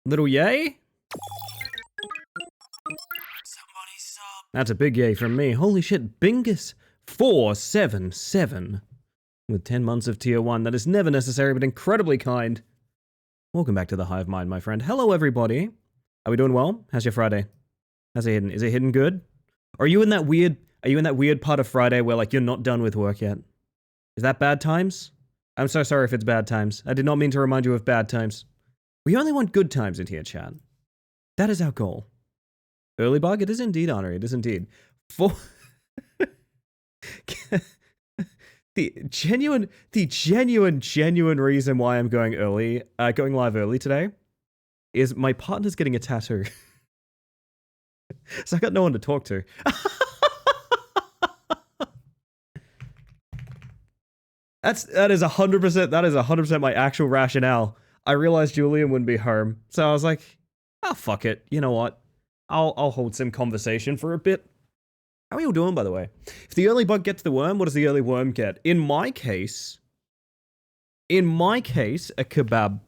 Little yay? That's a big yay from me. Holy shit, Bingus 477 with 10 months of tier 1. That is never necessary, but incredibly kind. Welcome back to the Hive Mind, my friend. Hello, everybody. Are we doing well? How's your Friday? How's it hidden? Is it hidden good? Are you in that weird part of Friday where like you're not done with work yet? Is that bad times? I'm so sorry if it's bad times. I did not mean to remind you of bad times. We only want good times in here, chat. That is our goal. Early bug? It is indeed, Honor. It is indeed. For the genuine reason why I'm going live early today is my partner's getting a tattoo. So I got no one to talk to. That is 100% my actual rationale. I realized Julian wouldn't be home, so I was like, oh fuck it. You know what? I'll hold some conversation for a bit. How are you all doing, by the way? If the early bug gets the worm, what does the early worm get? In my case, a kebab.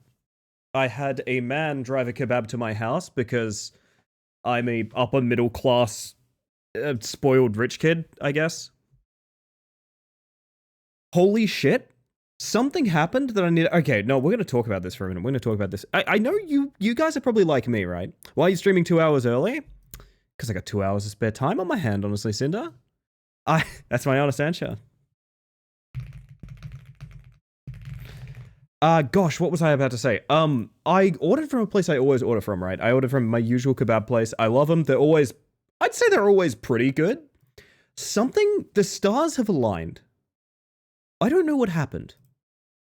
I had a man drive a kebab to my house because I'm a upper middle class, spoiled rich kid, I guess. Holy shit. Something happened that I need. Okay, no, we're going to talk about this for a minute. We're going to talk about this. I know you guys are probably like me, right? Why are you streaming 2 hours early? Because I got 2 hours of spare time on my hand, honestly, Cinder. That's my honest answer. Gosh, what was I about to say? I ordered from a place I always order from, right? I ordered from my usual kebab place. I love them. I'd say they're always pretty good. The stars have aligned. I don't know what happened.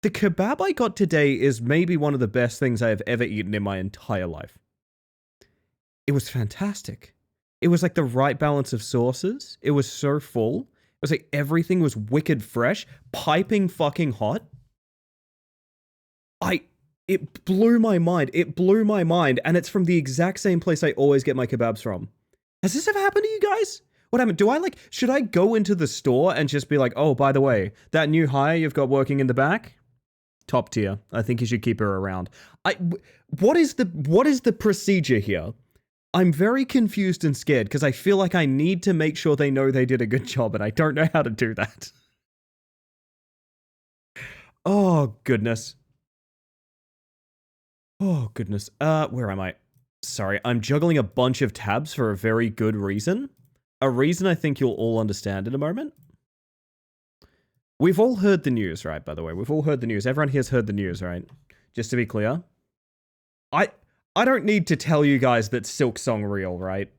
The kebab I got today is maybe one of the best things I have ever eaten in my entire life. It was fantastic. It was like the right balance of sauces. It was so full. It was like everything was wicked fresh, piping fucking hot. It blew my mind. It blew my mind, and it's from the exact same place I always get my kebabs from. Has this ever happened to you guys? What happened? Should I go into the store and just be like, oh, by the way, that new hire you've got working in the back? Top tier. I think you should keep her around. What is the procedure here? I'm very confused and scared because I feel like I need to make sure they know they did a good job, and I don't know how to do that. Oh, goodness. Oh, goodness. Where am I? Sorry, I'm juggling a bunch of tabs for a very good reason. A reason I think you'll all understand in a moment. We've all heard the news, right, by the way? We've all heard the news. Everyone here's heard the news, right? Just to be clear. I don't need to tell you guys that Silksong real, right?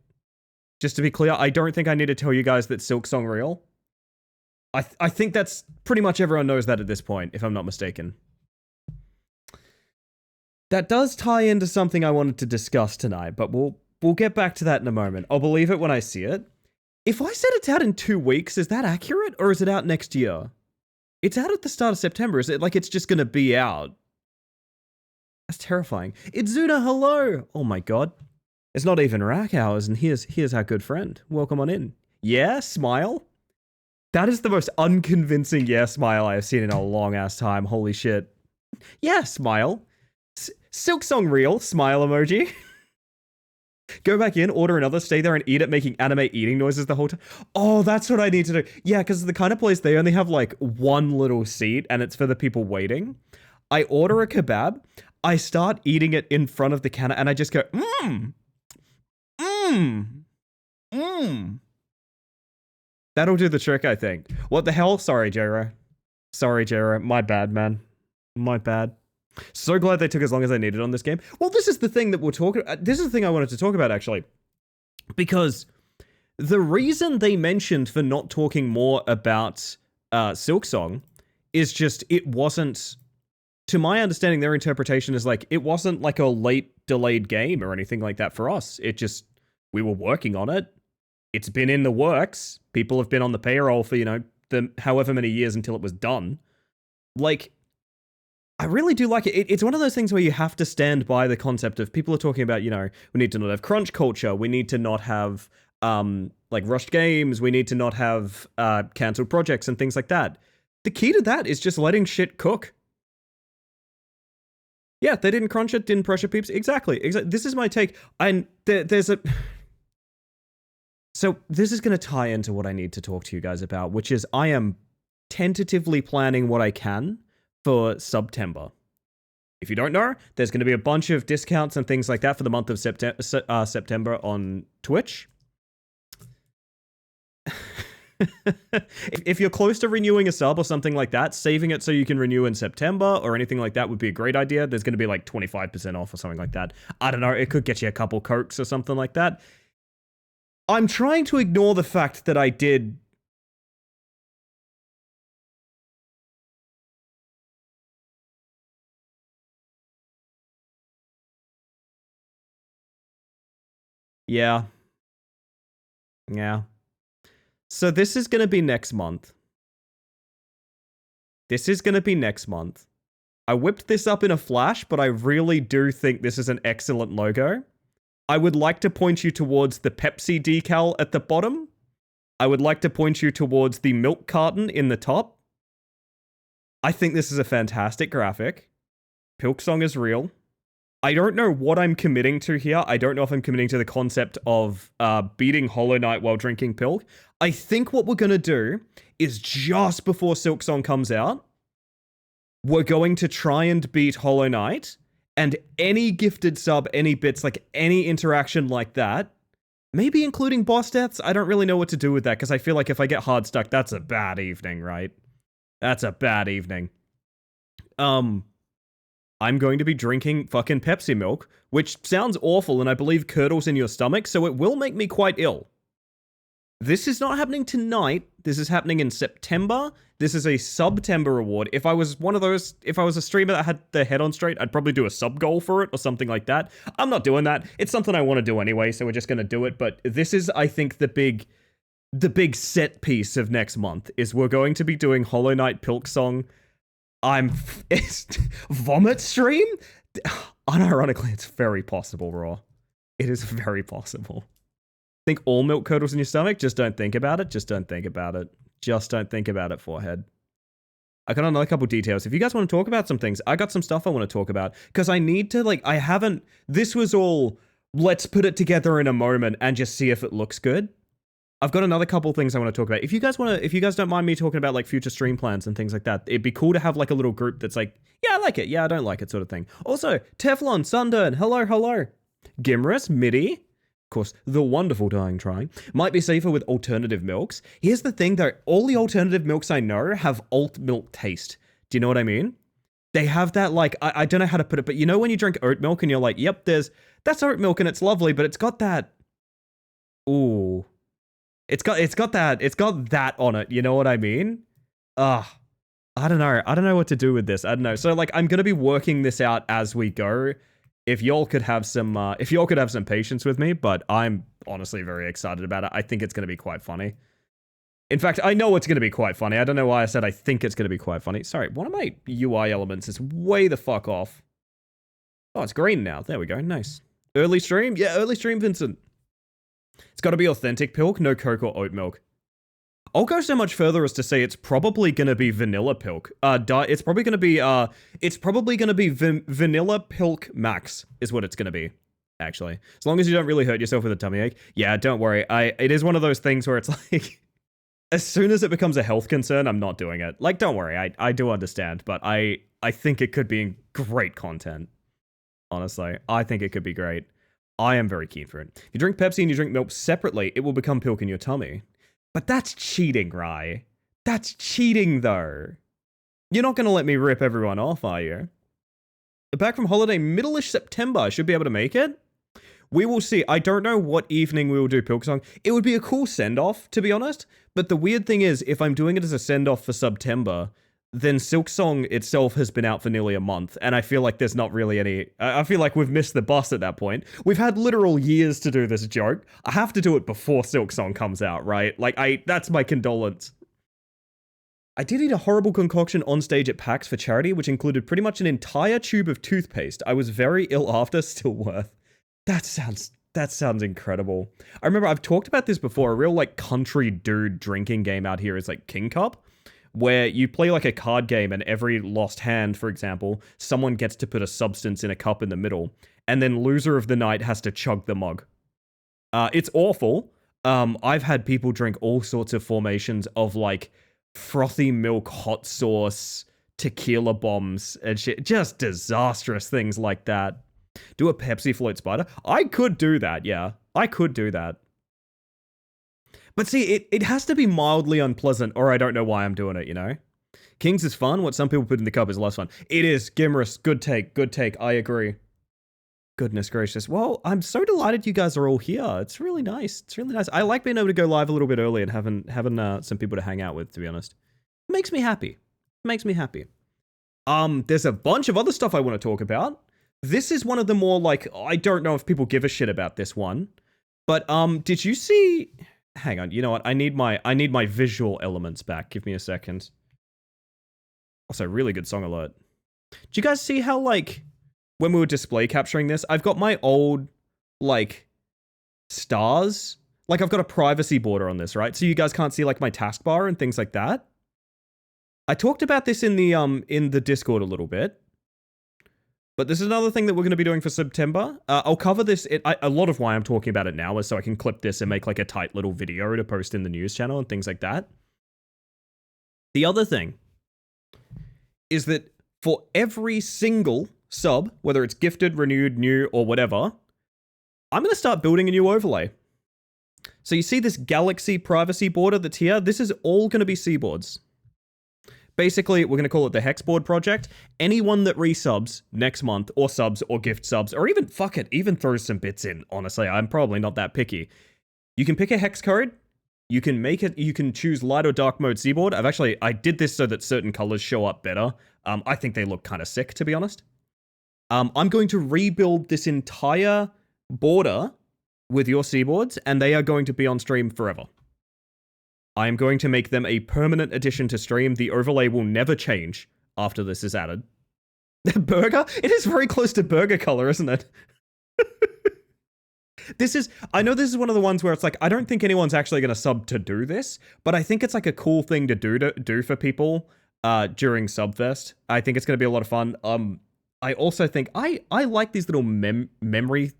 Just to be clear, I don't think I need to tell you guys that Silksong real. I think that's pretty much everyone knows that at this point, if I'm not mistaken. That does tie into something I wanted to discuss tonight, but we'll get back to that in a moment. I'll believe it when I see it. If I said it's out in 2 weeks, is that accurate, or is it out next year? It's out at the start of September. Is it like it's just going to be out? That's terrifying. It's Zuna, hello! Oh my god. It's not even rack hours, and here's our good friend. Welcome on in. Yeah, smile? That is the most unconvincing yeah smile I have seen in a long-ass time. Holy shit. Yeah, smile. Silksong real, smile emoji. Go back in, order another, stay there and eat it, making anime eating noises the whole time. Oh, that's what I need to do. Yeah, because the kind of place they only have like one little seat and it's for the people waiting. I order a kebab, I start eating it in front of the counter and I just go, That'll do the trick, I think. What the hell? Sorry, Jero. My bad, man. My bad. So glad they took as long as they needed on this game. Well, this is the thing that we're talking. This is the thing I wanted to talk about, actually. Because the reason they mentioned for not talking more about Silksong is just it wasn't, to my understanding, their interpretation is like, it wasn't like a late delayed game or anything like that for us. It just, we were working on it. It's been in the works. People have been on the payroll for, the however many years until it was done. Like, I really do like it. It's one of those things where you have to stand by the concept of people are talking about, we need to not have crunch culture. We need to not have, rushed games. We need to not have cancelled projects and things like that. The key to that is just letting shit cook. Yeah, they didn't crunch it, didn't pressure peeps. Exactly. This is my take. And there's a... So this is going to tie into what I need to talk to you guys about, which is I am tentatively planning what I can for September. If you don't know, there's going to be a bunch of discounts and things like that for the month of September on Twitch. If you're close to renewing a sub or something like that, saving it so you can renew in September or anything like that would be a great idea. There's going to be like 25% off or something like that. I don't know. It could get you a couple Cokes or something like that. I'm trying to ignore the fact that I did... Yeah. Yeah. So this is going to be next month. This is going to be next month. I whipped this up in a flash, but I really do think this is an excellent logo. I would like to point you towards the Pepsi decal at the bottom. I would like to point you towards the milk carton in the top. I think this is a fantastic graphic. Pilksong is real. I don't know what I'm committing to here. I don't know if I'm committing to the concept of beating Hollow Knight while drinking Pilk. I think what we're going to do is just before Silksong comes out, we're going to try and beat Hollow Knight, and any gifted sub, any bits, like any interaction like that, maybe including boss deaths. I don't really know what to do with that, because I feel like if I get hard stuck, that's a bad evening, right? That's a bad evening. I'm going to be drinking fucking Pepsi milk, which sounds awful and I believe curdles in your stomach, so it will make me quite ill. This is not happening tonight. This is happening in September. This is a September reward. If I was one of those, if I was a streamer that had their head on straight, I'd probably do a sub goal for it or something like that. I'm not doing that. It's something I want to do anyway, so we're just going to do it. But this is, I think, the big set piece of next month is we're going to be doing Hollow Knight Pilksong. It's vomit stream? Unironically, it's very possible, Raw. It is very possible. Think all milk curdles in your stomach? Just don't think about it. Just don't think about it. Just don't think about it, forehead. I got another couple details. If you guys want to talk about some things, I got some stuff I want to talk about. Because I need to, like, I haven't... This was all, let's put it together in a moment and just see if it looks good. I've got another couple things I want to talk about. If you guys don't mind me talking about like future stream plans and things like that, it'd be cool to have like a little group that's like, yeah, I like it. Yeah, I don't like it sort of thing. Also, Teflon, Sundern, hello. Gimrus, Midi, of course, the wonderful Dying Trying, might be safer with alternative milks. Here's the thing though, all the alternative milks I know have alt milk taste. Do you know what I mean? They have that like, I don't know how to put it, but you know when you drink oat milk and you're like, yep, that's oat milk and it's lovely, but it's got that, ooh. It's got that on it, you know what I mean? I don't know what to do with this. I don't know. So like I'm gonna be working this out as we go. If y'all could have some patience with me, but I'm honestly very excited about it. I think it's gonna be quite funny. In fact, I know it's gonna be quite funny. I don't know why I said I think it's gonna be quite funny. Sorry, one of my UI elements is way the fuck off. Oh, it's green now. There we go. Nice. Early stream? Yeah, early stream, Vincent. It's got to be authentic Pilk, no Coke or oat milk. I'll go so much further as to say it's probably going to be vanilla Pilk. It's probably going to be vanilla Pilk Max is what it's going to be, actually. As long as you don't really hurt yourself with a tummy ache. Yeah, don't worry. It is one of those things where it's like, as soon as it becomes a health concern, I'm not doing it. Like, don't worry. I do understand, but I think it could be great content. Honestly, I think it could be great. I am very keen for it. If you drink Pepsi and you drink milk separately, it will become Pilk in your tummy. But that's cheating, Rye. That's cheating, though. You're not going to let me rip everyone off, are you? Back from holiday, middle-ish September. I should be able to make it. We will see. I don't know what evening we will do Pilksong. It would be a cool send-off, to be honest. But the weird thing is, if I'm doing it as a send-off for September, then Silksong itself has been out for nearly a month, and I feel like there's not really any... I feel like we've missed the bus at that point. We've had literal years to do this joke. I have to do it before Silksong comes out, right? Like, that's my condolence. I did eat a horrible concoction on stage at PAX for charity, which included pretty much an entire tube of toothpaste. I was very ill after, still worth. That sounds incredible. I remember I've talked about this before. A real, like, country dude drinking game out here is, like, King Cup, where you play like a card game, and every lost hand, for example, someone gets to put a substance in a cup in the middle, and then loser of the night has to chug the mug. It's awful. I've had people drink all sorts of formations of like frothy milk hot sauce, tequila bombs, and shit. Just disastrous things like that. Do a Pepsi float spider? I could do that, yeah. I could do that. But see, it has to be mildly unpleasant, or I don't know why I'm doing it, you know? Kings is fun. What some people put in the cup is less fun. It is. Gimmerus, good take, good take. I agree. Goodness gracious. Well, I'm so delighted you guys are all here. It's really nice. It's really nice. I like being able to go live a little bit early and having some people to hang out with, to be honest. It makes me happy. It makes me happy. There's a bunch of other stuff I want to talk about. This is one of the more like, I don't know if people give a shit about this one. But did you see... Hang on, you know what? I need my visual elements back. Give me a second. Also, really good song alert. Do you guys see how, like, when we were display capturing this, I've got my old, like, stars. Like, I've got a privacy border on this, right? So you guys can't see, like, my taskbar and things like that. I talked about this in the Discord a little bit. But this is another thing that we're going to be doing for September. I'll cover this. A lot of why I'm talking about it now is so I can clip this and make like a tight little video to post in the news channel and things like that. The other thing is that for every single sub, whether it's gifted, renewed, new, or whatever, I'm going to start building a new overlay. So you see this galaxy privacy border that's here? This is all going to be seaboards. Basically, we're going to call it the Hexboard Project. Anyone that resubs next month, or subs, or gift subs, or even, fuck it, even throws some bits in, honestly, I'm probably not that picky. You can pick a hex code, you can make it, you can choose light or dark mode seaboard. I did this so that certain colors show up better. I think they look kind of sick, to be honest. I'm going to rebuild this entire border with your seaboards, and they are going to be on stream forever. I am going to make them a permanent addition to stream. The overlay will never change after this is added. Burger? It is very close to burger color, isn't it? I know this is one of the ones where it's like, I don't think anyone's actually going to sub to do this, but I think it's like a cool thing to do for people during Subfest. I think it's going to be a lot of fun. I also think, I like these little memory,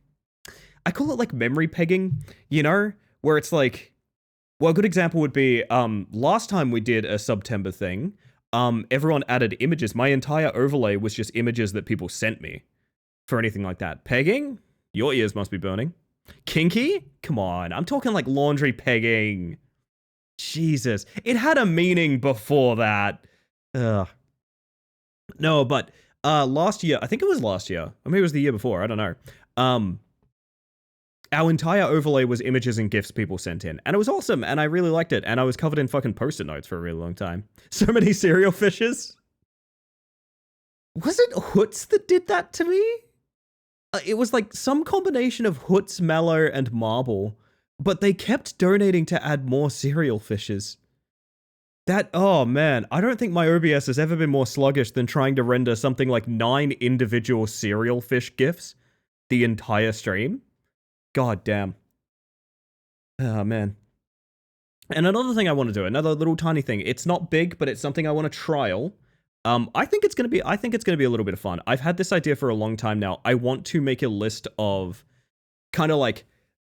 I call it like memory pegging, you know, where it's like, well, a good example would be, last time we did a September thing, everyone added images. My entire overlay was just images that people sent me for anything like that. Pegging? Your ears must be burning. Kinky? Come on, I'm talking like laundry pegging. Jesus. It had a meaning before that. Ugh. No, but last year, I think it was last year, or maybe it was the year before, I don't know. Our entire overlay was images and GIFs people sent in. And it was awesome, and I really liked it. And I was covered in fucking post-it notes for a really long time. So many cereal fishes. Was it Hoots that did that to me? It was like some combination of Hoots, Mallow, and Marble. But they kept donating to add more cereal fishes. Oh man, I don't think my OBS has ever been more sluggish than trying to render something like 9 individual cereal fish GIFs the entire stream. God damn. Oh, man. And another thing I want to do, another little tiny thing. It's not big, but it's something I want to trial. I think it's going to be a little bit of fun. I've had this idea for a long time now. I want to make a list of kind of like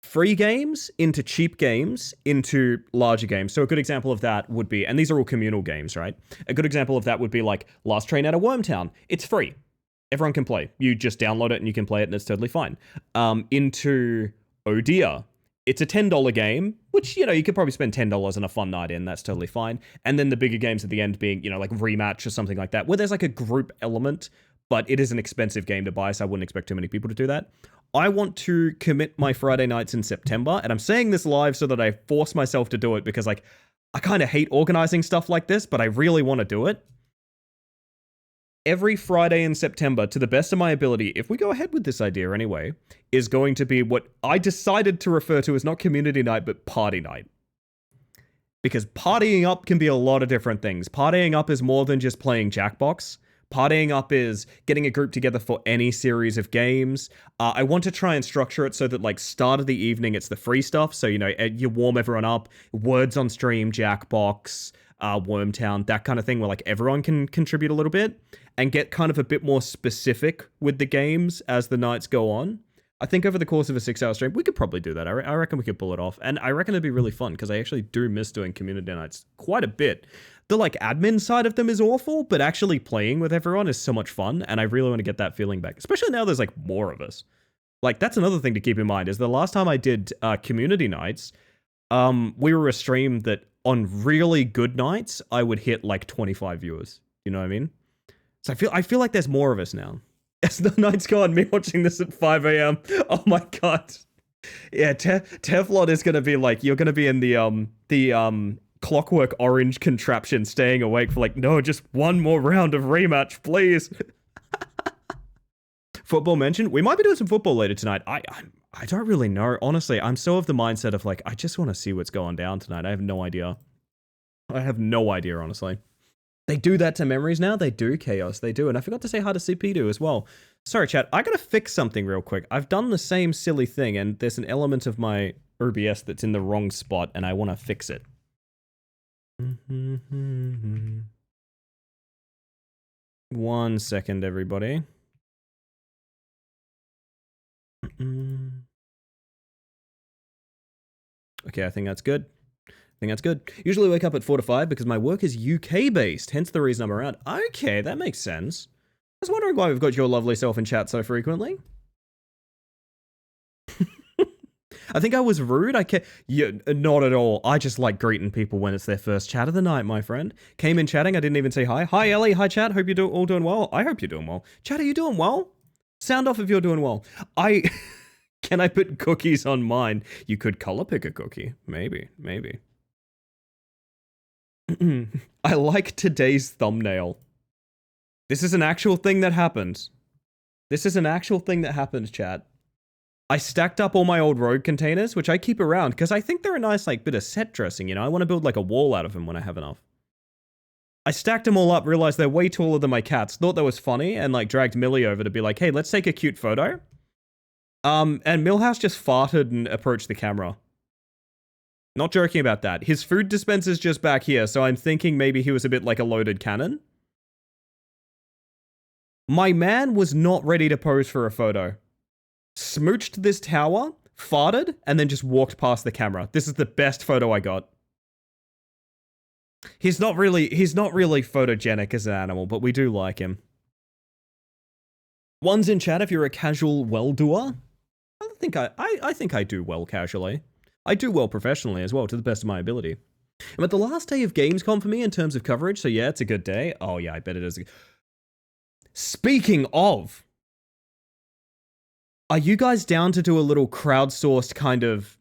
free games into cheap games into larger games. So a good example of that would be, and these are all communal games, right? A good example of that would be like Last Train Out of Wormtown. It's free. Everyone can play. You just download it and you can play it and it's totally fine. Into Oh Dear. It's a $10 game, which, you know, you could probably spend $10 on a fun night in. That's totally fine. And then the bigger games at the end being, you know, like Rematch or something like that, where there's like a group element, but it is an expensive game to buy, so I wouldn't expect too many people to do that. I want to commit my Friday nights in September, and I'm saying this live so that I force myself to do it because, like, I kind of hate organizing stuff like this, but I really want to do it. Every Friday in September, to the best of my ability, if we go ahead with this idea anyway, is going to be what I decided to refer to as not community night, but party night. Because partying up can be a lot of different things. Partying up is more than just playing Jackbox. Partying up is getting a group together for any series of games. I want to try and structure it so that, like, start of the evening, it's the free stuff. So, you know, you warm everyone up. Words on stream, Jackbox. Wormtown, that kind of thing, where like everyone can contribute a little bit and get kind of a bit more specific with the games as the nights go on. I think over the course of a 6-hour stream, we could probably do that. I reckon we could pull it off. And I reckon it'd be really fun because I actually do miss doing community nights quite a bit. The like admin side of them is awful, but actually playing with everyone is so much fun. And I really want to get that feeling back, especially now there's like more of us. Like that's another thing to keep in mind is the last time I did community nights, we were a stream that on really good nights, I would hit like 25 viewers. You know what I mean? So I feel like there's more of us now. As the nights go on, me watching this at 5 a.m. Oh my god. Yeah, Teflon is gonna be like, you're gonna be in the Clockwork Orange contraption staying awake for like, no, just one more round of rematch, please. Football mentioned. We might be doing some football later tonight. I don't really know. Honestly, I'm so of the mindset of like, I just want to see what's going down tonight. I have no idea. I have no idea, honestly. They do that to memories now. They do, Chaos. They do. And I forgot to say hi to CP2 as well. Sorry, chat. I gotta fix something real quick. I've done the same silly thing, and there's an element of my OBS that's in the wrong spot, and I want to fix it. 1 second, everybody. Okay, I think that's good. Usually wake up at 4 to 5 because my work is UK based, hence the reason I'm around. Okay, that makes sense. I was wondering why we've got your lovely self in chat so frequently. I think I was rude. Yeah, not at all. I just like greeting people when it's their first chat of the night, my friend. Came in chatting, I didn't even say hi. Hi, Elly. Hi, chat. Hope you're all doing well. I hope you're doing well. Chat, are you doing well? Sound off if you're doing well. Can I put cookies on mine? You could color pick a cookie. Maybe. I like today's thumbnail. This is an actual thing that happened. Chat. I stacked up all my old rogue containers, which I keep around because I think they're a nice like bit of set dressing, you know? I want to build like a wall out of them when I have enough. I stacked them all up, realized they're way taller than my cats, thought that was funny, and like dragged Millie over to be like, hey, let's take a cute photo. And Millhouse just farted and approached the camera. Not joking about that. His food dispenser's just back here, so I'm thinking maybe he was a bit like a loaded cannon. My man was not ready to pose for a photo. Smooched this tower, farted, and then just walked past the camera. This is the best photo I got. He's not really photogenic as an animal, but we do like him. One's in chat if you're a casual well-doer. I think I do well casually. I do well professionally as well, to the best of my ability. I'm at the last day of Gamescom for me in terms of coverage, so yeah, it's a good day. Oh yeah, I bet it is. Speaking of, are you guys down to do a little crowdsourced kind of...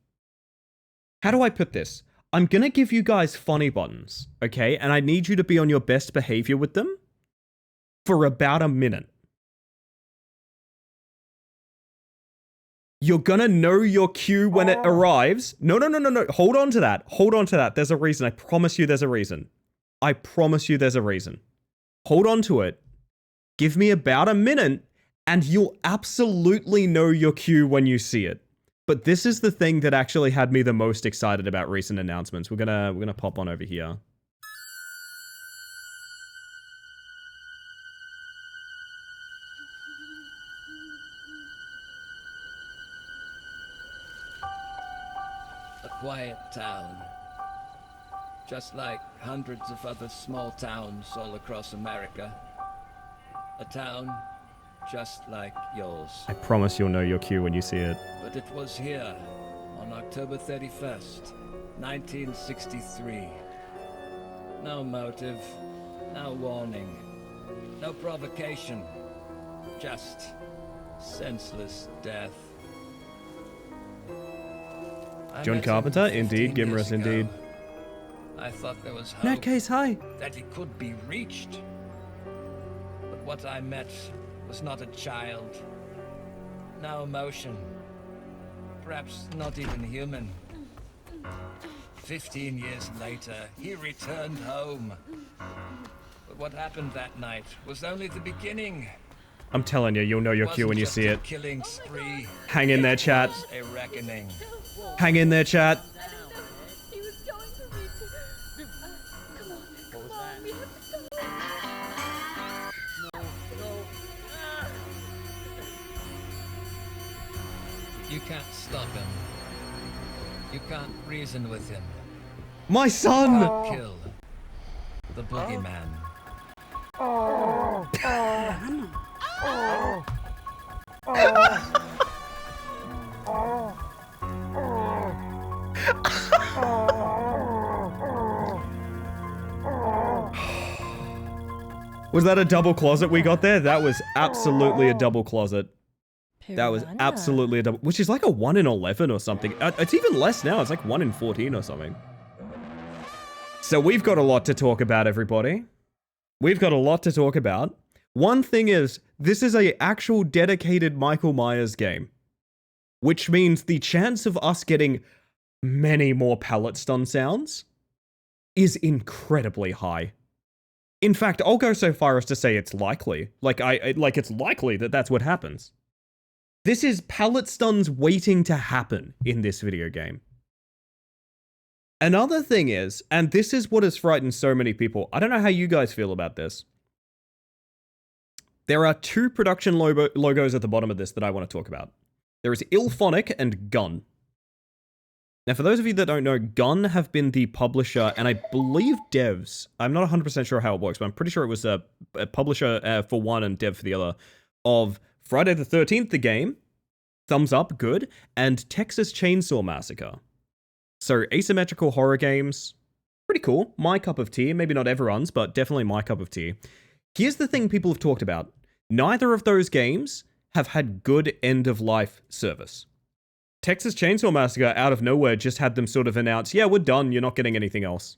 How do I put this? I'm gonna give you guys funny buttons, okay? And I need you to be on your best behavior with them for about a minute. You're gonna know your cue when it arrives. No. Hold on to that. There's a reason. I promise you there's a reason. Hold on to it. Give me about a minute, and you'll absolutely know your cue when you see it. But this is the thing that actually had me the most excited about recent announcements. We're gonna pop on over here. A quiet town, just like hundreds of other small towns all across America. A town just like yours. I promise you'll know your cue when you see it. But it was here, on October 31st, 1963. No motive, no warning, no provocation, just senseless death. John Carpenter, indeed. Gimmerus, indeed. I thought there was hope. Nutcase, hi. That he could be reached. But what I met was not a child. No emotion. Perhaps not even human. 15 years later, he returned home. But what happened that night was only the beginning. I'm telling you, you'll know your cue when you see it. Killing spree. Hang in there, chat. A reckoning. Hang in there, chat. He was going to reach it. Come on. You can't stop him. You can't reason with him. My son! Kill the boogeyman. Was that a double closet we got there? That was absolutely a double closet. That was absolutely a double, which is like a 1 in 11 or something. It's even less now. It's like 1 in 14 or something. So we've got a lot to talk about, everybody. We've got a lot to talk about. One thing is, this is a actual dedicated Michael Myers game, which means the chance of us getting many more pallet stun sounds is incredibly high. In fact, I'll go so far as to say it's likely. Like it's likely that that's what happens. This is pallet stuns waiting to happen in this video game. Another thing is, and this is what has frightened so many people, I don't know how you guys feel about this. There are 2 production logos at the bottom of this that I want to talk about. There is Illphonic and Gun. Now, for those of you that don't know, Gun have been the publisher, and I believe devs, I'm not 100% sure how it works, but I'm pretty sure it was a publisher for one and dev for the other, of Friday the 13th, the game, thumbs up, good, and Texas Chainsaw Massacre. So, asymmetrical horror games, pretty cool, my cup of tea, maybe not everyone's, but definitely my cup of tea. Here's the thing people have talked about. Neither of those games have had good end-of-life service. Texas Chainsaw Massacre, out of nowhere, just had them sort of announce, yeah, we're done, you're not getting anything else.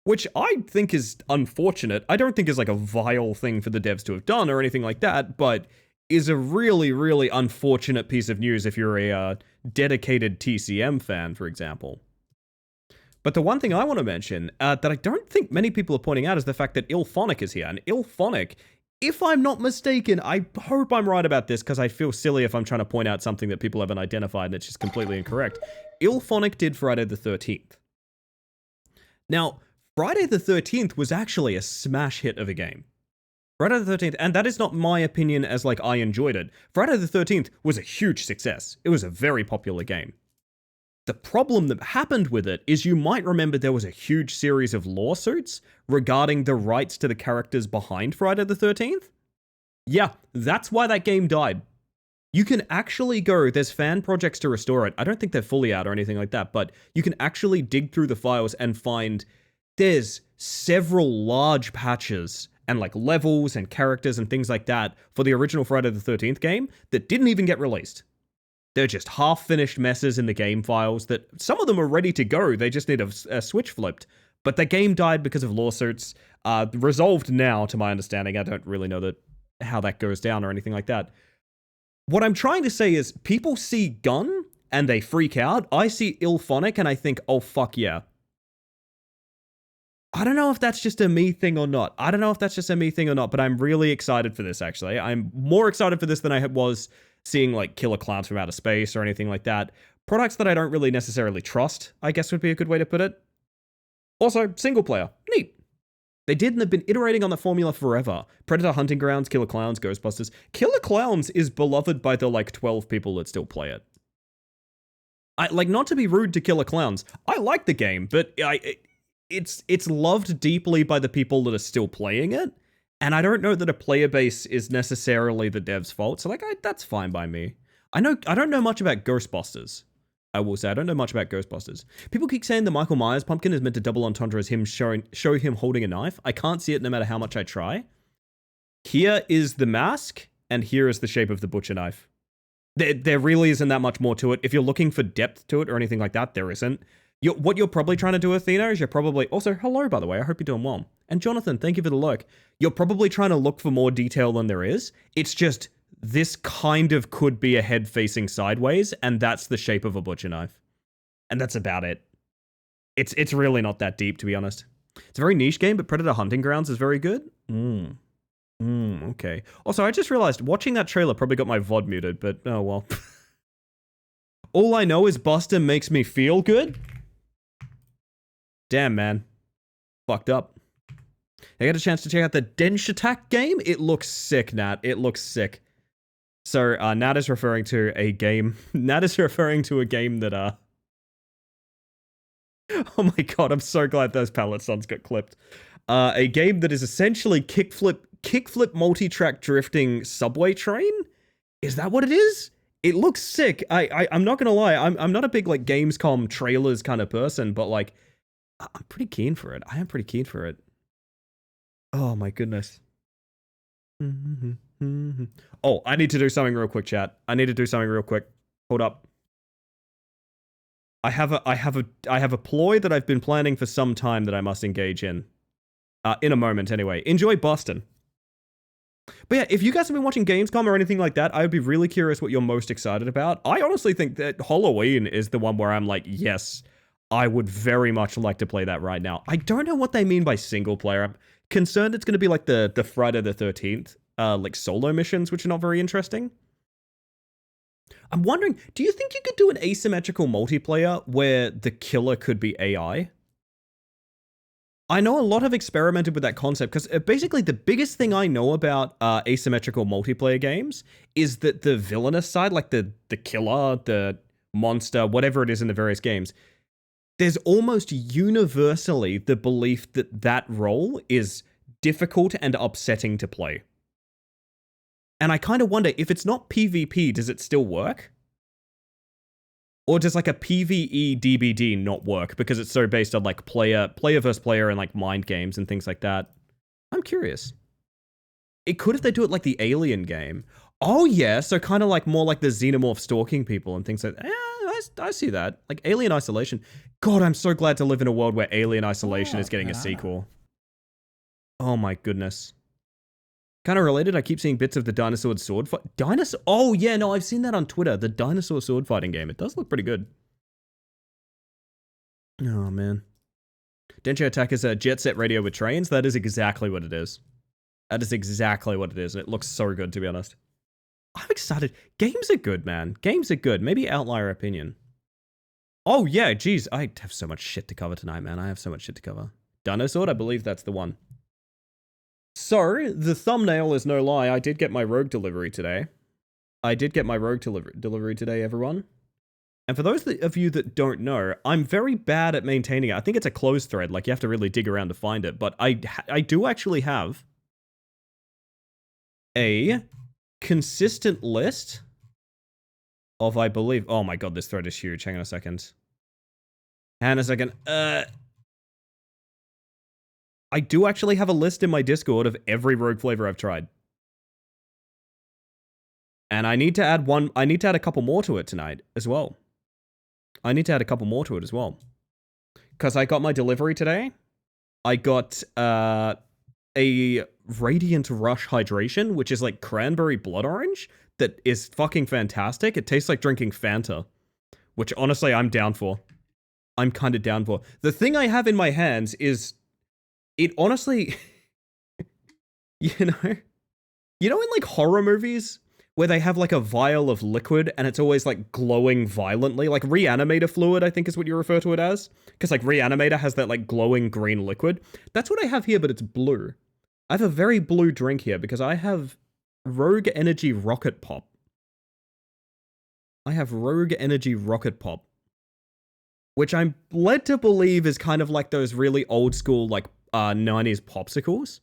Which I think is unfortunate. I don't think is like a vile thing for the devs to have done or anything like that, but is a really, really unfortunate piece of news if you're a dedicated TCM fan, for example. But the one thing I want to mention that I don't think many people are pointing out is the fact that Illphonic is here. And Illphonic, if I'm not mistaken, I hope I'm right about this because I feel silly if I'm trying to point out something that people haven't identified and it's just completely incorrect. Illphonic did Friday the 13th. Now, Friday the 13th was actually a smash hit of a game. Friday the 13th, and that is not my opinion as like I enjoyed it. Friday the 13th was a huge success. It was a very popular game. The problem that happened with it is you might remember there was a huge series of lawsuits regarding the rights to the characters behind Friday the 13th. Yeah, that's why that game died. You can actually go, there's fan projects to restore it. I don't think they're fully out or anything like that, but you can actually dig through the files and find there's several large patches and like levels and characters and things like that for the original Friday the 13th game that didn't even get released. They're just half-finished messes in the game files that some of them are ready to go. They just need a switch flipped. But the game died because of lawsuits. Resolved now, to my understanding. I don't really know how that goes down or anything like that. What I'm trying to say is people see Gun and they freak out. I see Illphonic and I think, oh, fuck yeah. I don't know if that's just a me thing or not. But I'm really excited for this, actually. I'm more excited for this than I was seeing like Killer Clowns from Outer Space or anything like that. Products that I don't really necessarily trust, I guess would be a good way to put it. Also, single player. Neat. They did and have been iterating on the formula forever. Predator Hunting Grounds, Killer Clowns, Ghostbusters. Killer Clowns is beloved by the like 12 people that still play it. Not to be rude to Killer Clowns, I like the game, but it's loved deeply by the people that are still playing it. And I don't know that a player base is necessarily the dev's fault. So that's fine by me. I don't know much about Ghostbusters. I will say I don't know much about Ghostbusters. People keep saying the Michael Myers pumpkin is meant to double entendre as him show him holding a knife. I can't see it no matter how much I try. Here is the mask, and here is the shape of the butcher knife. There really isn't that much more to it. If you're looking for depth to it or anything like that, there isn't. What you're probably trying to do, Athena, is you're probably... Also, hello, by the way. I hope you're doing well. And Jonathan, thank you for the lurk. You're probably trying to look for more detail than there is. It's just, this kind of could be a head facing sideways, and that's the shape of a butcher knife. And that's about it. It's really not that deep, to be honest. It's a very niche game, but Predator Hunting Grounds is very good. Okay. Also, I just realized, watching that trailer probably got my VOD muted, but oh well. All I know is Buster makes me feel good. Damn, man. Fucked up. I got a chance to check out the Densh Attack game. It looks sick, Nat. It looks sick. So Nat is referring to a game. Nat is referring to a game that oh my god, I'm so glad those pallet sons got clipped. A game that is essentially kickflip multi-track drifting subway train. Is that what it is? It looks sick. I'm not gonna lie. I'm not a big like Gamescom trailers kind of person, but like I'm pretty keen for it. I am pretty keen for it. Oh my goodness. Oh, I need to do something real quick, chat. I need to do something real quick. Hold up. I have a ploy that I've been planning for some time that I must engage in. In a moment, anyway. Enjoy Boston. But yeah, if you guys have been watching Gamescom or anything like that, I would be really curious what you're most excited about. I honestly think that Halloween is the one where I'm like, yes, I would very much like to play that right now. I don't know what they mean by single player. I'm concerned it's going to be like the Friday the 13th, like solo missions, which are not very interesting. I'm wondering, do you think you could do an asymmetrical multiplayer where the killer could be AI? I know a lot have experimented with that concept because basically the biggest thing I know about asymmetrical multiplayer games is that the villainous side, like the killer, the monster, whatever it is in the various games, there's almost universally the belief that that role is difficult and upsetting to play. And I kind of wonder, if it's not PvP, does it still work? Or does like a PvE DBD not work because it's so based on like player versus player and like mind games and things like that? I'm curious. It could if they do it like the Alien game. Oh yeah, so kind of like more like the xenomorph stalking people and things like that. I see that. Like Alien Isolation. God, I'm so glad to live in a world where Alien Isolation is getting a sequel. Oh my goodness. Kind of related, I keep seeing bits of the dinosaur sword fight. Oh yeah, no, I've seen that on Twitter. The dinosaur sword fighting game. It does look pretty good. Oh man. Densho Attack is a jet set radio with trains. That is exactly what it is. That is exactly what it is. And it looks so good, to be honest. I'm excited. Games are good, man. Games are good. Maybe outlier opinion. Oh yeah, geez. I have so much shit to cover tonight, man. I have so much shit to cover. Dinosaur, I believe that's the one. So, the thumbnail is no lie. I did get my rogue delivery today. Delivery today, everyone. And for those of you that don't know, I'm very bad at maintaining it. I think it's a closed thread. Like, you have to really dig around to find it. But I do actually have a consistent list of, I believe... Oh my god, this thread is huge. Hang on a second. I do actually have a list in my Discord of every rogue flavor I've tried. And I need to add a couple more to it tonight as well. Because I got my delivery today. I got a Radiant Rush Hydration, which is like cranberry blood orange, that is fucking fantastic. It tastes like drinking Fanta, which honestly I'm down for. I'm kind of down for. The thing I have in my hands is... It honestly, you know in like horror movies where they have like a vial of liquid and it's always like glowing violently, like Reanimator fluid, I think is what you refer to it as. Because like Reanimator has that like glowing green liquid. That's what I have here, but it's blue. I have a very blue drink here because I have Rogue Energy Rocket Pop. Which I'm led to believe is kind of like those really old school like 90s popsicles.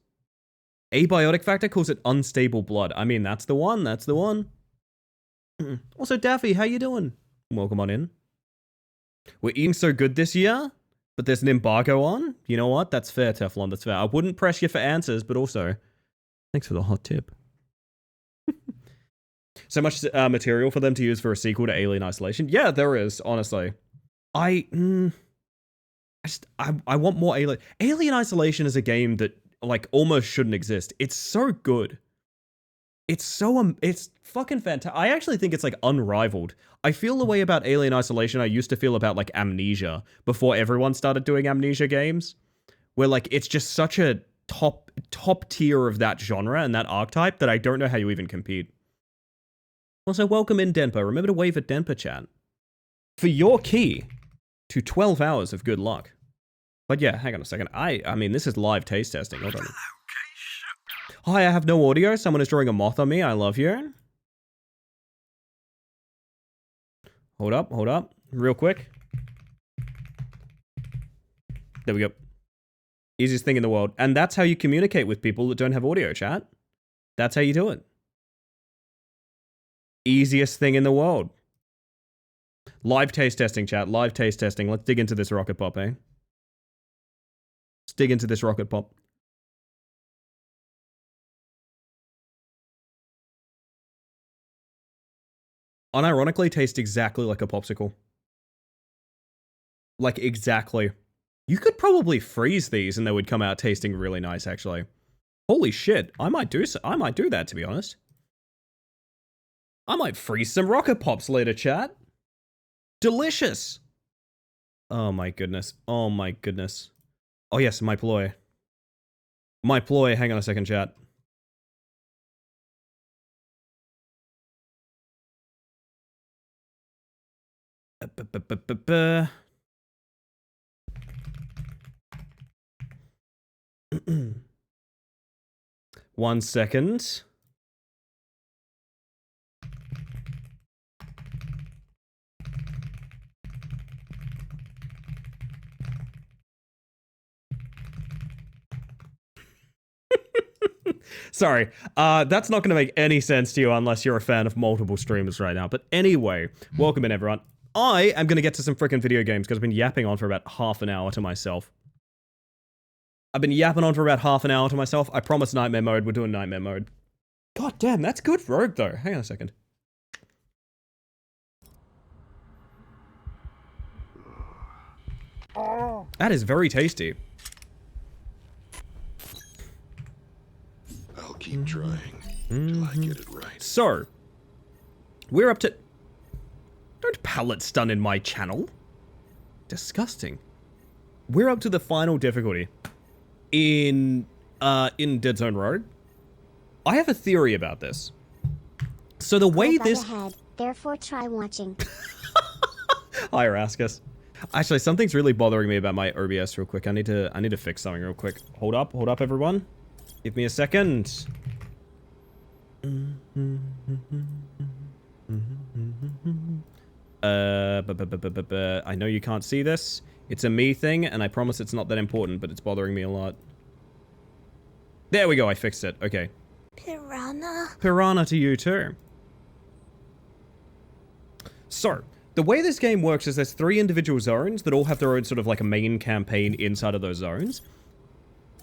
Abiotic Factor calls it unstable blood. I mean, that's the one. Also, Daffy, how you doing? Welcome on in. We're eating so good this year, but there's an embargo on. You know what? That's fair, Teflon. That's fair. I wouldn't press you for answers, but also, thanks for the hot tip. So much material for them to use for a sequel to Alien Isolation. Yeah, there is, honestly. I want more Alien. Alien Isolation is a game that like almost shouldn't exist. It's so good. It's fucking fantastic. I actually think it's like unrivaled. I feel the way about Alien Isolation I used to feel about like Amnesia before everyone started doing Amnesia games, where like it's just such a top tier of that genre and that archetype that I don't know how you even compete. Also, welcome in Denpa. Remember to wave at Denpa, chat, for your key to 12 hours of good luck. But yeah, hang on a second. I mean, this is live taste testing. Hold on. Hi, I have no audio. Someone is drawing a moth on me. I love you. Hold up. Real quick. There we go. Easiest thing in the world. And that's how you communicate with people that don't have audio, chat. That's how you do it. Easiest thing in the world. Live taste testing, chat. Live taste testing. Let's dig into this rocket pop, eh? Let's dig into this rocket pop. Unironically, tastes exactly like a popsicle. Like, exactly. You could probably freeze these and they would come out tasting really nice, actually. Holy shit, I might do that, to be honest. I might freeze some rocket pops later, chat. Delicious. Oh my goodness. Oh my goodness. Oh yes, my ploy. My ploy, hang on a second, chat. One second. Sorry, that's not going to make any sense to you unless you're a fan of multiple streamers right now. But anyway, welcome in, everyone. I am going to get to some freaking video games because I've been yapping on for about half an hour to myself. I promise nightmare mode. We're doing nightmare mode. God damn, that's good rogue, though. Hang on a second. That is very tasty. I'll keep trying till I get it right. So, we're up to... Don't pallet stun in my channel. Disgusting. We're up to the final difficulty in Dead Zone Road. I have a theory about this. So the way this... Ahead, therefore try watching. Hi, Raskus. Actually, something's really bothering me about my OBS real quick. I need to fix something real quick. Hold up, everyone. Give me a second. I know you can't see this. It's a me thing, and I promise it's not that important, but it's bothering me a lot. There we go, I fixed it. Okay. Piranha. Piranha to you too. So, the way this game works is there's 3 individual zones that all have their own sort of like a main campaign inside of those zones.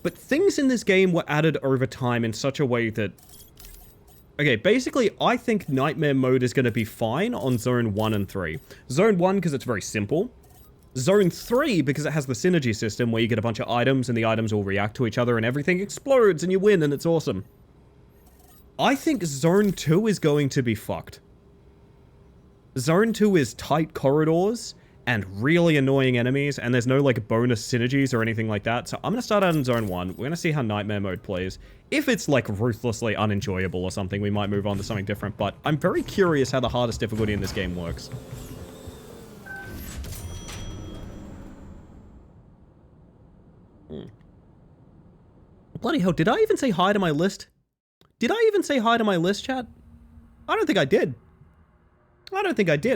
But things in this game were added over time in such a way that... Okay, basically, I think Nightmare Mode is going to be fine on Zone 1 and 3. Zone 1, because it's very simple. Zone 3, because it has the synergy system where you get a bunch of items and the items all react to each other and everything explodes and you win and it's awesome. I think Zone 2 is going to be fucked. Zone 2 is tight corridors and really annoying enemies, and there's no, like, bonus synergies or anything like that. So I'm going to start out in Zone 1. We're going to see how Nightmare Mode plays. If it's, like, ruthlessly unenjoyable or something, we might move on to something different. But I'm very curious how the hardest difficulty in this game works. Bloody hell, did I even say hi to my list? Did I even say hi to my list, chat? I don't think I did.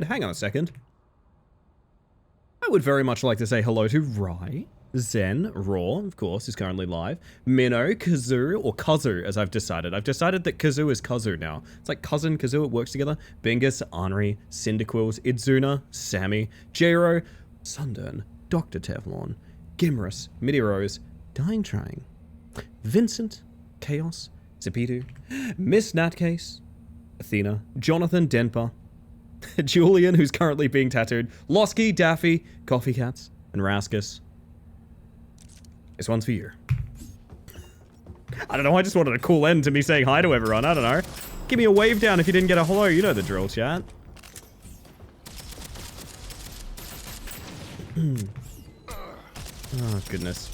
Hang on a second. I would very much like to say hello to Rai, Zen, Raw, of course, is currently live, Minnow, Kazoo, or Kazu, as I've decided. I've decided that Kazoo is Kazu now. It's like cousin Kazoo, it works together. Bingus, Anri, Cyndaquils, Idzuna, Sammy, Jero, Sundern, Dr. Teflon, Gimrus, Middy-Rose, Dying Trying, Vincent, Chaos, Zipidu, Miss Natcase, Athena, Jonathan Denpa, Julian, who's currently being tattooed, Losky, Daffy, Coffee Cats, and Raskus. This one's for you. I don't know, I just wanted a cool end to me saying hi to everyone, I don't know. Give me a wave down if you didn't get a hello, you know the drill, chat. Oh, goodness.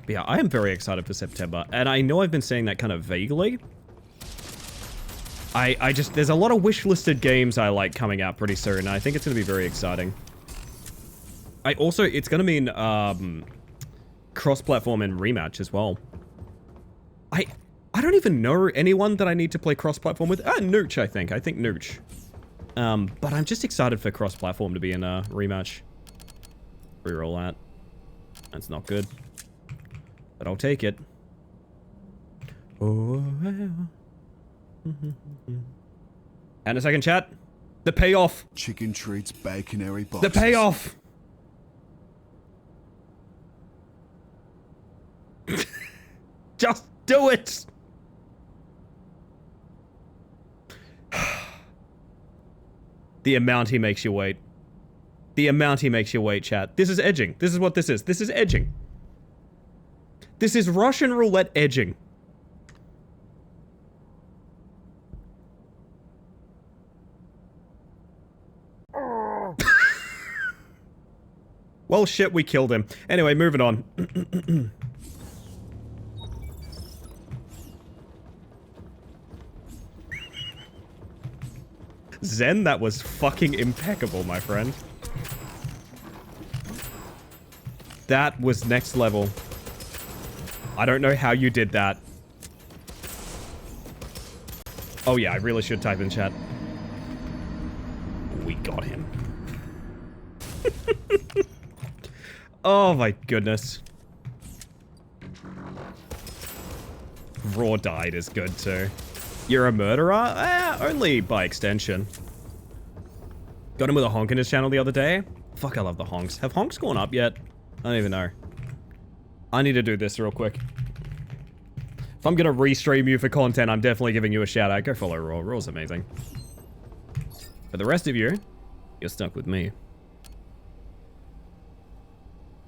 But yeah, I am very excited for September, and I know I've been saying that kind of vaguely, I just, there's a lot of wish-listed games I like coming out pretty soon, and I think it's going to be very exciting. It's going to mean, cross-platform and rematch as well. I don't even know anyone that I need to play cross-platform with. Nooch, I think Nooch. But I'm just excited for cross-platform to be in a rematch. Reroll that. That's not good. But I'll take it. Oh, and a second, chat. The payoff. Chicken treats, baconary The boxes. payoff. Just do it. The amount he makes you wait. The amount he makes you wait, chat. This is edging. This is what this is. This is edging. This is Russian roulette edging. Well, shit, we killed him. Anyway, moving on. Zen, that was fucking impeccable, my friend. That was next level. I don't know how you did that. Oh yeah, I really should type in chat. We got him. Oh my goodness. Raw died is good too. You're a murderer? Only by extension. Got him with a honk in his channel the other day. Fuck, I love the honks. Have honks gone up yet? I don't even know. I need to do this real quick. If I'm gonna restream you for content, I'm definitely giving you a shout out. Go follow Raw. Raw's amazing. For the rest of you, you're stuck with me.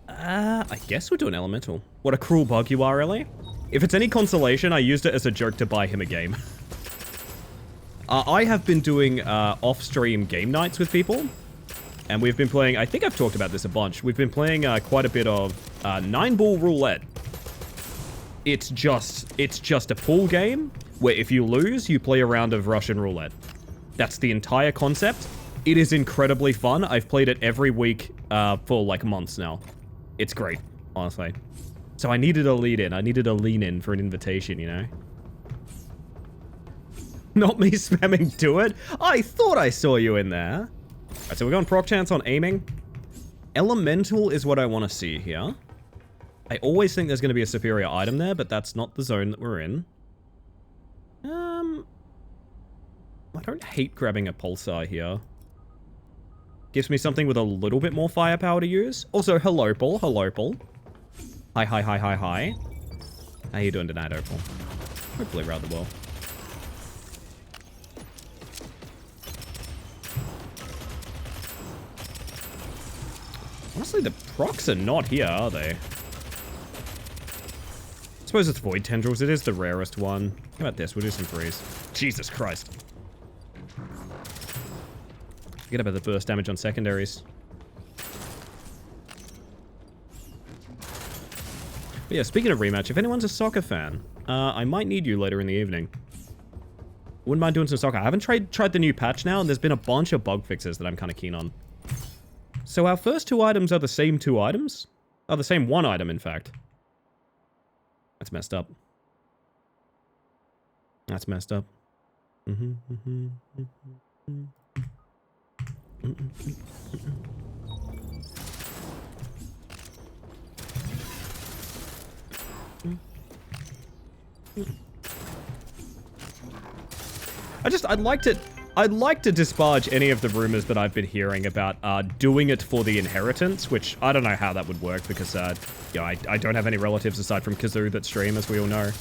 I guess we're doing Elemental. What a cruel bug you are, Elly. If it's any consolation, I used it as a joke to buy him a game. I have been doing off-stream game nights with people. And we've been playing, I think I've talked about this a bunch. We've been playing quite a bit of 9-ball roulette. It's just a pool game where if you lose, you play a round of Russian roulette. That's the entire concept. It is incredibly fun. I've played it every week for like months now. It's great, honestly. So I needed a lead in. I needed a lean in for an invitation, you know? Not me spamming do it. I thought I saw you in there. Alright, so we're going proc chance on aiming. Elemental is what I want to see here. I always think there's going to be a superior item there, but that's not the zone that we're in. I don't hate grabbing a pulsar here. Gives me something with a little bit more firepower to use. Also, hello, Paul. Hello, Paul. Hi, hi, hi, hi, hi. How you doing tonight, Opal? Hopefully rather well. Honestly, the procs are not here, are they? I suppose it's Void Tendrils. It is the rarest one. How about this? We'll do some freeze. Jesus Christ. Forget about the burst damage on secondaries. But yeah, speaking of rematch, if anyone's a soccer fan, I might need you later in the evening. Wouldn't mind doing some soccer. I haven't tried the new patch now, and there's been a bunch of bug fixes that I'm kind of keen on. So our first two items are the same two items? Oh, the same one item, in fact. That's messed up. That's messed up. I'd like to disparage any of the rumors that I've been hearing about doing it for the inheritance, which I don't know how that would work because, you know, I don't have any relatives aside from Kazoo that stream, as we all know.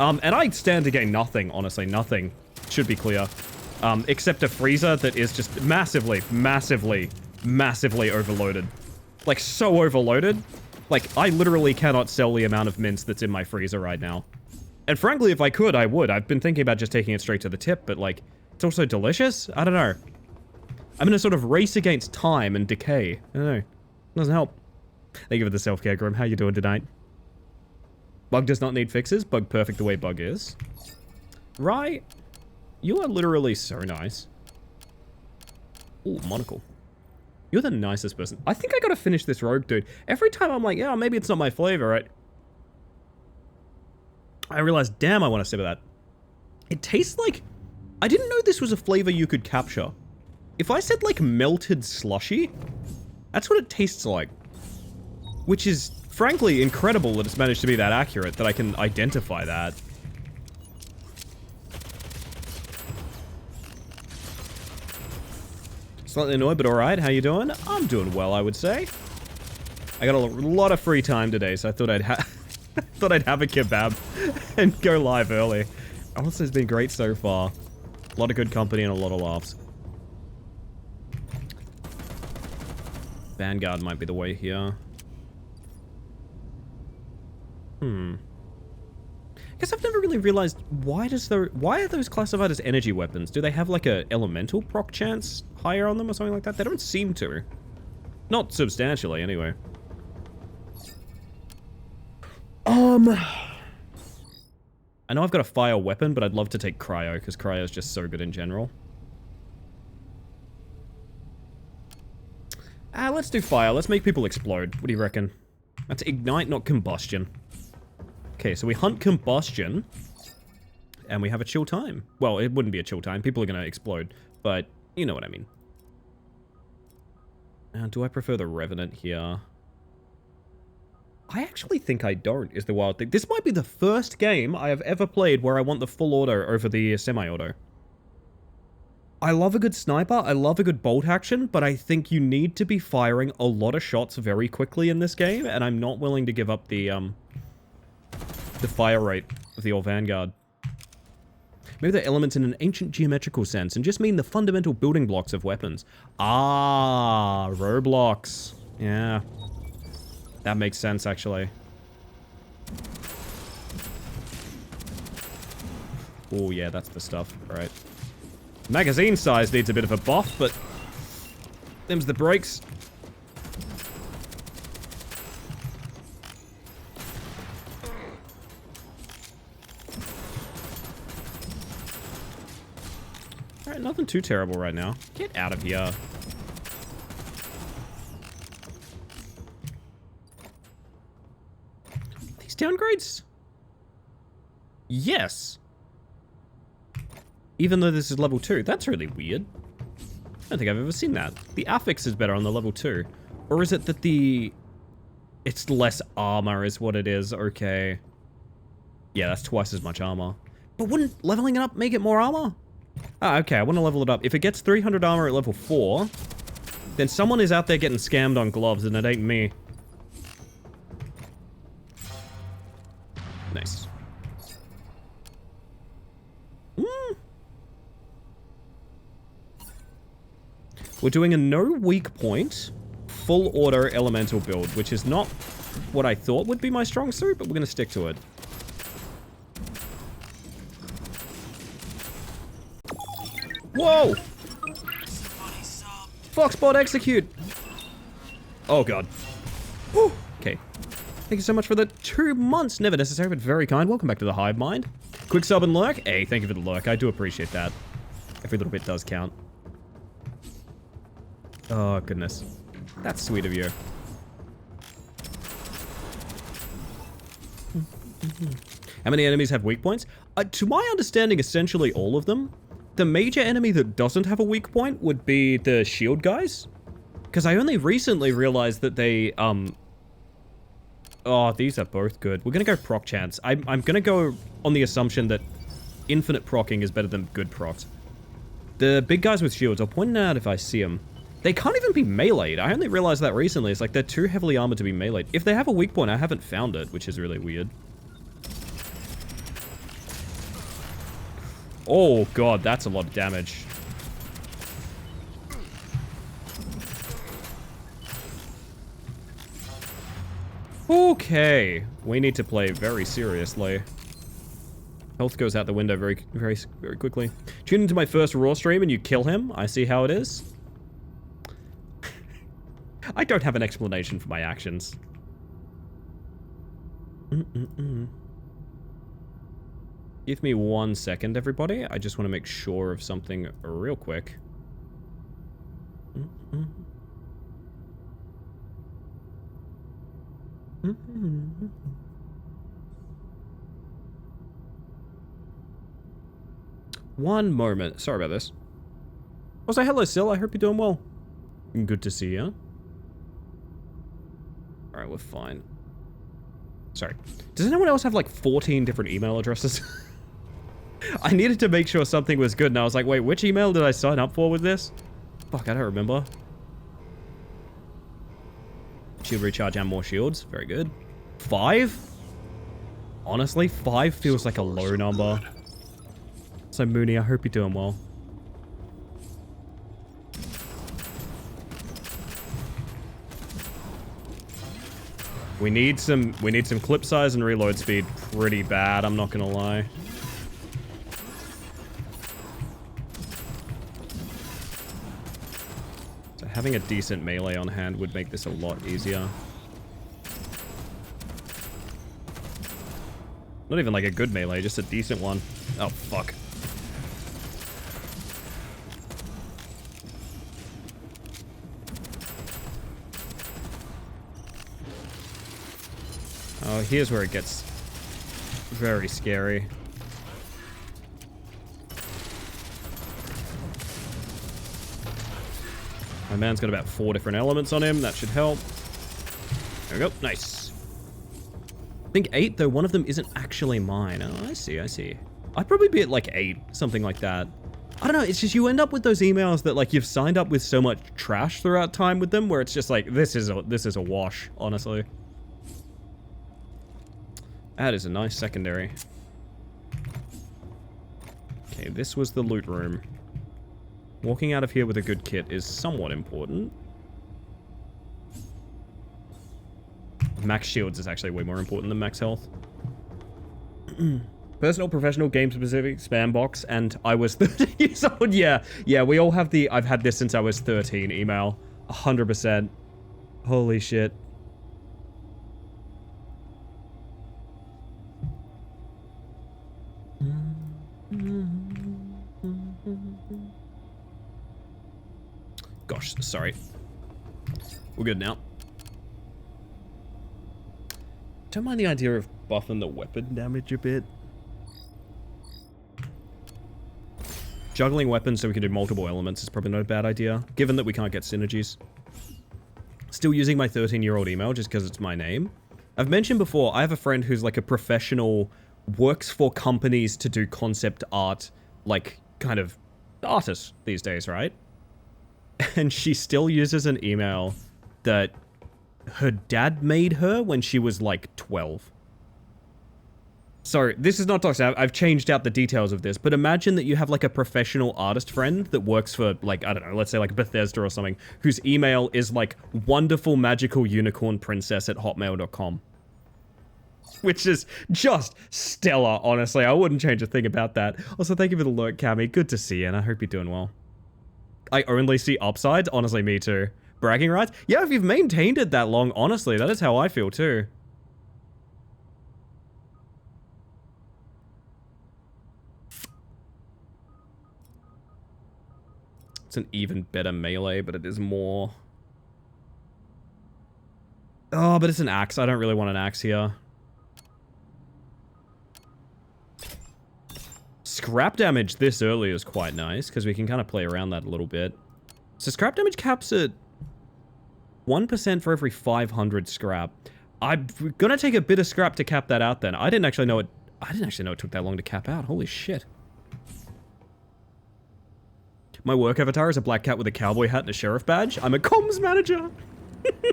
And I stand to gain nothing, honestly, nothing. Should be clear. Except a freezer that is just massively, massively, massively overloaded. Like, so overloaded. Like, I literally cannot sell the amount of mints that's in my freezer right now. And frankly, if I could, I would. I've been thinking about just taking it straight to the tip, but like, it's also delicious? I don't know. I'm in a sort of race against time and decay. I don't know. It doesn't help. Thank you for the self-care, Grim. How you doing tonight? Bug does not need fixes. Bug perfect the way Bug is. Right. You are literally so nice. Ooh, monocle. You're the nicest person. I think I gotta finish this rogue, dude. Every time I'm like, yeah, maybe it's not my flavor, right? I realize, damn, I want a sip of that. It tastes like... I didn't know this was a flavor you could capture. If I said, like, melted slushy, that's what it tastes like. Which is, frankly, incredible that it's managed to be that accurate, that I can identify that. Slightly annoyed, but alright. How you doing? I'm doing well, I would say. I got a lot of free time today, so I thought I'd thought I'd have a kebab and go live early. Honestly, it's been great so far. A lot of good company and a lot of laughs. Vanguard might be the way here. Guess I've never really realized why are those classified as energy weapons? Do they have like a elemental proc chance higher on them or something like that? They don't seem to. Not substantially, anyway. I know I've got a fire weapon, but I'd love to take cryo, because cryo is just so good in general. Let's do fire. Let's make people explode. What do you reckon? That's ignite, not combustion. Okay, so we hunt combustion, and we have a chill time. Well, it wouldn't be a chill time. People are going to explode, but you know what I mean. Do I prefer the Revenant here? I actually think I don't, is the wild thing. This might be the first game I have ever played where I want the full auto over the semi-auto. I love a good sniper, I love a good bolt action, but I think you need to be firing a lot of shots very quickly in this game, and I'm not willing to give up the fire rate of the old Vanguard. Maybe they're elements in an ancient geometrical sense, and just mean the fundamental building blocks of weapons. Ah, Roblox. Yeah. That makes sense, actually. Oh, yeah, that's the stuff. Right. Magazine size needs a bit of a buff, but... them's the brakes. Alright, nothing too terrible right now. Get out of here. These downgrades? Yes. Even though this is level 2. That's really weird. I don't think I've ever seen that. The affix is better on the level 2. Or is it that the... it's less armor is what it is. Okay. Yeah, that's twice as much armor. But wouldn't leveling it up make it more armor? Ah, okay, I want to level it up. If it gets 300 armor at level 4, then someone is out there getting scammed on gloves, and it ain't me. Nice. We're doing a no weak point, full auto elemental build, which is not what I thought would be my strong suit, but we're going to stick to it. Whoa! Foxbot execute! Oh god. Whew. Okay. Thank you so much for the 2 months. Never necessary, but very kind. Welcome back to the Hive Mind. Quick sub and lurk. Hey, thank you for the lurk. I do appreciate that. Every little bit does count. Oh, goodness. That's sweet of you. How many enemies have weak points? To my understanding, essentially all of them. The major enemy that doesn't have a weak point would be the shield guys. Because I only recently realized that they, oh, these are both good. We're going to go proc chance. I'm going to go on the assumption that infinite procking is better than good procs. The big guys with shields, I'll point it out if I see them. They can't even be meleeed. I only realized that recently. It's like they're too heavily armored to be meleeed. If they have a weak point, I haven't found it, which is really weird. Oh god, that's a lot of damage. Okay, we need to play very seriously. Health goes out the window very quickly. Tune into my first Raw stream and you kill him. I see how it is. I don't have an explanation for my actions. Give me 1 second, everybody. I just want to make sure of something real quick. One moment. Sorry about this. Also, hello, Sil. I hope you're doing well. Good to see you. Alright, we're fine. Sorry. Does anyone else have like 14 different email addresses? I needed to make sure something was good, and I was like, wait, which email did I sign up for with this? Fuck, I don't remember. Shield recharge and more shields. Very good. 5? Honestly, 5 feels like a low number. So, Mooney, I hope you're doing well. We need some clip size and reload speed pretty bad, I'm not gonna lie. So having a decent melee on hand would make this a lot easier. Not even like a good melee, just a decent one. Oh, fuck. Oh, here's where it gets very scary. My man's got about 4 different elements on him. That should help. There we go. Nice. I think 8, though. One of them isn't actually mine. Oh, I see. I see. I'd probably be at like 8. Something like that. I don't know. It's just you end up with those emails that like you've signed up with so much trash throughout time with them where it's just like, this is a wash, honestly. That is a nice secondary. Okay, this was the loot room. Walking out of here with a good kit is somewhat important. Max shields is actually way more important than max health. Personal, professional, game-specific, spam box, and I was 13 years old. Yeah, we all have the I've had this since I was 13 email. 100%. Holy shit. Gosh, sorry. We're good now. Don't mind the idea of buffing the weapon damage a bit. Juggling weapons so we can do multiple elements is probably not a bad idea, given that we can't get synergies. Still using my 13-year-old email just because it's my name. I've mentioned before, I have a friend who's like a professional, works for companies to do concept art, like kind of artist these days, right? And she still uses an email that her dad made her when she was like 12. So, this is not toxic. I've changed out the details of this, but imagine that you have like a professional artist friend that works for like, I don't know, let's say like Bethesda or something, whose email is like wonderful magical unicorn princess at hotmail.com. Which is just stellar, honestly. I wouldn't change a thing about that. Also, thank you for the alert, Cammy. Good to see you, and I hope you're doing well. I only see upsides. Honestly, me too. Bragging rights? Yeah, if you've maintained it that long, honestly, that is how I feel too. It's an even better melee, but it is more... Oh, but it's an axe. I don't really want an axe here. Scrap damage this early is quite nice, because we can kind of play around that a little bit. So scrap damage caps at 1% for every 500 scrap. I'm gonna take a bit of scrap to cap that out then. I didn't actually know it took that long to cap out. Holy shit. My work avatar is a black cat with a cowboy hat and a sheriff badge. I'm a comms manager.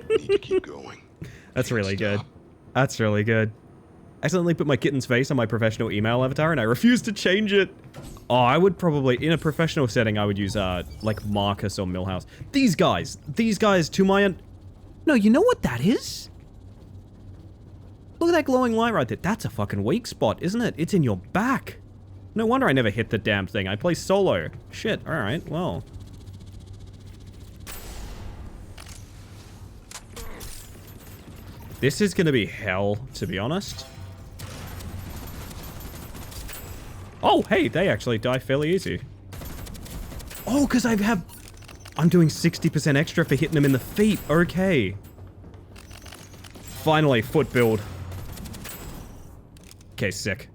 Need to keep going. That's really good. That's really good. I accidentally put my kitten's face on my professional email avatar and I refuse to change it. Oh, I would probably, in a professional setting, I would use, like Marcus or Millhouse. These guys to my... No, you know what that is? Look at that glowing light right there. That's a fucking weak spot, isn't it? It's in your back. No wonder I never hit the damn thing. I play solo. Shit, alright, well. This is gonna be hell, to be honest. Oh, hey, they actually die fairly easy. Oh, because I'm doing 60% extra for hitting them in the feet. Okay. Finally, foot build. Okay, sick.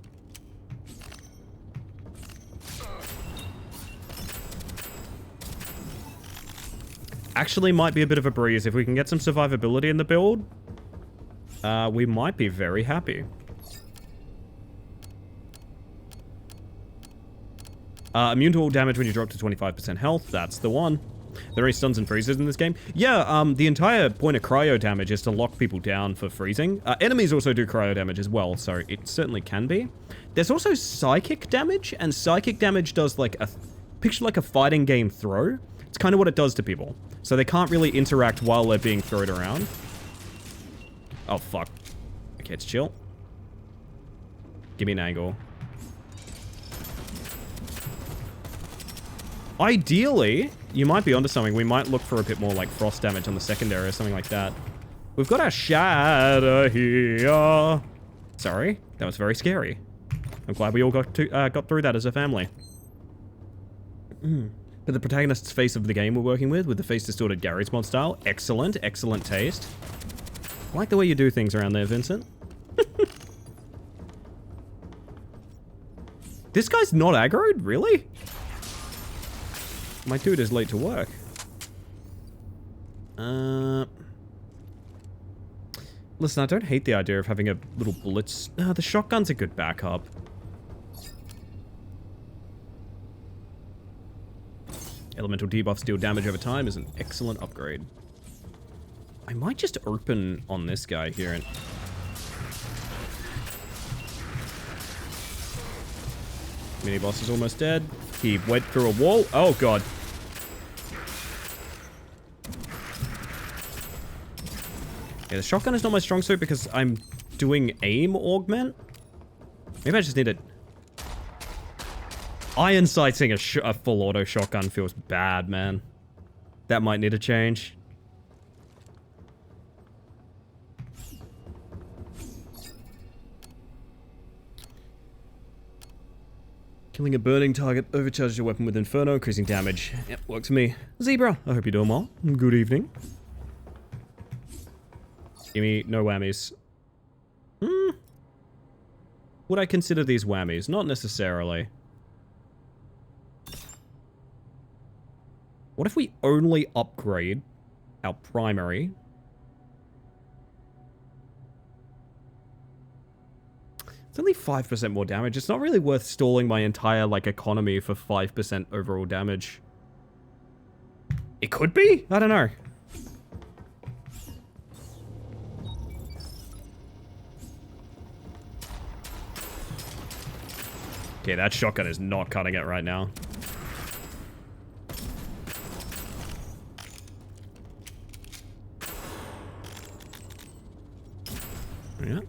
Actually might be a bit of a breeze. If we can get some survivability in the build, we might be very happy. Immune to all damage when you drop to 25% health. That's the one. There are stuns and freezes in this game. Yeah, the entire point of cryo damage is to lock people down for freezing. Enemies also do cryo damage as well, so it certainly can be. There's also psychic damage, and psychic damage does like picture like a fighting game throw. It's kind of what it does to people. So they can't really interact while they're being thrown around. Oh, fuck. Okay, it's chill. Give me an angle. Ideally, you might be onto something. We might look for a bit more like frost damage on the secondary or something like that. We've got our shadow here. Sorry, that was very scary. I'm glad we all got through that as a family. But the protagonist's face of the game we're working with the face distorted Gary's mod style. Excellent, excellent taste. I like the way you do things around there, Vincent. This guy's not aggroed? Really? My dude is late to work. Listen, I don't hate the idea of having a little bullets. The shotgun's a good backup. Elemental debuffs deal damage over time is an excellent upgrade. I might just open on this guy here and... Mini boss is almost dead. He went through a wall. Oh, God. Yeah, the shotgun is not my strong suit because I'm doing aim augment. Maybe I just need it. Iron sighting a full auto shotgun feels bad, man. That might need a change. Killing a burning target overcharges your weapon with Inferno, increasing damage. Yep, works for me. Zebra, I hope you're doing well. Good evening. Give me no whammies. Would I consider these whammies? Not necessarily. What if we only upgrade our primary? It's only 5% more damage. It's not really worth stalling my entire, like, economy for 5% overall damage. It could be? I don't know. Okay, that shotgun is not cutting it right now. Yeah.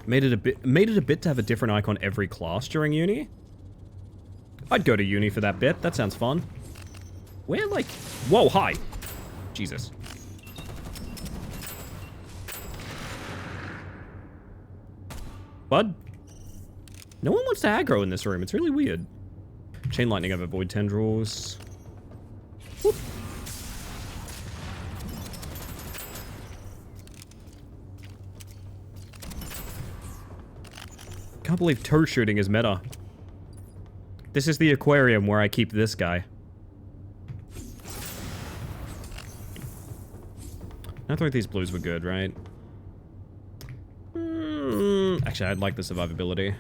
Made it a bit to have a different icon every class during uni. I'd go to uni for that bit. That sounds fun. Where, like... Whoa, hi. Jesus. Bud? No one wants to aggro in this room. It's really weird. Chain lightning over void tendrils. Whoop. Can't believe toe shooting is meta. This is the aquarium where I keep this guy. I thought these blues were good, right? Actually, I'd like the survivability.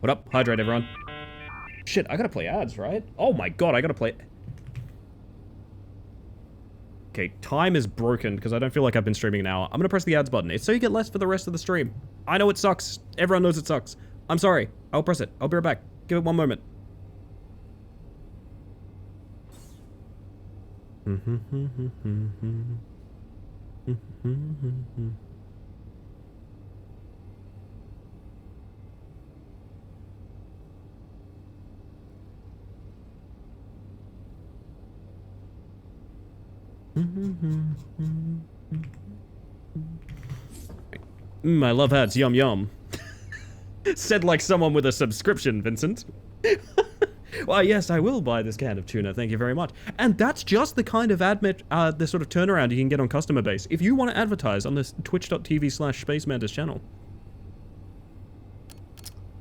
What up? Hydrate, everyone. Shit, I gotta play ads, right? Oh my god, I gotta play... Okay, time is broken because I don't feel like I've been streaming an hour. I'm gonna press the ads button. It's so you get less for the rest of the stream. I know it sucks. Everyone knows it sucks. I'm sorry. I'll press it. I'll be right back. Give it one moment. I love ads. Yum yum. Said like someone with a subscription, Vincent. Well, yes, I will buy this can of tuna. Thank you very much. And that's just the kind of the sort of turnaround you can get on customer base if you want to advertise on this twitch.tv/SpaceMantis channel.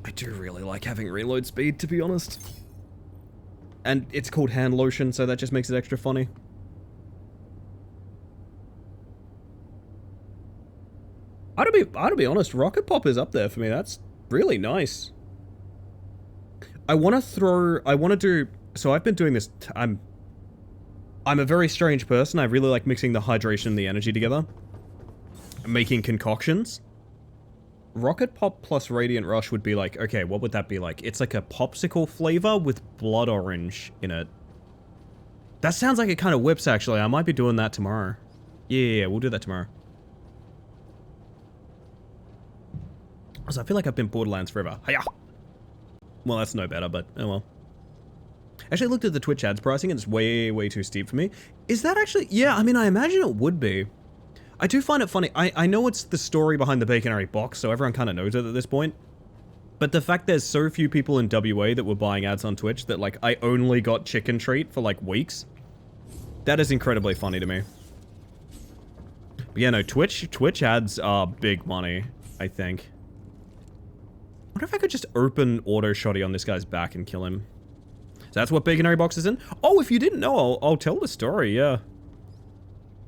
I do really like having reload speed, to be honest. And it's called hand lotion, so that just makes it extra funny. I'd be honest, Rocket Pop is up there for me. That's really nice. I want to do, so I've been doing this, I'm a very strange person. I really like mixing the hydration and the energy together. Making concoctions. Rocket Pop plus Radiant Rush would be like, okay, what would that be like? It's like a popsicle flavor with blood orange in it. That sounds like it kind of whips, actually. I might be doing that tomorrow. Yeah, we'll do that tomorrow. So I feel like I've been Borderlands forever. Hiya! Well, that's no better, but oh well. Actually, I looked at the Twitch ads pricing and it's way, way too steep for me. Is that actually... Yeah, I mean, I imagine it would be. I do find it funny. I know it's the story behind the Baconary box, so everyone kind of knows it at this point. But the fact there's so few people in WA that were buying ads on Twitch that, like, I only got Chicken Treat for, like, weeks. That is incredibly funny to me. But yeah, no, Twitch ads are big money, I think. I wonder if I could just open auto shotty on this guy's back and kill him. So that's what Baconary box is in? Oh, if you didn't know, I'll tell the story, yeah.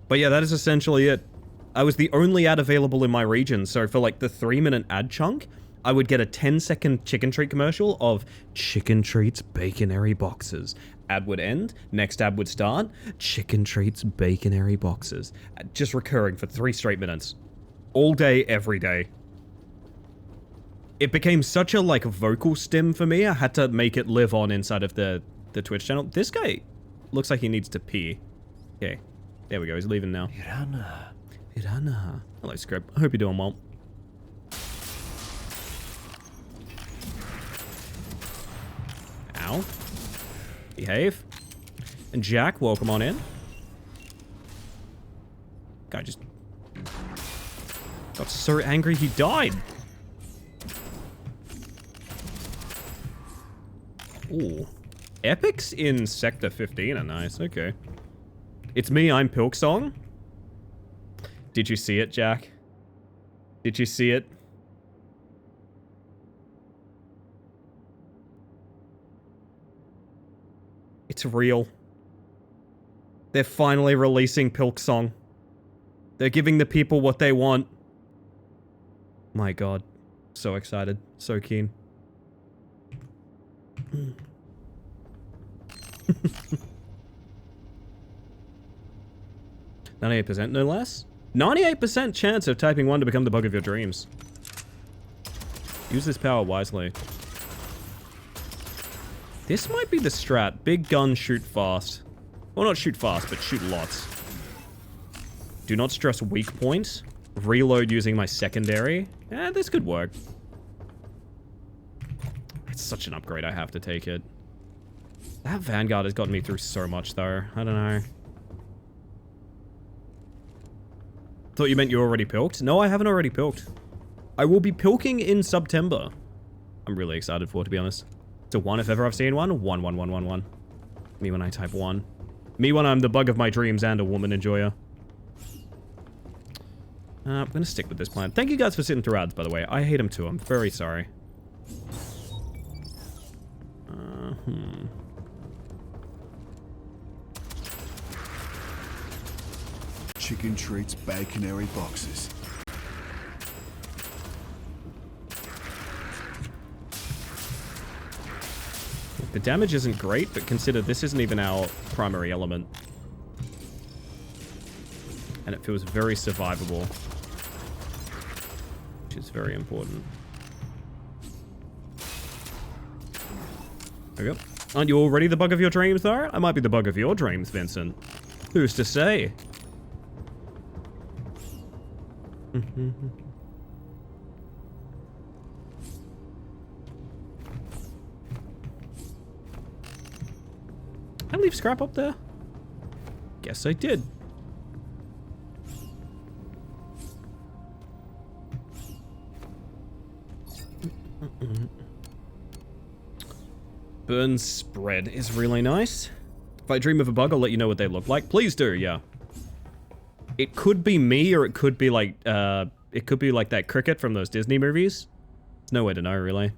But yeah, that is essentially it. I was the only ad available in my region, so for like the 3-minute ad chunk, I would get a 10-second Chicken Treat commercial of Chicken Treats Baconary boxes. Ad would end, next ad would start, Chicken Treats Baconary boxes. Just recurring for 3 straight minutes. All day, every day. It became such a like vocal stim for me, I had to make it live on inside of the Twitch channel. This guy looks like he needs to pee. Okay, there we go, he's leaving now. Irana. Hello, Scrib. I hope you're doing well. Ow. Behave. And Jack, welcome on in. Guy just got so angry he died. Ooh. Epics in Sector 15 are nice, okay. It's me, I'm Pilksong. Did you see it, Jack? Did you see it? It's real. They're finally releasing Pilksong. They're giving the people what they want. My god. So excited. So keen. 98%, no less? 98% chance of typing 1 to become the bug of your dreams. Use this power wisely. This might be the strat. Big gun, shoot fast. Well, not shoot fast, but shoot lots. Do not stress weak point. Reload using my secondary. This could work. It's such an upgrade, I have to take it. That Vanguard has gotten me through so much, though. I don't know. Thought you meant you already pilked? No, I haven't already pilked. I will be pilking in September. I'm really excited for it, to be honest. It's a 1 if ever I've seen one. 1, 1, 1, 1, 1. Me when I type 1. Me when I'm the bug of my dreams and a woman enjoyer. I'm gonna stick with this plan. Thank you guys for sitting through ads, by the way. I hate them too. I'm very sorry. Chicken Treats Baconary boxes. The damage isn't great, but consider this isn't even our primary element. And it feels very survivable. Which is very important. There we go. Aren't you already the bug of your dreams, though? I might be the bug of your dreams, Vincent. Who's to say? I leave scrap up there? Guess I did. burn spread is really nice. If I dream of a bug, I'll let you know what they look like. Please do, yeah. It could be me, or it could be like that cricket from those Disney movies. There's no way to know, really.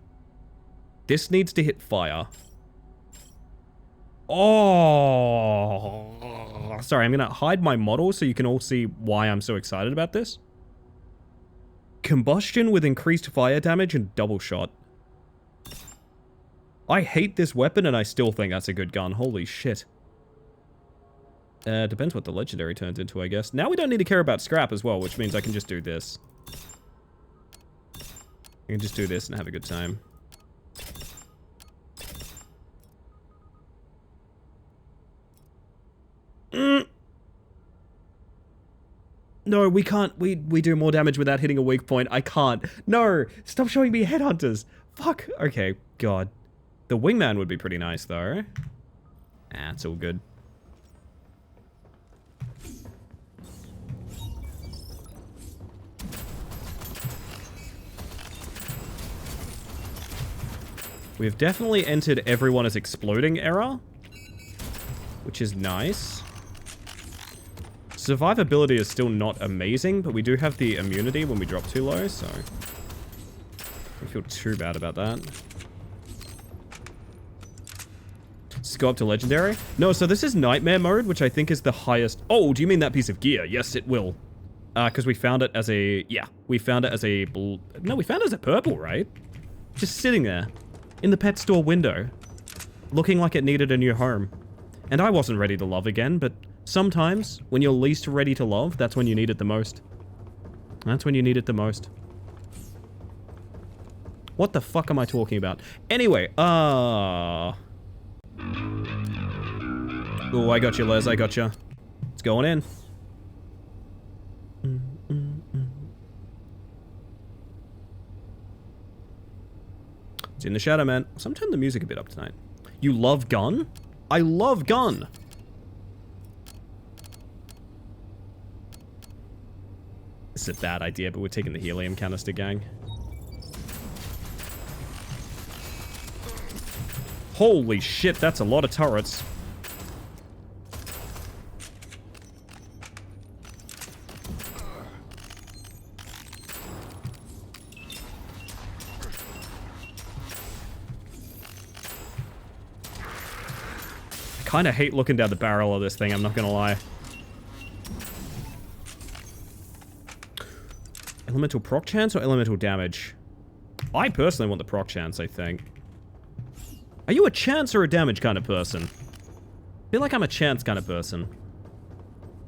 This needs to hit fire. Oh, sorry, I'm gonna hide my model so you can all see why I'm so excited about this. Combustion with increased fire damage and double shot. I hate this weapon and I still think that's a good gun. Holy shit. Depends what the legendary turns into, I guess. Now we don't need to care about scrap as well, which means I can just do this. I can just do this and have a good time. No, we can't. We do more damage without hitting a weak point. I can't. No! Stop showing me headhunters! Fuck! Okay, God. The wingman would be pretty nice, though. Ah, it's all good. We've definitely entered everyone as exploding era, which is nice. Survivability is still not amazing, but we do have the immunity when we drop too low, so I don't feel too bad about that. Let's go up to legendary. No, so this is nightmare mode, which I think is the highest. Oh, do you mean that piece of gear? Yes, it will. Because we found it as a, yeah, we found it as a, no, we found it as a purple, right? Just sitting there in the pet store window, looking like it needed a new home. And I wasn't ready to love again, but sometimes, when you're least ready to love, that's when you need it the most. That's when you need it the most. What the fuck am I talking about? Anyway, oh, I got you, Les, I got you. It's going in. It's in the shadow, man. So turn the music a bit up tonight. You love gun? I love gun! This is a bad idea, but we're taking the helium canister, gang. Holy shit, that's a lot of turrets. I kind of hate looking down the barrel of this thing, I'm not gonna lie. Elemental proc chance or elemental damage? I personally want the proc chance, I think. Are you a chance or a damage kind of person? I feel like I'm a chance kind of person.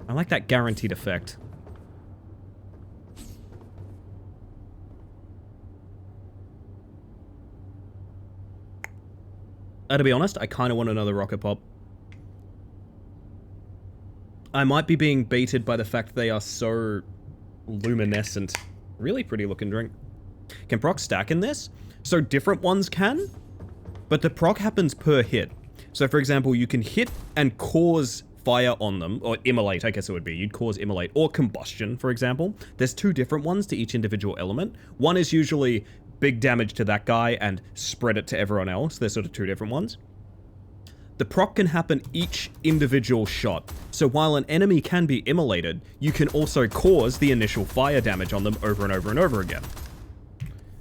I like that guaranteed effect. To be honest, I kind of want another rocket pop. I might be being baited by the fact they are so luminescent. Really pretty looking drink. Can proc stack in this? So different ones can, but the proc happens per hit. So for example, you can hit and cause fire on them, or immolate, I guess it would be. You'd cause immolate, or combustion, for example. There's two different ones to each individual element. One is usually big damage to that guy and spread it to everyone else. There's sort of two different ones. The proc can happen each individual shot. So while an enemy can be immolated, you can also cause the initial fire damage on them over and over and over again.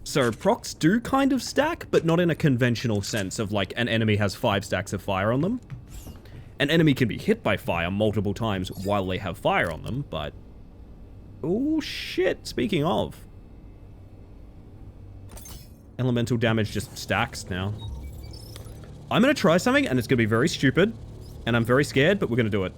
So procs do kind of stack, but not in a conventional sense of like an enemy has 5 stacks of fire on them. An enemy can be hit by fire multiple times while they have fire on them, but... oh shit, speaking of. Elemental damage just stacks now. I'm gonna try something, and it's gonna be very stupid, and I'm very scared, but we're gonna do it.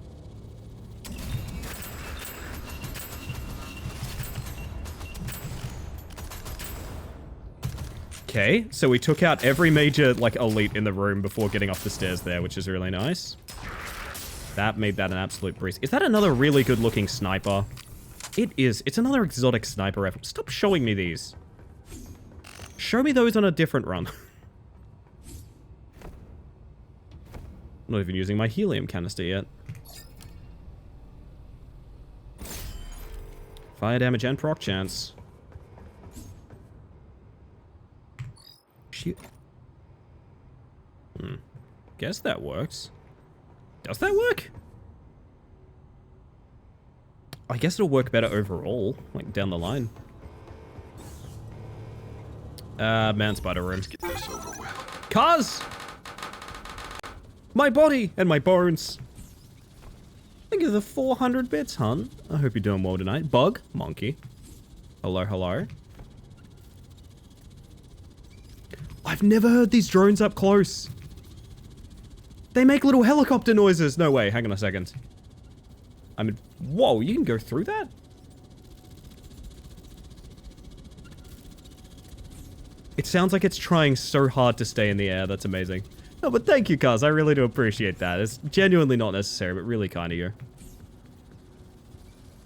Okay, so we took out every major, like, elite in the room before getting off the stairs there, which is really nice. That made that an absolute breeze. Is that another really good-looking sniper? It is. It's another exotic sniper rifle. Stop showing me these. Show me those on a different run. I'm not even using my helium canister yet. Fire damage and proc chance. Shoot. Guess that works. Does that work? I guess it'll work better overall, like down the line. Man spider room. Get this over with. Cars! My body and my bones. Think of the 400 bits, hun. I hope you're doing well tonight. Bug, monkey. Hello, hello. I've never heard these drones up close. They make little helicopter noises. No way, hang on a second. I mean, whoa, you can go through that? It sounds like it's trying so hard to stay in the air. That's amazing. No, but thank you, cuz. I really do appreciate that. It's genuinely not necessary, but really kind of you.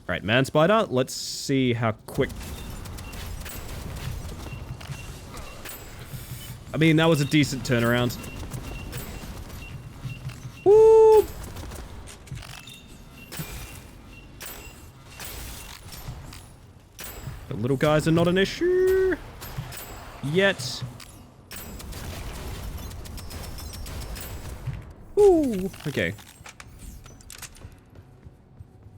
Alright, man spider. Let's see how quick... I mean, that was a decent turnaround. Woo! The little guys are not an issue. Yet. Ooh, okay.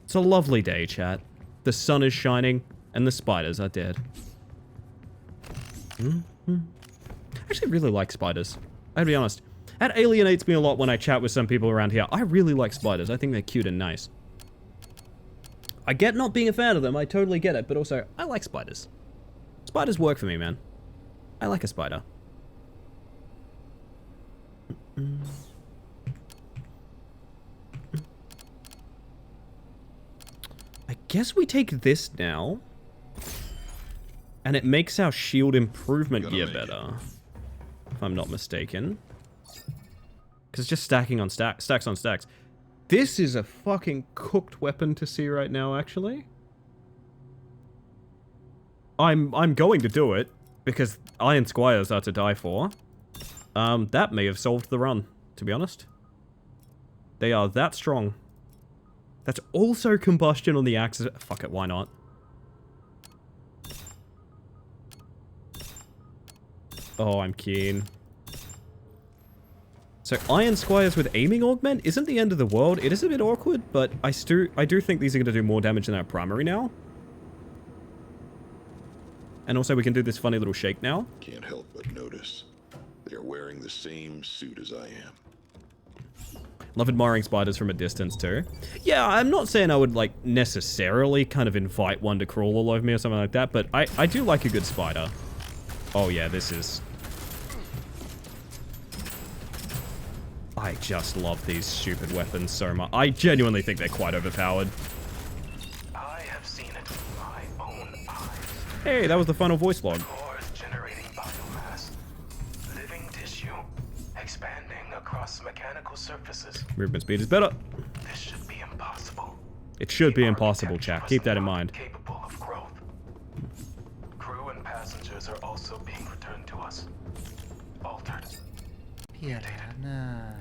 It's a lovely day, chat. The sun is shining, and the spiders are dead. I actually really like spiders. I gotta be honest. That alienates me a lot when I chat with some people around here. I really like spiders. I think they're cute and nice. I get not being a fan of them. I totally get it. But also, I like spiders. Spiders work for me, man. I like a spider. I guess we take this now. And it makes our shield improvement gear better. If I'm not mistaken. Because it's just stacking on stacks on stacks. This is a fucking cooked weapon to see right now, actually. I'm going to do it. Because Iron Squires are to die for. That may have solved the run, to be honest. They are that strong. That's also combustion on the axis. Fuck it, why not? Oh, I'm keen. So, Iron Squires with aiming augment isn't the end of the world. It is a bit awkward, but I do think these are going to do more damage than our primary now. And also, we can do this funny little shake now. Can't help but notice they're wearing the same suit as I am. Love admiring spiders from a distance, too. Yeah, I'm not saying I would, like, necessarily kind of invite one to crawl all over me or something like that, but I do like a good spider. Oh, yeah, this is... I just love these stupid weapons so much. I genuinely think they're quite overpowered. I have seen it with my own eyes. Hey, that was the final voice log. Cores generating biomass, living tissue, expanding across mechanical surfaces. Movement speed is better. This should be impossible. It should be The impossible, architecture chat. Keep was that in not mind. Capable of growth. Crew and passengers are also being returned to us. Altered.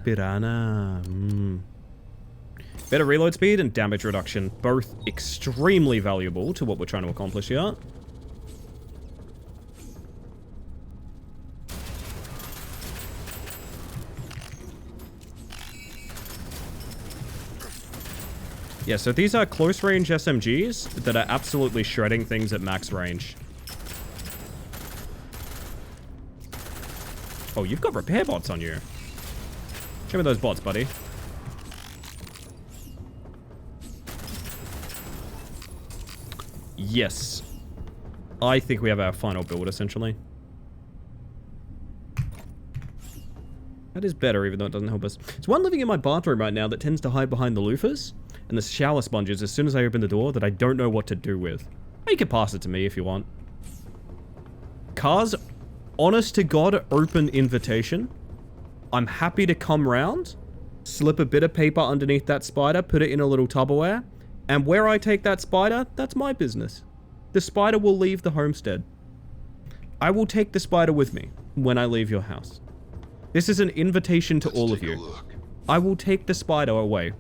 Piranha. Better reload speed and damage reduction. Both extremely valuable to what we're trying to accomplish here. Yeah, so these are close range SMGs that are absolutely shredding things at max range. Oh, you've got repair bots on you. Show me those bots, buddy. Yes. I think we have our final build, essentially. That is better, even though it doesn't help us. There's one living in my bathroom right now that tends to hide behind the loofahs and the shower sponges as soon as I open the door that I don't know what to do with. You can pass it to me if you want. Cars, honest to God, open invitation. I'm happy to come round, slip a bit of paper underneath that spider, put it in a little Tupperware, and where I take that spider, that's my business. The spider will leave the homestead. I will take the spider with me when I leave your house. This is an invitation to all of you. I will take the spider away.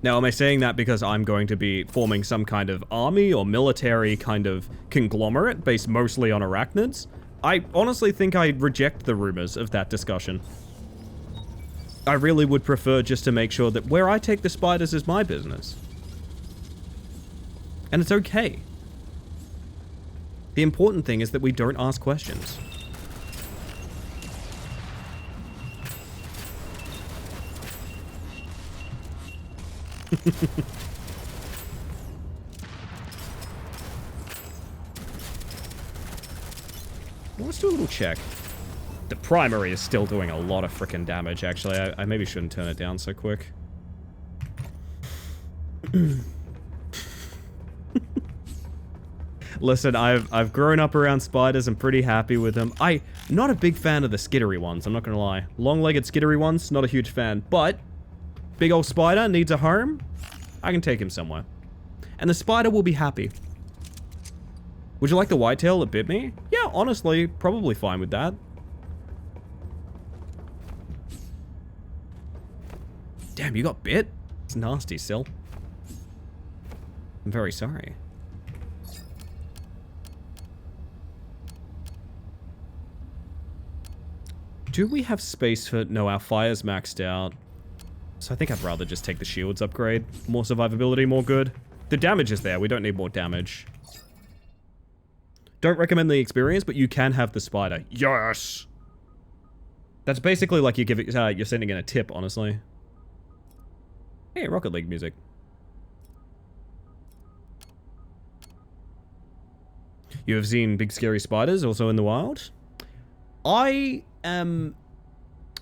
Now, am I saying that because I'm going to be forming some kind of army or military kind of conglomerate based mostly on arachnids? I honestly think I'd reject the rumors of that discussion. I really would prefer just to make sure that where I take the spiders is my business. And it's okay. The important thing is that we don't ask questions. Let's do a little check. The primary is still doing a lot of freaking damage, actually. I maybe shouldn't turn it down so quick. Listen, I've grown up around spiders. I'm pretty happy with them. I'm not a big fan of the skittery ones, I'm not gonna lie. Long-legged skittery ones, not a huge fan. But, big old spider needs a home. I can take him somewhere. And the spider will be happy. Would you like the whitetail that bit me? Yeah, honestly, probably fine with that. Damn, you got bit? It's nasty, Sil. I'm very sorry. Do we have space for... No, our fire's maxed out. So I think I'd rather just take the shields upgrade. More survivability, more good. The damage is there. We don't need more damage. Don't recommend the experience, but you can have the spider. Yes! That's basically like you give it, you're sending in a tip, honestly. Hey, Rocket League music. You have seen big scary spiders also in the wild?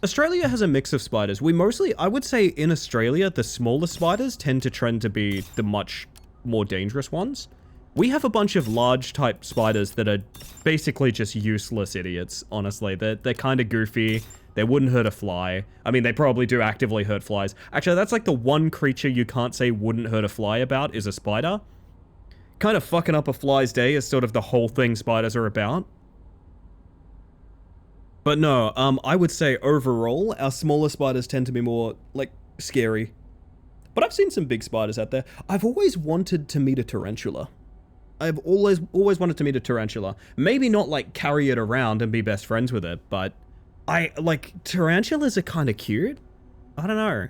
Australia has a mix of spiders. We mostly, I would say in Australia, the smaller spiders tend to trend to be the much more dangerous ones. We have a bunch of large type spiders that are basically just useless idiots, honestly. They're kind of goofy. They wouldn't hurt a fly. I mean, they probably do actively hurt flies. Actually, that's like the one creature you can't say wouldn't hurt a fly about is a spider. Kind of fucking up a fly's day is sort of the whole thing spiders are about. But no, I would say overall, our smaller spiders tend to be more, like, scary. But I've seen some big spiders out there. I've always wanted to meet a tarantula. I've always wanted to meet a tarantula. Maybe not, like, carry it around and be best friends with it, but tarantulas are kind of cute. I don't know.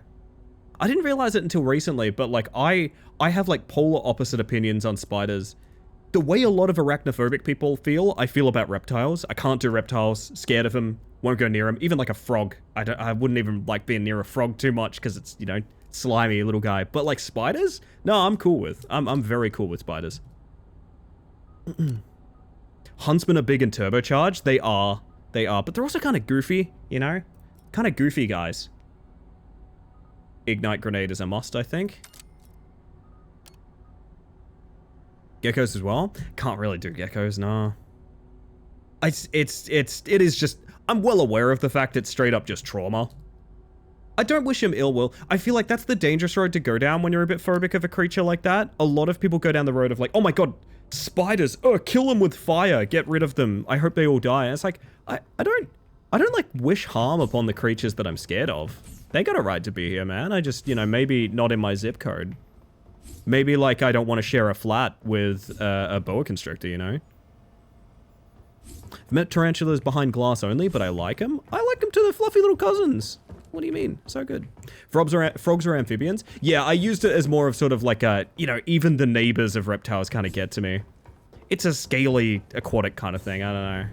I didn't realize it until recently, but, like, I have, like, polar opposite opinions on spiders. The way a lot of arachnophobic people feel, I feel about reptiles. I can't do reptiles, scared of them, won't go near them. Even like a frog. I wouldn't even like being near a frog too much because it's, you know, slimy little guy. But like spiders? No, I'm cool with. I'm very cool with spiders. Huntsmen are big and turbocharged. They are. But they're also kind of goofy, you know? Kind of goofy guys. Ignite grenade is a must, I think. Geckos as well? Can't really do geckos, no. It is just... I'm well aware of the fact it's straight up just trauma. I don't wish him ill will. I feel like that's the dangerous road to go down when you're a bit phobic of a creature like that. A lot of people go down the road of like, oh my god, spiders, oh, kill them with fire, get rid of them, I hope they all die. And it's like, I don't like wish harm upon the creatures that I'm scared of. They got a right to be here, man. I just, you know, maybe not in my zip code. Maybe, like, I don't want to share a flat with a boa constrictor, you know? I've met tarantulas behind glass only, but I like them. I like them to their fluffy little cousins. What do you mean? So good. Frogs are amphibians? Yeah, I used it as more of sort of like a, you know, even the neighbors of reptiles kind of get to me. It's a scaly, aquatic kind of thing. I don't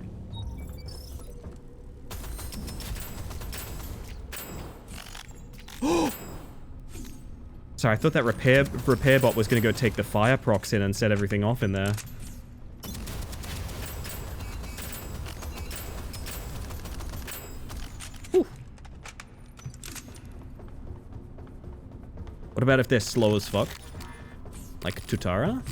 know. Sorry, I thought that repair bot was going to go take the fire procs in and set everything off in there. Whew. What about if they're slow as fuck? Like Tutara?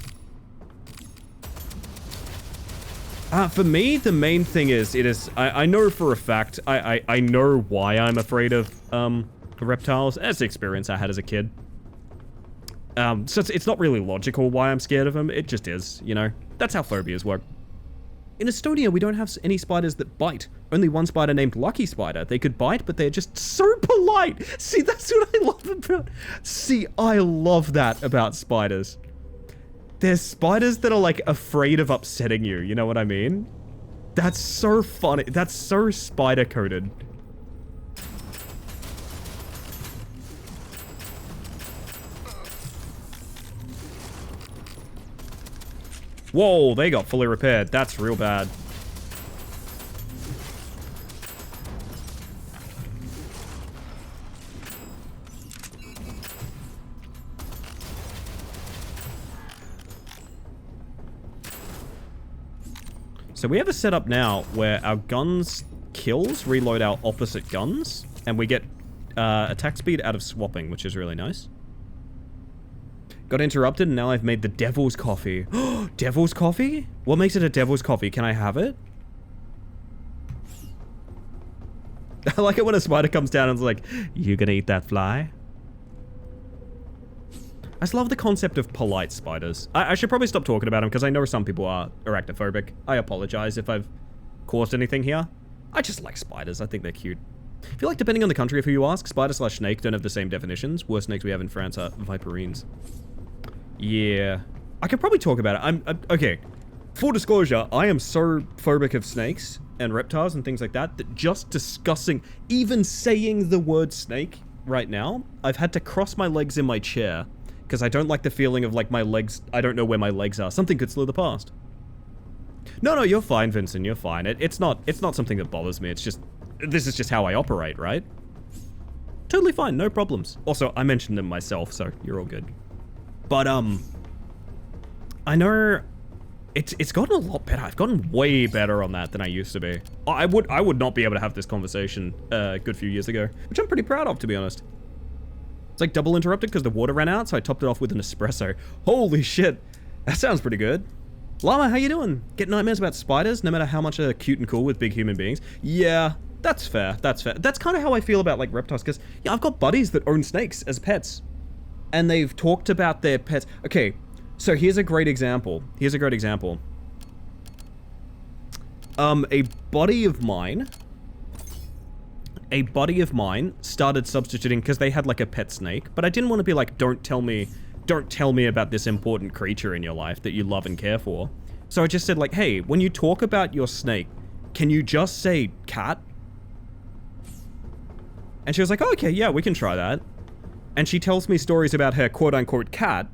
For me, the main thing is, I know for a fact, I know why I'm afraid of, reptiles. That's the experience I had as a kid. So it's not really logical why I'm scared of them. It just is, you know. That's how phobias work. In Estonia, we don't have any spiders that bite. Only one spider named Lucky Spider. They could bite, but they're just so polite. See, that's what I love about... See, I love that about spiders. There's spiders that are, like, afraid of upsetting you. You know what I mean? That's so funny. That's so spider-coded. Whoa, they got fully repaired. That's real bad. So we have a setup now where our guns kills reload our opposite guns, and we get attack speed out of swapping, which is really nice. Got interrupted, and now I've made the devil's coffee. Devil's coffee? What makes it a devil's coffee? Can I have it? I like it when a spider comes down and is like, you gonna eat that fly? I just love the concept of polite spiders. I should probably stop talking about them because I know some people are arachnophobic. I apologize if I've caused anything here. I just like spiders. I think they're cute. I feel like depending on the country of who you ask, spider slash snake don't have the same definitions. Worst snakes we have in France are viperines. Yeah. I could probably talk about it. I'm okay. Full disclosure, I am so phobic of snakes and reptiles and things like that that just discussing, even saying the word snake right now, I've had to cross my legs in my chair because I don't like the feeling of like my legs, I don't know where my legs are. Something could slither past. No, you're fine, Vincent, you're fine. It's not something that bothers me. It's just, this is just how I operate, right? Totally fine, no problems. Also, I mentioned them myself, so you're all good. But, I know it's gotten a lot better. I've gotten way better on that than I used to be. I would not be able to have this conversation a good few years ago, which I'm pretty proud of, to be honest. It's like double interrupted because the water ran out, so I topped it off with an espresso. Holy shit. That sounds pretty good. Llama, how you doing? Get nightmares about spiders, no matter how much they're cute and cool with big human beings? Yeah, that's fair. That's fair. That's kind of how I feel about like reptiles, because yeah, I've got buddies that own snakes as pets. And they've talked about their pets. Okay, so here's a great example. Here's a great example. A buddy of mine started substituting because they had like a pet snake, but I didn't want to be like, don't tell me about this important creature in your life that you love and care for. So I just said like, hey, when you talk about your snake, can you just say cat? And she was like, oh, okay, yeah, we can try that. And she tells me stories about her quote-unquote cat.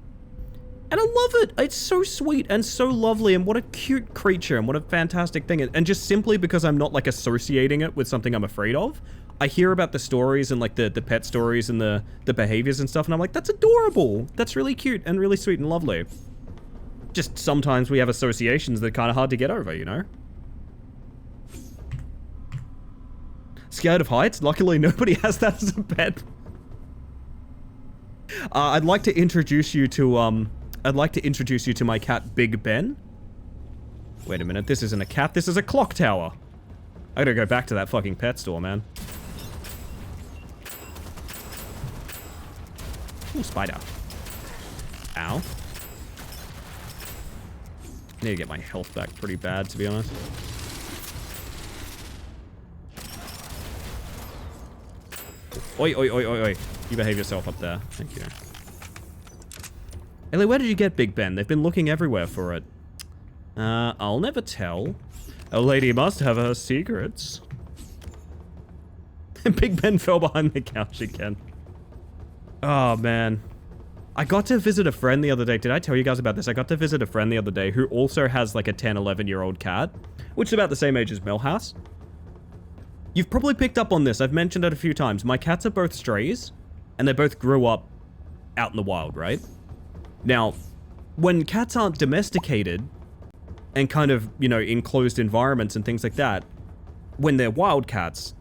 And I love it. It's so sweet and so lovely, and what a cute creature and what a fantastic thing. And just simply because I'm not like associating it with something I'm afraid of, I hear about the stories and like the pet stories and the behaviors and stuff, and I'm like, that's adorable. That's really cute and really sweet and lovely. Just sometimes we have associations that are kind of hard to get over, you know? Scared of heights? Luckily nobody has that as a pet. I'd like to introduce you to my cat, Big Ben. Wait a minute, this isn't a cat, this is a clock tower. I gotta go back to that fucking pet store, man. Ooh, spider. Ow. I need to get my health back pretty bad, to be honest. Oi, oi, oi, oi, oi. You behave yourself up there. Thank you. Elly, where did you get Big Ben? They've been looking everywhere for it. I'll never tell. A lady must have her secrets. Big Ben fell behind the couch again. Oh, man. I got to visit a friend the other day. Did I tell you guys about this? I got to visit a friend the other day who also has like a 10, 11-year-old cat, which is about the same age as Millhouse. You've probably picked up on this. I've mentioned it a few times. My cats are both strays, and they both grew up out in the wild, right? Now, when cats aren't domesticated and kind of, you know, enclosed environments and things like that, when they're wild cats,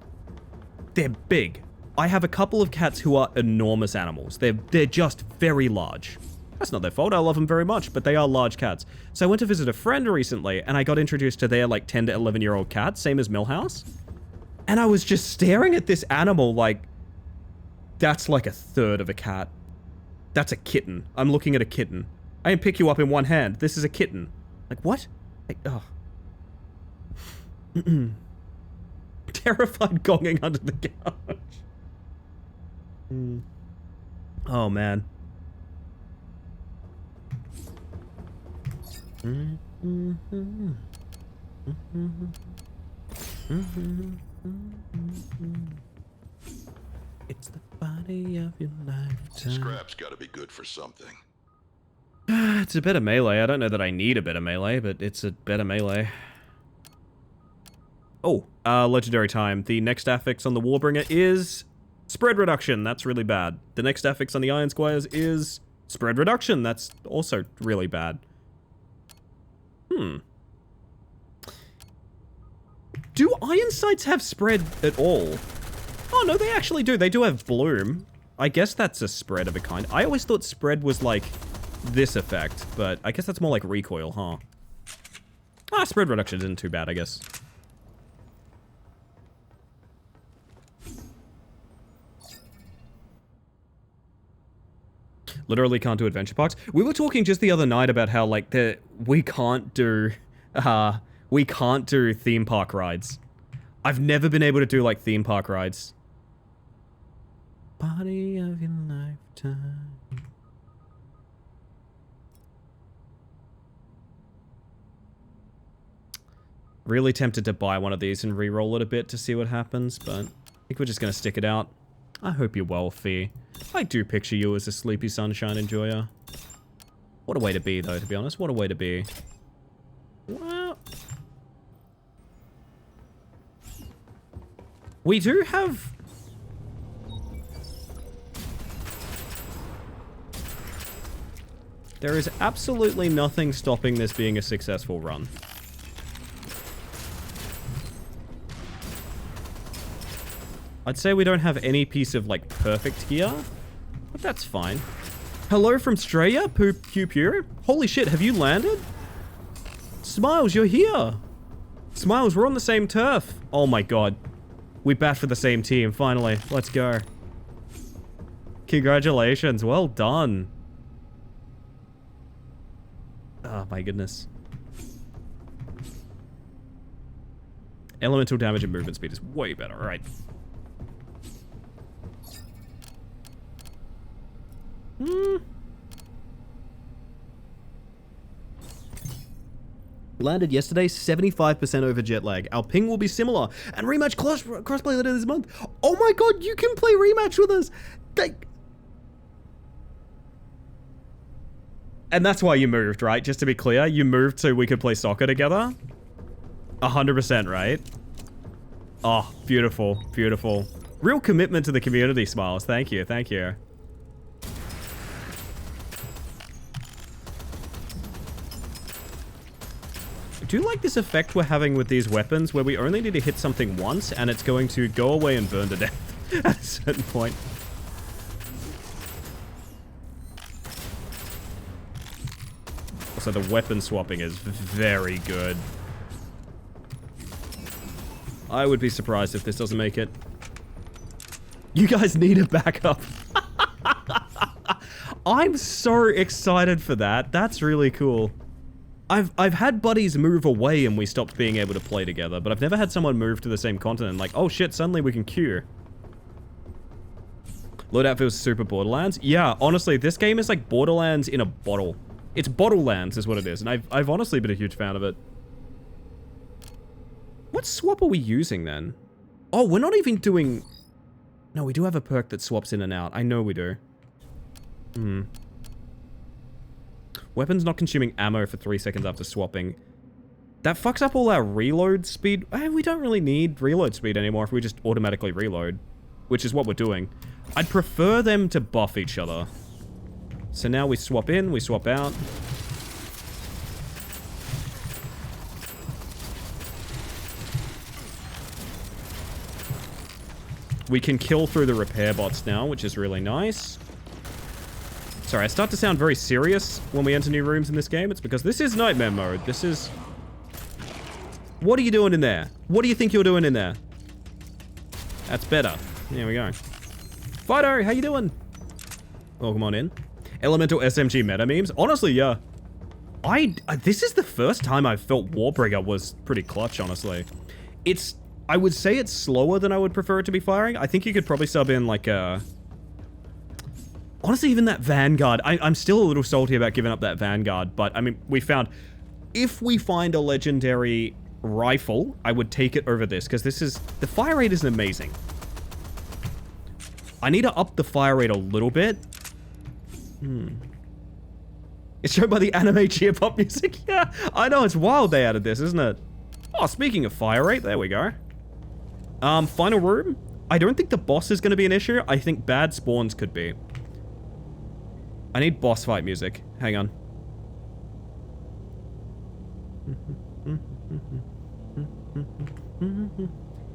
they're big. I have a couple of cats who are enormous animals. They're just very large. That's not their fault. I love them very much, but they are large cats. So I went to visit a friend recently, and I got introduced to their like 10 to 11-year-old cat, same as Millhouse. And I was just staring at this animal like, that's like a third of a cat. That's a kitten. I'm looking at a kitten. I can pick you up in one hand. This is a kitten. Like, what? Oh. Terrified gonging under the couch. Oh, man. It's the body of your lifetime. Scrap's gotta be good for something. It's a better melee. I don't know that I need a better melee, but it's a better melee. Oh, legendary time. The next affix on the Warbringer is spread reduction. That's really bad. The next affix on the Iron Squires is spread reduction. That's also really bad. Do Iron Sights have spread at all? Oh, no, they actually do. They do have bloom. I guess that's a spread of a kind. I always thought spread was like this effect, but I guess that's more like recoil, huh? Ah, spread reduction isn't too bad, I guess. Literally can't do adventure parks. We were talking just the other night about how like we can't do theme park rides. I've never been able to do like theme park rides. Party of your lifetime. Really tempted to buy one of these and re-roll it a bit to see what happens, but I think we're just gonna stick it out. I hope you're well, Fee. I do picture you as a sleepy sunshine enjoyer. What a way to be, though, to be honest. What a way to be. Well, we do have... There is absolutely nothing stopping this being a successful run. I'd say we don't have any piece of, like, perfect gear, but that's fine. Hello from Straya, Pew Pew. Holy shit, have you landed? Smiles, you're here. Smiles, we're on the same turf. Oh my god. We bat for the same team, finally. Let's go. Congratulations, well done. Oh my goodness. Elemental damage and movement speed is way better, alright. Landed yesterday, 75% over jet lag. Our ping will be similar. And rematch crossplay later this month. Oh my god, you can play rematch with us! And that's why you moved, right? Just to be clear, you moved so we could play soccer together? 100%, right? Oh, beautiful, beautiful. Real commitment to the community, Smiles. Thank you, thank you. Do you like this effect we're having with these weapons where we only need to hit something once and it's going to go away and burn to death at a certain point? Also, the weapon swapping is very good. I would be surprised if this doesn't make it. You guys need a backup. I'm so excited for that. That's really cool. I've had buddies move away and we stopped being able to play together, but I've never had someone move to the same continent like, oh shit, suddenly we can queue. Loadout feels super Borderlands. Yeah, honestly, this game is like Borderlands in a bottle. It's Bottlelands is what it is, and I've honestly been a huge fan of it. What swap are we using then? Oh, we're not even doing... No, we do have a perk that swaps in and out. I know we do. Weapons not consuming ammo for 3 seconds after swapping. That fucks up all our reload speed. We don't really need reload speed anymore if we just automatically reload, which is what we're doing. I'd prefer them to buff each other. So now we swap in, we swap out. We can kill through the repair bots now, which is really nice. Sorry, I start to sound very serious when we enter new rooms in this game. It's because this is nightmare mode. This is... What are you doing in there? What do you think you're doing in there? That's better. There we go. Fido, how you doing? Welcome on in. Elemental SMG meta memes? Honestly, yeah. This is the first time I've felt Warbringer was pretty clutch, honestly. I would say it's slower than I would prefer it to be firing. I think you could probably sub in like a... Honestly, even that Vanguard. I'm still a little salty about giving up that Vanguard, but I mean, we found... If we find a legendary rifle, I would take it over this, because this is... The fire rate isn't amazing. I need to up the fire rate a little bit. It's shown by the anime cheer pop music. Yeah, I know, it's wild they added this, isn't it? Oh, speaking of fire rate, there we go. Final room. I don't think the boss is going to be an issue. I think bad spawns could be. I need boss fight music. Hang on.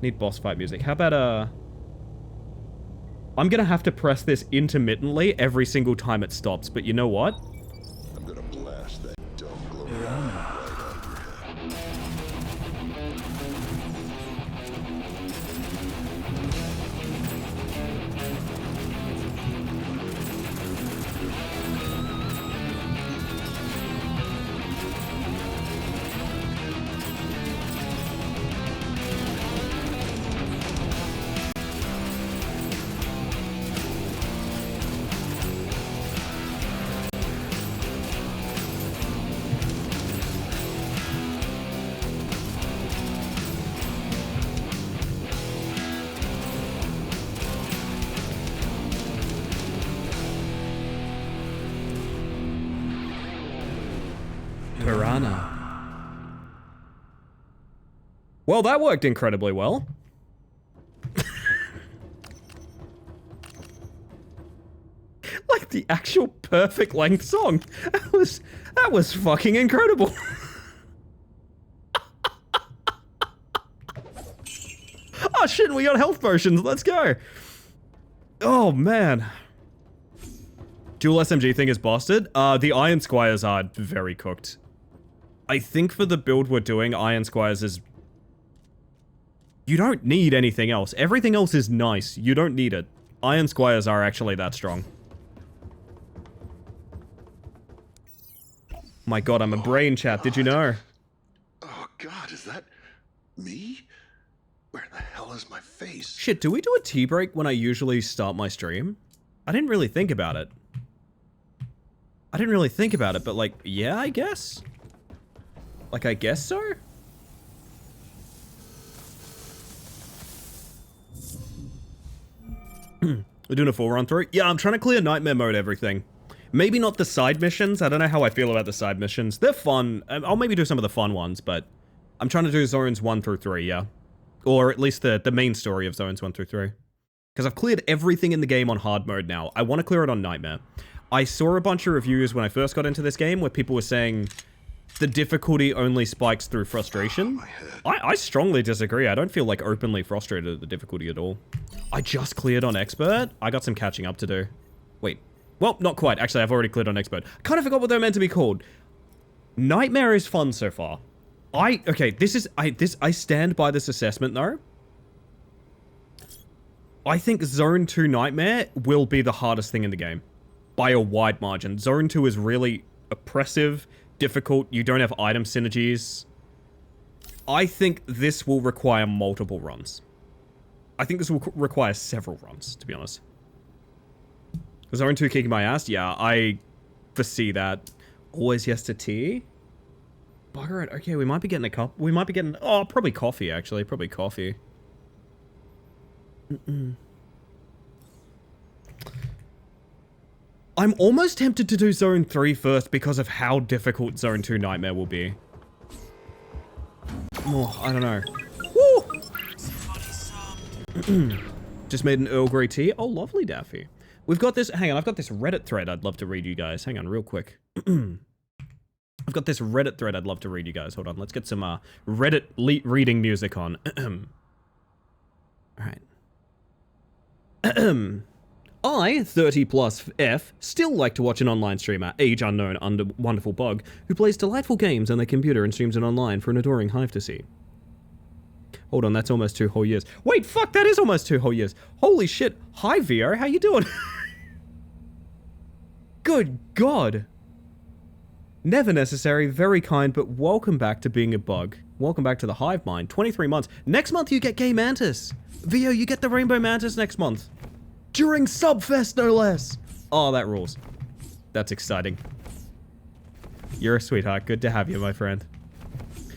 Need boss fight music. How about, I'm going to have to press this intermittently every single time it stops, but you know what? I'm gonna blast that dumb glow right out of your head. Piranha. Well, that worked incredibly well. Like the actual perfect length song. That was fucking incredible. Oh shit, we got health potions. Let's go. Oh man. Dual SMG thing is busted. The Iron Squires are very cooked. I think for the build we're doing, Iron Squires is... You don't need anything else. Everything else is nice. You don't need it. Iron Squires are actually that strong. My god, I'm a brain chat. Did you know? Oh god, is that me? Where the hell is my face? Shit, do we do a tea break when I usually start my stream? I didn't really think about it. But like, yeah, I guess? Like, I guess so? We're doing a full run through? Yeah, I'm trying to clear nightmare mode everything. Maybe not the side missions. I don't know how I feel about the side missions. They're fun. I'll maybe do some of the fun ones, but I'm trying to do zones 1 through 3, yeah. Or at least the main story of zones 1 through 3. Because I've cleared everything in the game on hard mode now. I want to clear it on nightmare. I saw a bunch of reviews when I first got into this game where people were saying the difficulty only spikes through frustration. I strongly disagree. I don't feel like openly frustrated at the difficulty at all. I just cleared on expert. I got some catching up to do. Wait. Well, not quite. Actually, I've already cleared on expert. Kind of forgot what they're meant to be called. Nightmare is fun so far. I stand by this assessment though. I think Zone 2 Nightmare will be the hardest thing in the game. By a wide margin. Zone 2 is really oppressive, difficult, you don't have item synergies. I think this will require multiple runs. I think this will require several runs, to be honest. Zone 2 kicking my ass? Yeah, I foresee that. Always yes to tea? Bugger it. Okay, we might be getting a cup. We might be getting... Oh, probably coffee, actually. Probably coffee. I'm almost tempted to do Zone 3 first because of how difficult Zone 2 Nightmare will be. Oh, I don't know. Woo! Just made an Earl Grey tea. Oh, lovely, Daffy. We've got this... Hang on, I've got this Reddit thread I'd love to read you guys. Hang on, real quick. I've got this Reddit thread I'd love to read you guys. Hold on, let's get some Reddit reading music on. Alright. I, 30 plus F, still like to watch an online streamer, age unknown under wonderful bug, who plays delightful games on their computer and streams it online for an adoring hive to see. Hold on, that's almost 2 whole years. Wait, fuck, that is almost 2 whole years. Holy shit. Hi, VR, how you doing? Good God. Never necessary, very kind, but welcome back to being a bug. Welcome back to the hive mind. 23 months. Next month you get Gay Mantis. Vio, you get the Rainbow Mantis next month. During Subfest, no less. Oh, that rules. That's exciting. You're a sweetheart. Good to have you, my friend.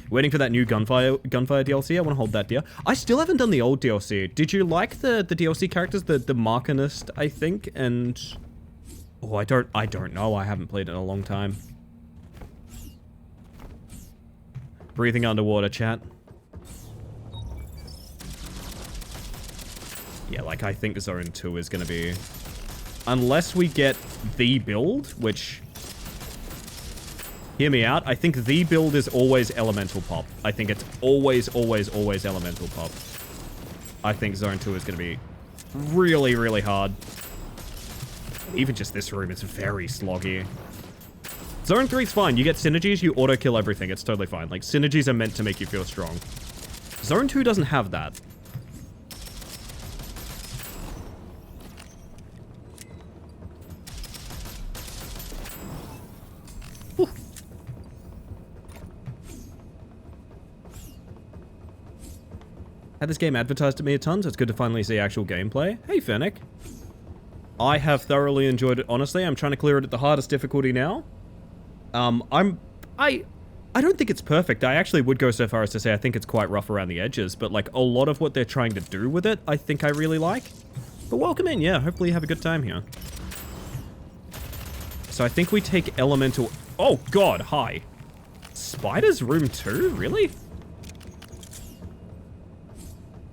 Waiting for that new gunfire DLC. I want to hold that dear. I still haven't done the old DLC. Did you like the DLC characters? The Markinist, I think, and... Oh, I don't know. I haven't played it in a long time. Breathing underwater, chat. Yeah, like, I think Zone 2 is going to be... Unless we get the build, which... Hear me out. I think the build is always elemental pop. I think it's always elemental pop. I think Zone 2 is going to be really, really hard. Even just this room is very sloggy. Zone 3 is fine. You get synergies, you auto-kill everything. It's totally fine. Like, synergies are meant to make you feel strong. Zone 2 doesn't have that. Whew. Had this game advertised to me a ton, so it's good to finally see actual gameplay. Hey, Fennec. I have thoroughly enjoyed it, honestly. I'm trying to clear it at the hardest difficulty now. I don't think it's perfect. I actually would go so far as to say I think it's quite rough around the edges, but like a lot of what they're trying to do with it, I think I really like. But welcome in, yeah. Hopefully you have a good time here. So I think we take elemental... Oh god, hi. Spider's room 2? Really?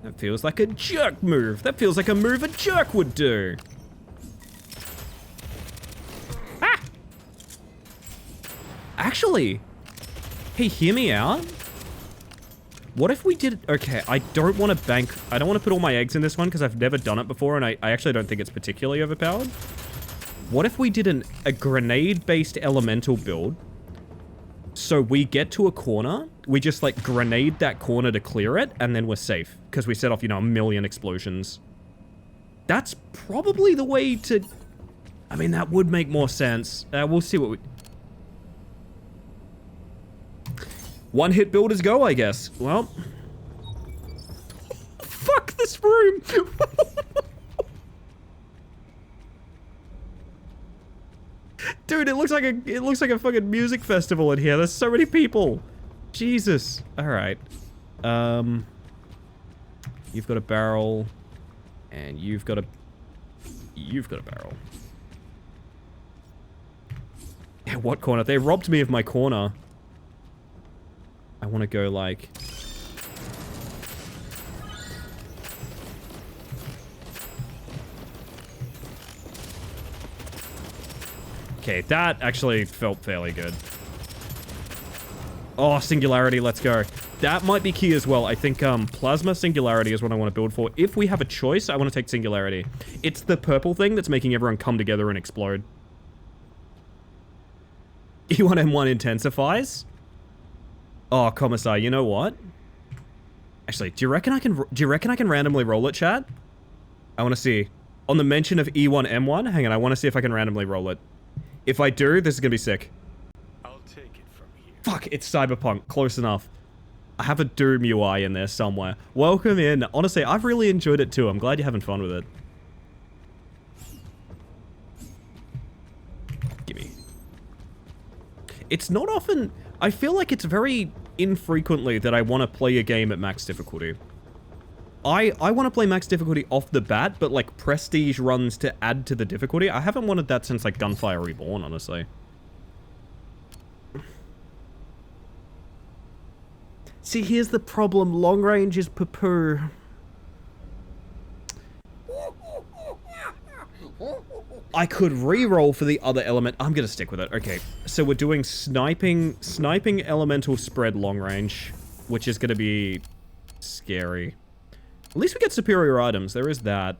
That feels like a jerk move. That feels like a move a jerk would do. Ah! Actually, hey, hear me out. What if we did... Okay, I don't want to bank... I don't want to put all my eggs in this one because I've never done it before and I actually don't think it's particularly overpowered. What if we did a grenade-based elemental build? So we get to a corner, we just like grenade that corner to clear it, and then we're safe. Because we set off, you know, a million explosions. That's probably the way to... I mean, that would make more sense. We'll see what we... One-hit builders go, I guess. Well... Fuck this room! Dude, it looks like a fucking music festival in here. There's so many people. Jesus. All right. You've got a barrel, and you've got a barrel. Yeah, what corner? They robbed me of my corner. I want to go like... Okay, that actually felt fairly good. Oh, Singularity, let's go. That might be key as well. I think Plasma Singularity is what I want to build for. If we have a choice, I want to take Singularity. It's the purple thing that's making everyone come together and explode. E1M1 intensifies? Oh, Commissar, you know what? Actually, do you reckon I can randomly roll it, chat? I want to see. On the mention of E1M1, hang on, I want to see if I can randomly roll it. If I do, this is gonna be sick. I'll take it from here. Fuck, it's Cyberpunk. Close enough. I have a Doom UI in there somewhere. Welcome in. Honestly, I've really enjoyed it too. I'm glad you're having fun with it. Gimme. It's not often... I feel like it's very infrequently that I want to play a game at max difficulty. I want to play max difficulty off the bat, but like prestige runs to add to the difficulty. I haven't wanted that since like Gunfire Reborn, honestly. See, here's the problem. Long range is poo-poo. I could re-roll for the other element. I'm gonna stick with it. Okay, so we're doing sniping elemental spread long range, which is gonna be scary. At least we get superior items. There is that.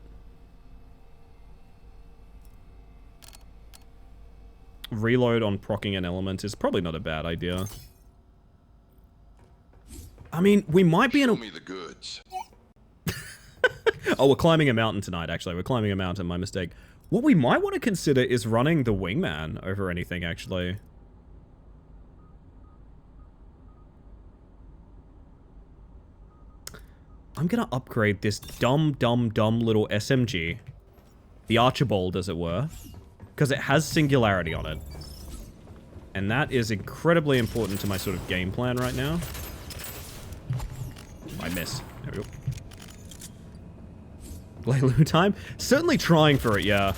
Reload on proccing an element is probably not a bad idea. I mean, we might be in a... Show me the goods. Oh, we're climbing a mountain tonight, actually. We're climbing a mountain, my mistake. What we might want to consider is running the wingman over anything, actually. I'm gonna upgrade this dumb little SMG. The Archibald, as it were. Because it has Singularity on it. And that is incredibly important to my sort of game plan right now. I miss. There we go. Laylu time? Certainly trying for it, yeah.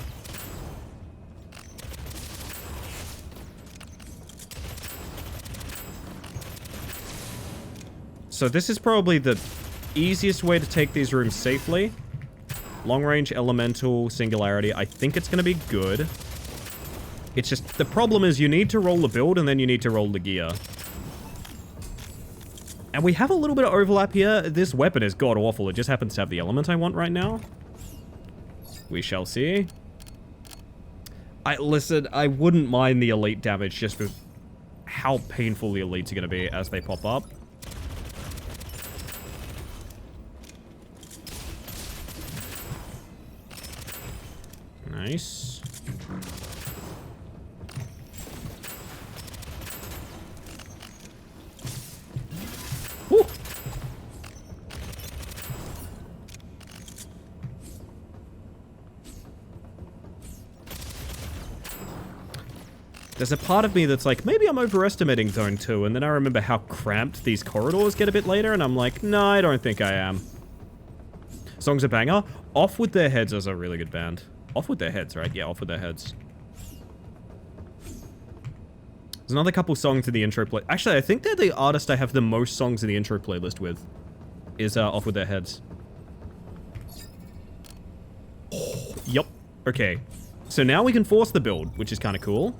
So this is probably the easiest way to take these rooms safely. Long range, elemental, singularity. I think it's going to be good. It's just, the problem is you need to roll the build and then you need to roll the gear. And we have a little bit of overlap here. This weapon is god-awful. It just happens to have the element I want right now. We shall see. Listen, I wouldn't mind the elite damage just with how painful the elites are going to be as they pop up. Nice. Woo! There's a part of me that's like, maybe I'm overestimating Zone 2, and then I remember how cramped these corridors get a bit later, and I'm like, no, I don't think I am. Song's a banger. Off With Their Heads is a really good band. Off With Their Heads, right? Yeah, Off With Their Heads. There's another couple songs in the intro play. Actually, I think they're the artist I have the most songs in the intro playlist with. Is Off With Their Heads. Yup. Okay. So now we can force the build, which is kind of cool.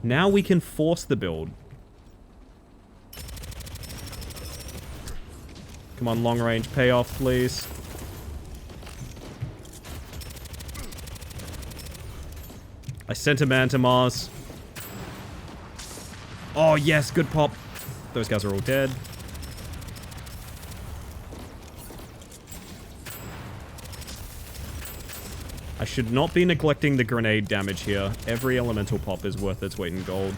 Now we can force the build. Come on, long range payoff, please. I sent a man to Mars. Oh, yes, good pop. Those guys are all dead. I should not be neglecting the grenade damage here. Every elemental pop is worth its weight in gold.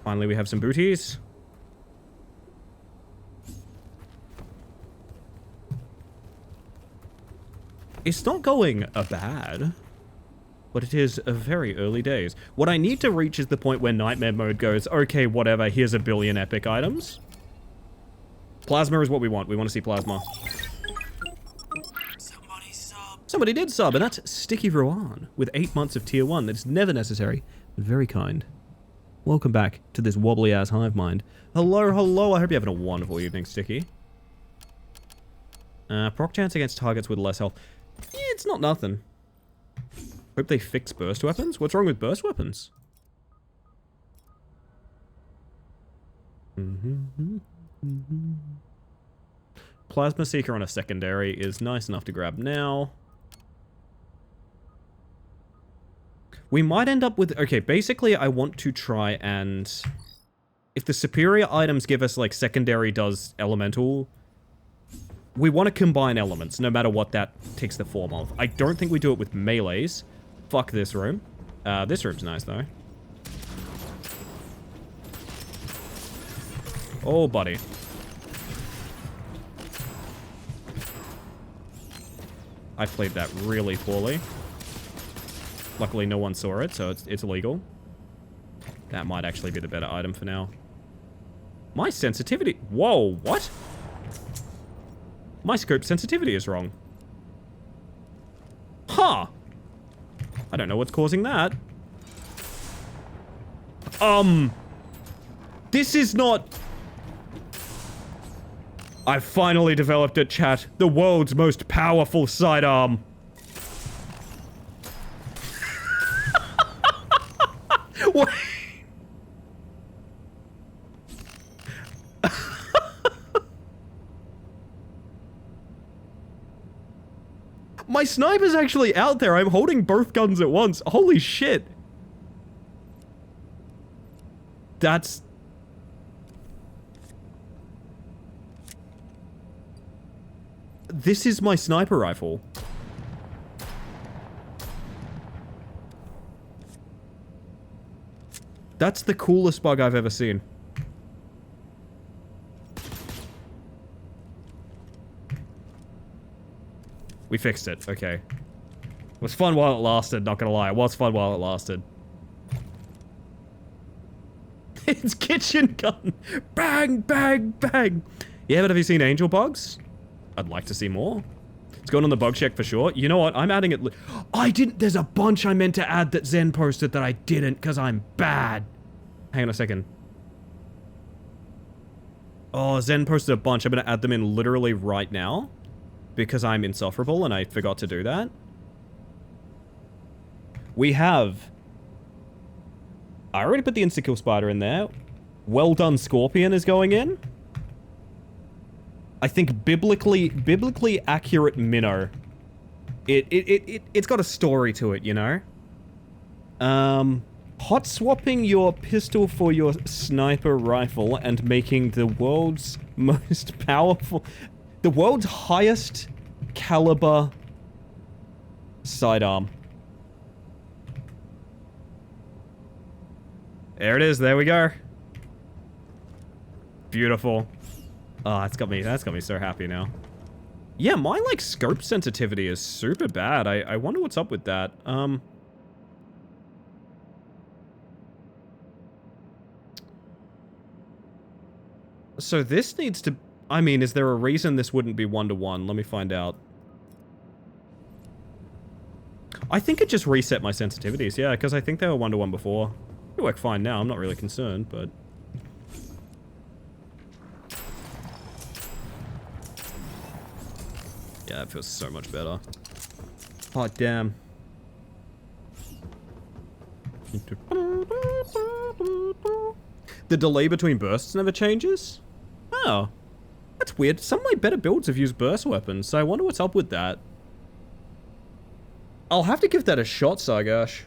Finally, we have some booties. It's not going bad, but it is very early days. What I need to reach is the point where Nightmare Mode goes, okay, whatever, here's a billion epic items. Plasma is what we want. We want to see plasma. Somebody did sub, and that's Sticky Rowan with 8 months of tier 1. That is never necessary, but very kind. Welcome back to this wobbly-ass hive mind. Hello, hello. I hope you're having a wonderful evening, Sticky. Proc chance against targets with less health. Yeah, it's not nothing. Hope they fix burst weapons. What's wrong with burst weapons? Plasma Seeker on a secondary is nice enough to grab now. We might end up with... Okay, basically I want to try and... If the superior items give us, like, secondary does elemental... We want to combine elements, no matter what that takes the form of. I don't think we do it with melees. Fuck this room. This room's nice, though. Oh, buddy. I played that really poorly. Luckily, no one saw it, so it's illegal. That might actually be the better item for now. My sensitivity... Whoa, what? My scope sensitivity is wrong. Huh. I don't know what's causing that. This is not... I've finally developed it, chat. The world's most powerful sidearm. What? My sniper's actually out there. I'm holding both guns at once. Holy shit. That's... This is my sniper rifle. That's the coolest bug I've ever seen. We fixed it. Okay. It was fun while it lasted, not gonna lie. It was fun while it lasted. It's kitchen gun. Bang, bang, bang. Yeah, but have you seen angel bugs? I'd like to see more. It's going on the bug check for sure. You know what? I'm adding it. I didn't. There's a bunch I meant to add that Zen posted that I didn't because I'm bad. Hang on a second. Oh, Zen posted a bunch. I'm going to add them in literally right now because I'm insufferable and I forgot to do that. We have... I already put the insta-kill spider in there. Well done scorpion is going in. I think biblically accurate minnow. It's got a story to it, you know? Hot swapping your pistol for your sniper rifle and making the world's most powerful... The world's highest caliber sidearm. There it is. There we go. Beautiful. Oh, that's got me so happy now. Yeah, my, like, scope sensitivity is super bad. I wonder what's up with that. So this needs to... I mean, is there a reason this wouldn't be 1-to-1? Let me find out. I think it just reset my sensitivities, yeah, because I think they were 1-to-1 before. They work fine now, I'm not really concerned, but... Yeah, it feels so much better. Hot damn. The delay between bursts never changes? Oh. That's weird. Some of my better builds have used burst weapons, so I wonder what's up with that. I'll have to give that a shot, Sargash.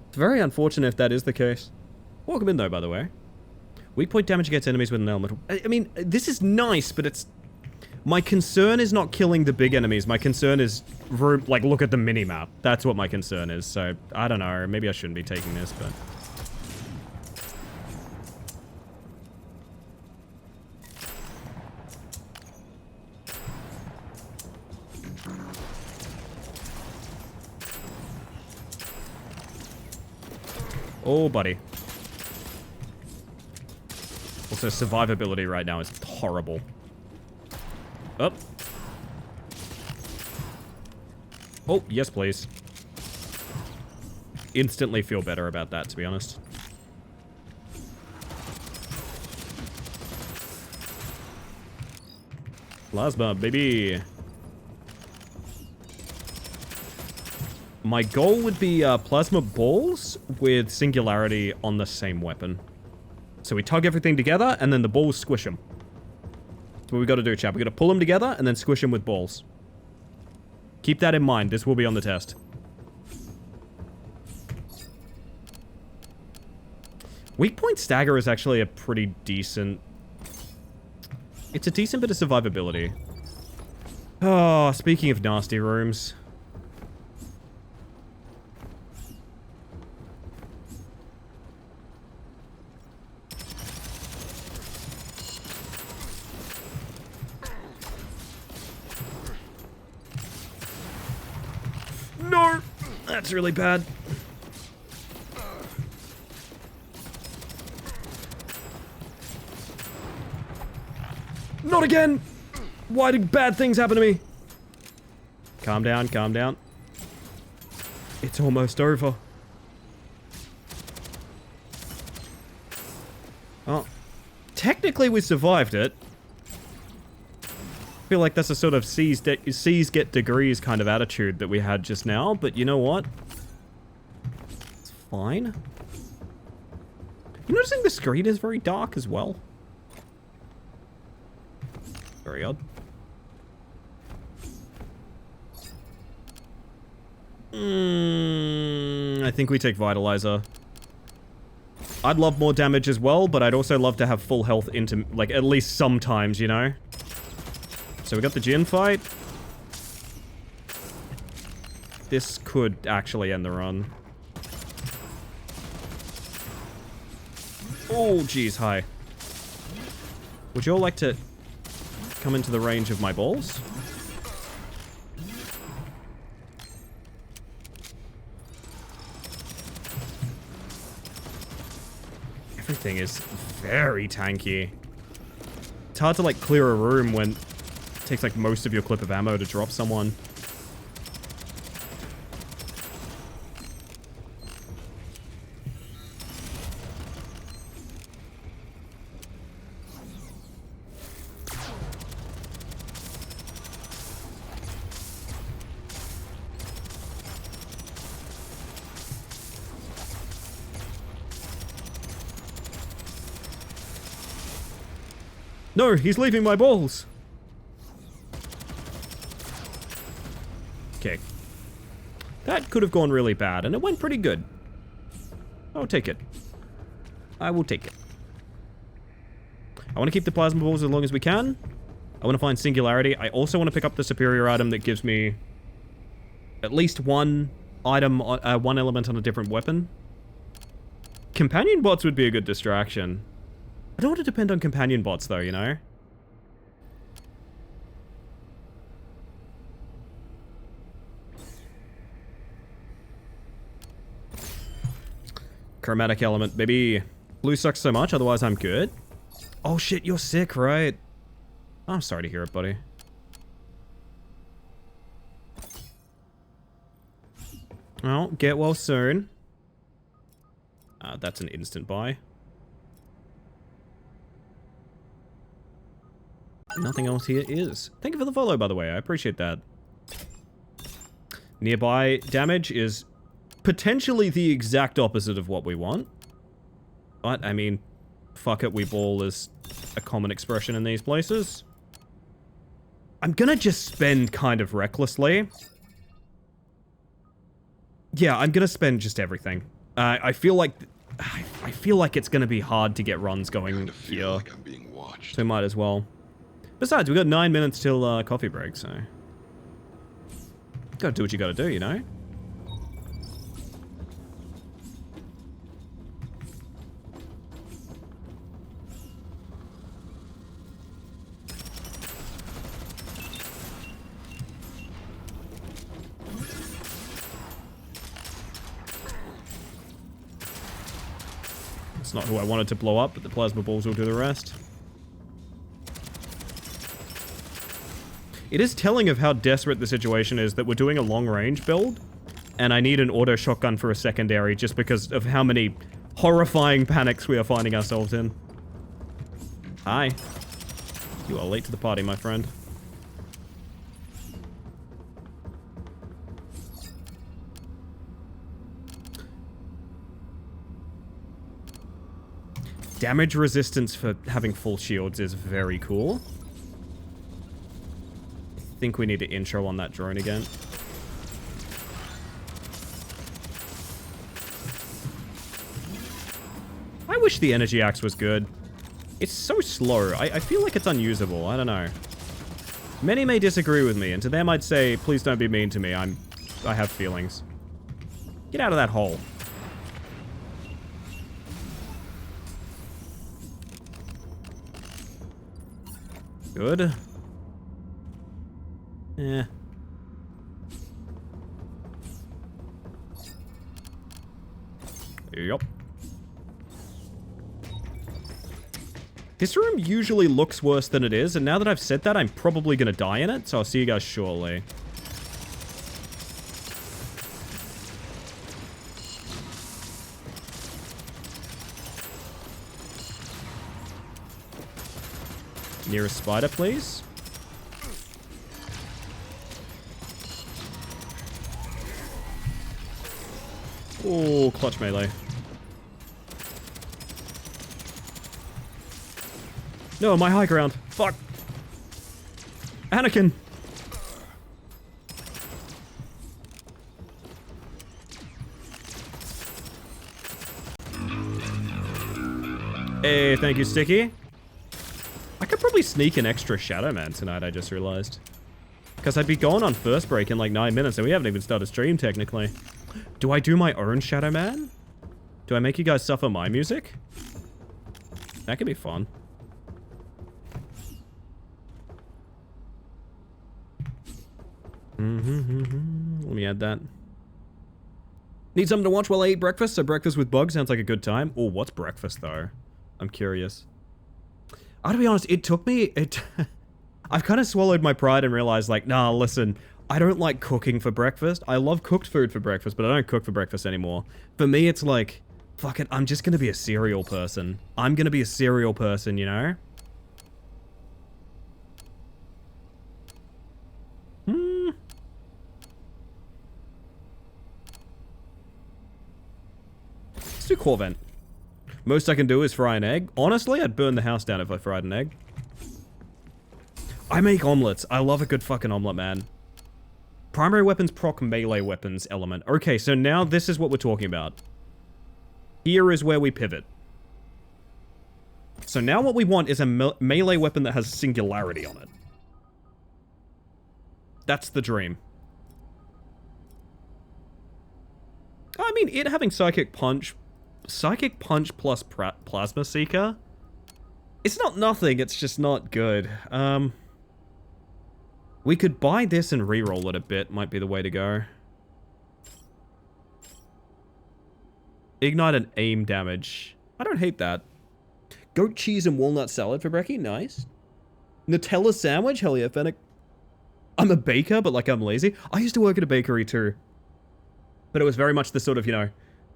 It's very unfortunate if that is the case. Welcome in, though, by the way. Weak point damage against enemies with an elemental... I mean, this is nice, but it's... My concern is not killing the big enemies. My concern is, like, look at the minimap. That's what my concern is, so... I don't know. Maybe I shouldn't be taking this, but... Oh, buddy. Also, survivability right now is horrible. Up. Oh, yes, please. Instantly feel better about that, to be honest. Plasma, baby. My goal would be plasma balls with singularity on the same weapon. So we tug everything together, and then the balls squish them. That's what we got to do, chap. We got to pull them together, and then squish them with balls. Keep that in mind. This will be on the test. Weak point stagger is actually a pretty decent... It's a decent bit of survivability. Oh, speaking of nasty rooms... No! That's really bad. Not again! Why do bad things happen to me? Calm down, calm down. It's almost over. Oh. Technically we survived it. I feel like that's a sort of C's get degrees kind of attitude that we had just now, but you know what? It's fine. You noticing the screen is very dark as well? Very odd. I think we take Vitalizer. I'd love more damage as well, but I'd also love to have full health into, like, at least sometimes, you know? So we got the Jin fight. This could actually end the run. Oh, geez, hi. Would you all like to come into the range of my balls? Everything is very tanky. It's hard to, like, clear a room when it takes, like, most of your clip of ammo to drop someone. No, he's leaving my balls. Okay. That could have gone really bad, and it went pretty good. I'll take it. I will take it. I want to keep the plasma balls as long as we can. I want to find singularity. I also want to pick up the superior item that gives me at least one item, one element on a different weapon. Companion bots would be a good distraction. I don't want to depend on companion bots, though, you know? Chromatic element, baby. Blue sucks so much, otherwise I'm good. Oh shit, you're sick, right? I'm sorry to hear it, buddy. Well, get well soon. That's an instant buy. Nothing else here is. Thank you for the follow, by the way. I appreciate that. Nearby damage is potentially the exact opposite of what we want. But, I mean, fuck it, we ball is a common expression in these places. I'm gonna just spend kind of recklessly. Yeah, I'm gonna spend just everything. I feel like it's gonna be hard to get runs going here. Like I'm being watched. So might as well. Besides, we've got 9 minutes till coffee break, so... Gotta do what you gotta do, you know? It's not who I wanted to blow up, but the plasma balls will do the rest. It is telling of how desperate the situation is that we're doing a long-range build, and I need an auto shotgun for a secondary just because of how many horrifying panics we are finding ourselves in. Hi. You are late to the party, my friend. Damage resistance for having full shields is very cool. I think we need to intro on that drone again. I wish the energy axe was good. It's so slow. I feel like it's unusable. I don't know. Many may disagree with me, and to them I'd say, please don't be mean to me. I have feelings. Get out of that hole. Good. Yeah. Yup. This room usually looks worse than it is, and now that I've said that, I'm probably gonna die in it, so I'll see you guys shortly. Nearest spider, please. Oh, clutch melee. No, my high ground. Fuck. Anakin. Hey, thank you, Sticky. I could probably sneak an extra Shadow Man tonight, I just realized. Because I'd be going on first break in like 9 minutes, and we haven't even started stream, technically. Do I do my own Shadow Man? Do I make you guys suffer my music? That could be fun. Let me add that. Need something to watch while I eat breakfast? So breakfast with Bug sounds like a good time. Oh, what's breakfast, though? I'm curious. I gotta be honest, it took me... I've kind of swallowed my pride and realized, like, nah, listen, I don't like cooking for breakfast. I love cooked food for breakfast, but I don't cook for breakfast anymore. For me, it's like, fuck it, I'm just gonna be a cereal person. I'm gonna be a cereal person, you know? Let's do core vent. Most I can do is fry an egg. Honestly, I'd burn the house down if I fried an egg. I make omelets. I love a good fucking omelet, man. Primary weapons proc melee weapons element. Okay, so now this is what we're talking about. Here is where we pivot. So now what we want is a melee weapon that has singularity on it. That's the dream. I mean, it having Psychic Punch plus Plasma Seeker, it's not nothing, it's just not good. We could buy this and reroll it a bit, might be the way to go. Ignite and aim damage. I don't hate that. Goat cheese and walnut salad for brekkie, nice. Nutella sandwich, hell yeah, Fennec. I'm a baker, but like I'm lazy. I used to work at a bakery too. But it was very much the sort of, you know,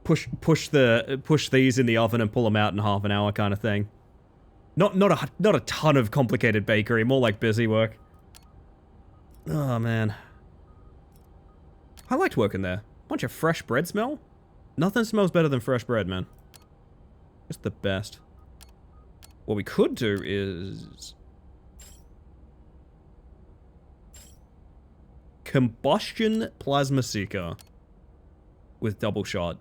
push these in the oven and pull them out in half an hour kind of thing. Not a ton of complicated bakery, more like busy work. Oh man. I liked working there. Bunch of fresh bread smell. Nothing smells better than fresh bread, man. It's the best. What we could do is Combustion Plasma Seeker with double shot.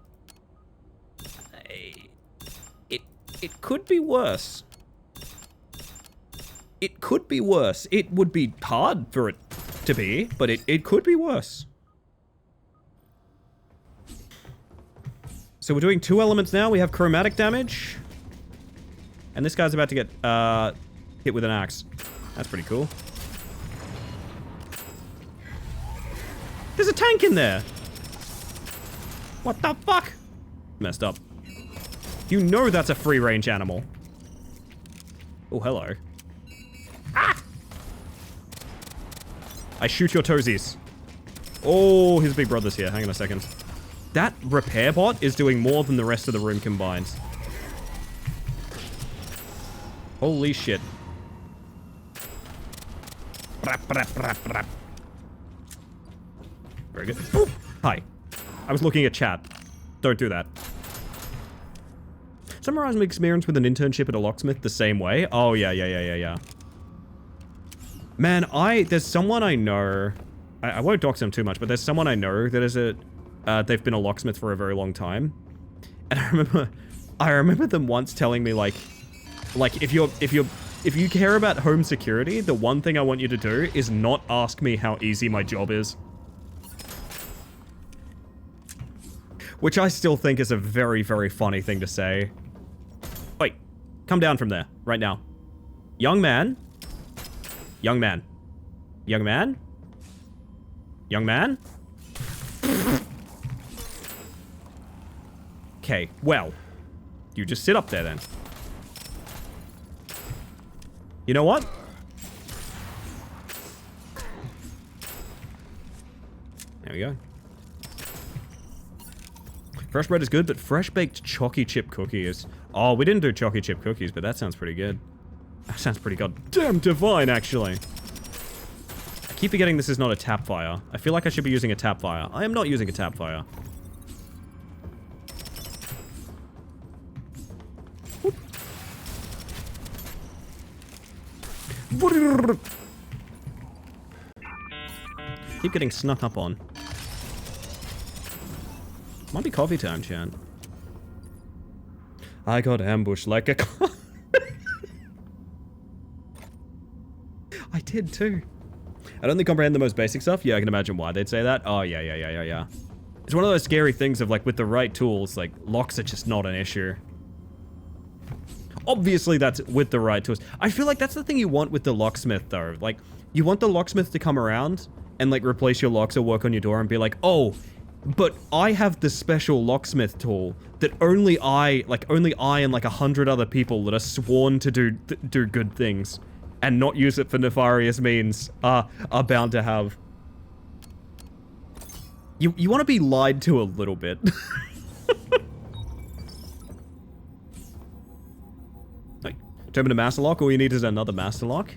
It could be worse. It could be worse. It would be hard for it to be, but it could be worse. So we're doing 2 elements now. We have chromatic damage. And this guy's about to get hit with an axe. That's pretty cool. There's a tank in there. What the fuck? Messed up. You know that's a free range animal. Oh, hello. Ah! I shoot your toesies. Oh, his big brother's here. Hang on a second. That repair bot is doing more than the rest of the room combined. Holy shit. Very good. Ooh. Hi. I was looking at chat. Don't do that. Summarize my experience with an internship at a locksmith the same way. Oh, yeah. Man, there's someone I know. I won't dox him too much, but there's someone I know that is they've been a locksmith for a very long time. And I remember them once telling me like if you care about home security, the one thing I want you to do is not ask me how easy my job is. Which I still think is a very, very funny thing to say. Wait, come down from there, right now. Young man. Young man. Young man? Young man? Okay, well. You just sit up there then. You know what? There we go. Fresh bread is good, but fresh baked chalky chip cookies. Oh, we didn't do chalky chip cookies, but that sounds pretty good. That sounds pretty goddamn divine, actually. I keep forgetting this is not a tap fire. I feel like I should be using a tap fire. I am not using a tap fire. Keep getting snuck up on. Might be coffee time, chan. I got ambushed like a... I did too. I don't think comprehend the most basic stuff. Yeah, I can imagine why they'd say that. Oh, yeah. It's one of those scary things of like, with the right tools, like, locks are just not an issue. Obviously, that's with the right tools. I feel like that's the thing you want with the locksmith, though. Like, you want the locksmith to come around and, like, replace your locks or work on your door and be like, oh, But I have the special locksmith tool that only I and like 100 other people that are sworn to do good things and not use it for nefarious means are bound to have. You want to be lied to a little bit. Like, determine a master lock, all you need is another master lock.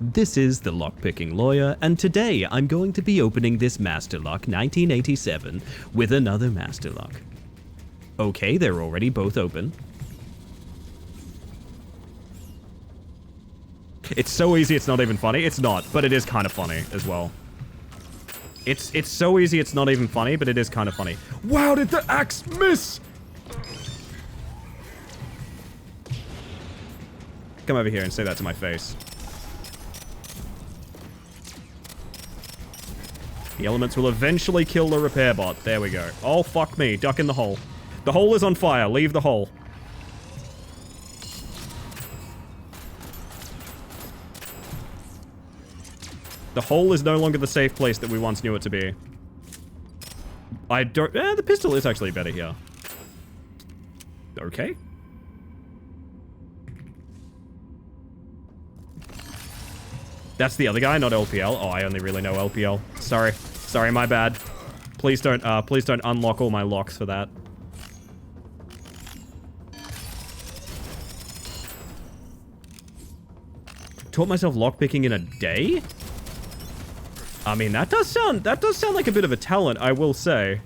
This is the lockpicking lawyer, and today I'm going to be opening this master lock 1987 with another master lock. Okay, they're already both open. It's so easy it's not even funny. It's not, but it is kind of funny as well. It's so easy it's not even funny, but it is kind of funny. Wow, did the axe miss? Come over here and say that to my face. The elements will eventually kill the repair bot. There we go. Oh, fuck me. Duck in the hole. The hole is on fire. Leave the hole. The hole is no longer the safe place that we once knew it to be. I don't... the pistol is actually better here. Okay. That's the other guy, not LPL. Oh, I only really know LPL. Sorry. Sorry, my bad. Please don't unlock all my locks for that. Taught myself lockpicking in a day? I mean, that does sound like a bit of a talent, I will say.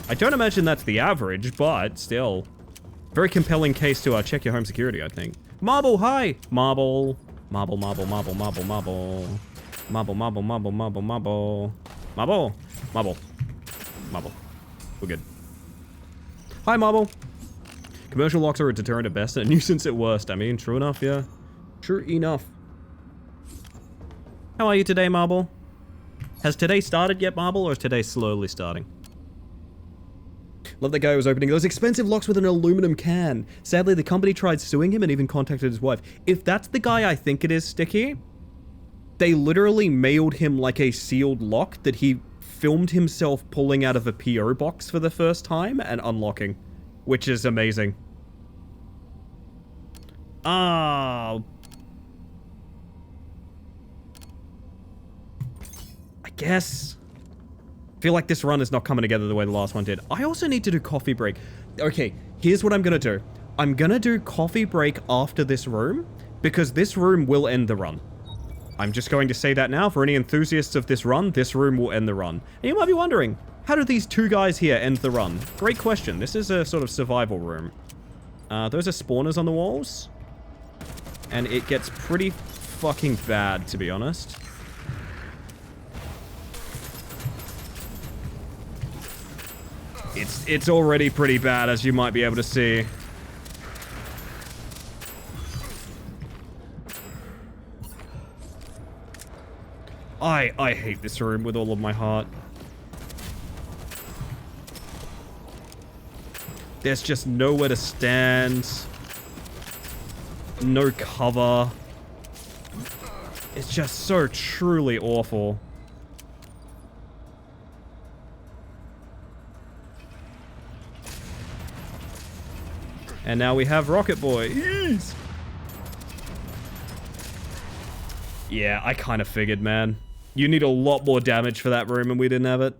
I don't imagine that's the average, but still. Very compelling case to check your home security, I think. Marble, hi! Marble. Marble, marble, marble, marble, marble. Marble, marble, marble, marble, marble. Marble. Marble. Marble. We're good. Hi, Marble. Commercial locks are a deterrent at best and a nuisance at worst. I mean, true enough, yeah. True enough. How are you today, Marble? Has today started yet, Marble, or is today slowly starting? Love that guy who was opening those expensive locks with an aluminum can. Sadly, the company tried suing him and even contacted his wife. If that's the guy I think it is, Sticky, they literally mailed him like a sealed lock that he filmed himself pulling out of a PO box for the first time and unlocking, which is amazing. I guess... feel like this run is not coming together the way the last one did. I also need to do coffee break. Okay, here's what I'm gonna do. I'm gonna do coffee break after this room, because this room will end the run. I'm just going to say that now. For any enthusiasts of this run, this room will end the run. And you might be wondering, how do these two guys here end the run? Great question. This is a sort of survival room. Those are spawners on the walls. And it gets pretty fucking bad, to be honest. It's already pretty bad, as you might be able to see. I hate this room with all of my heart. There's just nowhere to stand. No cover. It's just so truly awful. And now we have Rocket Boy. Yes. Yeah, I kind of figured, man. You need a lot more damage for that room and we didn't have it.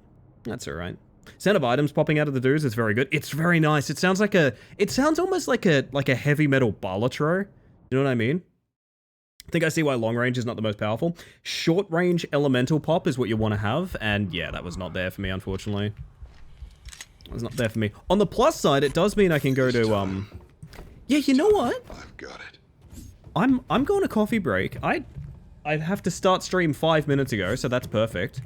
That's alright. Sound of items popping out of the dudes is very good. It's very nice. It sounds like it sounds almost like a heavy metal balatro. You know what I mean? I think I see why long range is not the most powerful. Short range elemental pop is what you want to have. And yeah, that was not there for me, unfortunately. It was not there for me. On the plus side, it does mean I can go to, yeah, you know what? I've got it. I'm going to coffee break. I'd have to start stream 5 minutes ago, so that's perfect.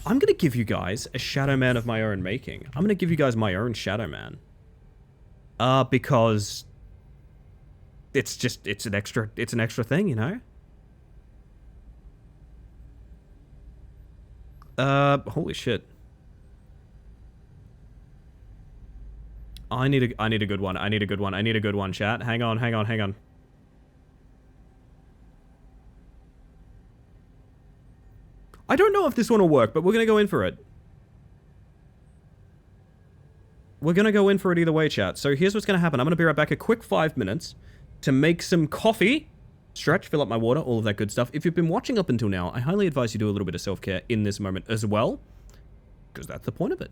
I'm gonna give you guys a Shadow Man of my own making. I'm gonna give you guys my own Shadow Man. Because it's an extra thing, you know? Holy shit. I need a good one. I need a good one. I need a good one, chat. Hang on. I don't know if this one will work, but we're going to go in for it. We're going to go in for it either way, chat. So here's what's going to happen. I'm going to be right back a quick 5 minutes to make some coffee, stretch, fill up my water, all of that good stuff. If you've been watching up until now, I highly advise you do a little bit of self-care in this moment as well, because that's the point of it.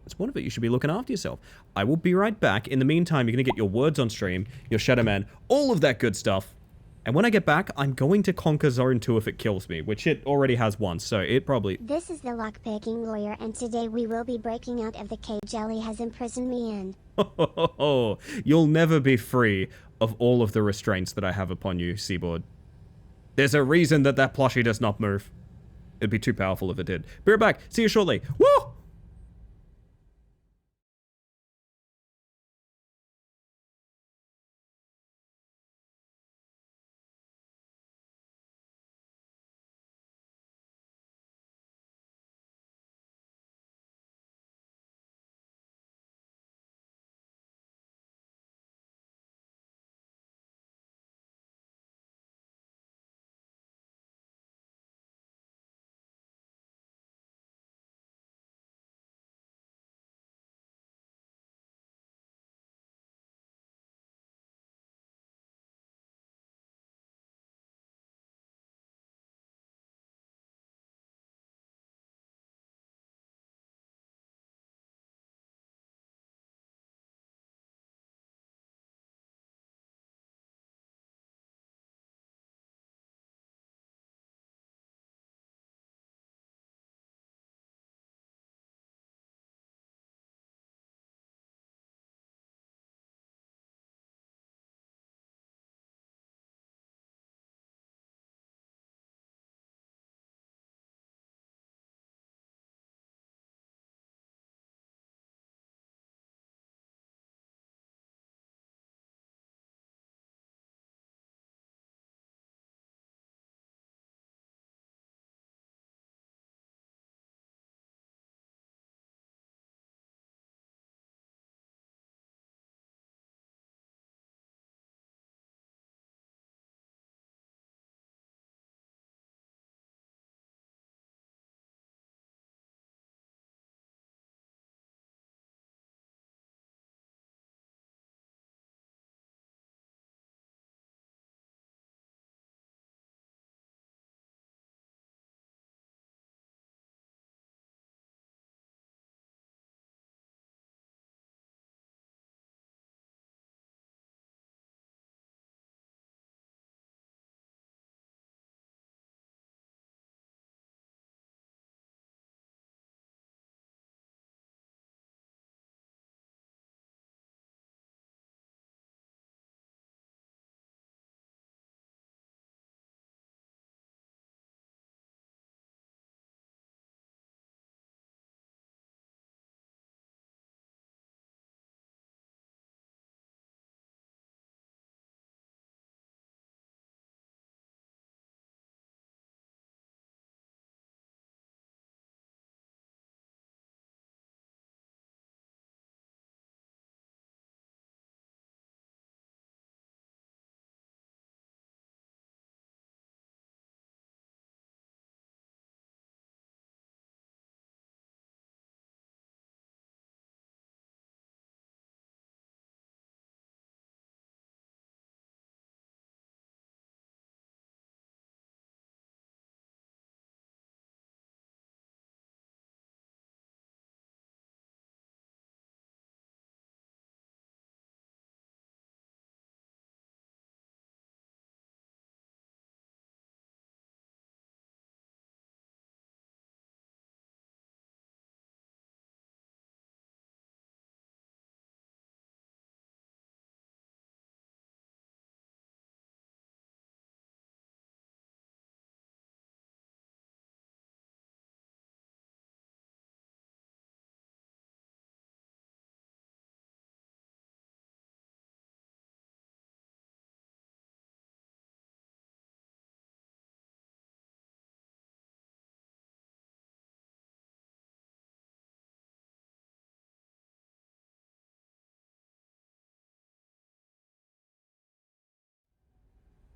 That's the point of it. You should be looking after yourself. I will be right back. In the meantime, you're going to get your words on stream, your Shadow Man, all of that good stuff. And when I get back, I'm going to conquer Zone 2 if it kills me, which it already has once, so it probably... This is the lockpicking lawyer, and today we will be breaking out of the cage Elly has imprisoned me in. You'll never be free of all of the restraints that I have upon you, Seaboard. There's a reason that that plushie does not move. It'd be too powerful if it did. Be right back. See you shortly. Woo!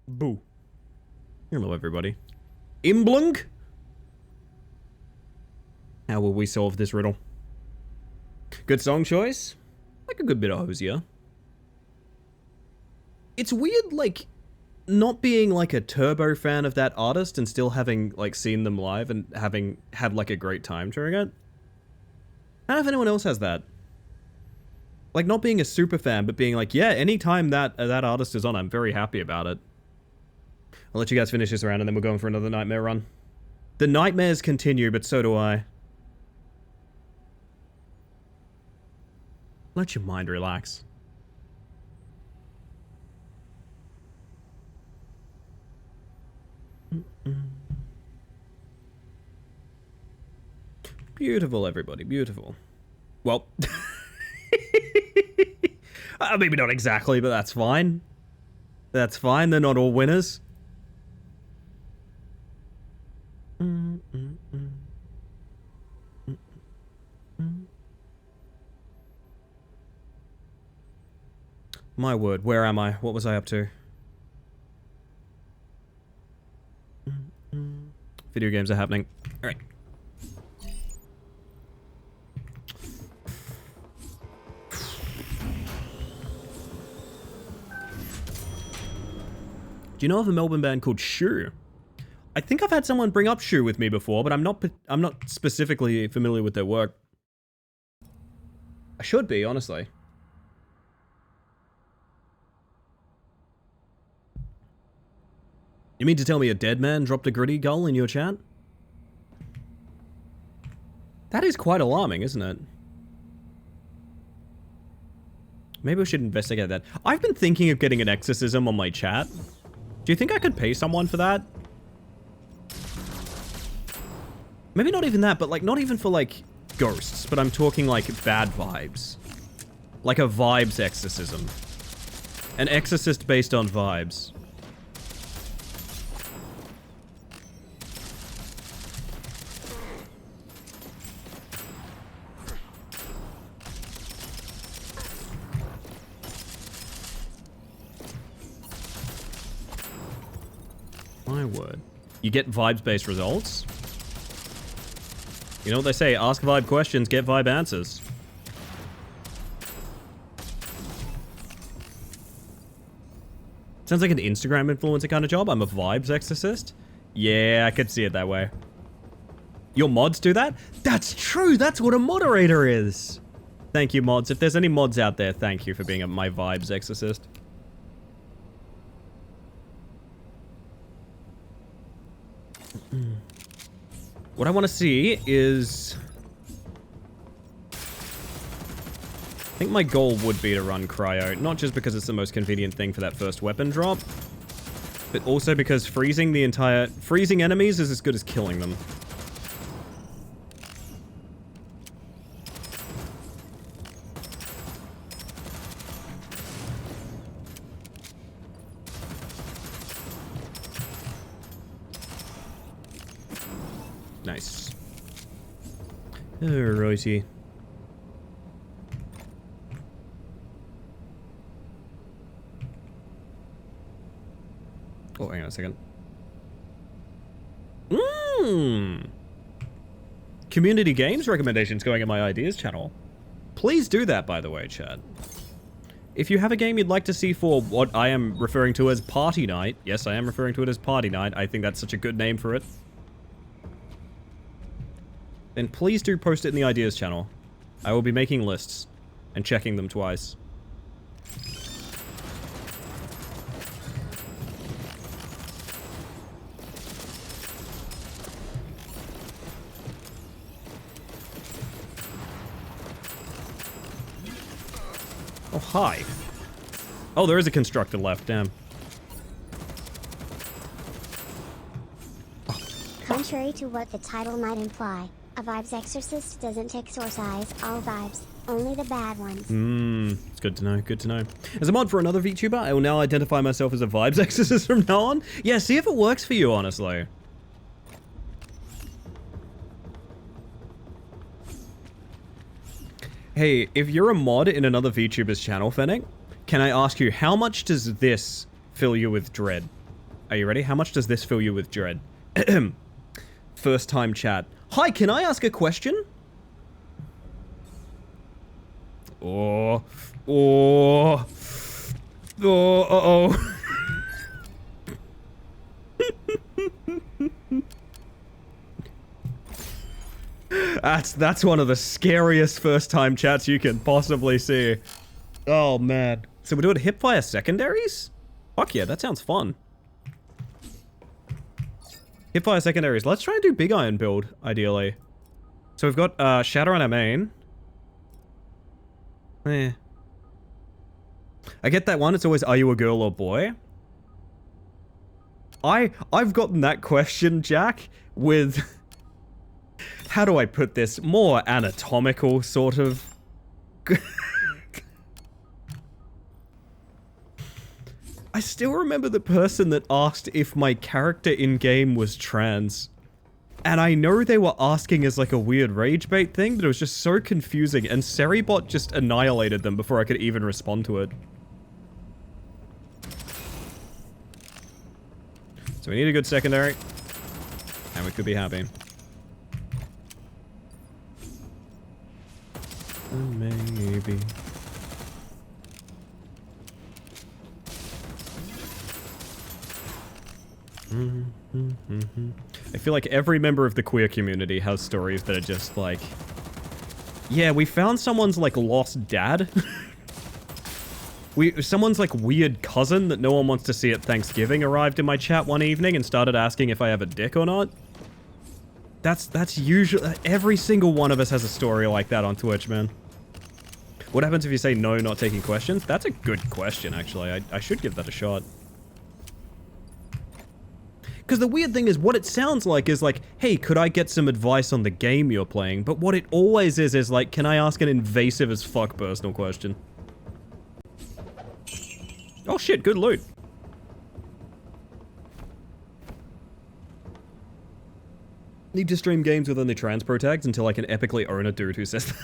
Boo. Hello, everybody. Imblung? How will we solve this riddle? Good song choice? Like a good bit of Hosier. It's weird, like, not being like a turbo fan of that artist and still having like seen them live and having had like a great time during it. I don't know if anyone else has that. Like not being a super fan, but being like, yeah, anytime that artist is on, I'm very happy about it. I'll let you guys finish this round and then we're going for another nightmare run. The nightmares continue, but so do I. Let your mind relax. Beautiful, everybody, beautiful. Well, maybe not exactly, but that's fine. That's fine, they're not all winners. My word, where am I? What was I up to? Video games are happening. Alright. Do you know of a Melbourne band called Shoe? I think I've had someone bring up Shoe with me before, but I'm not specifically familiar with their work. I should be, honestly. You mean to tell me a dead man dropped a gritty gull in your chat? That is quite alarming, isn't it? Maybe we should investigate that. I've been thinking of getting an exorcism on my chat. Do you think I could pay someone for that? Maybe not even that, but like not even for like ghosts, but I'm talking like bad vibes. Like a vibes exorcism. An exorcist based on vibes. My word. You get vibes-based results? You know what they say, ask vibe questions, get vibe answers. Sounds like an Instagram influencer kind of job. I'm a vibes exorcist. Yeah, I could see it that way. Your mods do that? That's true, that's what a moderator is. Thank you, mods. If there's any mods out there, thank you for being my vibes exorcist. What I want to see is... I think my goal would be to run cryo, not just because it's the most convenient thing for that first weapon drop, but also because freezing enemies is as good as killing them. Nice. Alrighty. Oh, hang on a second. Community games recommendations going in my ideas channel. Please do that, by the way, chat. If you have a game you'd like to see for what I am referring to as party night, yes, I am referring to it as party night. I think that's such a good name for it. Then please do post it in the ideas channel. I will be making lists and checking them twice. Oh, hi. Oh, there is a constructor left, damn. Contrary to what the title might imply, a vibes exorcist doesn't exorcise all vibes, only the bad ones. It's good to know, good to know. As a mod for another VTuber, I will now identify myself as a vibes exorcist from now on. Yeah, see if it works for you, honestly. Hey, if you're a mod in another VTuber's channel, Fennec, can I ask you, how much does this fill you with dread? Are you ready? How much does this fill you with dread? First time chat. Hi, can I ask a question? Oh, oh, oh, uh-oh. That's one of the scariest first-time chats you can possibly see. Oh, man. So we're doing hipfire secondaries? Fuck yeah, that sounds fun. Hipfire secondaries. Let's try and do Big Iron build, ideally. So we've got Shatter on our main. Eh. I get that one. It's always, are you a girl or boy? I've gotten that question, Jack, with... How do I put this? More anatomical, sort of. I still remember the person that asked if my character in-game was trans. And I know they were asking as like a weird rage bait thing, but it was just so confusing, and Seribot just annihilated them before I could even respond to it. So we need a good secondary, and we could be happy. Maybe. I feel like every member of the queer community has stories that are just like, yeah, we found someone's like lost dad. Someone's like weird cousin that no one wants to see at Thanksgiving arrived in my chat one evening and started asking if I have a dick or not. That's usually, every single one of us has a story like that on Twitch, man. What happens if you say no, not taking questions? That's a good question, actually. I should give that a shot. Because the weird thing is, what it sounds like is like, hey, could I get some advice on the game you're playing? But what it always is like, can I ask an invasive as fuck personal question? Oh shit, good loot. Need to stream games with only trans pro tags until I can epically own a dude who says that.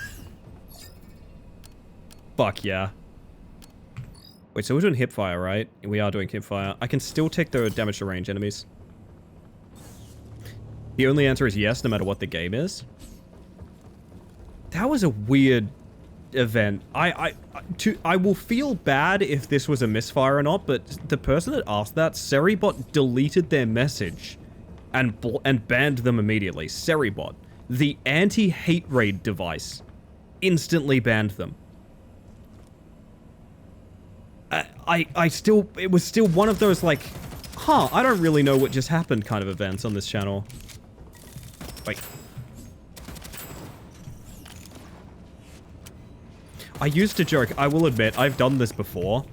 Fuck yeah. Wait, so we're doing hipfire, right? We are doing hipfire. I can still take the damage to range enemies. The only answer is yes, no matter what the game is. That was a weird event. I will feel bad if this was a misfire or not, but the person that asked that, Seribot deleted their message and banned them immediately. Seribot, the anti-hate raid device, instantly banned them. It was still one of those like, huh, I don't really know what just happened kind of events on this channel. Wait. I used to joke, I will admit, I've done this before.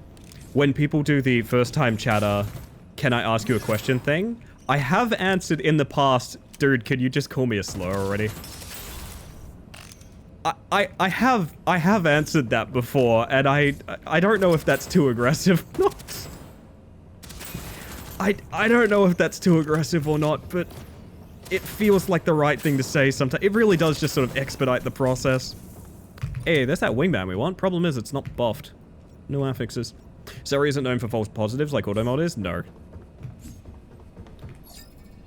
When people do the first time chatter, can I ask you a question thing? I have answered in the past, dude, could you just call me a slur already? I have answered that before, and I don't know if that's too aggressive or not. I don't know if that's too aggressive or not, but it feels like the right thing to say sometimes. It really does just sort of expedite the process. Hey, there's that wingman we want. Problem is, it's not buffed. No affixes. Seri isn't known for false positives like Automod is? No.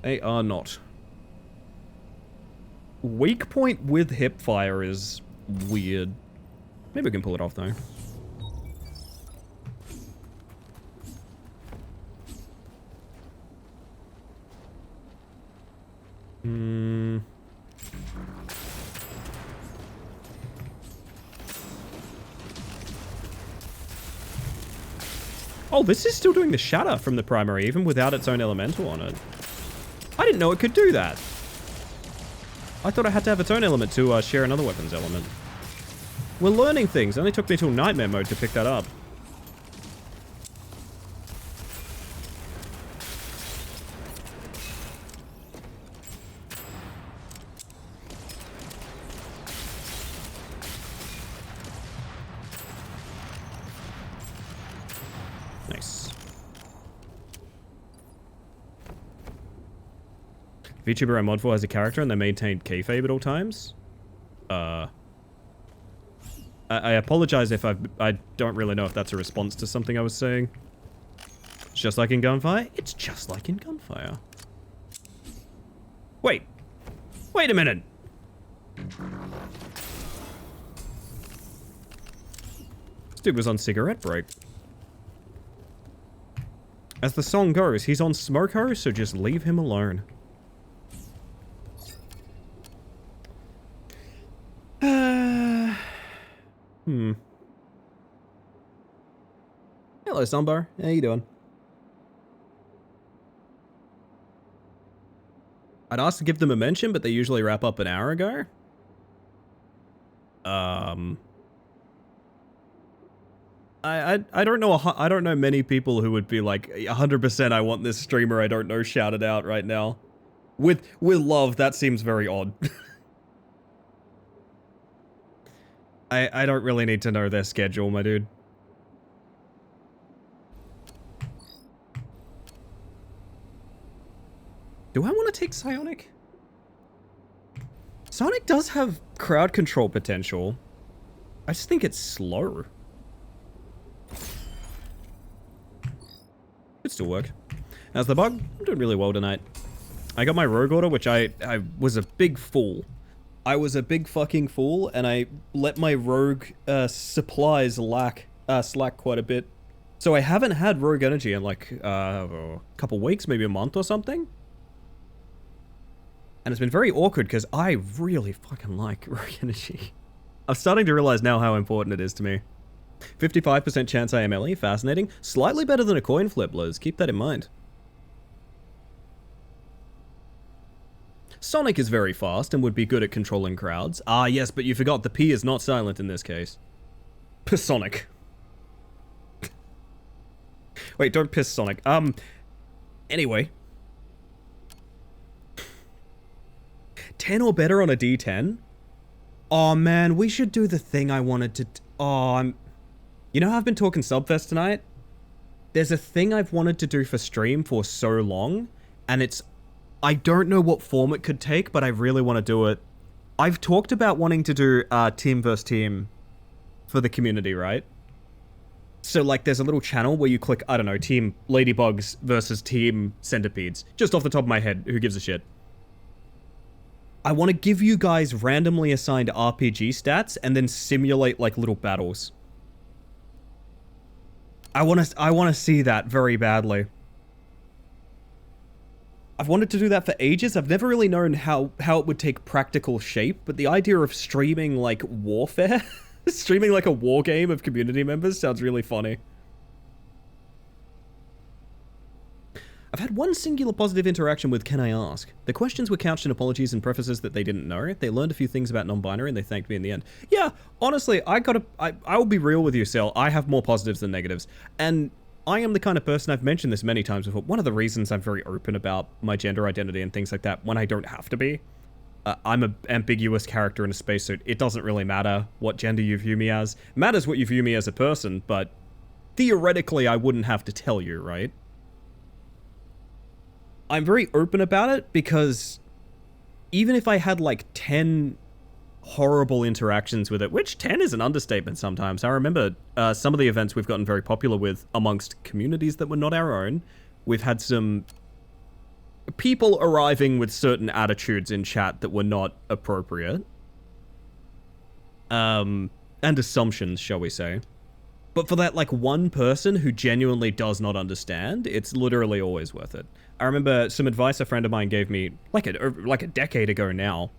They are not. Weak point with hipfire is weird. Maybe we can pull it off, though. Oh, this is still doing the shatter from the primary, even without its own elemental on it. I didn't know it could do that. I thought I had to have its own element to share another weapon's element. We're learning things. It only took me till Nightmare mode to pick that up. Nice. VTuber and Mod4 has a character and they maintain kayfabe at all times. I apologize if I don't really know if that's a response to something I was saying. It's just like in Gunfire? It's just like in Gunfire. Wait. Wait a minute. This dude was on cigarette break. As the song goes, he's on smoko, so just leave him alone. Hello, Sunbar. How you doing? I'd ask to give them a mention, but they usually wrap up an hour ago. I don't know. I don't know many people who would be like 100%. I want this streamer I don't know shouted out right now. With love, that seems very odd. I don't really need to know their schedule, my dude. Do I want to take Psionic? Psionic does have crowd control potential. I just think it's slow. Could still work. How's the bug? I'm doing really well tonight. I got my rogue order, which I was a big fool. I was a big fucking fool, and I let my rogue supplies slack quite a bit. So I haven't had rogue energy in like a couple weeks, maybe a month or something. And it's been very awkward because I really fucking like rogue energy. I'm starting to realize now how important it is to me. 55% chance I am Elly. Fascinating. Slightly better than a coin flip, Liz. Keep that in mind. Sonic is very fast and would be good at controlling crowds. Ah, yes, but you forgot the P is not silent in this case. Sonic. Wait, don't piss Sonic. Anyway. 10 or better on a D10? Oh man, we should do the thing I wanted to... You know how I've been talking Subfest tonight? There's a thing I've wanted to do for stream for so long, and it's... I don't know what form it could take, but I really want to do it. I've talked about wanting to do team versus team for the community, right? So like there's a little channel where you click, I don't know, team Ladybugs versus team Centipedes. Just off the top of my head, who gives a shit? I want to give you guys randomly assigned RPG stats and then simulate like little battles. I want to see that very badly. I've wanted to do that for ages. I've never really known how it would take practical shape, but the idea of streaming like warfare, streaming like a war game of community members sounds really funny. I've had one singular positive interaction with Can I Ask? The questions were couched in apologies and prefaces that they didn't know. They learned a few things about non-binary and they thanked me in the end. Yeah, honestly, I will be real with you, Sel. I have more positives than negatives. And I am the kind of person, I've mentioned this many times before, one of the reasons I'm very open about my gender identity and things like that when I don't have to be. I'm an ambiguous character in a spacesuit. It doesn't really matter what gender you view me as. It matters what you view me as a person, but theoretically I wouldn't have to tell you, right? I'm very open about it because even if I had like 10 horrible interactions with it, which 10 is an understatement sometimes. I remember some of the events we've gotten very popular with amongst communities that were not our own. We've had some people arriving with certain attitudes in chat that were not appropriate. And assumptions, shall we say. But for that like one person who genuinely does not understand, it's literally always worth it. I remember some advice a friend of mine gave me like a decade ago now.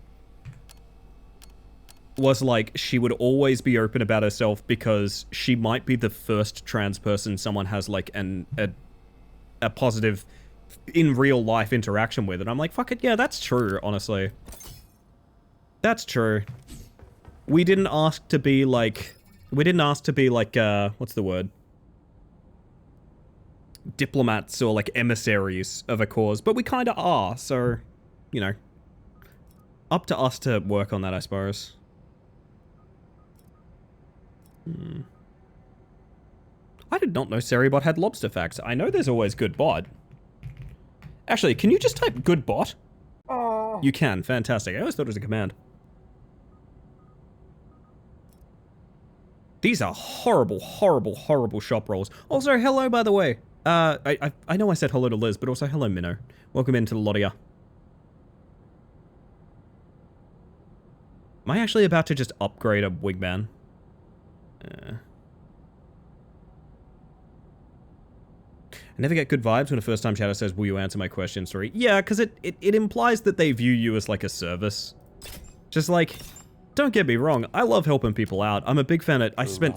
Was like she would always be open about herself because she might be the first trans person someone has like a positive in real life interaction with. And I'm like, fuck it, yeah, that's true, honestly. That's true. We didn't ask to be like, what's the word? Diplomats or like emissaries of a cause, but we kind of are, so, you know, up to us to work on that, I suppose. I did not know Seribot had lobster facts. I know there's always good bot. Actually, can you just type good bot? You can, fantastic. I always thought it was a command. These are horrible, horrible, horrible shop rolls. Also, hello, by the way. I know I said hello to Liz, but also hello, Minnow. Welcome into the lot of ya. Am I actually about to just upgrade a wingman? I never get good vibes when a first-time chatter says, will you answer my question? Sorry. Yeah, because it implies that they view you as like a service. Just like, don't get me wrong, I love helping people out. I'm a big fan of, I spent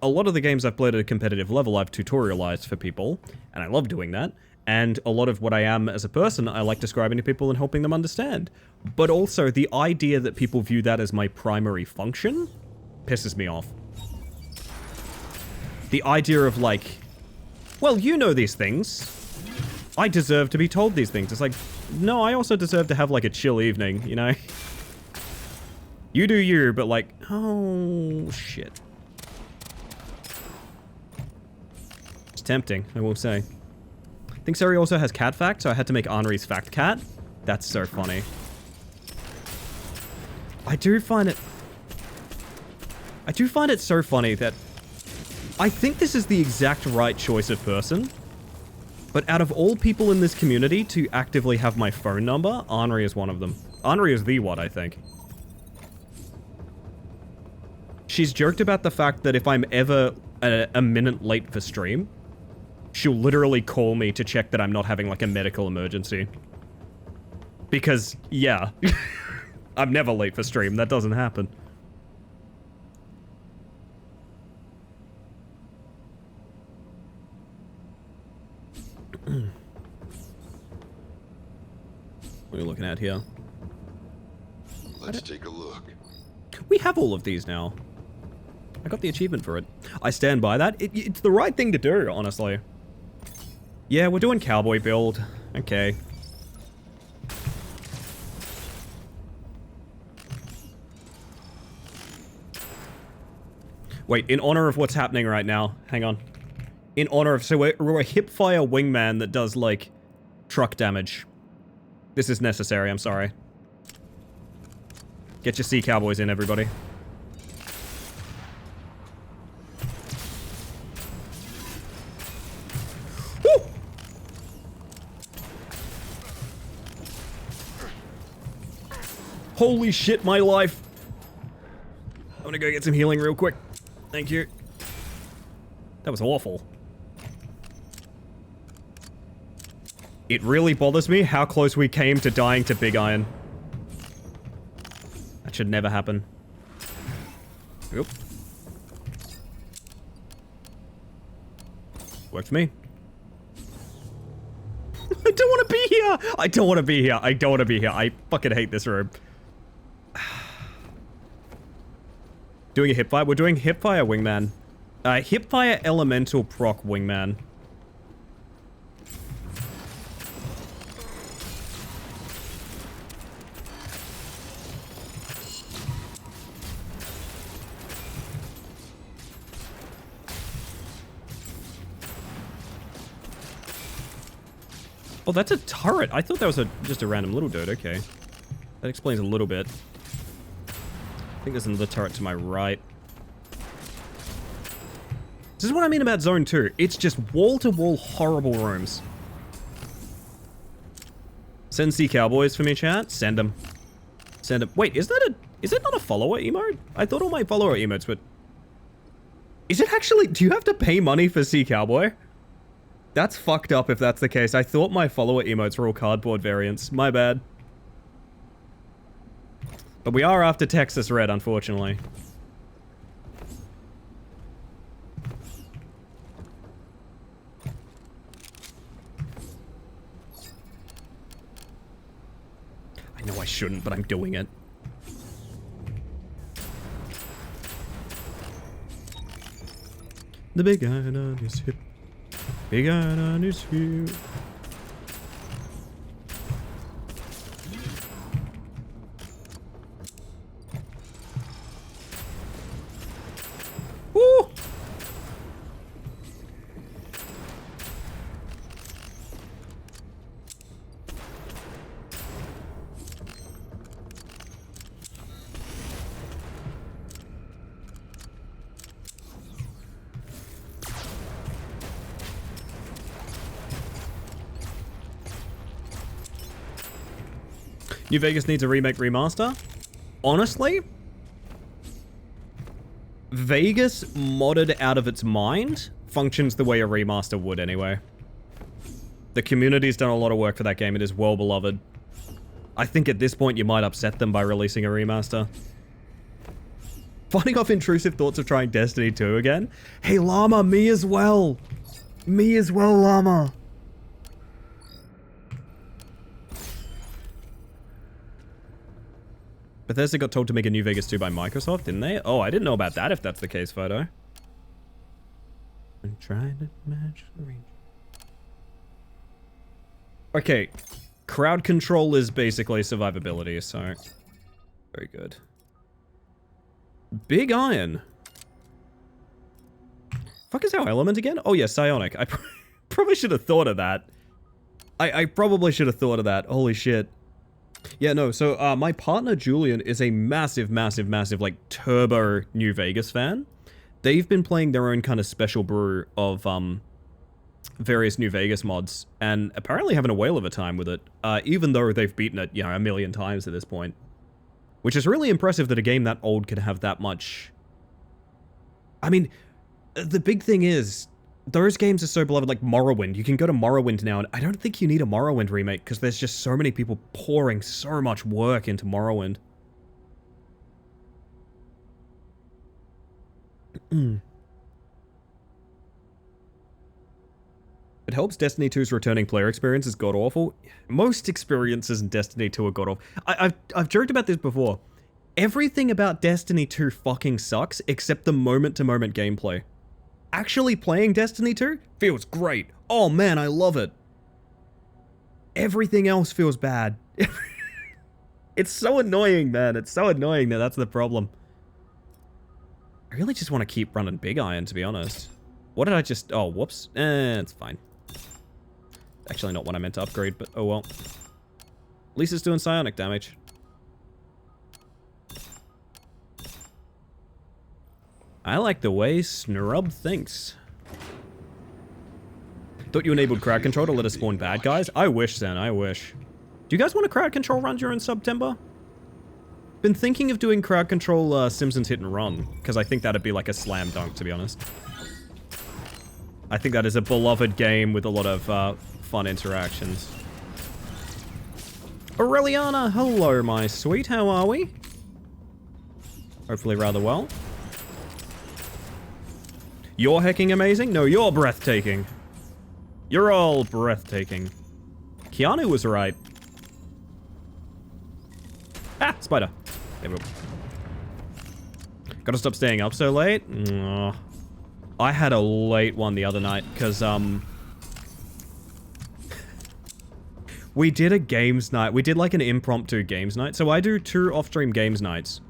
a lot of the games I've played at a competitive level, I've tutorialized for people, and I love doing that. And a lot of what I am as a person, I like describing to people and helping them understand. But also, the idea that people view that as my primary function pisses me off. The idea of like, well, you know these things. I deserve to be told these things. It's like, no, I also deserve to have like a chill evening, you know? You do you, but like, oh, shit. It's tempting, I will say. I think Seri also has cat fact, so I had to make Henri's fact cat. That's so funny. I do find it so funny that I think this is the exact right choice of person, but out of all people in this community to actively have my phone number, Henri is one of them. Henri is the one, I think. She's joked about the fact that if I'm ever a minute late for stream, she'll literally call me to check that I'm not having like a medical emergency. Because, yeah, I'm never late for stream. That doesn't happen. What are you looking at here? Let's take a look. We have all of these now. I got the achievement for it. I stand by that. It's the right thing to do, honestly. Yeah, we're doing cowboy build. Okay. Wait, in honor of what's happening right now, hang on. In honor of, so we're a hipfire wingman that does, like, truck damage. This is necessary, I'm sorry. Get your sea cowboys in, everybody. Woo! Holy shit, my life. I'm gonna go get some healing real quick. Thank you. That was awful. It really bothers me how close we came to dying to Big Iron. That should never happen. Oop. Worked for me. I don't want to be here! I don't want to be here. I don't want to be here. I fucking hate this room. Doing a hipfire? We're doing hipfire wingman. Hipfire elemental proc wingman. Oh, that's a turret. I thought that was just a random little dude. Okay. That explains a little bit. I think there's another turret to my right. This is what I mean about Zone 2. It's just wall-to-wall horrible rooms. Send Sea Cowboys for me, chat. Send them. Send them. Wait, is it not a follower emote? I thought all my follower emotes, but... Is it actually... Do you have to pay money for Sea Cowboy? That's fucked up if that's the case. I thought my follower emotes were all cardboard variants. My bad. But we are after Texas Red, unfortunately. I know I shouldn't, but I'm doing it. The big iron on his hip. Big iron on his hip. Woo! New Vegas needs a remake remaster? Honestly, Vegas modded out of its mind functions the way a remaster would anyway. The community's done a lot of work for that game. It is well beloved. I think at this point you might upset them by releasing a remaster. Finding off intrusive thoughts of trying Destiny 2 again? Hey Llama, me as well! Me as well, Llama! Bethesda got told to make a New Vegas 2 by Microsoft, didn't they? Oh, I didn't know about that if that's the case, Photo. I'm trying to match the range. Okay. Crowd control is basically survivability, so... Very good. Big Iron. Fuck is our element again? Oh yeah, psionic. I probably should have thought of that. I probably should have thought of that. Holy shit. Yeah, no, so my partner Julian is a massive, like, turbo New Vegas fan. They've been playing their own kind of special brew of, various New Vegas mods, and apparently having a whale of a time with it, even though they've beaten it, you know, a million times at this point. Which is really impressive that a game that old can have that much... I mean, the big thing is, those games are so beloved, like Morrowind. You can go to Morrowind now, and I don't think you need a Morrowind remake, because there's just so many people pouring so much work into Morrowind. It helps Destiny 2's returning player experience is god-awful. Most experiences in Destiny 2 are god-awful. I've joked about this before. Everything about Destiny 2 fucking sucks, except the moment-to-moment gameplay. Actually playing Destiny 2 feels great. Oh man, I love it. Everything else feels bad. It's so annoying, man. It's so annoying that that's the problem. I really just want to keep running Big Iron, to be honest. What did I just... Oh, whoops. It's fine. Actually not what I meant to upgrade, but oh well. At least it's doing psionic damage. I like the way Snrub thinks. Thought you enabled crowd control to let us spawn bad guys? I wish, Zen, I wish. Do you guys want a crowd control run during September? Been thinking of doing crowd control Simpsons Hit and Run, because I think that'd be like a slam dunk, to be honest. I think that is a beloved game with a lot of fun interactions. Aureliana, hello my sweet, how are we? Hopefully rather well. You're hecking amazing? No, you're breathtaking. You're all breathtaking. Keanu was right. Ah, spider. There we go. Gotta stop staying up so late. Aww. I had a late one the other night, because, we did a games night. We did, like, an impromptu games night. So I do 2 off-stream games nights.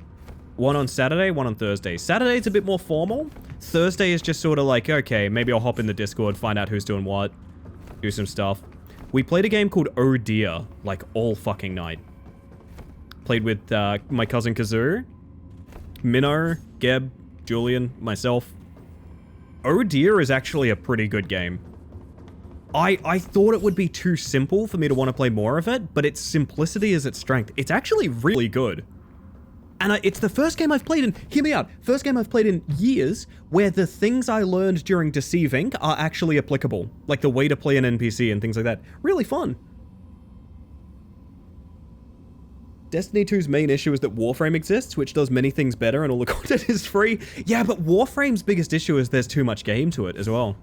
One on Saturday, one on Thursday. Saturday's a bit more formal. Thursday is just sort of like, okay, maybe I'll hop in the Discord, find out who's doing what, do some stuff. We played a game called Oh Dear, like, all fucking night. Played with, my cousin Kazoo, Minnow, Geb, Julian, myself. Oh Dear is actually a pretty good game. I thought it would be too simple for me to want to play more of it, but its simplicity is its strength. It's actually really good. And it's the first game I've played in, hear me out, first game I've played in years where the things I learned during Deceive Inc. are actually applicable. Like the way to play an NPC and things like that. Really fun. Destiny 2's main issue is that Warframe exists, which does many things better and all the content is free. Yeah, but Warframe's biggest issue is there's too much game to it as well.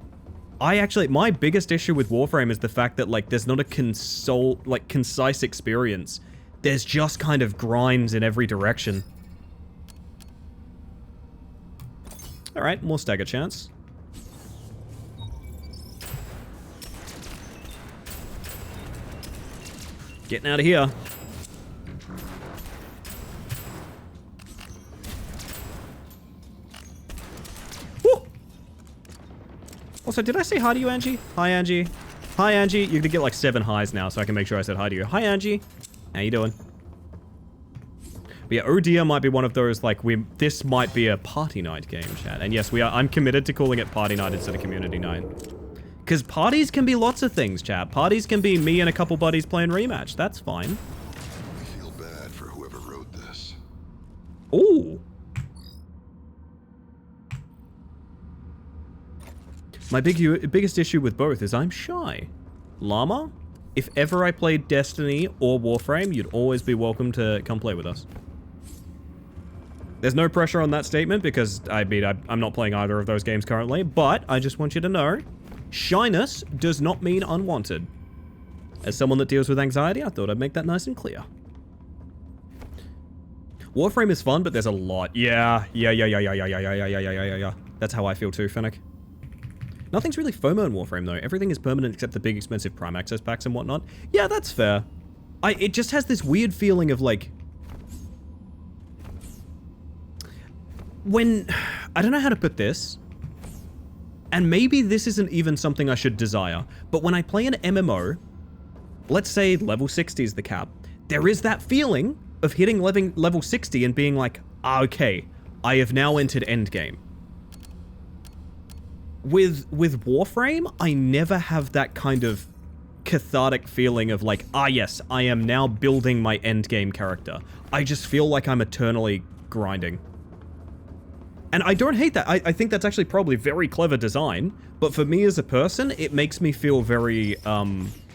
My biggest issue with Warframe is the fact that, like, there's not a concise experience. There's just kind of grinds in every direction. Alright, more stagger chance. Getting out of here. Woo! Also, did I say hi to you, Angie? Hi, Angie. Hi, Angie. You're gonna get like 7 highs now, so I can make sure I said hi to you. Hi, Angie. How you doing? But yeah, Oh Dear might be one of those, like, this might be a party night game, chat. And yes, I'm committed to calling it party night instead of community night. Because parties can be lots of things, chat. Parties can be me and a couple buddies playing rematch. That's fine. I feel bad for whoever wrote this. Ooh. My biggest issue with both is I'm shy. Llama, if ever I played Destiny or Warframe, you'd always be welcome to come play with us. There's no pressure on that statement because, I mean, I'm not playing either of those games currently, but I just want you to know, shyness does not mean unwanted. As someone that deals with anxiety, I thought I'd make that nice and clear. Warframe is fun, but there's a lot. Yeah. That's how I feel too, Fennec. Nothing's really FOMO in Warframe, though. Everything is permanent except the big expensive Prime Access packs and whatnot. Yeah, that's fair. It just has this weird feeling of, like... When... I don't know how to put this. And maybe this isn't even something I should desire. But when I play an MMO, let's say level 60 is the cap, there is that feeling of hitting level 60 and being like, okay, I have now entered endgame. With Warframe, I never have that kind of cathartic feeling of like, yes, I am now building my endgame character. I just feel like I'm eternally grinding. And I don't hate that. I think that's actually probably very clever design, but for me as a person, it makes me feel very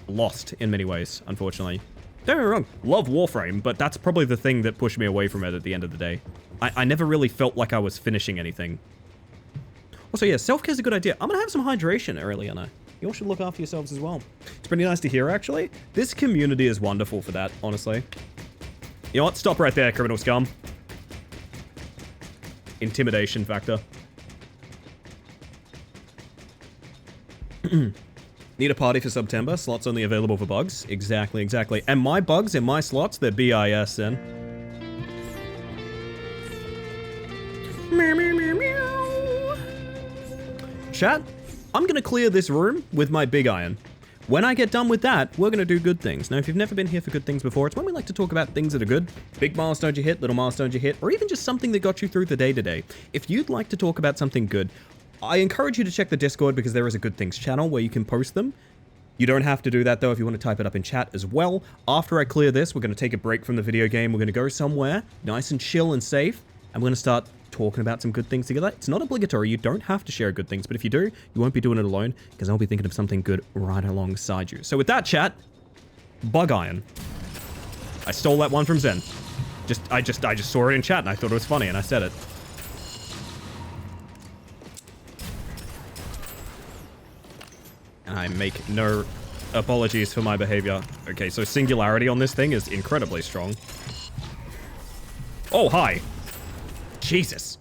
lost in many ways, unfortunately. Don't get me wrong, love Warframe, but that's probably the thing that pushed me away from it at the end of the day. I never really felt like I was finishing anything. Also, yeah, self-care is a good idea. I'm gonna have some hydration early, and you all should look after yourselves as well. It's pretty nice to hear, actually. This community is wonderful for that, honestly. You know what? Stop right there, criminal scum. Intimidation factor. Need a party for September. Slots only available for bugs. Exactly. And my bugs in my slots, they're BIS then. Chat, I'm gonna clear this room with my big iron. When I get done with that, we're gonna do good things. Now, if you've never been here for good things before, it's when we like to talk about things that are good. Big milestones you hit, little milestones you hit, or even just something that got you through the day today. If you'd like to talk about something good, I encourage you to check the Discord because there is a good things channel where you can post them. You don't have to do that though if you want to type it up in chat as well. After I clear this, we're gonna take a break from the video game. We're gonna go somewhere nice and chill and safe, and we're gonna start talking about some good things together. It's not obligatory, you don't have to share good things, but if you do, you won't be doing it alone, because I'll be thinking of something good right alongside you. So with that, chat, bug iron. I stole that one from Zen. I just saw it in chat and I thought it was funny and I said it. And I make no apologies for my behavior. Okay, so singularity on this thing is incredibly strong. Oh, hi. Jesus.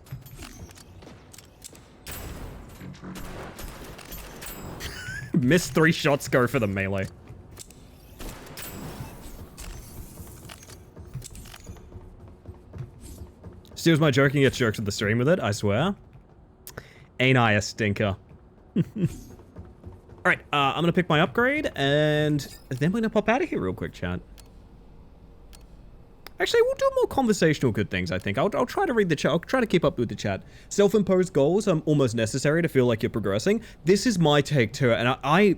Missed 3 shots, go for the melee. Steals my joke and gets jokes at the stream with it, I swear. Ain't I a stinker? Alright, I'm gonna pick my upgrade, and then we're gonna pop out of here real quick, chat. Actually, we'll do more conversational good things, I think. I'll try to read the chat. I'll try to keep up with the chat. Self-imposed goals are almost necessary to feel like you're progressing. This is my take to it, and I,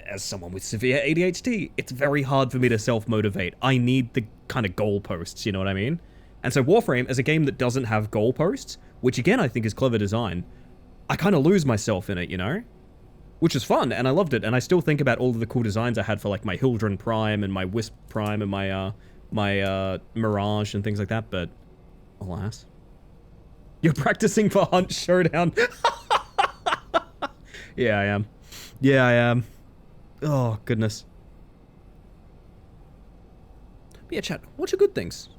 as someone with severe ADHD, it's very hard for me to self-motivate. I need the kind of goalposts, you know what I mean? And so Warframe, as a game that doesn't have goalposts, which again I think is clever design, I kind of lose myself in it, you know? Which is fun, and I loved it, and I still think about all of the cool designs I had for like my Hildren Prime and my Wisp Prime and my Mirage and things like that, but alas. You're practicing for Hunt Showdown. Yeah, I am. Yeah, I am. Oh, goodness. But yeah, chat, what's your good things?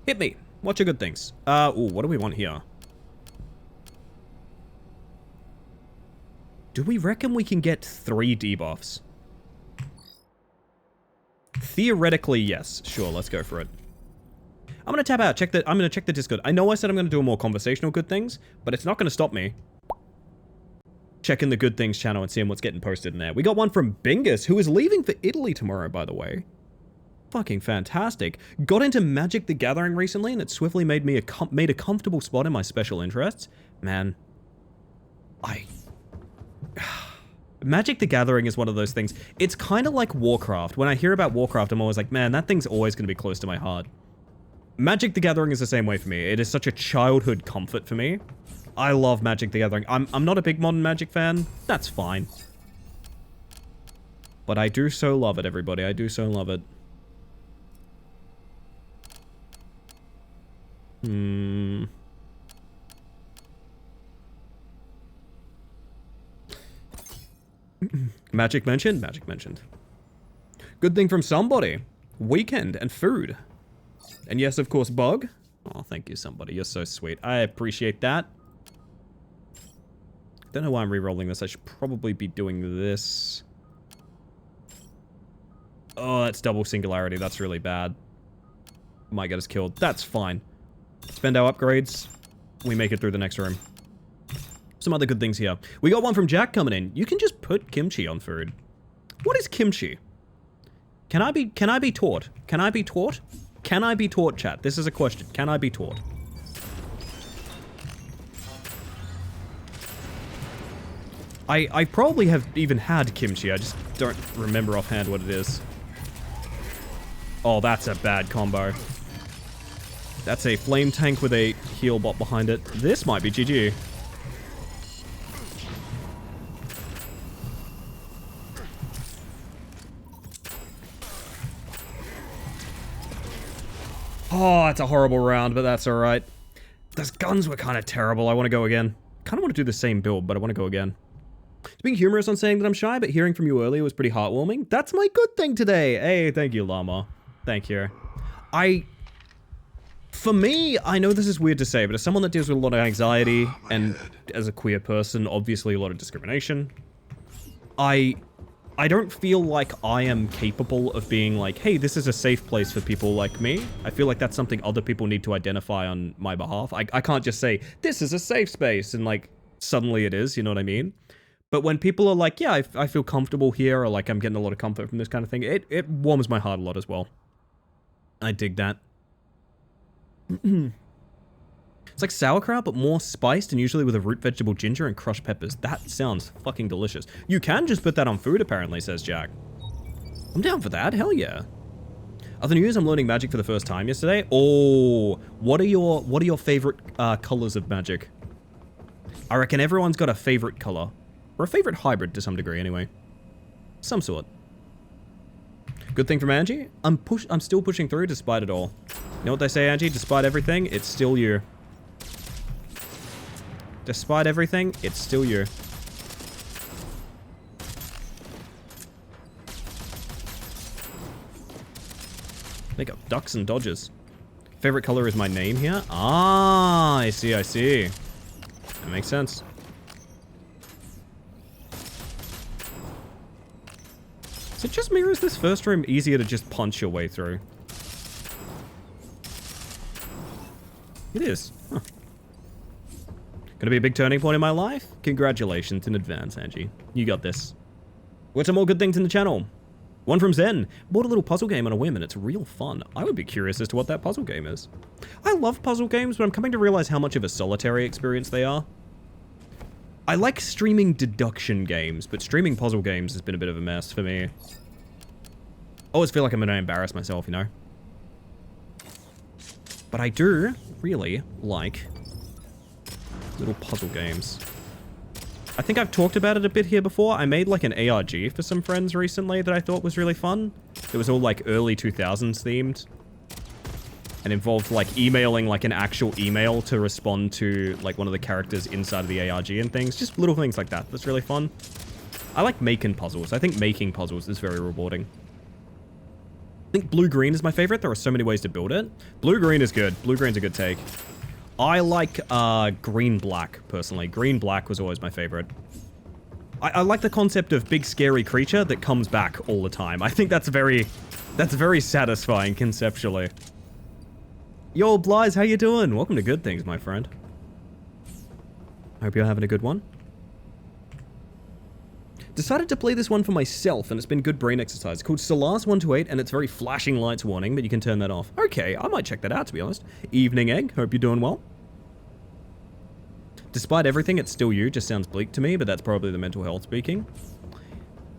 Hit me. What's your good things? Ooh, what do we want here? Do we reckon we can get 3 debuffs? Theoretically, yes. Sure, let's go for it. I'm gonna tap out. I'm gonna check the Discord. I know I said I'm gonna do more conversational good things, but it's not gonna stop me checking the good things channel and seeing what's getting posted in there. We got one from Bingus, who is leaving for Italy tomorrow, by the way. Fucking fantastic. Got into Magic the Gathering recently, and it swiftly made me made a comfortable spot in my special interests. Man, Magic the Gathering is one of those things. It's kind of like Warcraft. When I hear about Warcraft, I'm always like, man, that thing's always going to be close to my heart. Magic the Gathering is the same way for me. It is such a childhood comfort for me. I love Magic the Gathering. I'm not a big modern Magic fan. That's fine. But I do so love it, everybody. I do so love it. Magic mentioned? Magic mentioned. Good thing from somebody. Weekend and food. And yes, of course, Bug. Oh, thank you, somebody. You're so sweet. I appreciate that. Don't know why I'm re-rolling this. I should probably be doing this. Oh, that's double singularity. That's really bad. Might get us killed. That's fine. Spend our upgrades. We make it through the next room. Some other good things here. We got one from Jack coming in. You can just put kimchi on food. What is kimchi? Can I be taught? Can I be taught? Can I be taught, chat? This is a question. Can I be taught? I probably have even had kimchi. I just don't remember offhand what it is. Oh, that's a bad combo. That's a flame tank with a heal bot behind it. This might be GG. Oh, that's a horrible round, but that's alright. Those guns were kind of terrible. I want to go again. Kind of want to do the same build, but I want to go again. It's being humorous on saying that I'm shy, but hearing from you earlier was pretty heartwarming. That's my good thing today. Hey, thank you, Llama. Thank you. For me, I know this is weird to say, but as someone that deals with a lot of anxiety, and as a queer person, obviously a lot of discrimination, I don't feel like I am capable of being like, hey, this is a safe place for people like me. I feel like that's something other people need to identify on my behalf. I can't just say, this is a safe space, and like, suddenly it is, you know what I mean? But when people are like, yeah, I feel comfortable here, or like I'm getting a lot of comfort from this kind of thing, it warms my heart a lot as well. I dig that. It's like sauerkraut, but more spiced and usually with a root vegetable ginger and crushed peppers. That sounds fucking delicious. You can just put that on food, apparently, says Jack. I'm down for that. Hell yeah. Other news, I'm learning magic for the first time yesterday. Oh, what are your favorite colors of magic? I reckon everyone's got a favorite color. Or a favorite hybrid to some degree, anyway. Some sort. Good thing from Angie. I'm still pushing through despite it all. You know what they say, Angie? Despite everything, it's still you. Despite everything, it's still you. Make up ducks and dodges. Favorite color is my name here? Ah, I see, I see. That makes sense. Is it just me or is this first room easier to just punch your way through? It is. Huh. Gonna be a big turning point in my life? Congratulations in advance, Angie. You got this. What's some more good things in the channel? One from Zen. Bought a little puzzle game on a whim and it's real fun. I would be curious as to what that puzzle game is. I love puzzle games, but I'm coming to realize how much of a solitary experience they are. I like streaming deduction games, but streaming puzzle games has been a bit of a mess for me. I always feel like I'm gonna embarrass myself, you know? But I do really like little puzzle games. I think I've talked about it a bit here before. I made like an ARG for some friends recently that I thought was really fun. It was all like early 2000s themed. And involved like emailing like an actual email to respond to like one of the characters inside of the ARG and things. Just little things like that. That's really fun. I like making puzzles. I think making puzzles is very rewarding. I think blue-green is my favorite. There are so many ways to build it. Blue-green is good. Blue-green's a good take. I like green-black, personally. Green-black was always my favorite. I like the concept of big scary creature that comes back all the time. I think that's very satisfying conceptually. Yo, Blyes, how you doing? Welcome to Good Things, my friend. Hope you're having a good one. Decided to play this one for myself, and it's been good brain exercise. It's called Solaris 128, and it's very flashing lights warning, but you can turn that off. Okay, I might check that out, to be honest. Evening Egg, hope you're doing well. Despite everything, it's still you. Just sounds bleak to me, but that's probably the mental health speaking.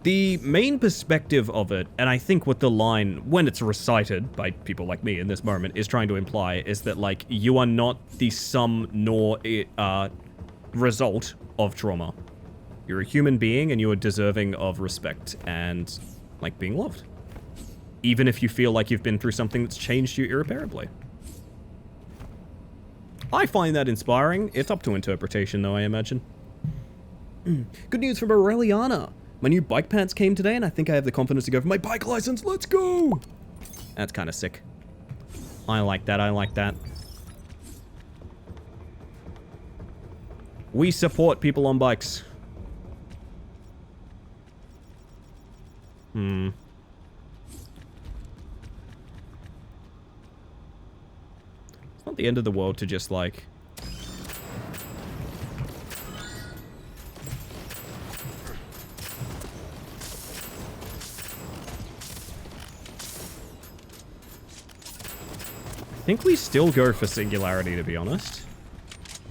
The main perspective of it, and I think what the line, when it's recited by people like me in this moment, is trying to imply is that, like, you are not the sum nor result of trauma. You're a human being and you are deserving of respect and, like, being loved. Even if you feel like you've been through something that's changed you irreparably. I find that inspiring. It's up to interpretation, though, I imagine. Good news from Aureliana. My new bike pants came today, and I think I have the confidence to go for my bike license. Let's go! That's kind of sick. I like that. I like that. We support people on bikes. It's not the end of the world to just, like... I think we still go for singularity, to be honest.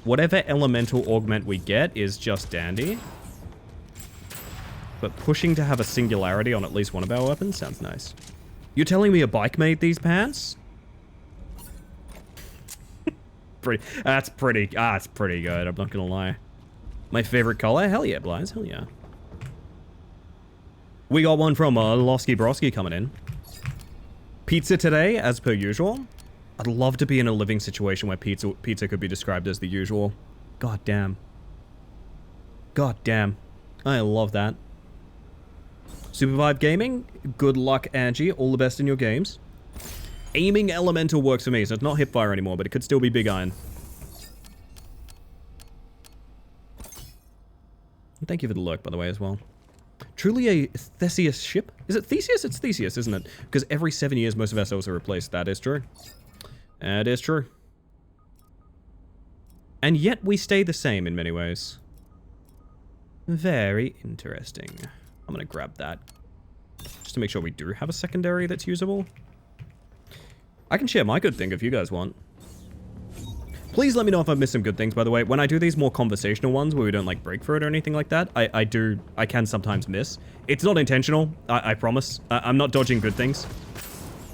Whatever elemental augment we get is just dandy. But pushing to have a singularity on at least one of our weapons sounds nice. You're telling me a bike made these pants? That's pretty good, I'm not gonna lie. My favorite color? Hell yeah, Blythe, hell yeah. We got one from Losky Broski coming in. Pizza today, as per usual. I'd love to be in a living situation where pizza could be described as the usual. God damn. God damn. I love that. Supervive Gaming, good luck, Angie. All the best in your games. Aiming elemental works for me, so it's not hipfire anymore, but it could still be big iron. Thank you for the lurk, by the way, as well. Truly a Theseus ship? Is it Theseus? It's Theseus, isn't it? Because every 7 years, most of our souls are replaced. That is true. That is true. And yet we stay the same in many ways. Very interesting. I'm gonna grab that. Just to make sure we do have a secondary that's usable. I can share my good thing if you guys want. Please let me know if I've missed some good things, by the way. When I do these more conversational ones where we don't, like, break for it or anything like that, I can sometimes miss. It's not intentional, I promise. I'm not dodging good things.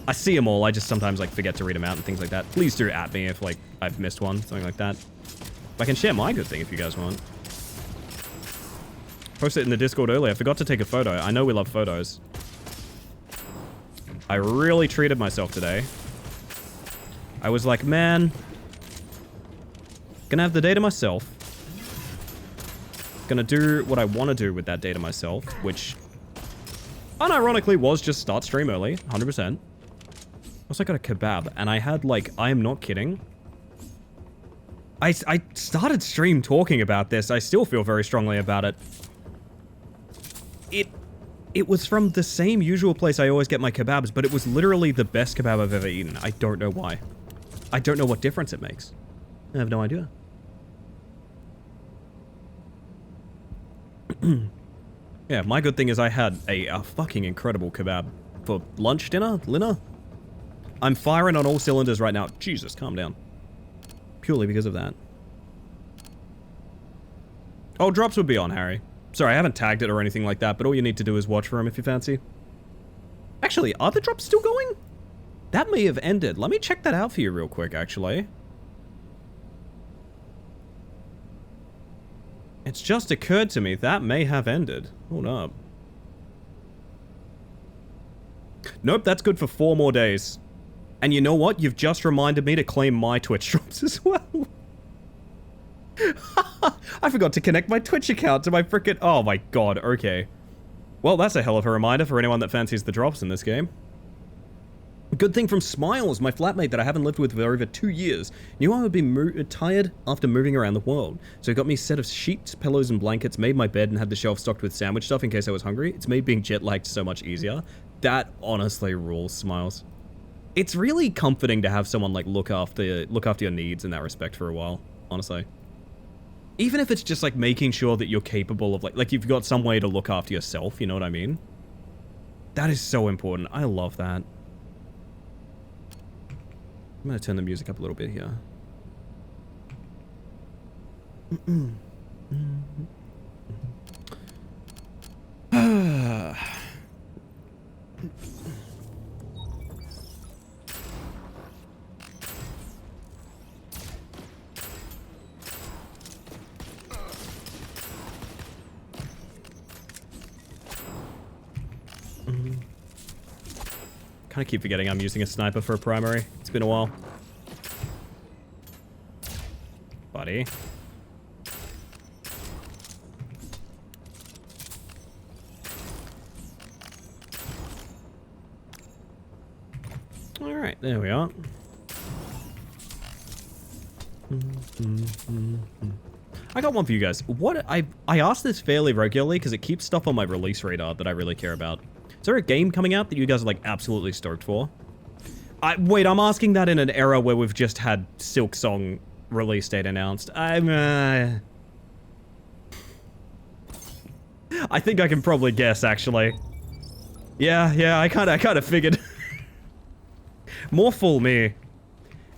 I see them all, I just sometimes, like, forget to read them out and things like that. Please do at me if, like, I've missed one, something like that. I can share my good thing if you guys want. Posted it in the Discord earlier. I forgot to take a photo. I know we love photos. I really treated myself today. I was like, man, gonna have the day to myself. Gonna do what I want to do with that day to myself, which unironically was just start stream early, 100%. Also, I got a kebab, and I had, like, I am not kidding. I started stream talking about this. I still feel very strongly about it. It was from the same usual place I always get my kebabs, but it was literally the best kebab I've ever eaten. I don't know why. I don't know what difference it makes. I have no idea. Yeah, my good thing is I had a fucking incredible kebab for lunch, dinner. I'm firing on all cylinders right now. Jesus, calm down. Purely because of that. Oh, drops would be on, Harry. Sorry, I haven't tagged it or anything like that, but all you need to do is watch for them if you fancy. Actually, are the drops still going? That may have ended. Let me check that out for you real quick, actually. It's just occurred to me that may have ended. Hold up. Nope, that's good for 4 more days. And you know what? You've just reminded me to claim my Twitch drops as well. I forgot to connect my Twitch account to my frickin'... Oh my god, okay. Well, that's a hell of a reminder for anyone that fancies the drops in this game. Good thing from Smiles, my flatmate that I haven't lived with for over 2 years, knew I would be tired after moving around the world. So he got me a set of sheets, pillows, and blankets, made my bed, and had the shelf stocked with sandwich stuff in case I was hungry. It's made being jet-lagged so much easier. That honestly rules, Smiles. It's really comforting to have someone, like, look after your needs in that respect for a while, honestly. Even if it's just, like, making sure that you're capable of, like you've got some way to look after yourself, you know what I mean? That is so important. I love that. I'm gonna turn the music up a little bit here. Kind of keep forgetting I'm using a sniper for a primary. It's been a while. Buddy. Alright, there we are. I got one for you guys. What I ask this fairly regularly because it keeps stuff on my release radar that I really care about. Is there a game coming out that you guys are like absolutely stoked for? Wait, I'm asking that in an era where we've just had Silksong release date announced. I think I can probably guess actually. Yeah, I kind of figured. More fool me.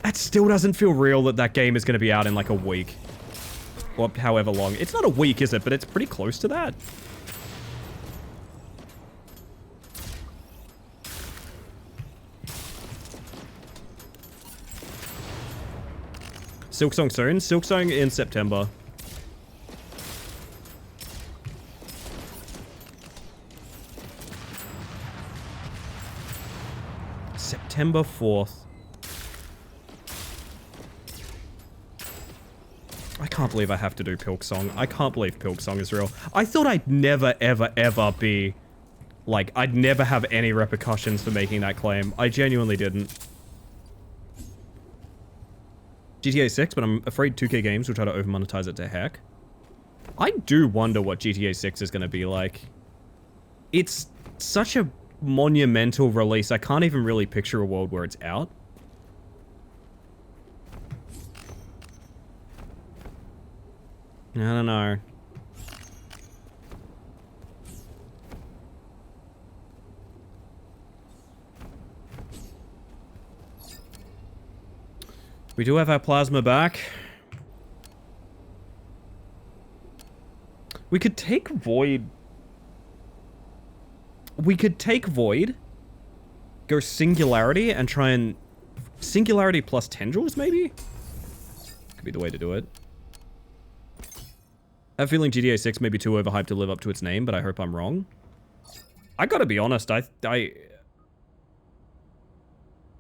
That still doesn't feel real that game is going to be out in like a week. Or however long. It's not a week, is it? But it's pretty close to that. Silksong soon? Silksong in September. September 4th. I can't believe I have to do Pilksong. I can't believe Pilksong is real. I thought I'd never, ever, ever be... Like, I'd never have any repercussions for making that claim. I genuinely didn't. GTA 6, but I'm afraid 2K Games will try to over-monetize it to heck. I do wonder what GTA 6 is going to be like. It's such a monumental release, I can't even really picture a world where it's out. I don't know. We do have our plasma back. We could take Void. We could take Void, go Singularity, and try and... Singularity plus Tendrils, maybe? Could be the way to do it. I have a feeling GTA 6 may be too overhyped to live up to its name, but I hope I'm wrong. I gotta be honest,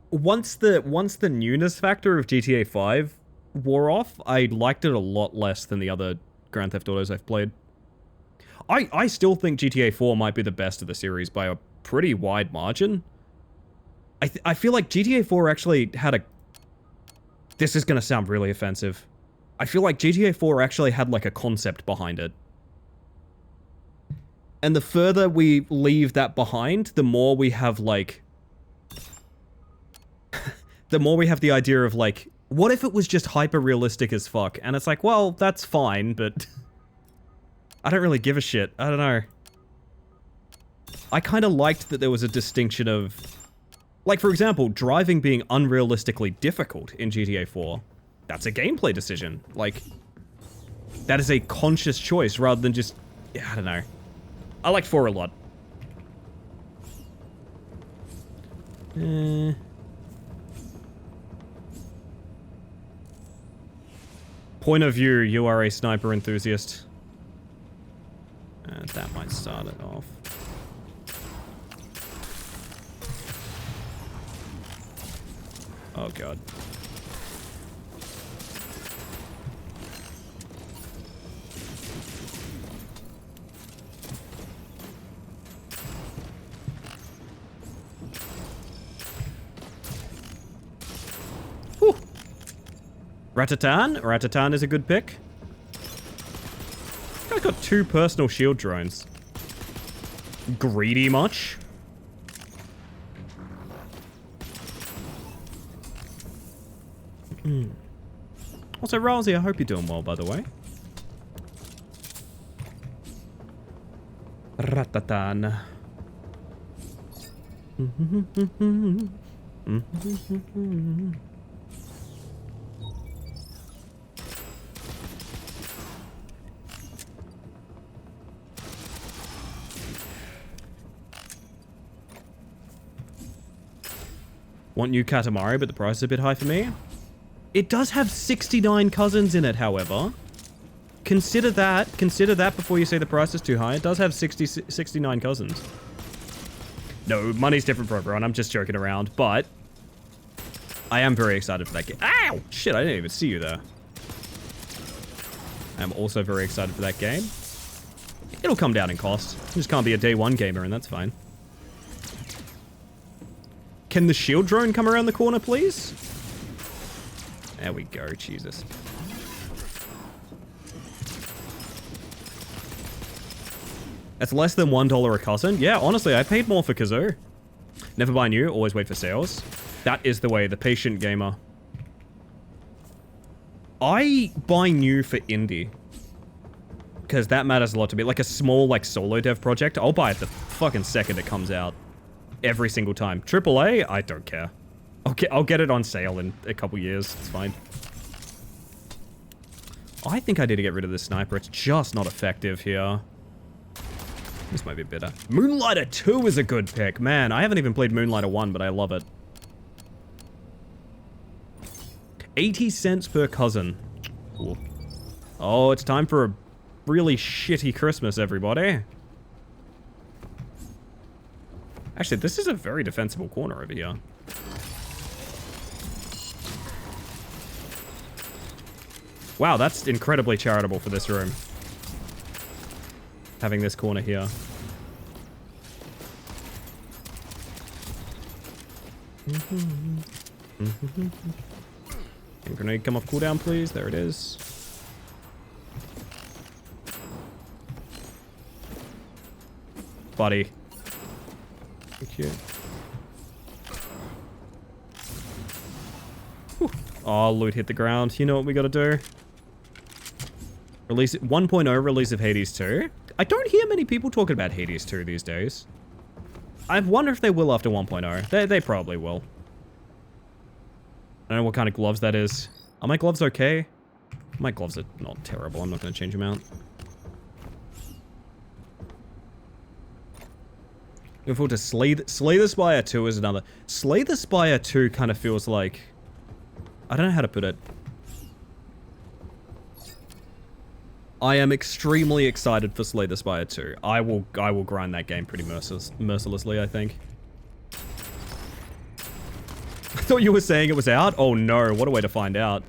Once the newness factor of GTA 5 wore off, I liked it a lot less than the other Grand Theft Autos I've played. I still think GTA 4 might be the best of the series by a pretty wide margin. I feel like GTA 4 actually had a... This is gonna sound really offensive. I feel like GTA 4 actually had like a concept behind it. And the further we leave that behind, the more we have like... the more we have the idea of like, what if it was just hyper-realistic as fuck? And it's like, well, that's fine, but... I don't really give a shit. I don't know. I kind of liked that there was a distinction of... Like, for example, driving being unrealistically difficult in GTA 4. That's a gameplay decision. Like, that is a conscious choice rather than just... Yeah, I don't know. I liked 4 a lot. Point of view, you are a sniper enthusiast. That might start it off. Oh god. Whew. Ratatan? Ratatan is a good pick. I've got 2 personal shield drones. Greedy much? Also, Rousey, I hope you're doing well, by the way. Ratatan. Want new Katamari, but the price is a bit high for me. It does have 69 cousins in it, however. Consider that before you say the price is too high. It does have 69 cousins. No, money's different for everyone. I'm just joking around, but I am very excited for that game. Ow! Shit, I didn't even see you there. I'm also very excited for that game. It'll come down in cost. You just can't be a day one gamer, and that's fine. Can the shield drone come around the corner, please? There we go, Jesus. That's less than $1 a cousin. Yeah, honestly, I paid more for Kazoo. Never buy new, always wait for sales. That is the way, the patient gamer. I buy new for indie. Because that matters a lot to me. Like a small, like, solo dev project, I'll buy it the fucking second it comes out. Every single time. AAA, I don't care. I'll get it on sale in a couple years. It's fine. I think I need to get rid of this sniper. It's just not effective here. This might be better. Moonlighter 2 is a good pick. Man, I haven't even played Moonlighter 1, but I love it. 80 cents per cousin. Cool. Oh, it's time for a really shitty Christmas, everybody. Actually, this is a very defensible corner over here. Wow, that's incredibly charitable for this room. Having this corner here. Can grenade come off cooldown, please? There it is. Buddy. Thank you. Whew. Oh, loot hit the ground. You know what we gotta do? Release 1.0 release of Hades 2. I don't hear many people talking about Hades 2 these days. I wonder if they will after 1.0. They probably will. I don't know what kind of gloves that is. Are my gloves okay? My gloves are not terrible. I'm not going to change them out. Looking forward to Slay the Spire 2 is another. Slay the Spire 2 kind of feels like... I don't know how to put it. I am extremely excited for Slay the Spire 2. I will grind that game pretty mercilessly, I think. I thought you were saying it was out? Oh no, what a way to find out.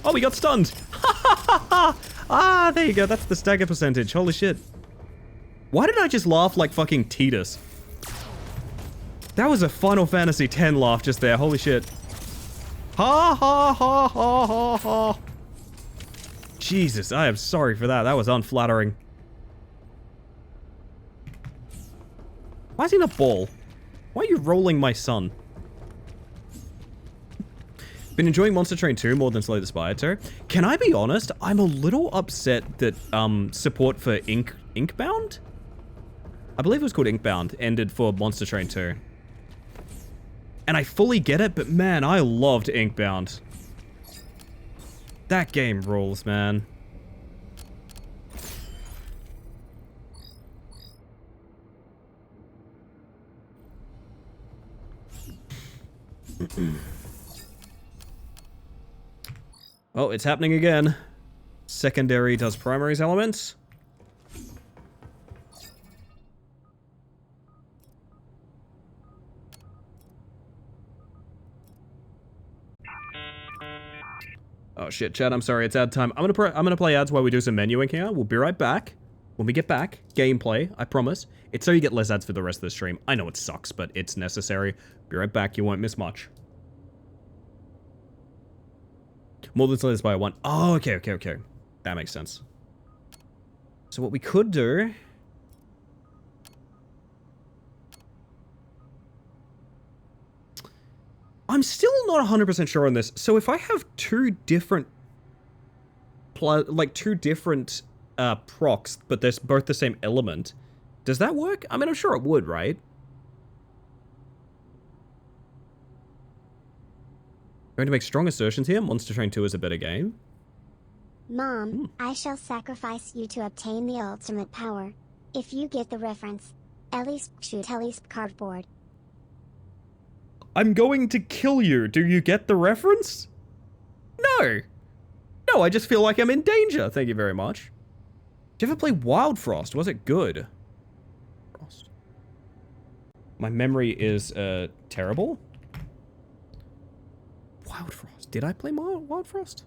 Oh, we got stunned! Ah, there you go. That's the stagger percentage. Holy shit. Why did I just laugh like fucking Titus? That was a Final Fantasy X laugh just there. Holy shit. Ha ha ha ha ha ha. Jesus, I am sorry for that. That was unflattering. Why is he not ball? Why are you rolling my son? Been enjoying Monster Train 2 more than Slay the Spire 2. Can I be honest? I'm a little upset that support for Inkbound? I believe it was called Inkbound, ended for Monster Train 2. And I fully get it, but man, I loved Inkbound. That game rules, man. Oh, it's happening again. Secondary does primaries elements. Oh shit, chat, I'm sorry, it's ad time. I'm gonna play ads while we do some menuing here. We'll be right back. When we get back, gameplay, I promise. It's so you get less ads for the rest of the stream. I know it sucks, but it's necessary. Be right back, you won't miss much. More than Slay the Spire 1. Oh, okay. That makes sense. So what we could do... I'm still not 100% sure on this. So if I have two different... procs, but they're both the same element, does that work? I mean, I'm sure it would, right? Going to make strong assertions here. Monster Train 2 is a better game. Mom, I shall sacrifice you to obtain the ultimate power. If you get the reference. Elly's shoot Elly's cardboard. I'm going to kill you. Do you get the reference? No. No, I just feel like I'm in danger. Thank you very much. Did you ever play Wild Frost? Was it good? Frost. My memory is terrible. Wild Frost. Did I play Wild Frost?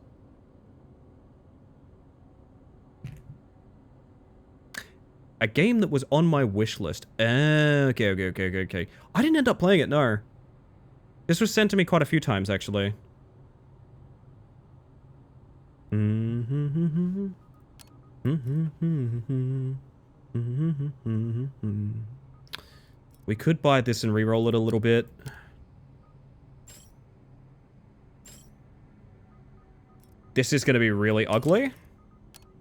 A game that was on my wish list. Okay. I didn't end up playing it, no. This was sent to me quite a few times, actually. We could buy this and reroll it a little bit. This is going to be really ugly,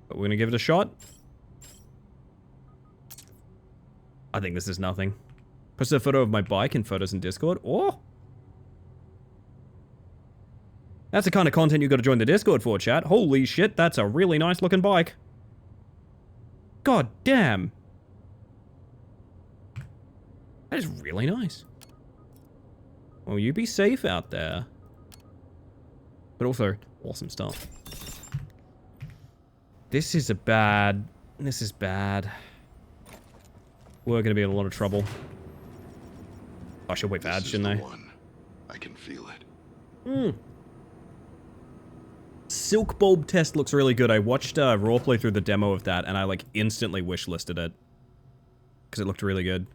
but we're going to give it a shot. I think this is nothing. Post a photo of my bike in photos in Discord. Oh! That's the kind of content you got to join the Discord for, chat. Holy shit, that's a really nice looking bike. God damn. That is really nice. Well, you be safe out there. But also, awesome stuff. This is bad. This is bad. We're going to be in a lot of trouble. I should wait for ads, shouldn't I? I can feel it. Silk Bulb test looks really good. I watched Raw play through the demo of that, and I like instantly wishlisted it. Because it looked really good.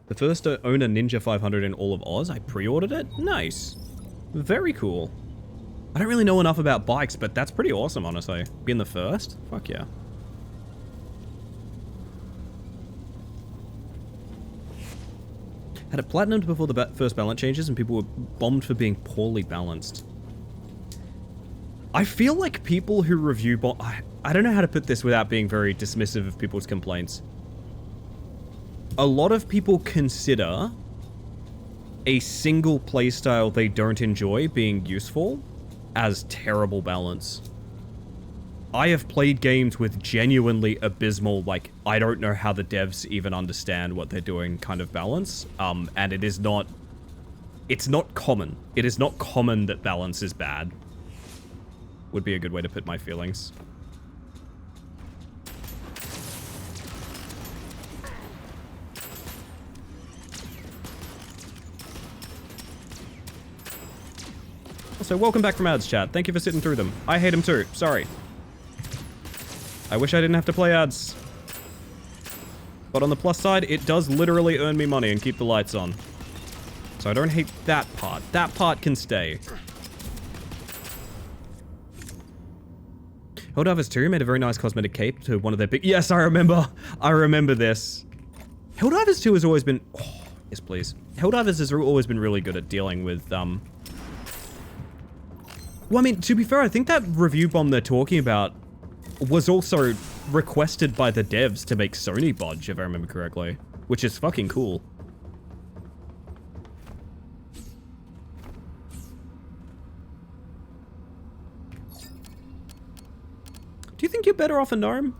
The first to own a Ninja 500 in all of Oz. I pre-ordered it? Nice. Very cool. I don't really know enough about bikes, but that's pretty awesome, honestly. Being the first? Fuck yeah. Had it platinumed before the first balance changes, and people were bombed for being poorly balanced. I feel like people who review I don't know how to put this without being very dismissive of people's complaints. A lot of people consider a single playstyle they don't enjoy being useful as terrible balance. I have played games with genuinely abysmal, like, I don't know how the devs even understand what they're doing kind of balance, and it is not... It's not common. It is not common that balance is bad. Would be a good way to put my feelings. Also, welcome back from ads, chat. Thank you for sitting through them. I hate them too. Sorry. I wish I didn't have to play ads. But on the plus side, it does literally earn me money and keep the lights on. So I don't hate that part. That part can stay. Helldivers 2 made a very nice cosmetic cape to one of their big... Yes, I remember. I remember this. Helldivers 2 has always been... Oh, yes, please. Helldivers has always been really good at dealing with, Well, I mean, to be fair, I think that review bomb they're talking about was also requested by the devs to make Sony bodge, if I remember correctly. Which is fucking cool. Do you think you're better off a gnome?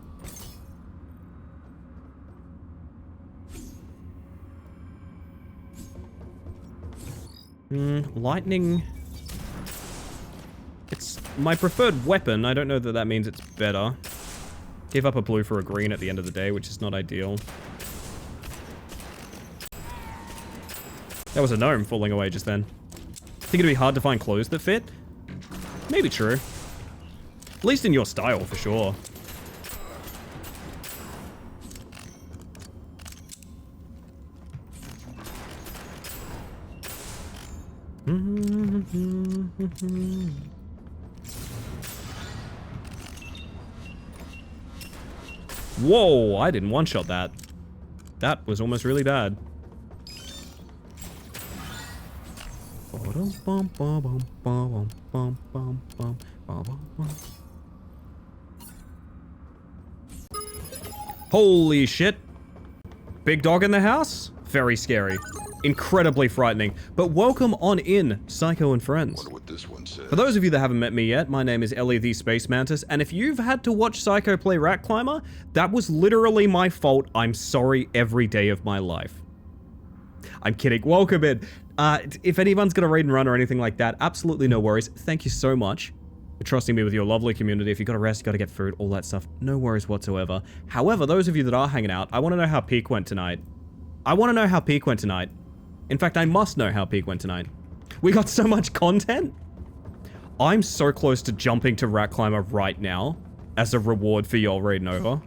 Lightning... It's my preferred weapon. I don't know that that means it's better. Give up a blue for a green at the end of the day, which is not ideal. That was a gnome falling away just then. Think it'd be hard to find clothes that fit? Maybe true. At least in your style, for sure. Whoa, I didn't one-shot that. That was almost really bad. Holy shit. Big dog in the house? Very scary. Incredibly frightening. But welcome on in, Psycho and friends. Wonder what this one says. For those of you that haven't met me yet, my name is Elly the Space Mantis, and if you've had to watch Psycho play Rat Climber, that was literally my fault. I'm sorry every day of my life. I'm kidding. Welcome in. If anyone's gonna raid and run or anything like that, absolutely no worries. Thank you so much for trusting me with your lovely community. If you gotta rest, you gotta get food, all that stuff, no worries whatsoever. However, those of you that are hanging out, I want to know how Peak went tonight. In fact, I must know how Peak went tonight. We got so much content. I'm so close to jumping to Rat Climber right now as a reward for your raiding over.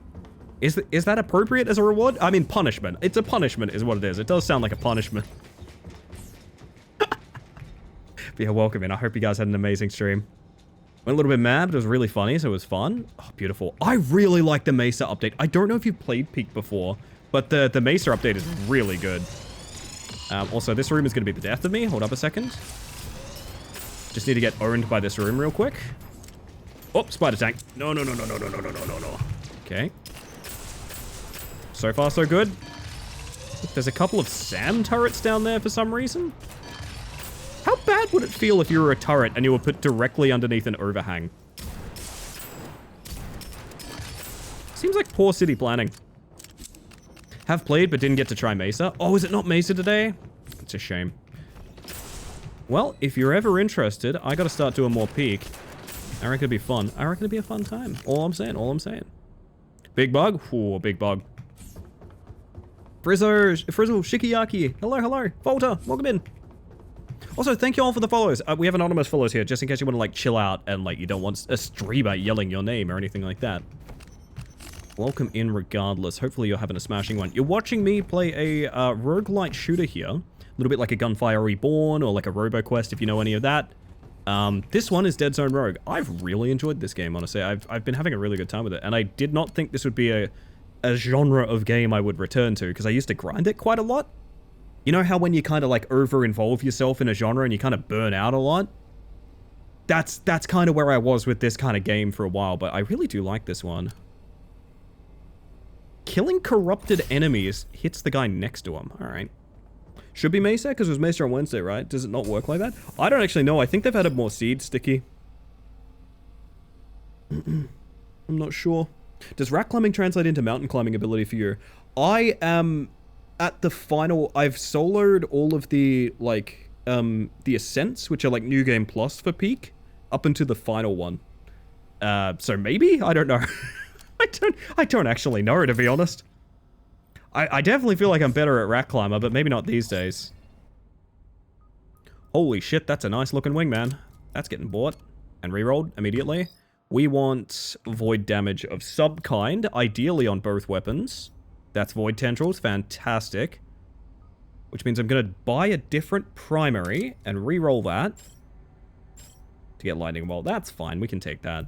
Is that appropriate as a reward? I mean, punishment. It's a punishment is what it is. It does sound like a punishment. But yeah, welcome in. I hope you guys had an amazing stream. Went a little bit mad, but it was really funny, so it was fun. Oh, beautiful. I really like the Mesa update. I don't know if you've played Peak before, but the Mesa update is really good. Also, this room is going to be the death of me. Hold up a second. Just need to get owned by this room real quick. Oh, spider tank. No. Okay. So far, so good. There's a couple of sand turrets down there for some reason. How bad would it feel if you were a turret and you were put directly underneath an overhang? Seems like poor city planning. Have played, but didn't get to try Mesa. Oh, is it not Mesa today? It's a shame. Well, if you're ever interested, I gotta start doing more Peak. I reckon it'd be fun. I reckon it'd be a fun time. All I'm saying. Big bug? Ooh, big bug. Frizzle, Shikiyaki. Hello. Volta, welcome in. Also, thank you all for the follows. We have anonymous follows here, just in case you want to, like, chill out and, like, you don't want a streamer yelling your name or anything like that. Welcome in regardless. Hopefully you're having a smashing one. You're watching me play a roguelite shooter here. A little bit like a Gunfire Reborn or like a RoboQuest, if you know any of that. This one is Dead Zone Rogue. I've really enjoyed this game, honestly. I've been having a really good time with it. And I did not think this would be a genre of game I would return to, because I used to grind it quite a lot. You know how when you kind of like over-involve yourself in a genre and you kind of burn out a lot? That's kind of where I was with this kind of game for a while, but I really do like this one. Killing corrupted enemies hits the guy next to him. All right. Should be Mesa, because it was Mesa on Wednesday, right? Does it not work like that? I don't actually know. I think they've added more seeds, Sticky. I'm not sure. Does rat climbing translate into mountain climbing ability for you? I am at the final... I've soloed all of the, like, the Ascents, which are, like, New Game Plus for Peak, up into the final one. So maybe? I don't know. I don't actually know, to be honest. I definitely feel like I'm better at Rat Climber, but maybe not these days. Holy shit, that's a nice looking wingman. That's getting bought and rerolled immediately. We want void damage of some kind, ideally on both weapons. That's void tendrils, fantastic. Which means I'm gonna buy a different primary and reroll that to get lightning bolt. That's fine, we can take that.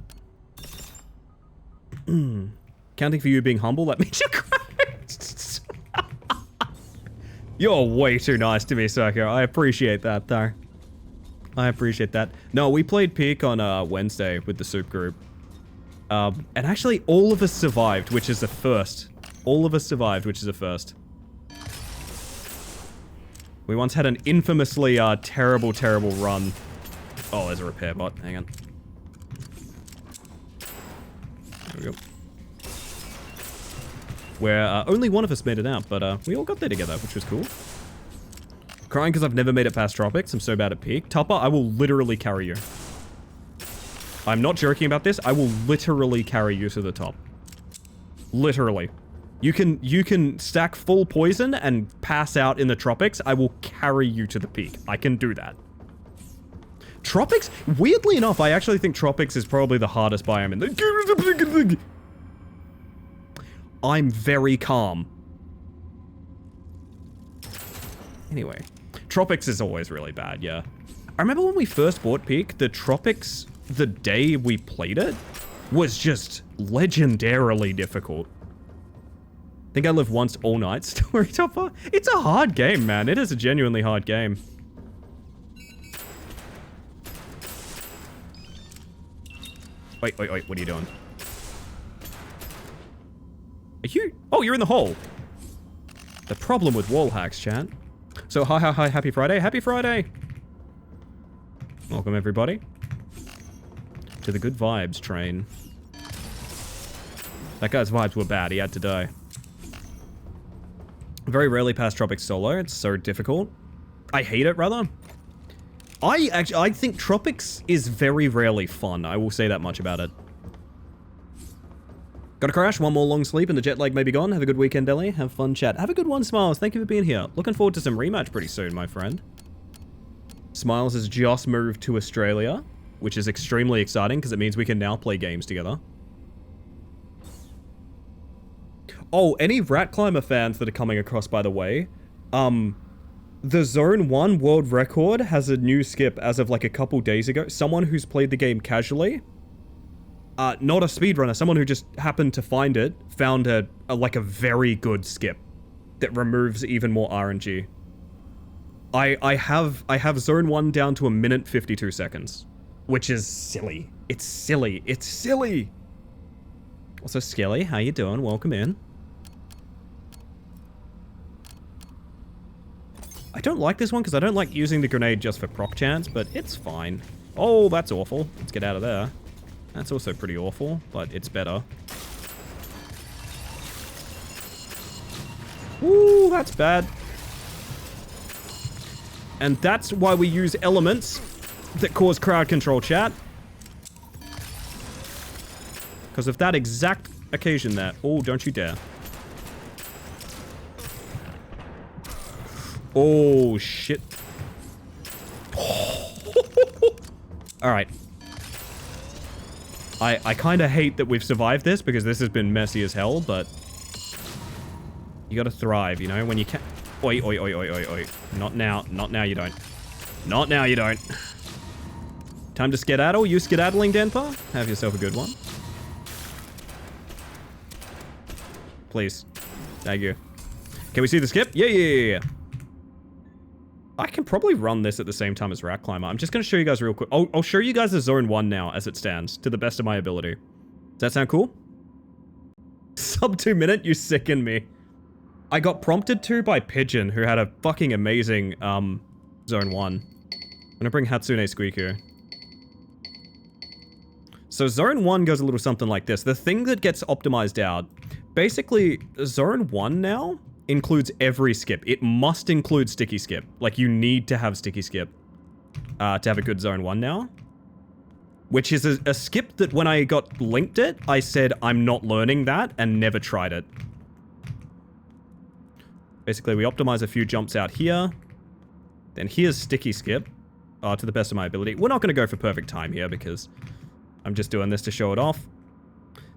Counting for you being humble, that means you're correct. You're way too nice to me, Psycho. I appreciate that, though. I appreciate that. No, we played Peak on Wednesday with the soup group. And actually, all of us survived, which is a first. All of us survived, which is a first. We once had an infamously terrible run. Oh, there's a repair bot. Hang on. There we go. Where only one of us made it out, but we all got there together, which was cool. Crying because I've never made it past Tropics. I'm so bad at Peak. Tupper, I will literally carry you. I'm not joking about this. I will literally carry you to the top. Literally. You can stack full poison and pass out in the Tropics. I will carry you to the peak. I can do that. Tropics? Weirdly enough, I actually think Tropics is probably the hardest biome in the... I'm very calm. Anyway. Tropics is always really bad, yeah. I remember when we first bought Peak, the Tropics, the day we played it, was just legendarily difficult. I think I lived once all night story topper. It's a hard game, man. It is a genuinely hard game. Wait, what are you doing? Are you... Oh, you're in the hole. The problem with wall hacks, chat. So, hi, happy Friday. Happy Friday! Welcome, everybody, to the good vibes train. That guy's vibes were bad. He had to die. Very rarely pass Tropics solo. It's so difficult. I hate it, rather. I think Tropics is very rarely fun. I will say that much about it. Got a crash, one more long sleep, and the jet lag may be gone. Have a good weekend, Elly. Have fun, chat. Have a good one, Smiles. Thank you for being here. Looking forward to some rematch pretty soon, my friend. Smiles has just moved to Australia, which is extremely exciting because it means we can now play games together. Oh, any Rat Climber fans that are coming across, by the way, the Zone 1 world record has a new skip as of like a couple days ago. Someone who's played the game casually, not a speedrunner, someone who just happened to find it, found a very good skip that removes even more RNG. I have Zone 1 down to 1 minute 52 seconds, which is silly. It's silly. It's silly. Also, Skelly, how you doing? Welcome in. I don't like this one because I don't like using the grenade just for proc chance, but it's fine. Oh, that's awful. Let's get out of there. That's also pretty awful, but it's better. Ooh, that's bad. And that's why we use elements that cause crowd control, chat. Because of that exact occasion there. Oh, don't you dare. Oh, shit. Alright. I kind of hate that we've survived this because this has been messy as hell, but you gotta thrive, you know, when you can. Oi, oi, oi, oi, oi, oi. Not now. Not now you don't. Not now you don't. Time to skedaddle. You skedaddling, Denver? Have yourself a good one. Please. Thank you. Can we see the skip? Yeah. I can probably run this at the same time as Rat Climber. I'm just going to show you guys real quick. I'll show you guys the Zone 1 now as it stands, to the best of my ability. Does that sound cool? Sub 2 minute? You sicken me. I got prompted to by Pigeon, who had a fucking amazing, Zone 1. I'm gonna bring Hatsune Squeaku. So Zone 1 goes a little something like this. The thing that gets optimized out, basically, Zone 1 now includes every skip. It must include Sticky Skip. Like, you need to have Sticky Skip to have a good Zone 1 now. Which is a skip that when I got linked it, I said, I'm not learning that, and never tried it. Basically, we optimize a few jumps out here. Then here's Sticky Skip, to the best of my ability. We're not going to go for perfect time here, because I'm just doing this to show it off.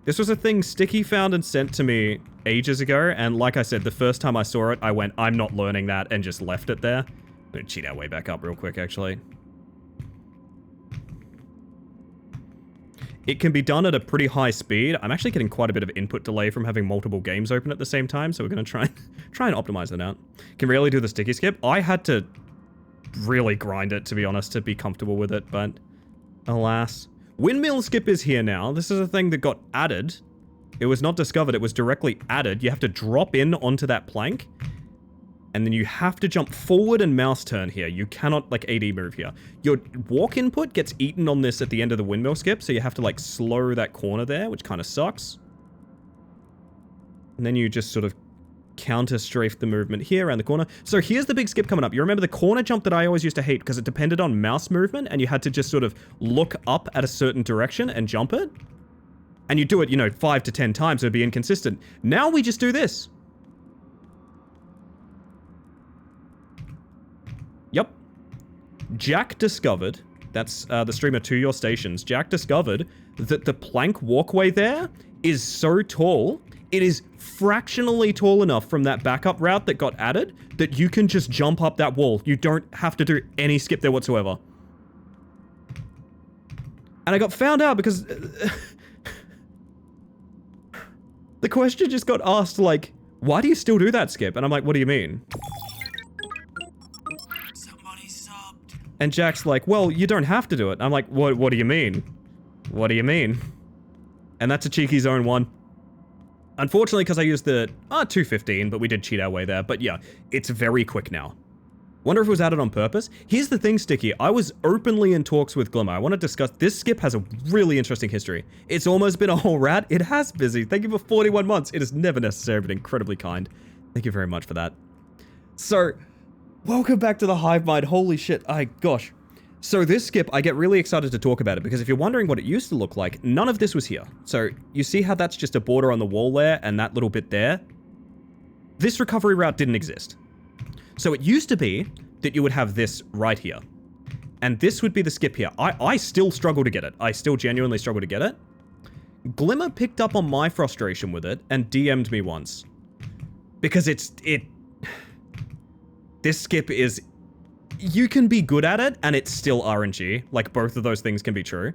This was a thing Sticky found and sent to me ages ago, and like I said, the first time I saw it, I went, I'm not learning that, and just left it there. I'm gonna cheat our way back up real quick, actually. It can be done at a pretty high speed. I'm actually getting quite a bit of input delay from having multiple games open at the same time, so we're gonna try and optimize that out. Can really do the Sticky Skip. I had to really grind it, to be honest, to be comfortable with it, but alas. Windmill Skip is here now. This is a thing that got added. It was not discovered, it was directly added. You have to drop in onto that plank, and then you have to jump forward and mouse turn here. You cannot, like, AD move here. Your walk input gets eaten on this at the end of the windmill skip, so you have to, like, slow that corner there, which kind of sucks. And then you just sort of counter-strafe the movement here around the corner. So here's the big skip coming up. You remember the corner jump that I always used to hate because it depended on mouse movement, and you had to just sort of look up at a certain direction and jump it? And you do it, you know, 5 to 10 times, so it'd be inconsistent. Now we just do this. Yep. Jack discovered, that's the streamer to your stations, Jack discovered that the plank walkway there is so tall, it is fractionally tall enough from that backup route that got added that you can just jump up that wall. You don't have to do any skip there whatsoever. And I got found out because the question just got asked, like, why do you still do that skip? And I'm like, what do you mean? Somebody subbed. And Jack's like, well, you don't have to do it. I'm like, what do you mean? What do you mean? And that's a cheeky Zone 1. Unfortunately, because I used the 215, but we did cheat our way there. But yeah, it's very quick now. Wonder if it was added on purpose. Here's the thing, Sticky. I was openly in talks with Glimmer. I want to discuss... This skip has a really interesting history. It's almost been a whole rat. It has, Busy. Thank you for 41 months. It is never necessary, but incredibly kind. Thank you very much for that. So, welcome back to the Hive Mind. Holy shit. Gosh. So this skip, I get really excited to talk about it because if you're wondering what it used to look like, none of this was here. So, you see how that's just a border on the wall there and that little bit there? This recovery route didn't exist. So it used to be that you would have this right here. And this would be the skip here. I still struggle to get it. I still genuinely struggle to get it. Glimmer picked up on my frustration with it and DM'd me once. Because this skip is... You can be good at it and it's still RNG. Like both of those things can be true.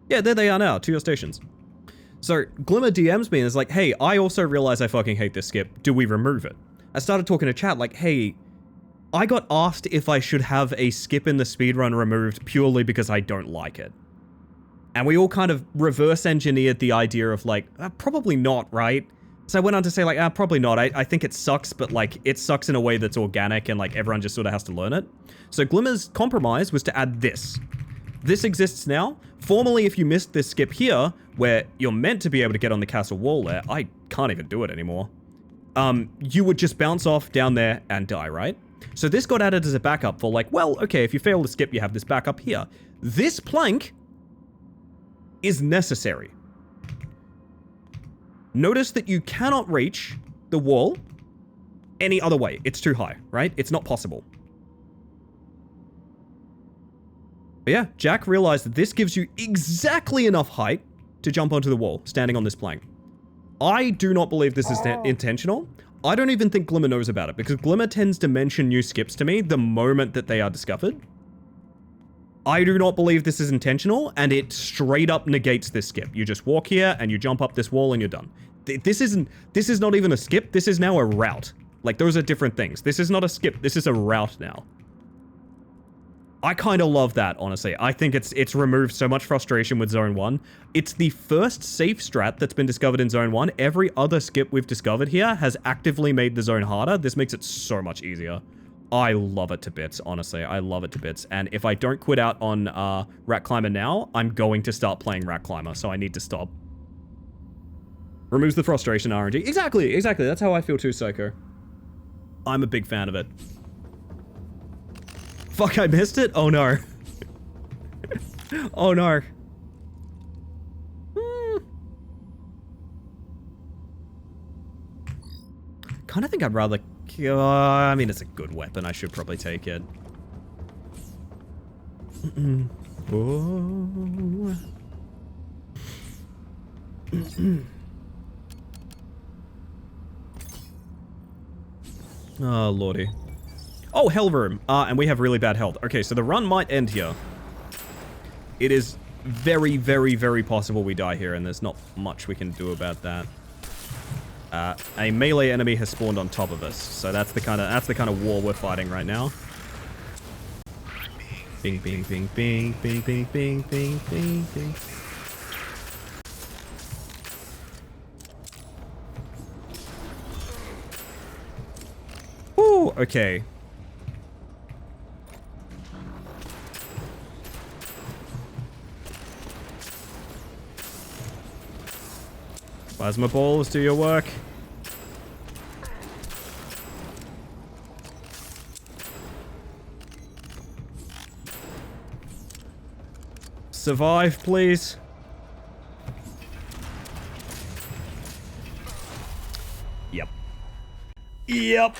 Yeah, there they are now. To your stations. So, Glimmer DMs me and is like, hey, I also realize I fucking hate this skip. Do we remove it? I started talking to chat like, hey, I got asked if I should have a skip in the speedrun removed purely because I don't like it. And we all kind of reverse engineered the idea of like, probably not, right? So I went on to say like, probably not. I think it sucks, but like, it sucks in a way that's organic and like everyone just sort of has to learn it. So Glimmer's compromise was to add this. This exists now. Formerly, if you missed this skip here, where you're meant to be able to get on the castle wall there, I can't even do it anymore. You would just bounce off down there and die, right? So this got added as a backup for like, well, okay, if you fail the skip, you have this backup here. This plank is necessary. Notice that you cannot reach the wall any other way. It's too high, right? It's not possible. But yeah, Jack realized that this gives you exactly enough height to jump onto the wall, standing on this plank. I do not believe this is intentional. I don't even think Glimmer knows about it, because Glimmer tends to mention new skips to me the moment that they are discovered. I do not believe this is intentional, and it straight up negates this skip. You just walk here, and you jump up this wall, and you're done. This is not even a skip, this is now a route. Like, those are different things. This is not a skip, this is a route now. I kind of love that, honestly. I think it's removed so much frustration with Zone 1. It's the first safe strat that's been discovered in Zone 1. Every other skip we've discovered here has actively made the zone harder. This makes it so much easier. I love it to bits, honestly. I love it to bits. And if I don't quit out on Rat Climber now, I'm going to start playing Rat Climber, so I need to stop. Removes the frustration RNG. Exactly. That's how I feel too, Psycho. I'm a big fan of it. Fuck, I missed it? Oh no. Oh no. Kind of think I'd rather... I mean, it's a good weapon. I should probably take it. Oh. Oh, lordy. Oh, Hell Room. And we have really bad health. Okay, so the run might end here. It is very, very, very possible we die here, and there's not much we can do about that. A melee enemy has spawned on top of us, so that's the kind of war we're fighting right now. Bing, bing, bing, bing, bing, bing, bing, bing, bing, bing. Ooh, okay. Plasma balls, do your work. Survive, please. Yep. Yep.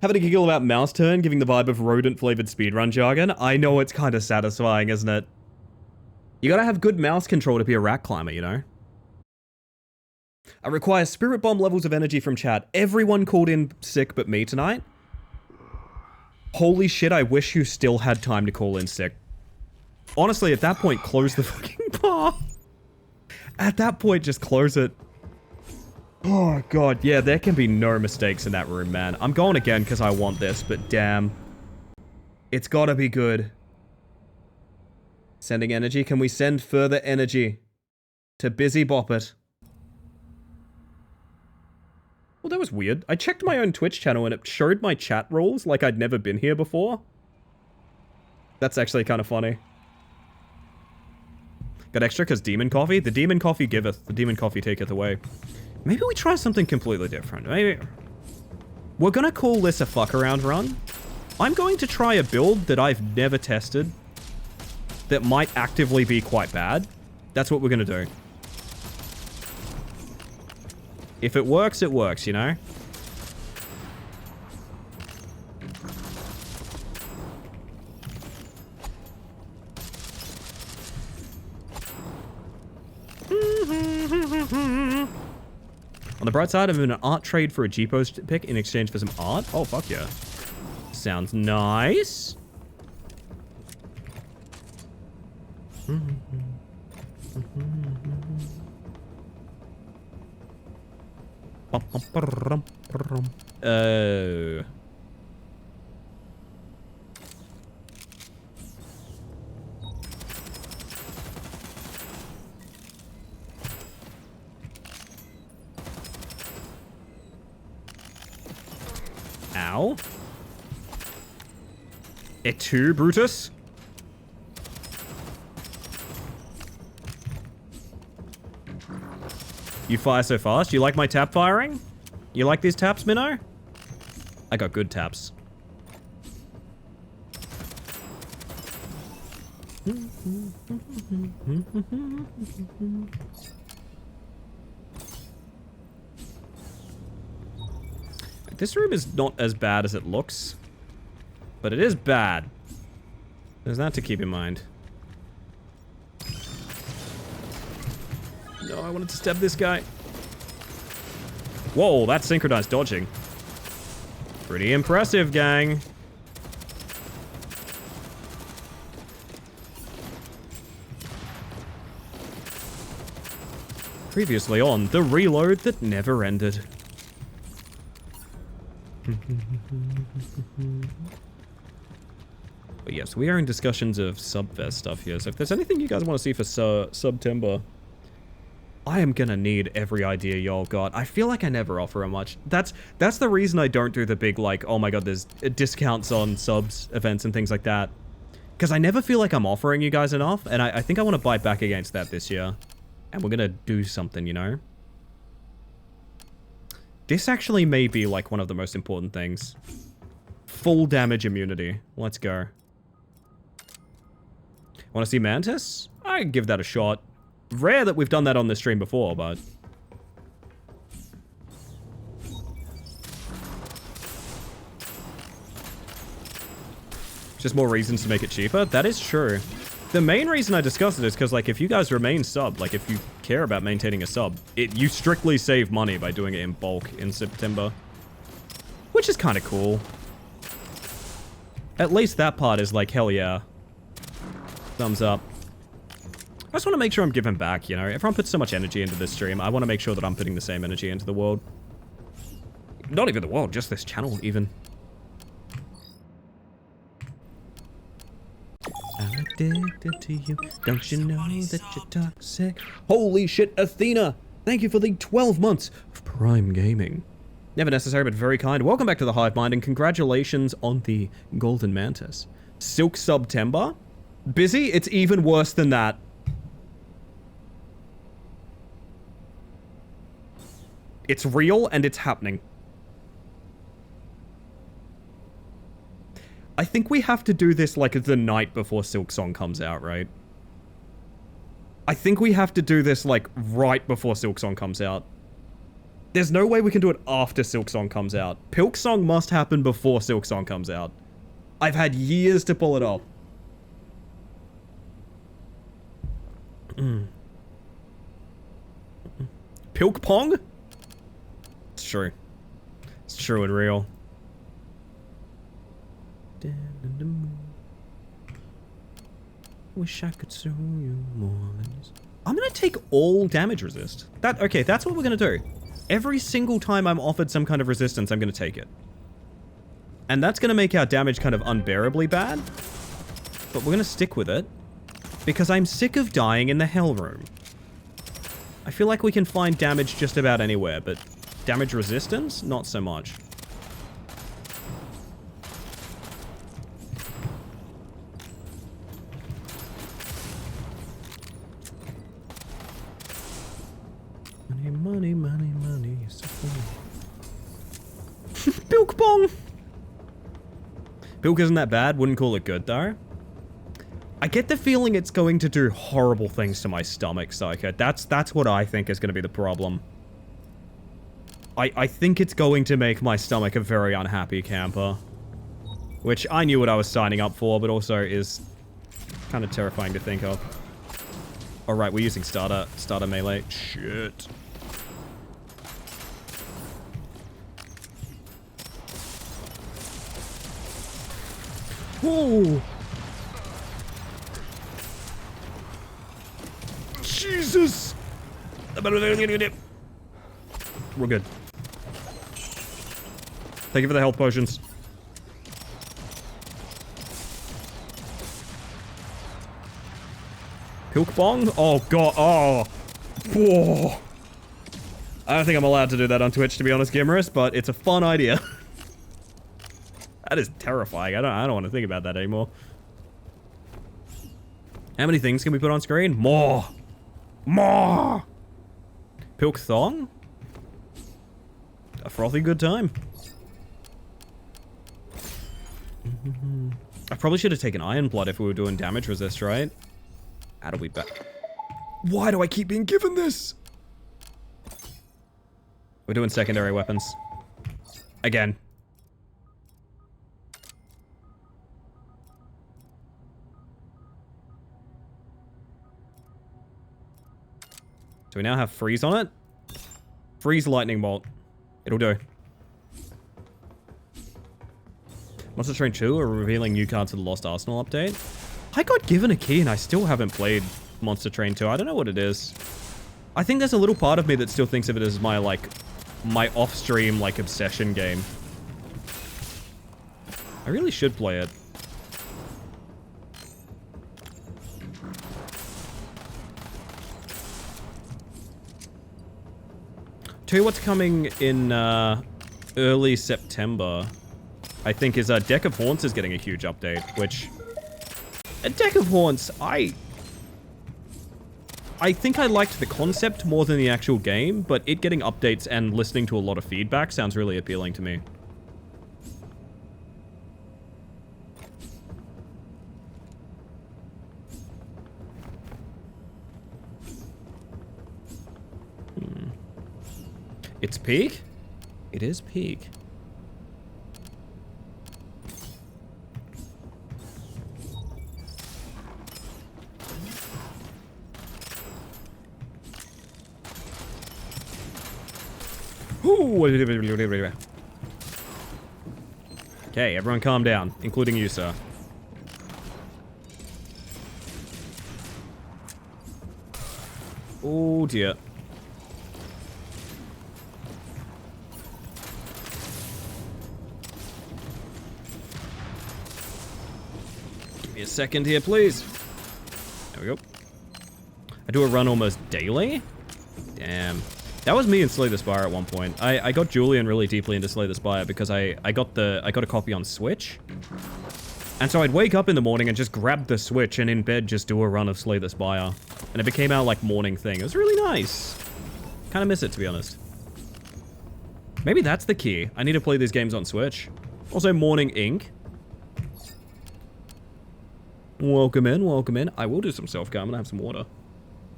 Having a giggle about mouse turn, giving the vibe of rodent-flavored speedrun jargon. I know it's kind of satisfying, isn't it? You gotta have good mouse control to be a rat climber, you know? I require spirit bomb levels of energy from chat. Everyone called in sick but me tonight. Holy shit, I wish you still had time to call in sick. Honestly, at that point, close the fucking bar. At that point, just close it. Oh, God. Yeah, there can be no mistakes in that room, man. I'm going again because I want this, but damn. It's gotta be good. Sending energy? Can we send further energy? To busy bop it. Well, that was weird. I checked my own Twitch channel and it showed my chat rules like I'd never been here before. That's actually kind of funny. Got extra because demon coffee? The demon coffee giveth, the demon coffee taketh away. Maybe we try something completely different. Maybe. We're gonna call this a fuck around run. I'm going to try a build that I've never tested that might actively be quite bad. That's what we're gonna do. If it works, you know? On the bright side, I'm in an art trade for a Jeepos pick in exchange for some art. Oh, fuck yeah. Sounds nice. Ow. Et tu, Brutus? You fire so fast? You like my tap firing? You like these taps, Minnow? I got good taps. This room is not as bad as it looks, but it is bad. There's that to keep in mind. No, I wanted to stab this guy. Whoa, that's synchronized dodging. Pretty impressive, gang. Previously on the reload that never ended. But yes, we are in discussions of Subfest stuff here, so if there's anything you guys want to see for September, I am gonna need every idea y'all got. I feel like I never offer a much. That's the reason I don't do the big, like, oh my god, there's discounts on subs events and things like that. Because I never feel like I'm offering you guys enough, and I think I want to bite back against that this year. And we're gonna do something, you know? This actually may be, like, one of the most important things. Full damage immunity. Let's go. Want to see Mantis? I can give that a shot. Rare that we've done that on this stream before, but... just more reasons to make it cheaper? That is true. The main reason I discussed it is because, like, if you guys remain sub, like, if you care about maintaining a sub, you strictly save money by doing it in bulk in September. Which is kind of cool. At least that part is like, hell yeah. Thumbs up. I just want to make sure I'm giving back, you know? Everyone puts so much energy into this stream. I want to make sure that I'm putting the same energy into the world. Not even the world, just this channel, even. I'm addicted to you. Don't you know that you're toxic? Holy shit, Athena! Thank you for the 12 months of Prime Gaming. Never necessary, but very kind. Welcome back to the Hive Mind, and congratulations on the Golden Mantis. Silk September? Busy? It's even worse than that. It's real, and it's happening. I think we have to do this, like, the night before Silk Song comes out, right? I think we have to do this, like, right before Silk Song comes out. There's no way we can do it after Silk Song comes out. Pilk Song must happen before Silk Song comes out. I've had years to pull it off. Pilk Pong? It's true. It's true and real. Wish I could show you more. I'm gonna take all damage resist. Okay, that's what we're gonna do. Every single time I'm offered some kind of resistance, I'm gonna take it. And that's gonna make our damage kind of unbearably bad. But we're gonna stick with it. Because I'm sick of dying in the Hell Room. I feel like we can find damage just about anywhere, but damage resistance? Not so much. Money, money, money, money. So Bilk bong! Bilk isn't that bad. Wouldn't call it good, though. I get the feeling it's going to do horrible things to my stomach, Psycho. That's what I think is going to be the problem. I think it's going to make my stomach a very unhappy camper. Which I knew what I was signing up for, but also is kind of terrifying to think of. Alright, we're using starter melee. Shit. Whoa! Jesus! We're good. Thank you for the health potions. Pilk bong? Oh god, oh. Whoa. I don't think I'm allowed to do that on Twitch, to be honest, Gimmerus, but it's a fun idea. That is terrifying. I don't want to think about that anymore. How many things can we put on screen? More! More! Pilk thong? A frothy good time. I probably should have taken Iron Blood if we were doing damage resist, right? How do we back? Why do I keep being given this? We're doing secondary weapons. Again. Do we now have freeze on it? Freeze lightning bolt. It'll do. Monster Train 2 are revealing new cards for the Lost Arsenal update. I got given a key and I still haven't played Monster Train 2. I don't know what it is. I think there's a little part of me that still thinks of it as my, like, my off-stream, like, obsession game. I really should play it. Tell you what's coming in early September, I think, is Deck of Haunts is getting a huge update, which... A Deck of Haunts, I think I liked the concept more than the actual game, but it getting updates and listening to a lot of feedback sounds really appealing to me. It's peak? It is peak. Okay, everyone calm down, including you, sir. Oh dear. Give me a second here, please. There we go. I do a run almost daily? Damn. That was me in Slay the Spire at one point. I got Julian really deeply into Slay the Spire because I got a copy on Switch. And so I'd wake up in the morning and just grab the Switch and in bed just do a run of Slay the Spire. And it became our, like, morning thing. It was really nice. Kind of miss it, to be honest. Maybe that's the key. I need to play these games on Switch. Also, Morning Inc. Welcome in, welcome in. I will do some self-care. I'm gonna have some water.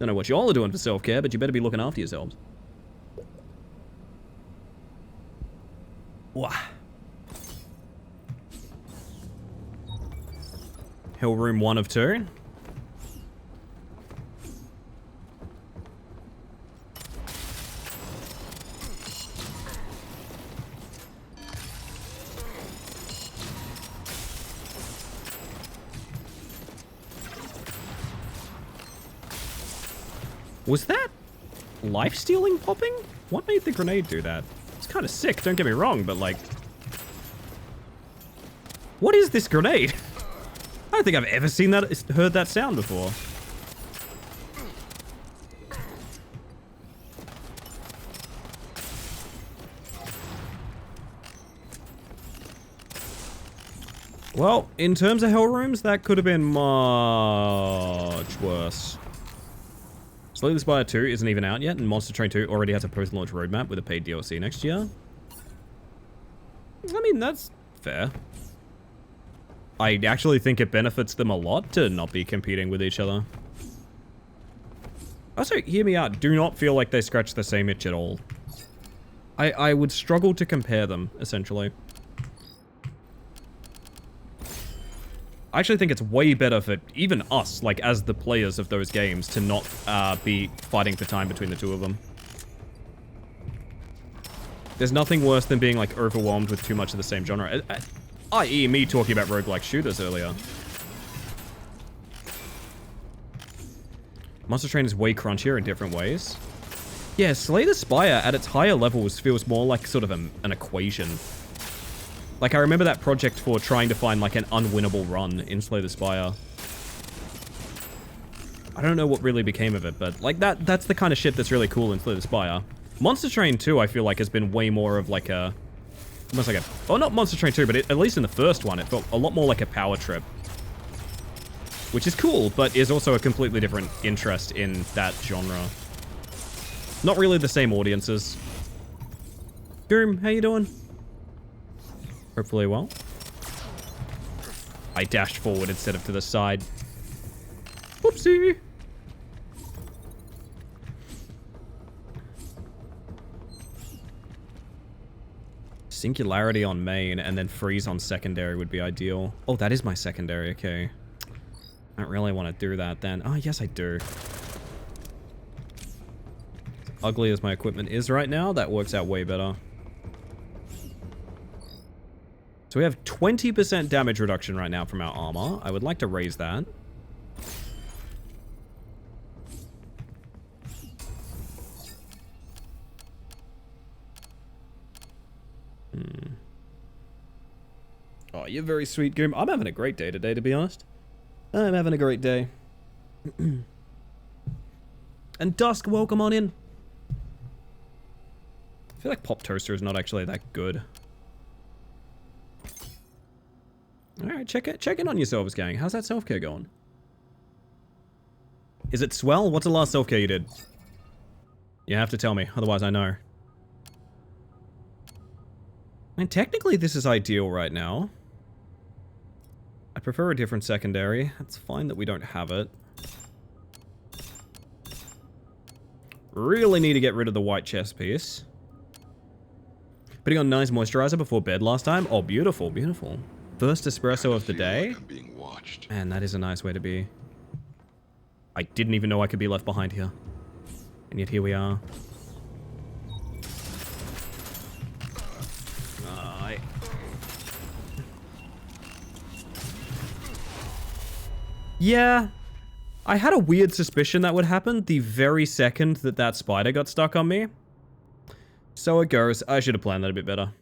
Don't know what y'all are doing for self-care, but you better be looking after yourselves. Wah. Hill room 1 of 2. Was that life stealing popping? What made the grenade do that? It's kind of sick, don't get me wrong, but like... What is this grenade? I don't think I've ever seen that, heard that sound before. Well, in terms of hell rooms, that could have been much worse. Slay the Spire 2 isn't even out yet, and Monster Train 2 already has a post-launch roadmap with a paid DLC next year. I mean, that's fair. I actually think it benefits them a lot to not be competing with each other. Also, hear me out, do not feel like they scratch the same itch at all. I would struggle to compare them, essentially. I actually think it's way better for even us, like, as the players of those games, to not be fighting for time between the two of them. There's nothing worse than being, like, overwhelmed with too much of the same genre. I.e. me talking about roguelike shooters earlier. Monster Train is way crunchier in different ways. Yeah, Slay the Spire at its higher levels feels more like sort of an equation. Like, I remember that project for trying to find, like, an unwinnable run in Slay the Spire. I don't know what really became of it, but, like, that's the kind of shit that's really cool in Slay the Spire. Monster Train 2, I feel like, has been way more of, like, a... almost like a... oh, not Monster Train 2, but at least in the first one, it felt a lot more like a power trip. Which is cool, but is also a completely different interest in that genre. Not really the same audiences. Goom, how you doing? Hopefully well. I dashed forward instead of to the side. Whoopsie! Singularity on main and then freeze on secondary would be ideal. Oh, that is my secondary, okay. I don't really want to do that then. Oh, yes I do. As ugly as my equipment is right now, that works out way better. So we have 20% damage reduction right now from our armor. I would like to raise that. Oh, you're very sweet, Goom. I'm having a great day today, to be honest. I'm having a great day. And Dusk, welcome on in. I feel like Pop Toaster is not actually that good. Alright, check in on yourselves, gang. How's that self-care going? Is it swell? What's the last self-care you did? You have to tell me, otherwise I know. I mean, technically this is ideal right now. I prefer a different secondary. It's fine that we don't have it. Really need to get rid of the white chest piece. Putting on nice moisturizer before bed last time. Oh, beautiful, beautiful. First espresso of the day. Like I'm being watched. Man, that is a nice way to be. I didn't even know I could be left behind here. And yet here we are. Yeah. I had a weird suspicion that would happen the very second that that spider got stuck on me. So it goes. I should have planned that a bit better.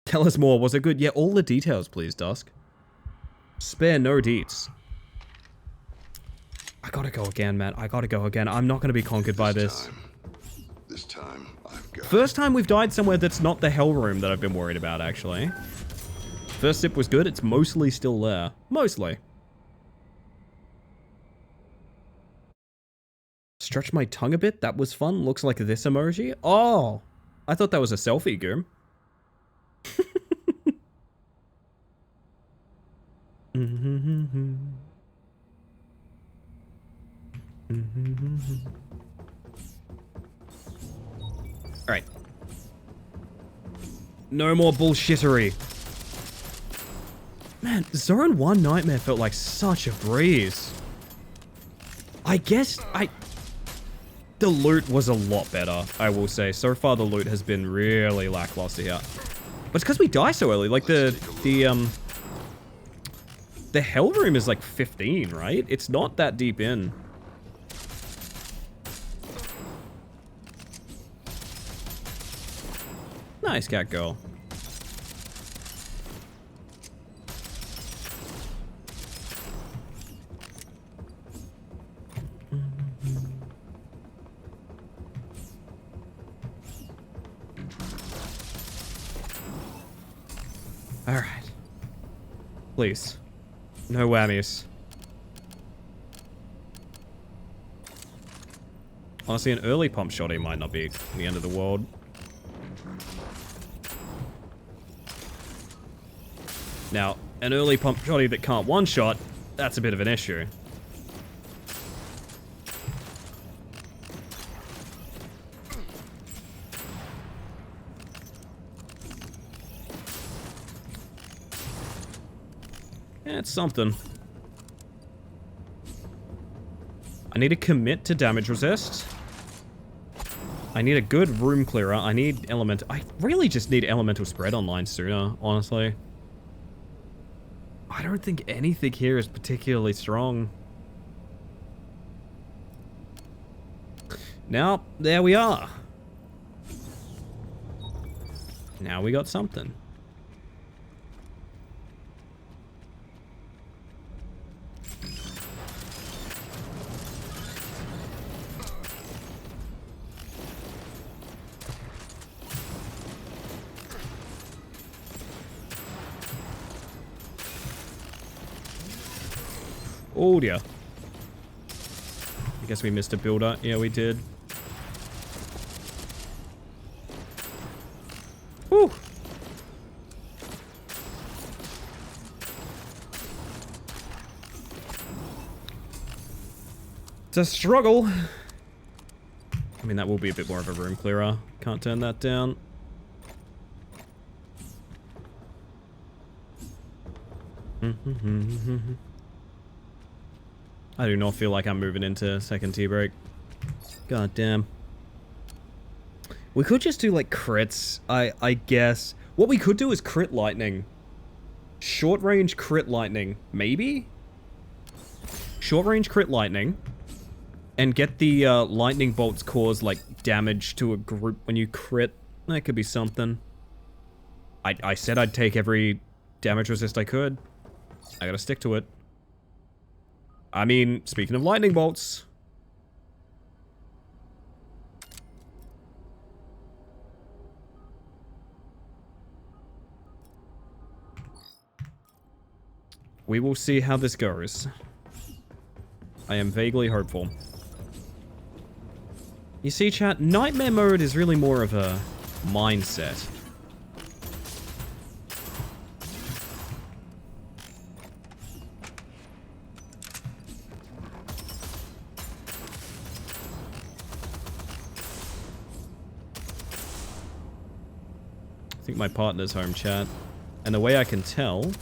Tell us more. Was it good? Yeah, all the details, please, Dusk. Spare no deets. I gotta go again, man. I gotta go again. I'm not gonna be conquered by this. This time, I've got... First time we've died somewhere that's not the hell room that I've been worried about, actually. First sip was good. It's mostly still there. Mostly. Stretch my tongue a bit. That was fun. Looks like this emoji. Oh! I thought that was a selfie, Goom. Alright. No more bullshittery. Man, Zone 1 Nightmare felt like such a breeze. I guess the loot was a lot better, I will say. So far, the loot has been really lackluster here. But it's because we die so early. Like, the hell room is like 15, right? It's not that deep in. Nice, cat girl. Alright. Please. No whammies. Honestly, an early pump shotty might not be the end of the world. Now, an early pump shotty that can't one-shot, that's a bit of an issue. Yeah, it's something. I need to commit to damage resist. I need a good room clearer. I need elemental. I really just need elemental spread online sooner, honestly. I don't think anything here is particularly strong. Now, there we are. Now we got something. Oh dear. I guess we missed a builder. Yeah, we did. Whew. It's a struggle. I mean, that will be a bit more of a room clearer. Can't turn that down. I do not feel like I'm moving into second tea break. God damn. We could just do like crits, I guess. What we could do is crit lightning. Short range crit lightning, maybe? Short range crit lightning. And get the lightning bolts cause like damage to a group when you crit. That could be something. I said I'd take every damage resist I could. I gotta stick to it. I mean, speaking of lightning bolts. We will see how this goes. I am vaguely hopeful. You see, chat, nightmare mode is really more of a mindset. I think my partner's home, chat. And the way I can tell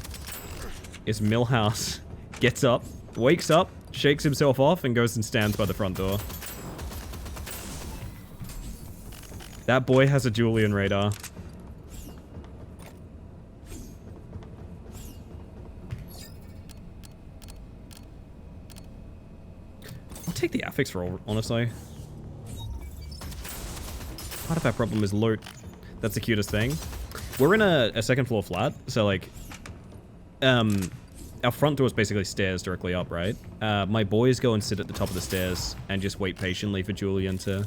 is Millhouse gets up, wakes up, shakes himself off, and goes and stands by the front door. That boy has a Julian radar. I'll take the affix roll, honestly. Part of our problem is loot. That's the cutest thing. We're in a second floor flat, so like, our front door is basically stairs directly up, right? My boys go and sit at the top of the stairs and just wait patiently for Julian to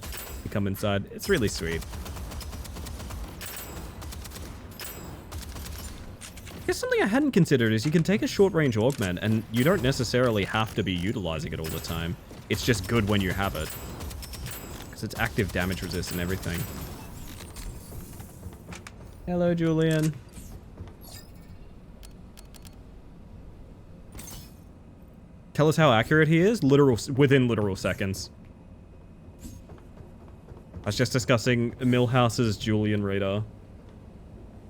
come inside. It's really sweet. I guess something I hadn't considered is you can take a short-range augment and you don't necessarily have to be utilizing it all the time. It's just good when you have it. Because it's active damage resist and everything. Hello, Julian. Tell us how accurate he is? Within literal seconds. I was just discussing Millhouse's Julian radar.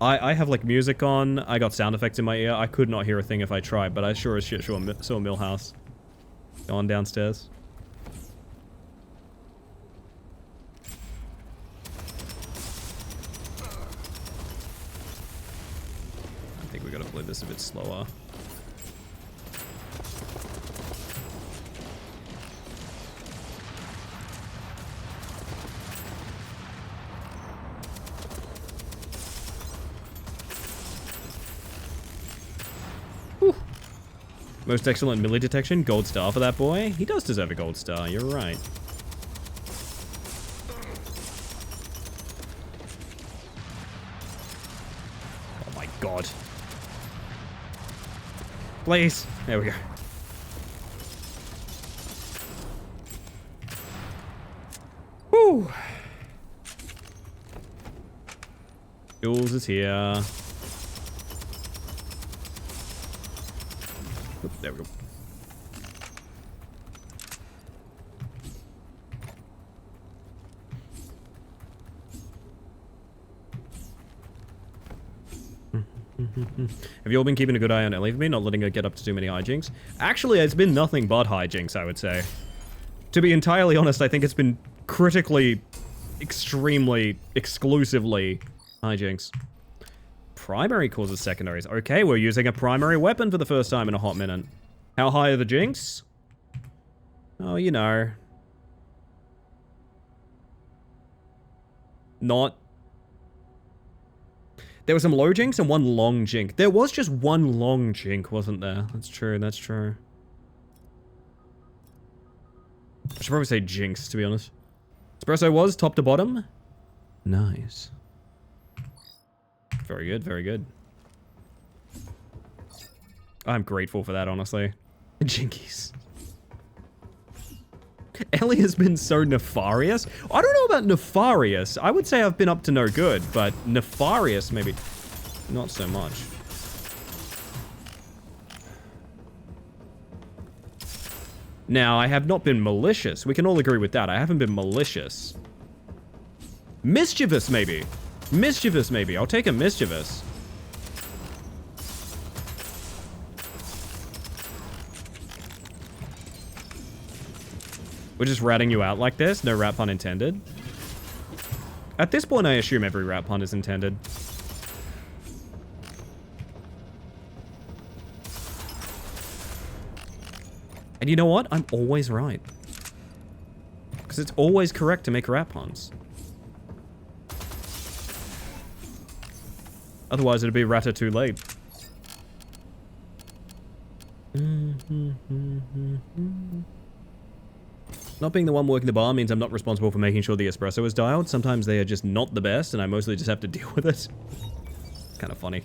I have like music on. I got sound effects in my ear. I could not hear a thing if I tried, but I sure as shit saw Millhouse going downstairs. I think we gotta play this a bit slower. Most excellent melee detection, gold star for that boy. He does deserve a gold star, you're right. Oh my god. Please. There we go. Whew. Jules is here. Oop, there we go. Have you all been keeping a good eye on Elly for me, not letting her get up to too many hijinks? Actually, it's been nothing but hijinks, I would say. To be entirely honest, I think it's been critically, extremely, exclusively hijinks. Primary causes secondaries. Okay, we're using a primary weapon for the first time in a hot minute. How high are the jinks? Oh, you know. Not. There were some low jinks and one long jink. There was just one long jink, wasn't there? That's true, that's true. I should probably say jinx, to be honest. Espresso was top to bottom. Nice. Very good, very good. I'm grateful for that, honestly. Jinkies. Elly has been so nefarious. I don't know about nefarious. I would say I've been up to no good, but nefarious, maybe not so much. Now, I have not been malicious. We can all agree with that. I haven't been malicious. Mischievous, maybe. Mischievous, maybe. I'll take a mischievous. We're just ratting you out like this? No rat pun intended? At this point, I assume every rat pun is intended. And you know what? I'm always right. Because it's always correct to make rat puns. Otherwise, it'd be ratter too late. Not being the one working the bar means I'm not responsible for making sure the espresso is dialed. Sometimes they are just not the best, and I mostly just have to deal with it. It's kind of funny.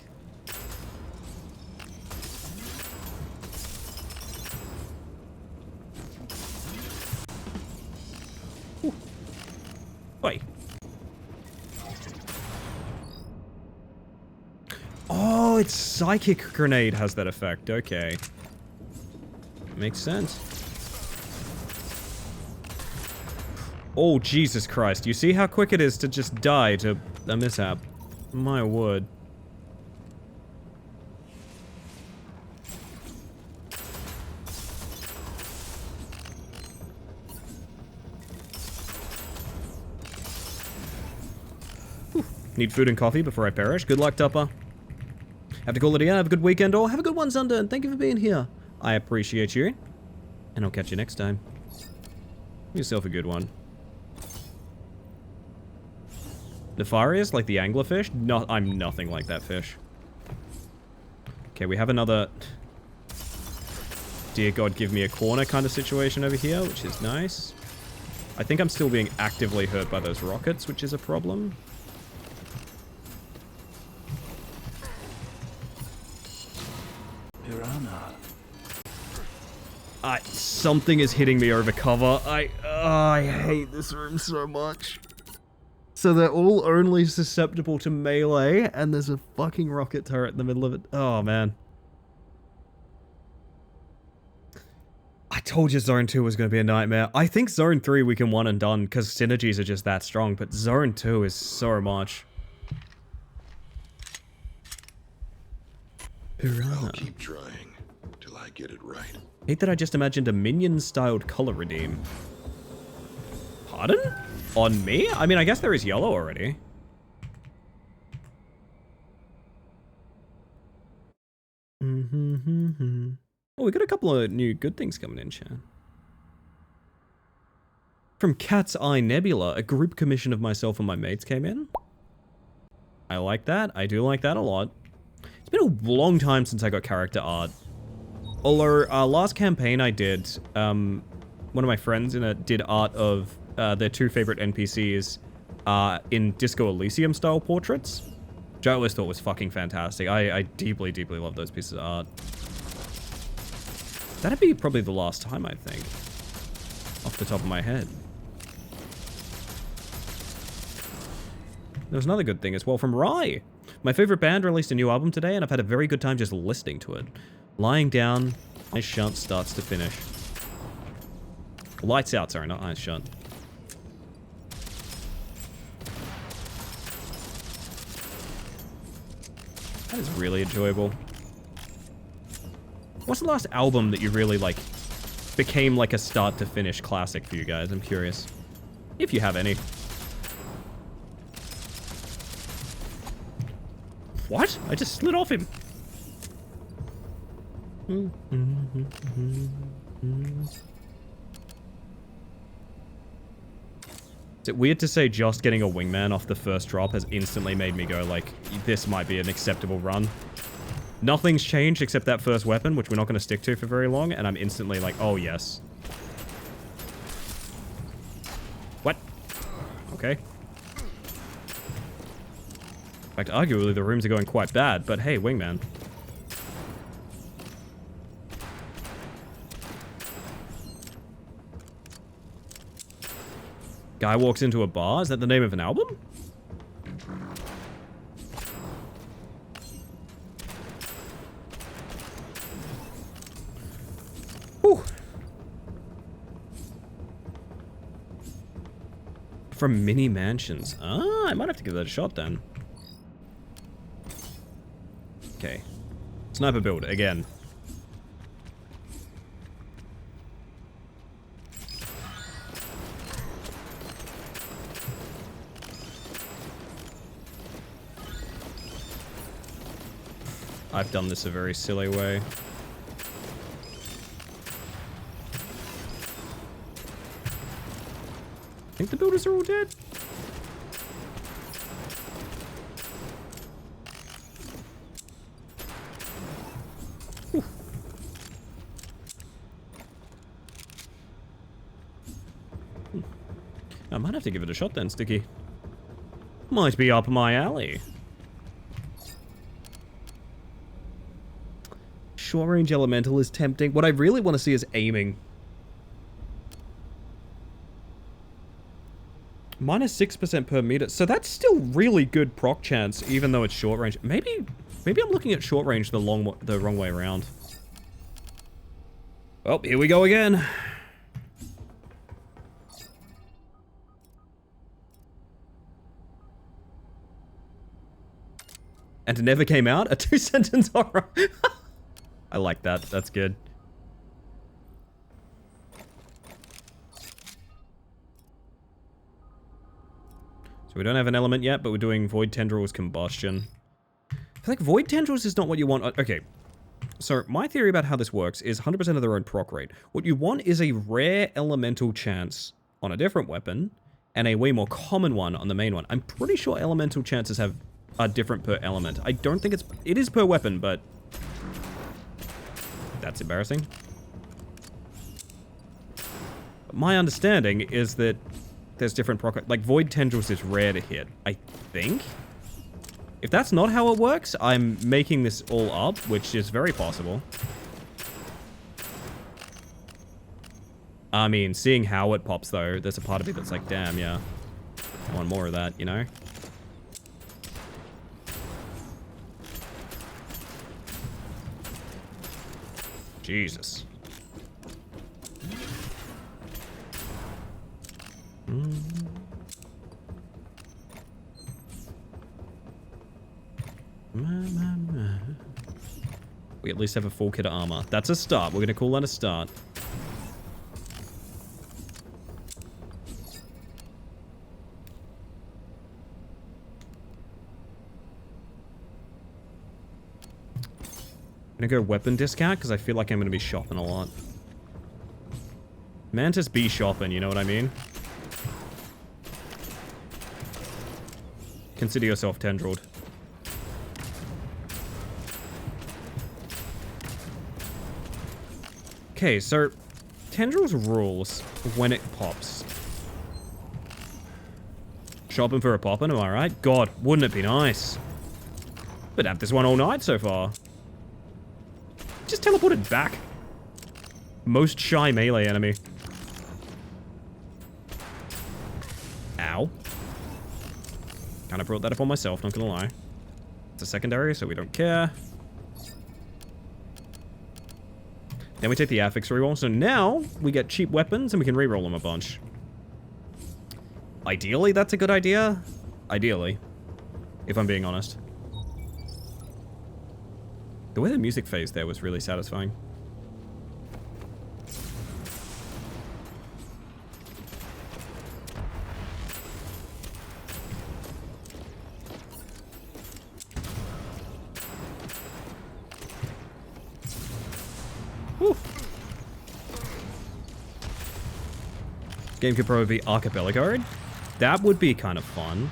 Ooh. Oi. Oh, it's Psychic Grenade has that effect. Okay. Makes sense. Oh, Jesus Christ. You see how quick it is to just die to a mishap? My word. Whew. Need food and coffee before I perish. Good luck, Tupper. Have to call it again. Have a good weekend, all. Have a good one, Zunder, and thank you for being here. I appreciate you. And I'll catch you next time. Have yourself a good one. Nefarious, like the anglerfish? No, I'm nothing like that fish. Okay, we have another... Dear God, give me a corner kind of situation over here, which is nice. I think I'm still being actively hurt by those rockets, which is a problem. Piranha. Something is hitting me over cover. I hate this room so much. So they're all only susceptible to melee, and there's a fucking rocket turret in the middle of it. Oh, man. I told you Zone 2 was going to be a nightmare. I think Zone 3 we can one and done, because synergies are just that strong, but Zone 2 is so much. I'll keep trying till I get it right. Hate that I just imagined a minion-styled color redeem. Pardon? On me? I mean, I guess there is yellow already. Oh, we got a couple of new good things coming in, chat. From Cat's Eye Nebula, a group commission of myself and my mates came in. I like that. I do like that a lot. It's been a long time since I got character art. Although, last campaign I did, one of my friends in it did art of their two favorite NPCs in Disco Elysium style portraits, which I always thought was fucking fantastic. I deeply, deeply love those pieces of art. That'd be probably the last time, I think. Off the top of my head. There's another good thing as well from Rye. My favorite band released a new album today, and I've had a very good time just listening to it. Lying down, eyes shut, starts to finish. Lights out, sorry, not eyes shut. That is really enjoyable. What's the last album that you really, like, became like a start to finish classic for you guys? I'm curious. If you have any. What? I just slid off him. Is it weird to say just getting a wingman off the first drop has instantly made me go like, this might be an acceptable run? Nothing's changed except that first weapon, which we're not going to stick to for very long, and I'm instantly like, oh yes. What? Okay. In fact, arguably the rooms are going quite bad, but hey, wingman. Guy walks into a bar? Is that the name of an album? Whew. From mini mansions. Ah, I might have to give that a shot then. Okay. Sniper build, again. I've done this a very silly way. I think the builders are all dead. Whew. I might have to give it a shot then, Sticky. Might be up my alley. Short range elemental is tempting. What I really want to see is aiming. Minus 6% per meter. So that's still really good proc chance, even though it's short range. Maybe I'm looking at short range the wrong way around. Oh, here we go again. And it never came out? A 2-sentence horror. I like that. That's good. So we don't have an element yet, but we're doing Void Tendrils Combustion. I feel like Void Tendrils is not what you want. Okay. So my theory about how this works is 100% of their own proc rate. What you want is a rare elemental chance on a different weapon, and a way more common one on the main one. I'm pretty sure elemental chances are different per element. I don't think it is per weapon, but that's embarrassing. My understanding is that there's different proc... Like, Void Tendrils is rare to hit, I think? If that's not how it works, I'm making this all up, which is very possible. I mean, seeing how it pops, though, there's a part of me that's like, damn, yeah. I want more of that, you know? Jesus. We at least have a full kit of armor. That's a start. We're going to call that a start. I'm gonna go weapon discount because I feel like I'm gonna be shopping a lot. Mantis be shopping, you know what I mean? Consider yourself tendrilled. Okay, so tendrils rules when it pops. Shopping for a poppin', am I right? God, wouldn't it be nice? But have this one all night so far. Just teleported back. Most shy melee enemy. Ow. Kind of brought that upon myself, not gonna lie. It's a secondary, so we don't care. Then we take the affix reroll, so now we get cheap weapons and we can reroll them a bunch. Ideally, that's a good idea. Ideally. If I'm being honest. The way the music phased there was really satisfying. Whew. This game could probably be archipelago. That would be kind of fun.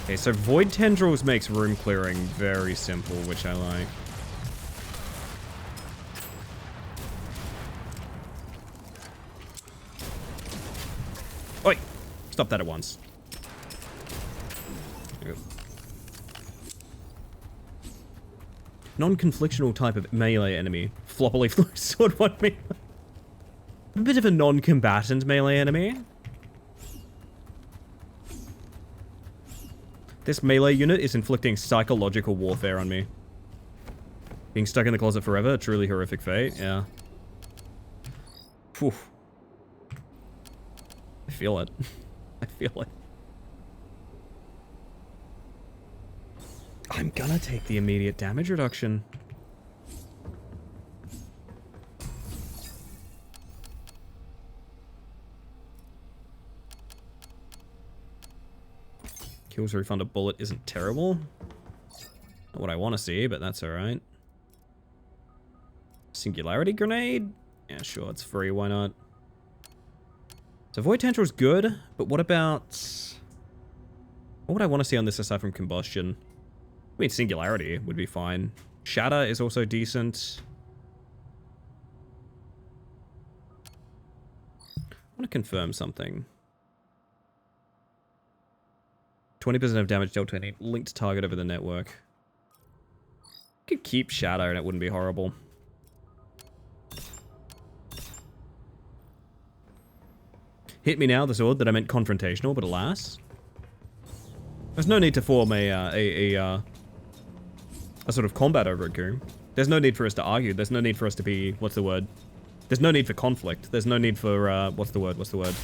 Okay, so Void Tendrils makes room clearing very simple, which I like. Oi! Stop that at once. Non-conflictional type of melee enemy. Floppily sword one me. A bit of a non-combatant melee enemy. This melee unit is inflicting psychological warfare on me. Being stuck in the closet forever, a truly horrific fate, yeah. Phew. I feel it. I feel it. I'm gonna take the immediate damage reduction. Kills refund a bullet isn't terrible. Not what I want to see, but that's alright. Singularity grenade? Yeah, sure, it's free, why not? So Void Tendril's good, but what about... What would I want to see on this aside from combustion? I mean, Singularity would be fine. Shatter is also decent. I want to confirm something. 20% of damage dealt to any linked target over the network. Could keep Shadow and it wouldn't be horrible. Hit me now, the sword that I meant confrontational, but alas. There's no need to form a sort of combat over it, Goom. There's no need for us to argue. There's no need for us to be, what's the word? There's no need for conflict. There's no need for, what's the word? What's the word?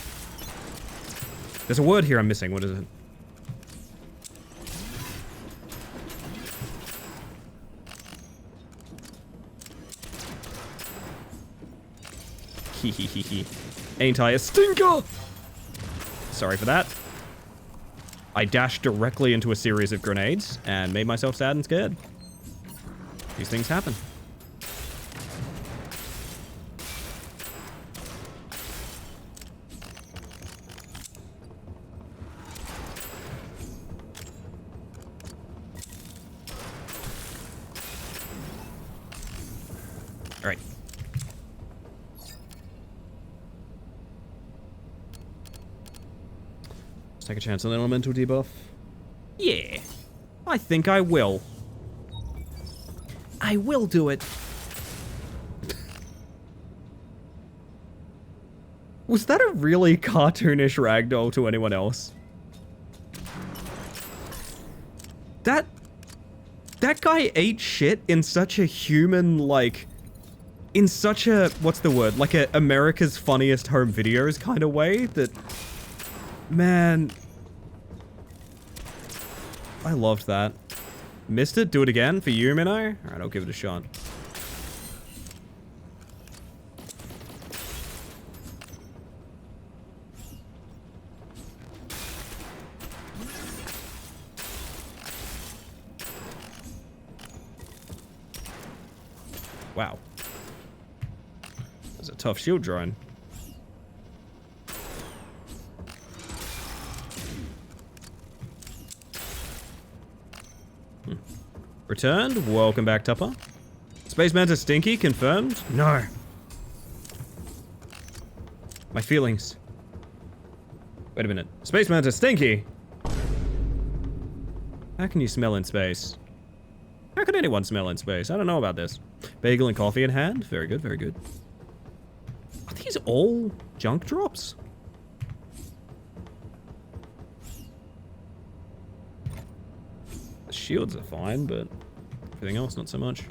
There's a word here I'm missing. What is it? Hehehehe. Ain't I a stinker? Sorry for that. I dashed directly into a series of grenades and made myself sad and scared. These things happen. All right. Let's take a chance on an elemental debuff. Yeah, I think I will. I will do it. Was that a really cartoonish ragdoll to anyone else? That guy ate shit in such a human, like, in such a, what's the word, like a America's Funniest Home Videos kind of way that, man, I loved that. Missed it? Do it again for you, Minnow? Alright, I'll give it a shot. Wow. That's a tough shield drone. Returned. Welcome back, Tupper. Space Manta Stinky, confirmed? No. My feelings. Wait a minute. Space Manta Stinky? How can you smell in space? How could anyone smell in space? I don't know about this. Bagel and coffee in hand. Very good, very good. Are these all junk drops? The shields are fine, but everything else not so much.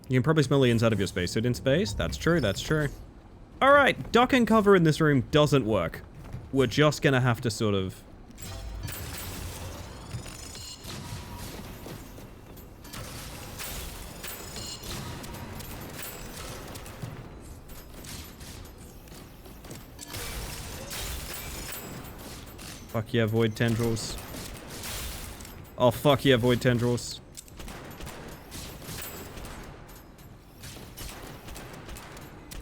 You can probably smell the inside of your spacesuit in space. That's true, that's true. Alright, duck and cover in this room doesn't work. We're just gonna have to sort of... Fuck yeah, void tendrils. Oh, fuck yeah, void tendrils.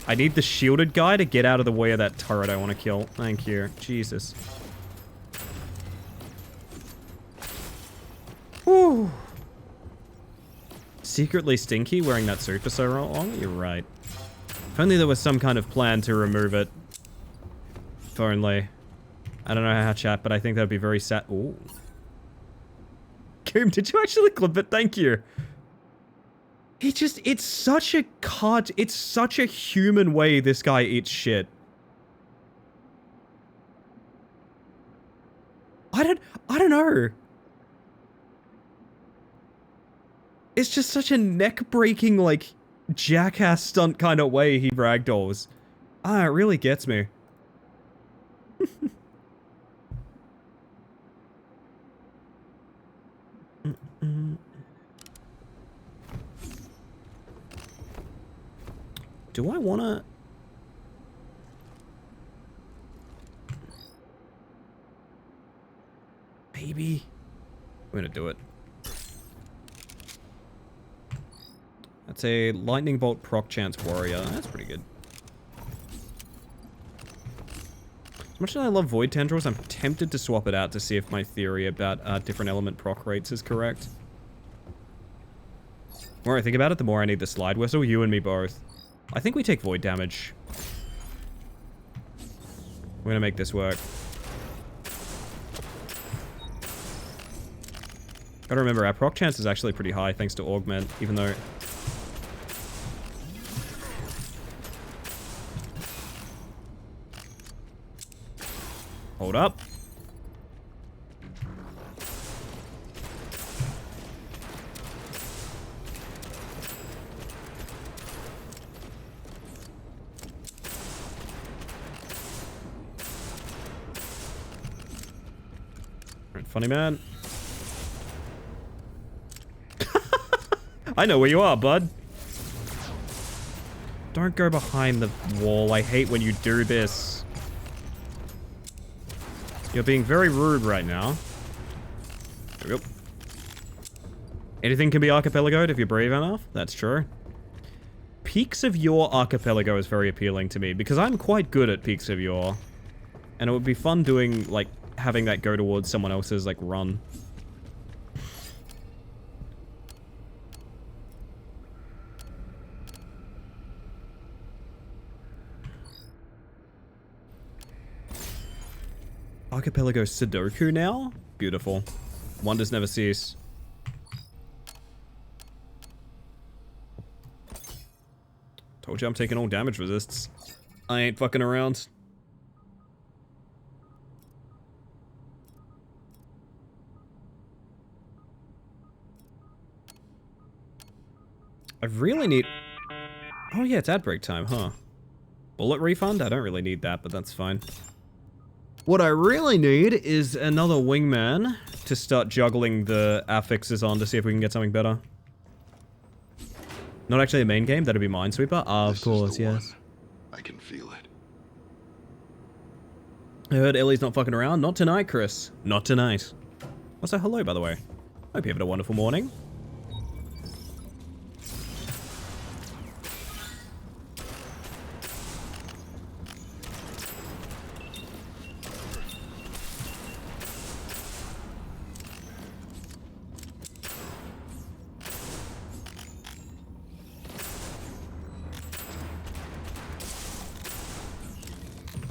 I need the shielded guy to get out of the way of that turret I want to kill. Thank you. Jesus. Whew. Secretly stinky wearing that suit for so long? You're right. If only there was some kind of plan to remove it. If only. I don't know how, chat, but I think that'd be very sad. Ooh. Coom, did you actually clip it? Thank you. It's such a it's such a human way this guy eats shit. I don't know. It's just such a neck-breaking, like, jackass stunt kind of way he ragdolls. Ah, it really gets me. Do I wanna... Maybe... I'm gonna do it. That's a lightning bolt proc chance warrior. That's pretty good. As much as I love void tendrils, I'm tempted to swap it out to see if my theory about different element proc rates is correct. The more I think about it, the more I need the slide whistle. You and me both. I think we take void damage. We're gonna make this work. Gotta remember, our proc chance is actually pretty high thanks to augment, even though... Hold up. Right, funny man. I know where you are, bud. Don't go behind the wall. I hate when you do this. You're being very rude right now. There we go. Anything can be archipelagoed if you're brave enough. That's true. Peaks of Yore archipelago is very appealing to me because I'm quite good at Peaks of Yore. And it would be fun doing, like, having that go towards someone else's, like, run. Archipelago Sudoku now? Beautiful. Wonders never cease. Told you I'm taking all damage resists. I ain't fucking around. I really need... Oh yeah, it's ad break time, huh? Bullet refund? I don't really need that, but that's fine. What I really need is another wingman to start juggling the affixes on to see if we can get something better. Not actually a main game, that'd be Minesweeper. Of course, yes. I can feel it. I heard Elly's not fucking around. Not tonight, Chris. Not tonight. Also, hello, by the way. Hope you're having a wonderful morning.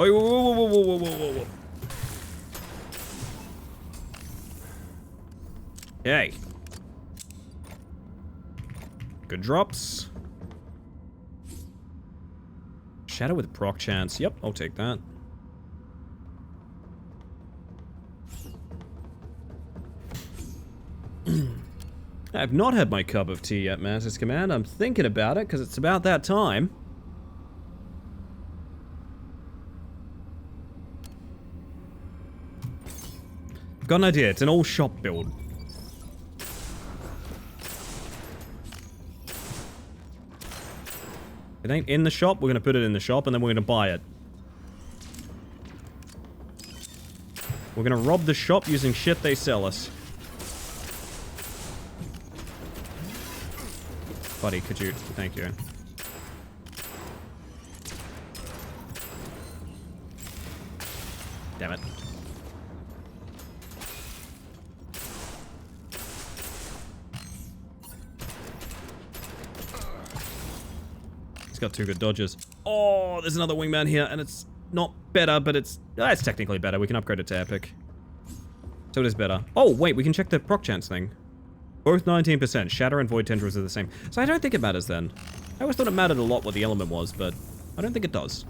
Oh, whoa, whoa, whoa, whoa, whoa, whoa, whoa, whoa. Yay. Good drops. Shadow with proc chance. Yep, I'll take that. I have not had my cup of tea yet, Master's Command. I'm thinking about it, because it's about that time. Got an idea. It's an all shop build. It ain't in the shop. We're going to put it in the shop, and then we're going to buy it. We're going to rob the shop using shit they sell us. Buddy, could you... Thank you. Damn it. He's got 2 good dodges. Oh, there's another wingman here, and it's not better, but it's technically better. We can upgrade it to epic. So it is better. Oh, wait, we can check the proc chance thing. Both 19%. Shatter and Void Tendrils are the same. So I don't think it matters then. I always thought it mattered a lot what the element was, but I don't think it does.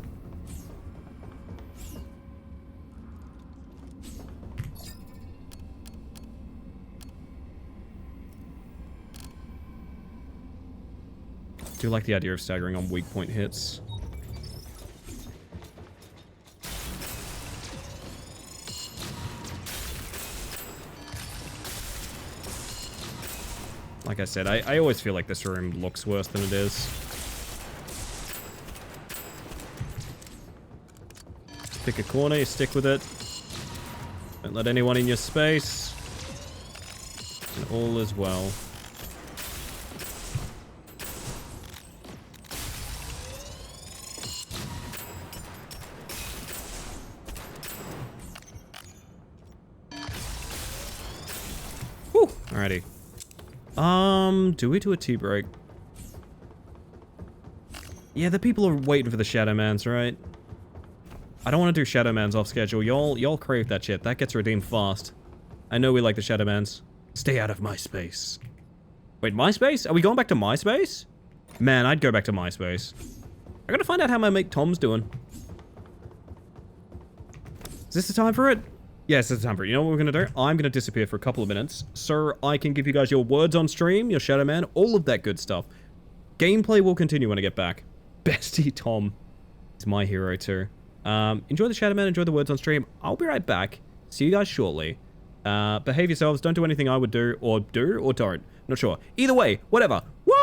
I do like the idea of staggering on weak point hits. Like I said, I always feel like this room looks worse than it is. Just pick a corner, you stick with it. Don't let anyone in your space. And all is well. Whew, alrighty. Do we do a tea break? Yeah, the people are waiting for the Shadowmans, right? I don't want to do Shadowmans off schedule. Y'all crave that shit. That gets redeemed fast. I know we like the Shadowmans. Stay out of my space. Wait, MySpace? Are we going back to MySpace? Man, I'd go back to MySpace. I gotta find out how my mate Tom's doing. Is this the time for it? Yes, it's time for it. You know what we're gonna do? I'm gonna disappear for a couple of minutes so I can give you guys your words on stream, your Shadow Man, all of that good stuff. Gameplay will continue when I get back. Bestie Tom is my hero too. Enjoy the Shadow Man, enjoy the words on stream. I'll be right back. See you guys shortly. Behave yourselves. Don't do anything I would do or don't. Not sure. Either way, whatever. Woo!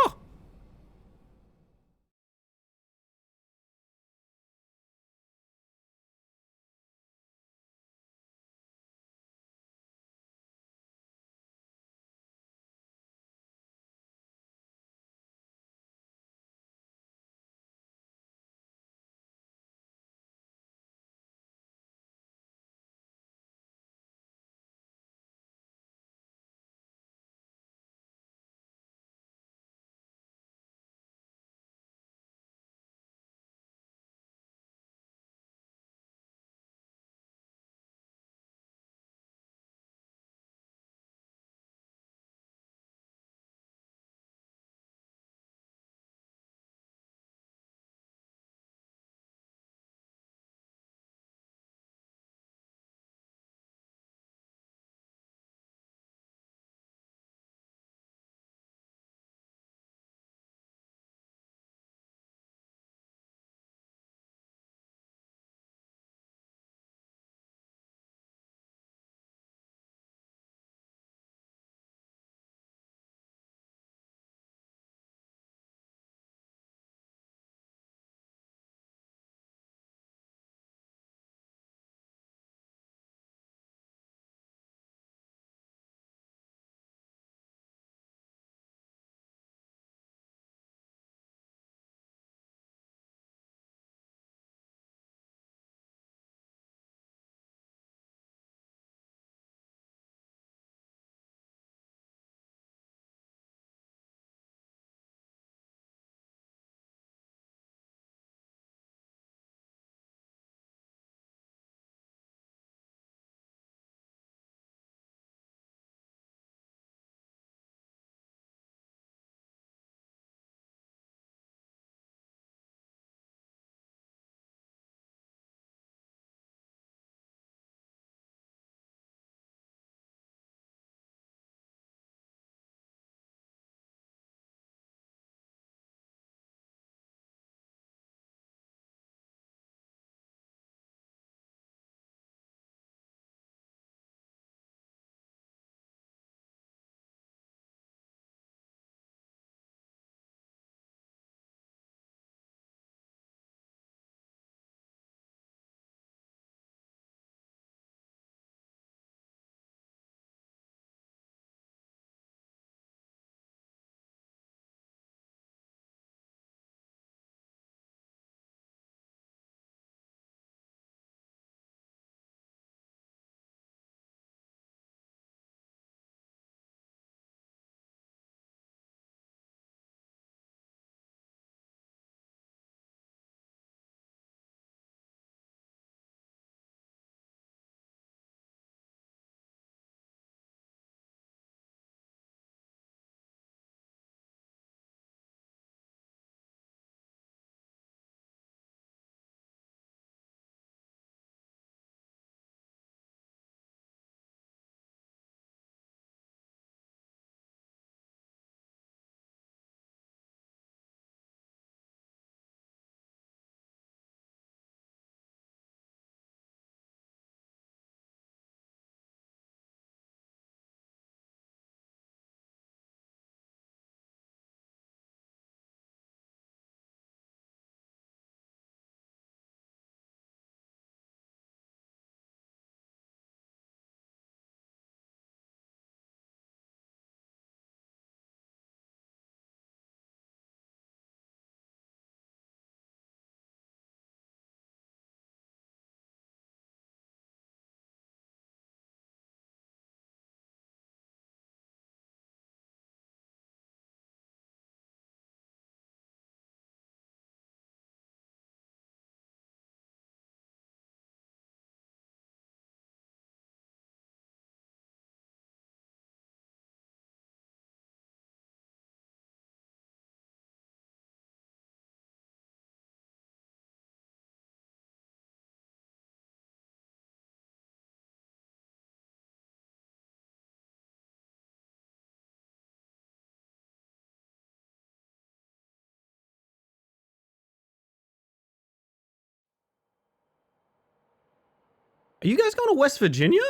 Are you guys going to West Virginia?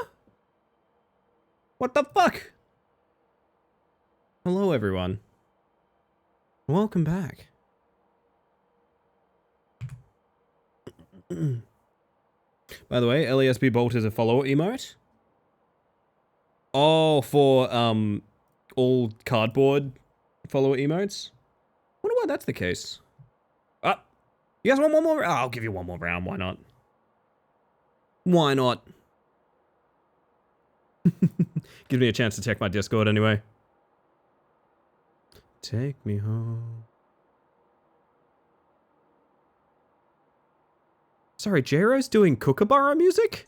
What the fuck? Hello, everyone. Welcome back. By the way, LASB Bolt is a follower emote. Oh, for all cardboard follower emotes. Wonder why that's the case. Ah, you guys want one more? I'll give you one more round. Why not? Why not? Gives me a chance to check my Discord anyway. Take me home. Sorry, J-Ro's doing Kookaburra music?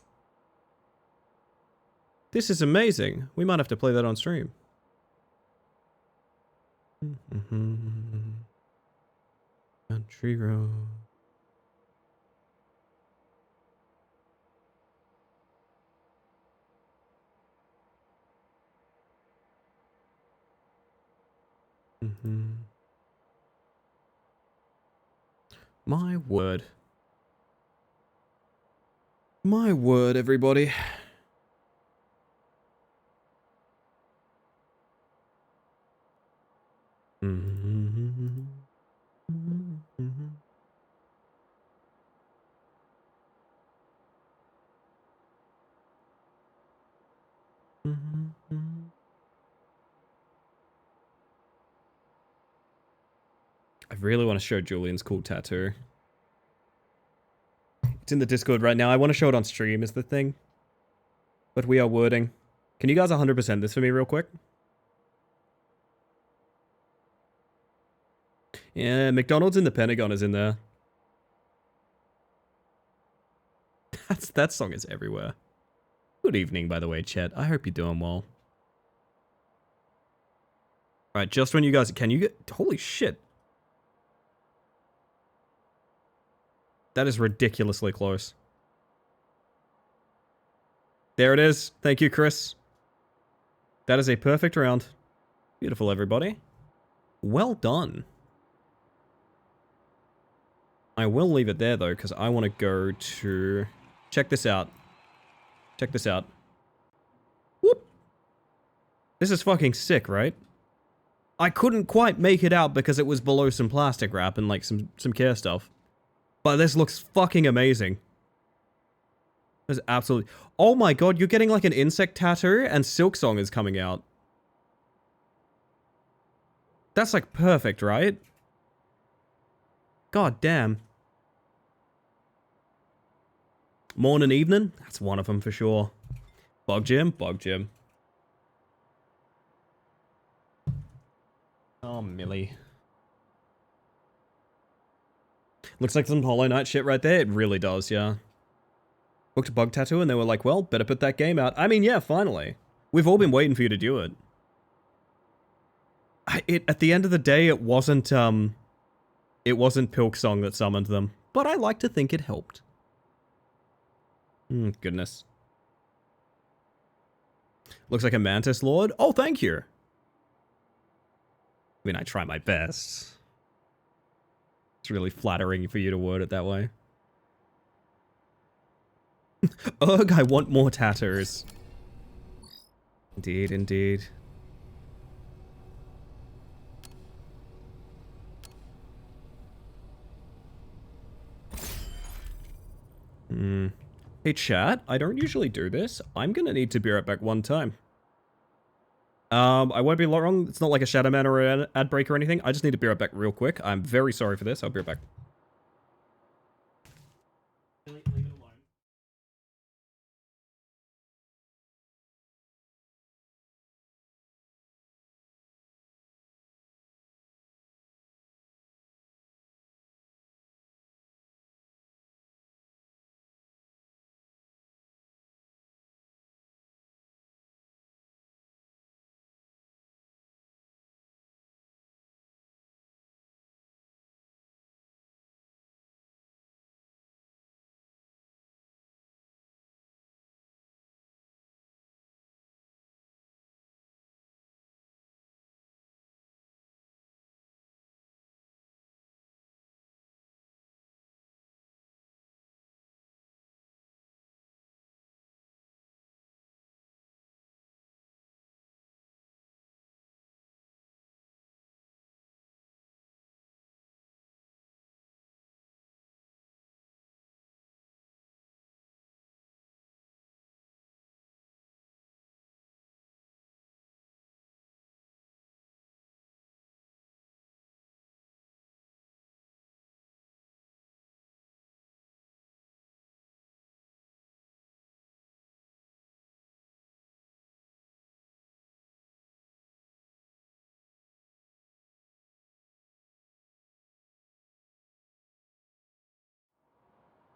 This is amazing. We might have to play that on stream. Country road. My word. My word, everybody. I really want to show Julian's cool tattoo. It's in the Discord right now. I want to show it on stream is the thing. But we are wording. Can you guys 100% this for me real quick? Yeah, McDonald's in the Pentagon is in there. That song is everywhere. Good evening, by the way, chat. I hope you're doing well. Alright, just when you guys... Can you get... Holy shit. That is ridiculously close. There it is. Thank you, Chris. That is a perfect round. Beautiful, everybody. Well done. I will leave it there, though, because I want to go to... Check this out. Check this out. Whoop. This is fucking sick, right? I couldn't quite make it out because it was below some plastic wrap and, like, some care stuff. But this looks fucking amazing. This is absolutely... Oh my god, you're getting, like, an insect tattoo and Silk Song is coming out. That's, like, perfect, right? God damn. Morning and evening? That's one of them for sure. Bug Jim? Bug Jim. Oh, Millie. Looks like some Hollow Knight shit right there. It really does, yeah. Booked a bug tattoo and they were like, well, better put that game out. I mean, yeah, finally. We've all been waiting for you to do it. At the end of the day, it wasn't Pilk Song that summoned them. But I like to think it helped. Goodness. Looks like a Mantis Lord. Oh, thank you. I mean, I try my best. It's really flattering for you to word it that way. Ugh, I want more tattoos. Indeed, indeed. Hey chat, I don't usually do this. I'm gonna need to be right back one time. I won't be long. It's not like a Shadow Man or an ad break or anything. I just need to be right back real quick. I'm very sorry for this. I'll be right back.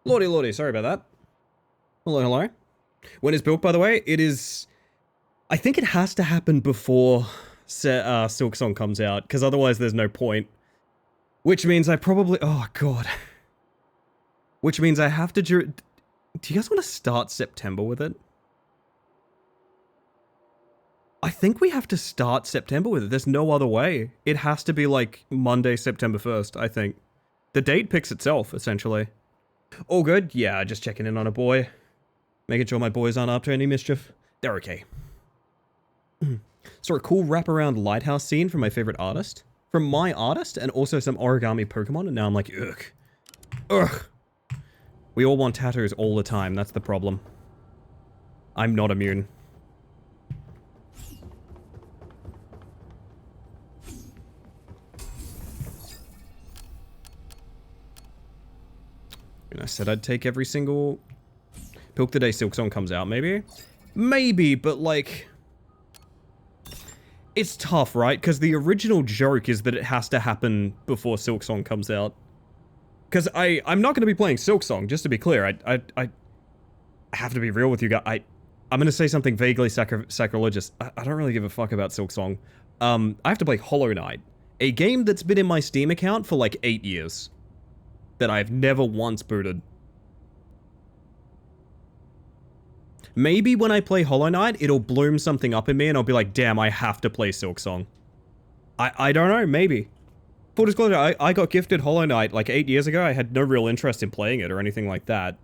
Lordy, lordy, sorry about that. Hello, hello. When it's built, by the way, it is... I think it has to happen before Silksong comes out, because otherwise there's no point. Which means I probably... Oh, God. Which means I have to... Do you guys want to start September with it? I think we have to start September with it. There's no other way. It has to be like Monday, September 1st, I think. The date picks itself, essentially. All good? Yeah, just checking in on a boy. Making sure my boys aren't up to any mischief. They're okay. Saw a cool wraparound lighthouse scene from my favorite artist. From my artist, and also some origami Pokemon, and now I'm like, ugh. Ugh. We all want tattoos all the time, that's the problem. I'm not immune. And I said I'd take every single... Pilk the day Silksong comes out, maybe? Maybe, but like... It's tough, right? Because the original joke is that it has to happen before Silksong comes out. Because I'm not going to be playing Silksong, just to be clear. I have to be real with you guys. I'm going to say something vaguely sacrilegious. I don't really give a fuck about Silksong. I have to play Hollow Knight. A game that's been in my Steam account for like 8 years. That I've never once booted. Maybe when I play Hollow Knight, it'll bloom something up in me and I'll be like, damn, I have to play Silksong. I don't know, maybe. Full disclosure, I got gifted Hollow Knight like 8 years ago. I had no real interest in playing it or anything like that.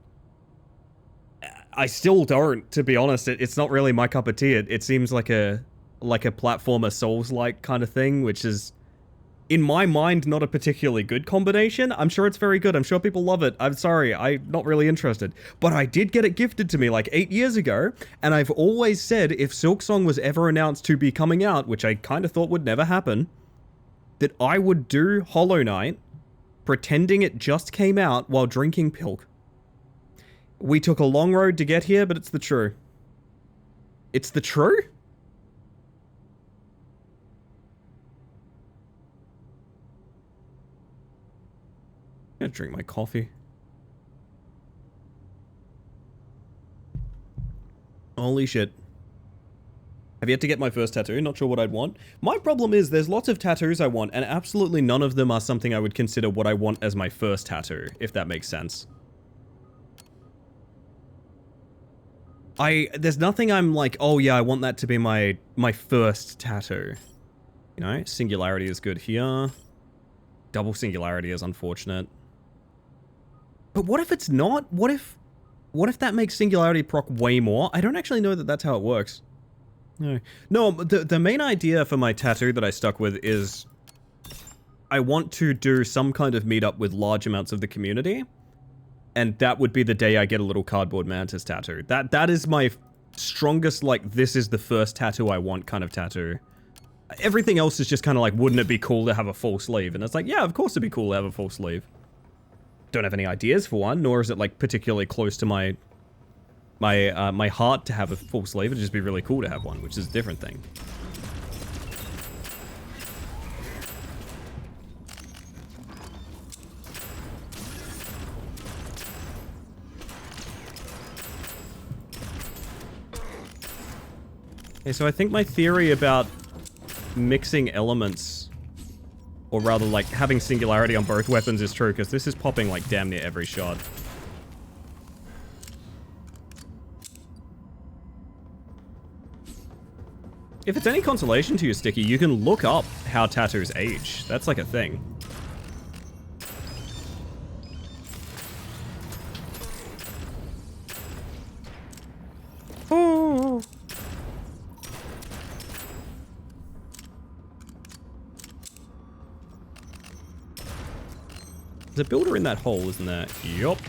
I still don't, to be honest. It's not really my cup of tea. It seems like a platformer Souls-like kind of thing, which is, in my mind, not a particularly good combination. I'm sure it's very good. I'm sure people love it. I'm sorry, I'm not really interested. But I did get it gifted to me like 8 years ago, and I've always said if Silksong was ever announced to be coming out, which I kind of thought would never happen, that I would do Hollow Knight, pretending it just came out while drinking Pilk. We took a long road to get here, but it's the true. It's the true? I'm gonna drink my coffee. Holy shit. Have yet to get my first tattoo, not sure what I'd want. My problem is there's lots of tattoos I want, and absolutely none of them are something I would consider what I want as my first tattoo, if that makes sense. There's nothing I'm like, oh yeah, I want that to be my first tattoo. You know, singularity is good here. Double singularity is unfortunate. But what if it's not? What if that makes singularity proc way more? I don't actually know that that's how it works. No, the main idea for my tattoo that I stuck with is I want to do some kind of meetup with large amounts of the community, and that would be the day I get a little cardboard mantis tattoo. That is my strongest, like, this is the first tattoo I want kind of tattoo. Everything else is just kind of like, wouldn't it be cool to have a full sleeve? And it's like, yeah, of course it'd be cool to have a full sleeve. Don't have any ideas for one, nor is it like particularly close to my heart to have a full sleeve. It'd just be really cool to have one, which is a different thing. Okay, so I think my theory about mixing elements, or rather like having singularity on both weapons is true, because this is popping like damn near every shot. If it's any consolation to you, Sticky, you can look up how tattoos age. That's like a thing. Oh. There's a builder in that hole, isn't there? Yup.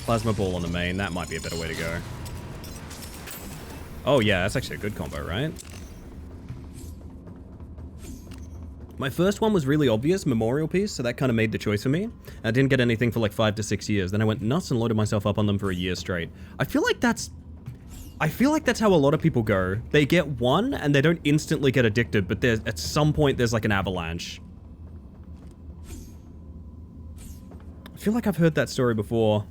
Plasma ball on the main, that might be a better way to go. Oh yeah, that's actually a good combo, right? My first one was really obvious, memorial piece, so that kind of made the choice for me. I didn't get anything for like 5 to 6 years, then I went nuts and loaded myself up on them for a year straight. I feel like that's how a lot of people go. They get one and they don't instantly get addicted, but at some point there's like an avalanche. I feel like I've heard that story before.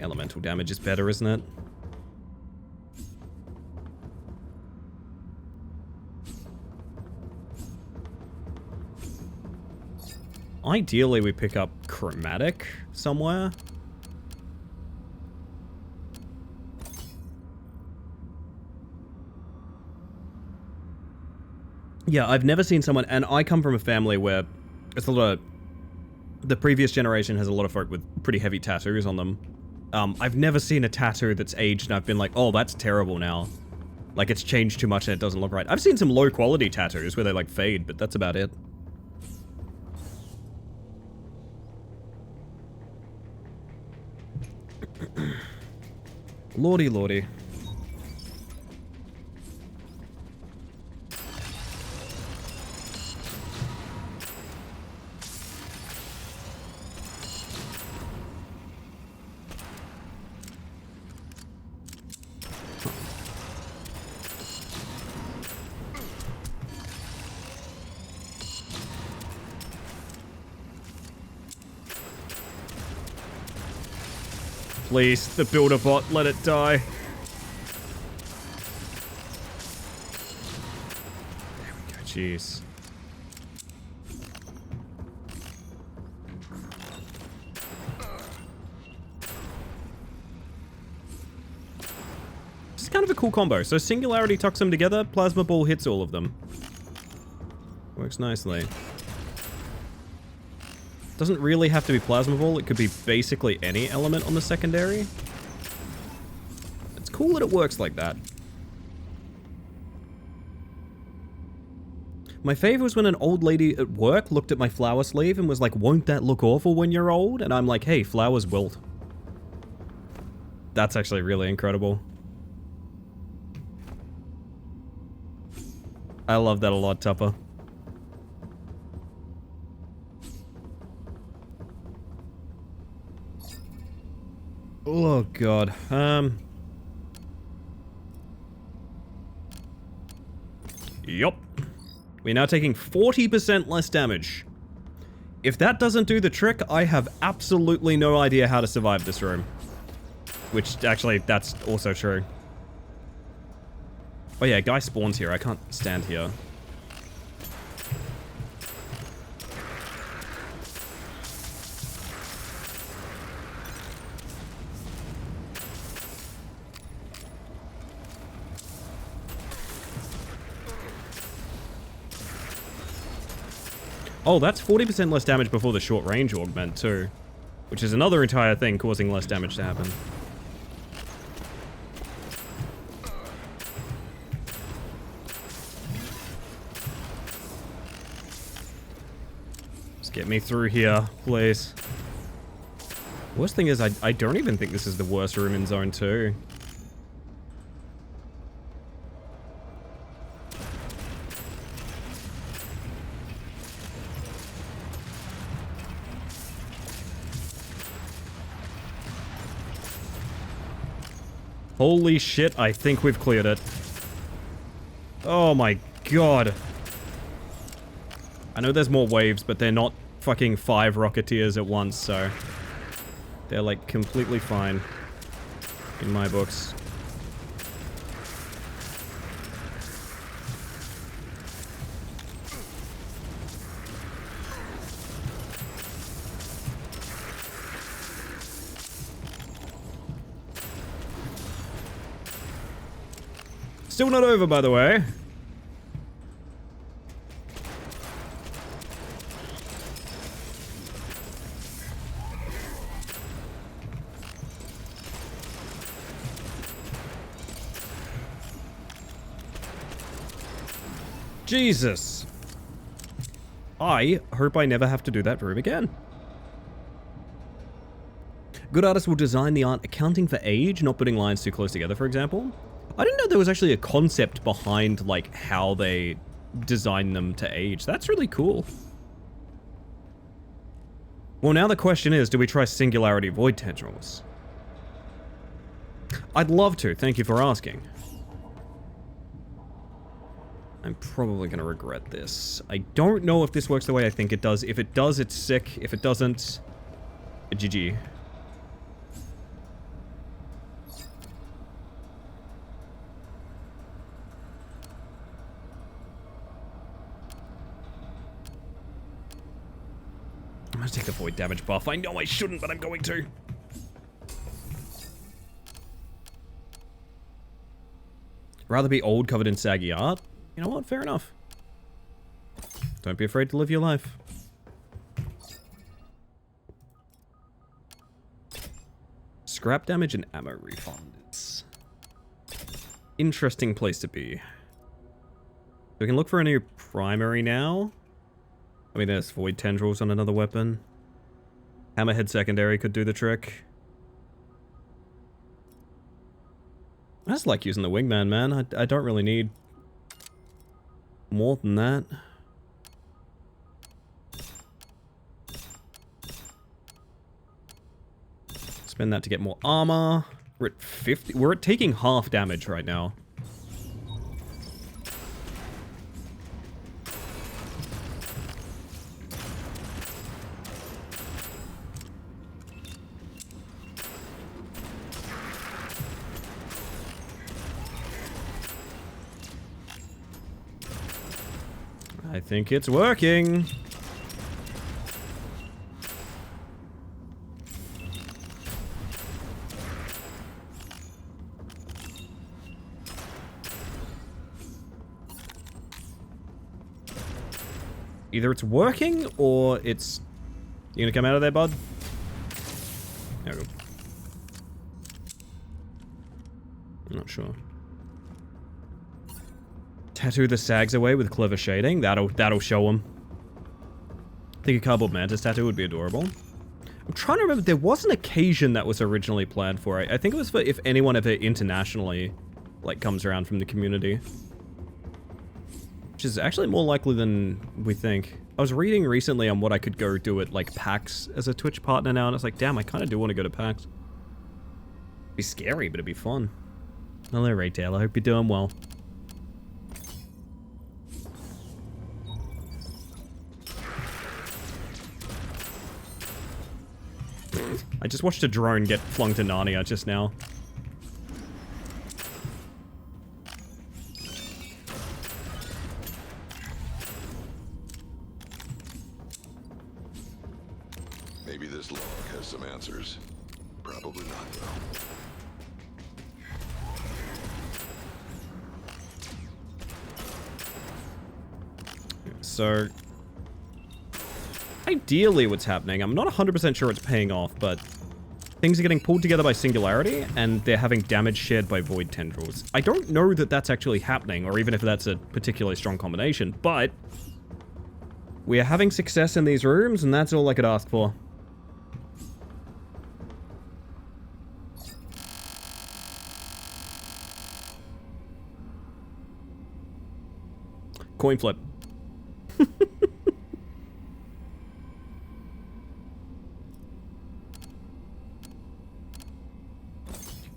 Elemental damage is better, isn't it? Ideally, we pick up chromatic somewhere. Yeah, I've never seen someone, and I come from a family where it's a lot of, the previous generation has a lot of folk with pretty heavy tattoos on them. I've never seen a tattoo that's aged and I've been like, oh, that's terrible now. Like, it's changed too much and it doesn't look right. I've seen some low quality tattoos where they like fade, but that's about it. Lordy, lordy. Please, the builder bot, let it die. There we go, jeez. It's kind of a cool combo. So Singularity tucks them together, Plasma Ball hits all of them. Works nicely. Doesn't really have to be Plasma Ball, it could be basically any element on the secondary. It's cool that it works like that. My favorite was when an old lady at work looked at my flower sleeve and was like, won't that look awful when you're old? And I'm like, hey, flowers wilt. That's actually really incredible. I love that a lot, Tupper. Oh god. Yup. We're now taking 40% less damage. If that doesn't do the trick, I have absolutely no idea how to survive this room. Which, actually, that's also true. Oh yeah, guy spawns here. I can't stand here. Oh, that's 40% less damage before the short range augment too. Which is another entire thing causing less damage to happen. Just get me through here, please. Worst thing is, I don't even think this is the worst room in Zone 2. Holy shit, I think we've cleared it. Oh my god. I know there's more waves, but they're not fucking 5 Rocketeers at once, so... they're like completely fine. In my books. Still not over, by the way. Jesus. I hope I never have to do that room again. Good artists will design the art accounting for age, not putting lines too close together, for example. I didn't know there was actually a concept behind, like, how they design them to age. That's really cool. Well, now the question is, do we try Singularity Void Tendrils? I'd love to, thank you for asking. I'm probably going to regret this. I don't know if this works the way I think it does. If it does, it's sick. If it doesn't, GG. I'm going to take the void damage buff. I know I shouldn't, but I'm going to. Rather be old, covered in saggy art? You know what? Fair enough. Don't be afraid to live your life. Scrap damage and ammo refund. It's interesting place to be. We can look for a new primary now. I mean, there's void tendrils on another weapon. Hammerhead secondary could do the trick. I just like using the wingman, man. I don't really need more than that. Spend that to get more armor. We're at 50. We're at taking half damage right now. I think it's working. Either it's working or it's... You gonna come out of there, bud? There we go. I'm not sure. Tattoo the sags away with clever shading. That'll show them. I think a cardboard mantis tattoo would be adorable. I'm trying to remember. There was an occasion that was originally planned for it. I think it was for if anyone ever internationally, like, comes around from the community. Which is actually more likely than we think. I was reading recently on what I could go do at, like, PAX as a Twitch partner now, and I was like, damn, I kind of do want to go to PAX. It'd be scary, but it'd be fun. Hello, Ray Taylor. I hope you're doing well. I just watched a drone get flung to Narnia just now. Maybe this log has some answers. Probably not, though. So, ideally what's happening, I'm not 100% sure it's paying off, but things are getting pulled together by Singularity, and they're having damage shared by Void Tendrils. I don't know that that's actually happening, or even if that's a particularly strong combination, but we are having success in these rooms, and that's all I could ask for. Coin flip.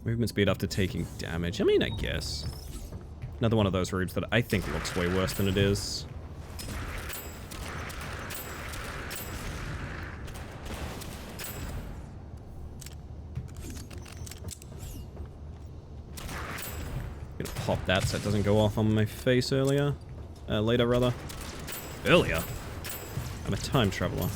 Movement speed after taking damage. I mean, I guess. Another one of those rooms that I think looks way worse than it is. I'm gonna pop that so it doesn't go off on my face earlier. Later, rather. Earlier? I'm a time traveler.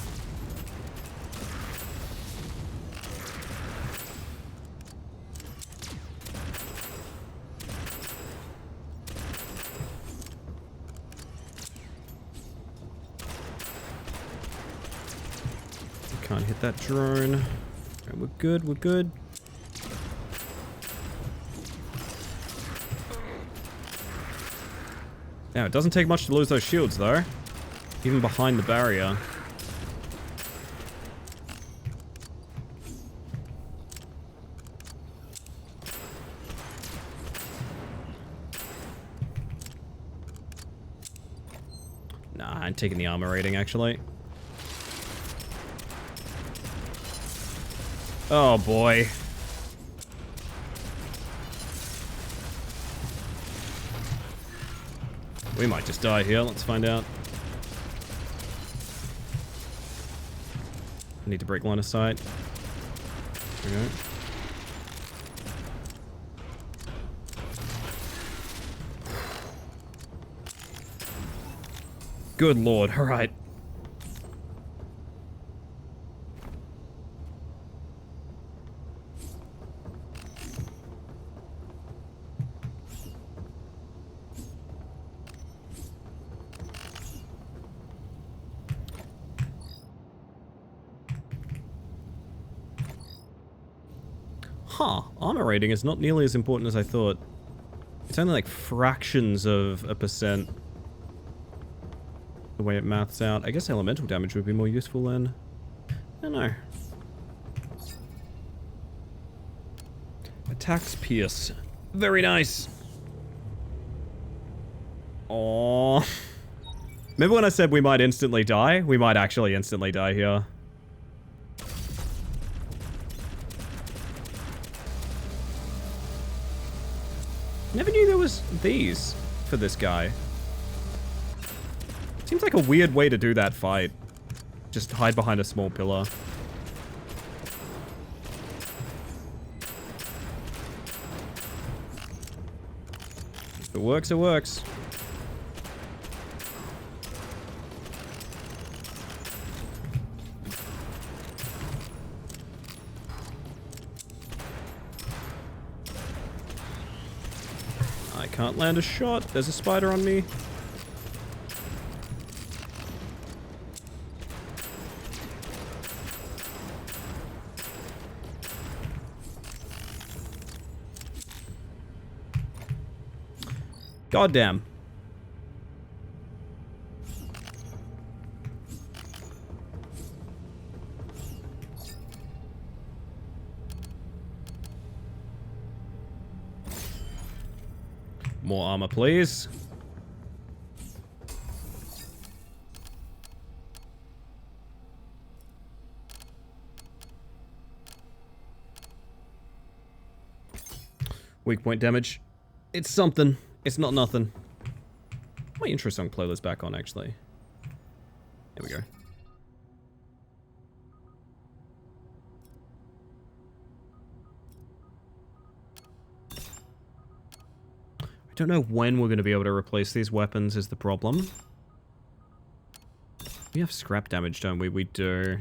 Can't hit that drone. Right, we're good, we're good. Now, it doesn't take much to lose those shields, though. Even behind the barrier. Nah, I'm taking the armor rating, actually. Oh, boy. We might just die here. Let's find out. I need to break line of sight. There we go. Good lord. All right. Huh, armor rating is not nearly as important as I thought. It's only like fractions of a percent. The way it maths out. I guess elemental damage would be more useful then. I don't know. Attacks pierce. Very nice. Aww. Remember when I said we might instantly die? We might actually instantly die here. Never knew there was these for this guy. Seems like a weird way to do that fight. Just hide behind a small pillar. If it works, it works. I can't land a shot. There's a spider on me. Goddamn. More armor, please. Weak point damage. It's something. It's not nothing. My intro song playlist back on, actually. There we go. I don't know when we're going to be able to replace these weapons is the problem. We have scrap damage, don't we? We do.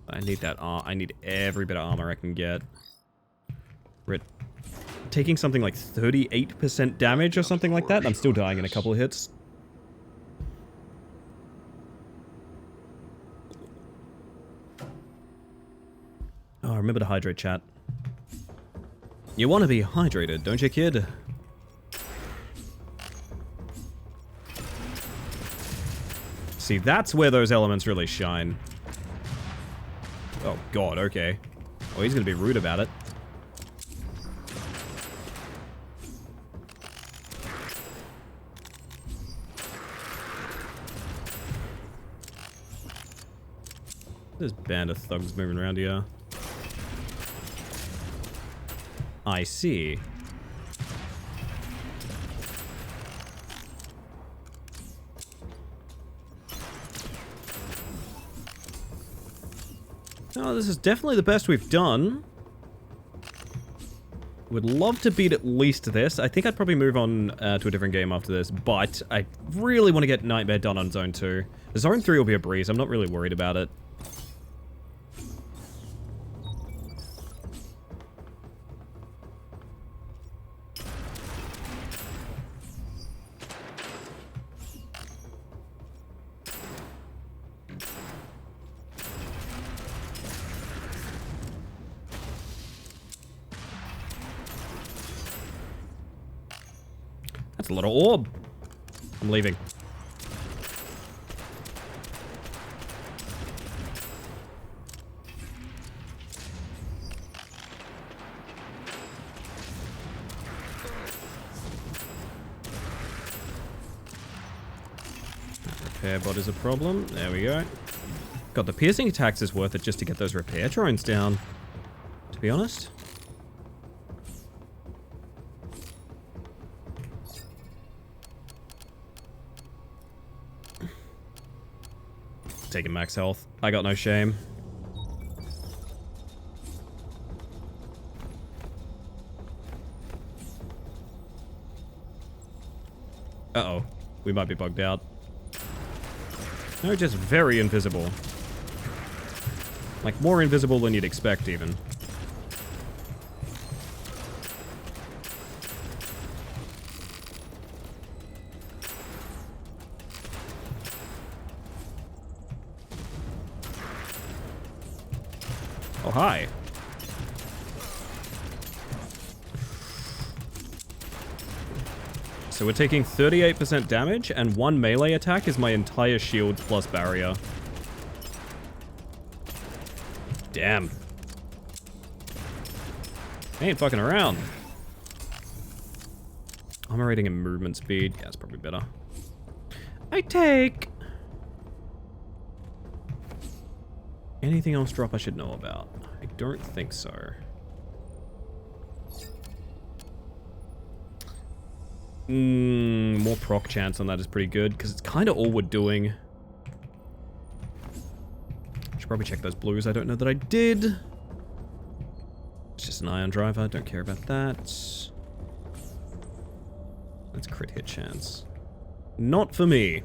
I need that. I need every bit of armor I can get. Taking something like 38% damage or something like that, and I'm still dying in a couple of hits. Oh, remember to hydrate, chat. You want to be hydrated, don't you, kid? See, that's where those elements really shine. Oh, God, okay. Oh, he's going to be rude about it. There's a band of thugs moving around here. I see. Oh, this is definitely the best we've done. Would love to beat at least this. I think I'd probably move on to a different game after this, but I really want to get Nightmare done on Zone 2. Zone 3 will be a breeze. I'm not really worried about it. That's a lot of orb. I'm leaving. Repair bot is a problem. There we go. God, the piercing attacks is worth it just to get those repair drones down, to be honest. Taking max health. I got no shame. Uh-oh. We might be bugged out. No, just very invisible. Like, more invisible than you'd expect, even. Oh, hi. So we're taking 38% damage, and one melee attack is my entire shield plus barrier. Damn. I ain't fucking around. Armor rating and movement speed. Yeah, that's probably better. I take... Anything else drop I should know about? I don't think so. More proc chance on that is pretty good, because it's kind of all we're doing. Should probably check those blues. I don't know that I did. It's just an ion driver. Don't care about that. That's crit hit chance. Not for me.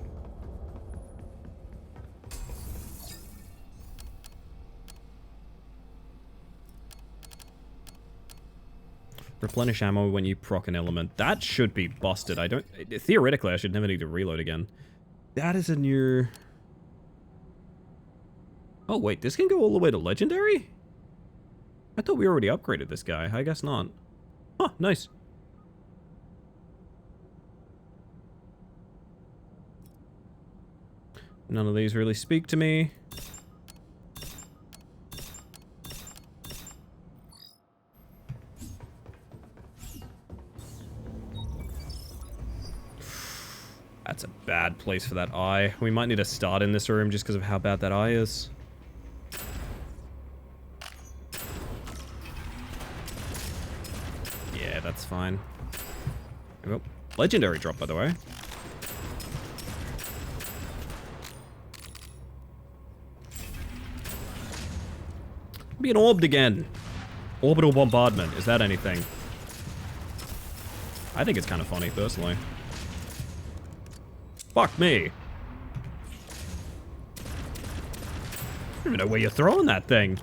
Replenish ammo when you proc an element. That should be busted. I don't... Theoretically, I should never need to reload again. That is a new... Oh, wait. This can go all the way to Legendary? I thought we already upgraded this guy. I guess not. Oh, nice. None of these really speak to me. That's a bad place for that eye. We might need to start in this room just because of how bad that eye is. Yeah, that's fine. Oh, legendary drop, by the way. Being orbed again. Orbital bombardment. Is that anything? I think it's kind of funny, personally. Fuck me. I don't even know where you're throwing that thing.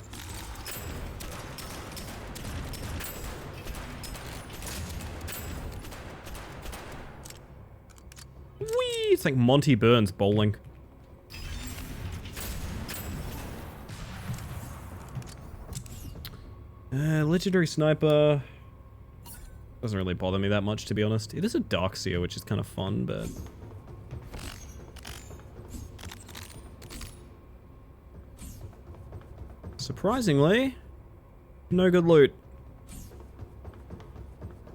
Whee! It's like Monty Burns bowling. Legendary sniper doesn't really bother me that much, to be honest. It is a Darkseer, which is kind of fun, but... surprisingly, no good loot.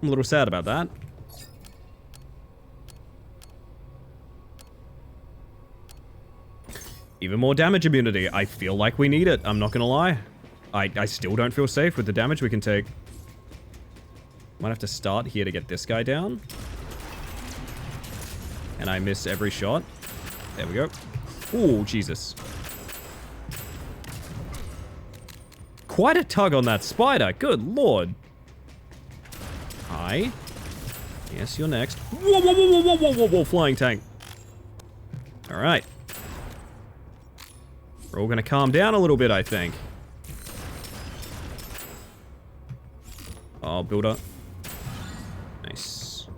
I'm a little sad about that. Even more damage immunity. I feel like we need it. I'm not gonna lie. I still don't feel safe with the damage we can take. Might have to start here to get this guy down. And I miss every shot. There we go. Ooh, Jesus. Quite a tug on that spider. Good lord. Hi. Yes, you're next. Whoa, whoa, whoa, whoa, whoa, whoa, whoa, flying tank. All right. We're all going to calm down a little bit, I think. Oh, builder. Nice.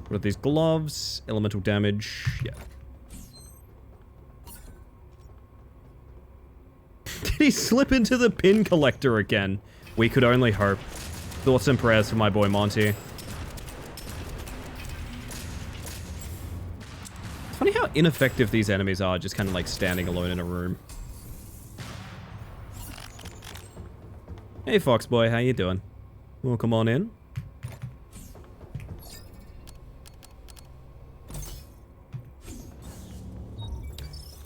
What are these gloves? Elemental damage. Yeah. Did he slip into the pin collector again? We could only hope. Thoughts and prayers for my boy Monty. It's funny how ineffective these enemies are, just kind of like standing alone in a room. Hey, Fox boy, how you doing? Welcome on in.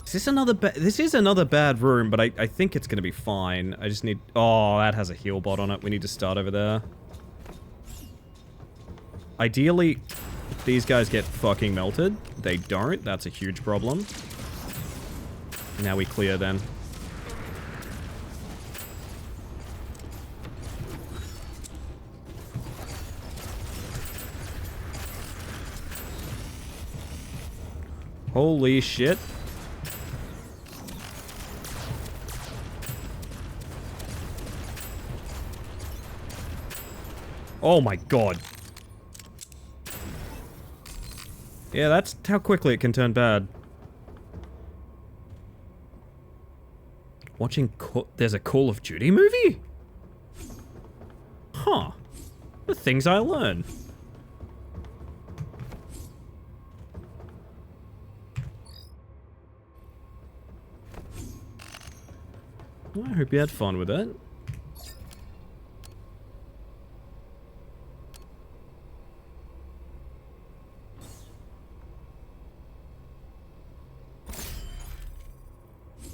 This is another bad room, but I think it's gonna be fine. I just need... oh, that has a heal bot on it. We need to start over there. Ideally, these guys get fucking melted. They don't. That's a huge problem. Now we clear then. Holy shit. Oh my god. Yeah, that's how quickly it can turn bad. There's a Call of Duty movie? Huh. The things I learn. Well, I hope you had fun with it.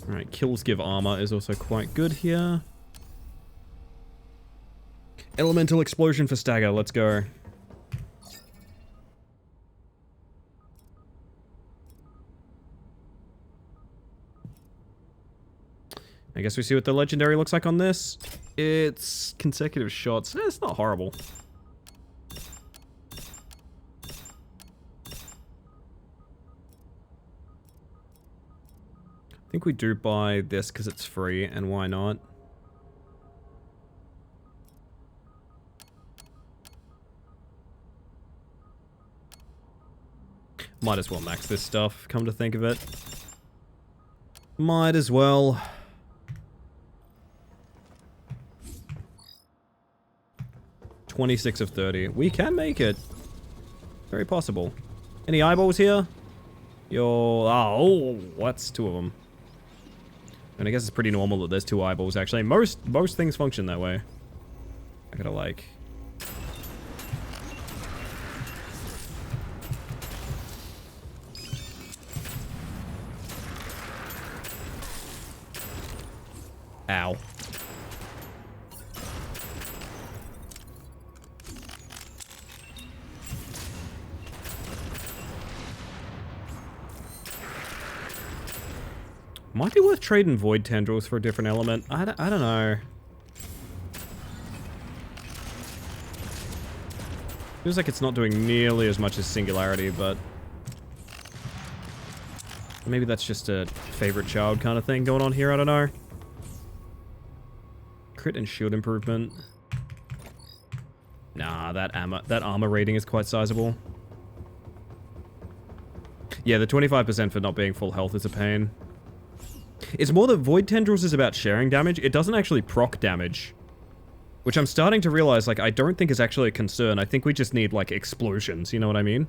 Alright, kills give armor is also quite good here. Elemental explosion for stagger, let's go. I guess we see what the legendary looks like on this. It's consecutive shots. It's not horrible. I think we do buy this because it's free, and why not? Might as well max this stuff, come to think of it. Might as well. $26 of 30. We can make it. Very possible. Any eyeballs here? Oh, that's 2 of them. And I guess it's pretty normal that there's 2 eyeballs, actually. Most things function that way. I gotta, like... Ow. Might be worth trading Void Tendrils for a different element. I don't know. Feels like it's not doing nearly as much as Singularity, but... maybe that's just a favorite child kind of thing going on here, I don't know. Crit and shield improvement. Nah, that armor rating is quite sizable. Yeah, the 25% for not being full health is a pain. It's more that Void Tendrils is about sharing damage. It doesn't actually proc damage. Which I'm starting to realize, like, I don't think is actually a concern. I think we just need, like, explosions. You know what I mean?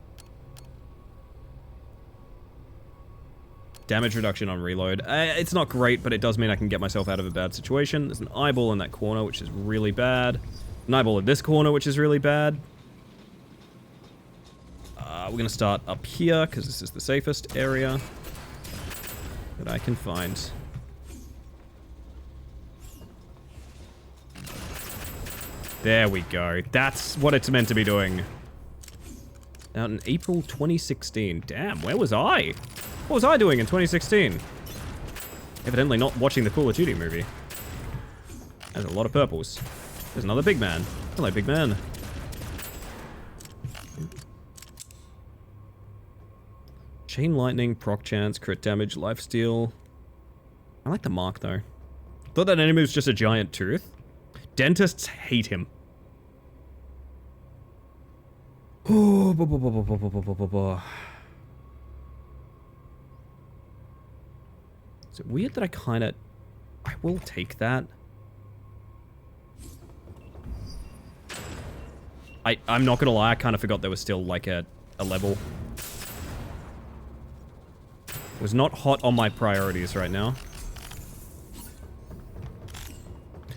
Damage reduction on reload. It's not great, but it does mean I can get myself out of a bad situation. There's an eyeball in that corner, which is really bad. An eyeball in this corner, which is really bad. We're going to start up here, because this is the safest area that I can find. There we go. That's what it's meant to be doing. Out in April 2016. Damn, where was I? What was I doing in 2016? Evidently not watching the Call of Duty movie. There's a lot of purples. There's another big man. Hello, big man. Chain lightning, proc chance, crit damage, lifesteal. I like the mark though. Thought that enemy was just a giant tooth. Dentists hate him. Oh, is it weird that I will take that. I'm not gonna lie, I kind of forgot there was still like a level. It was not hot on my priorities right now.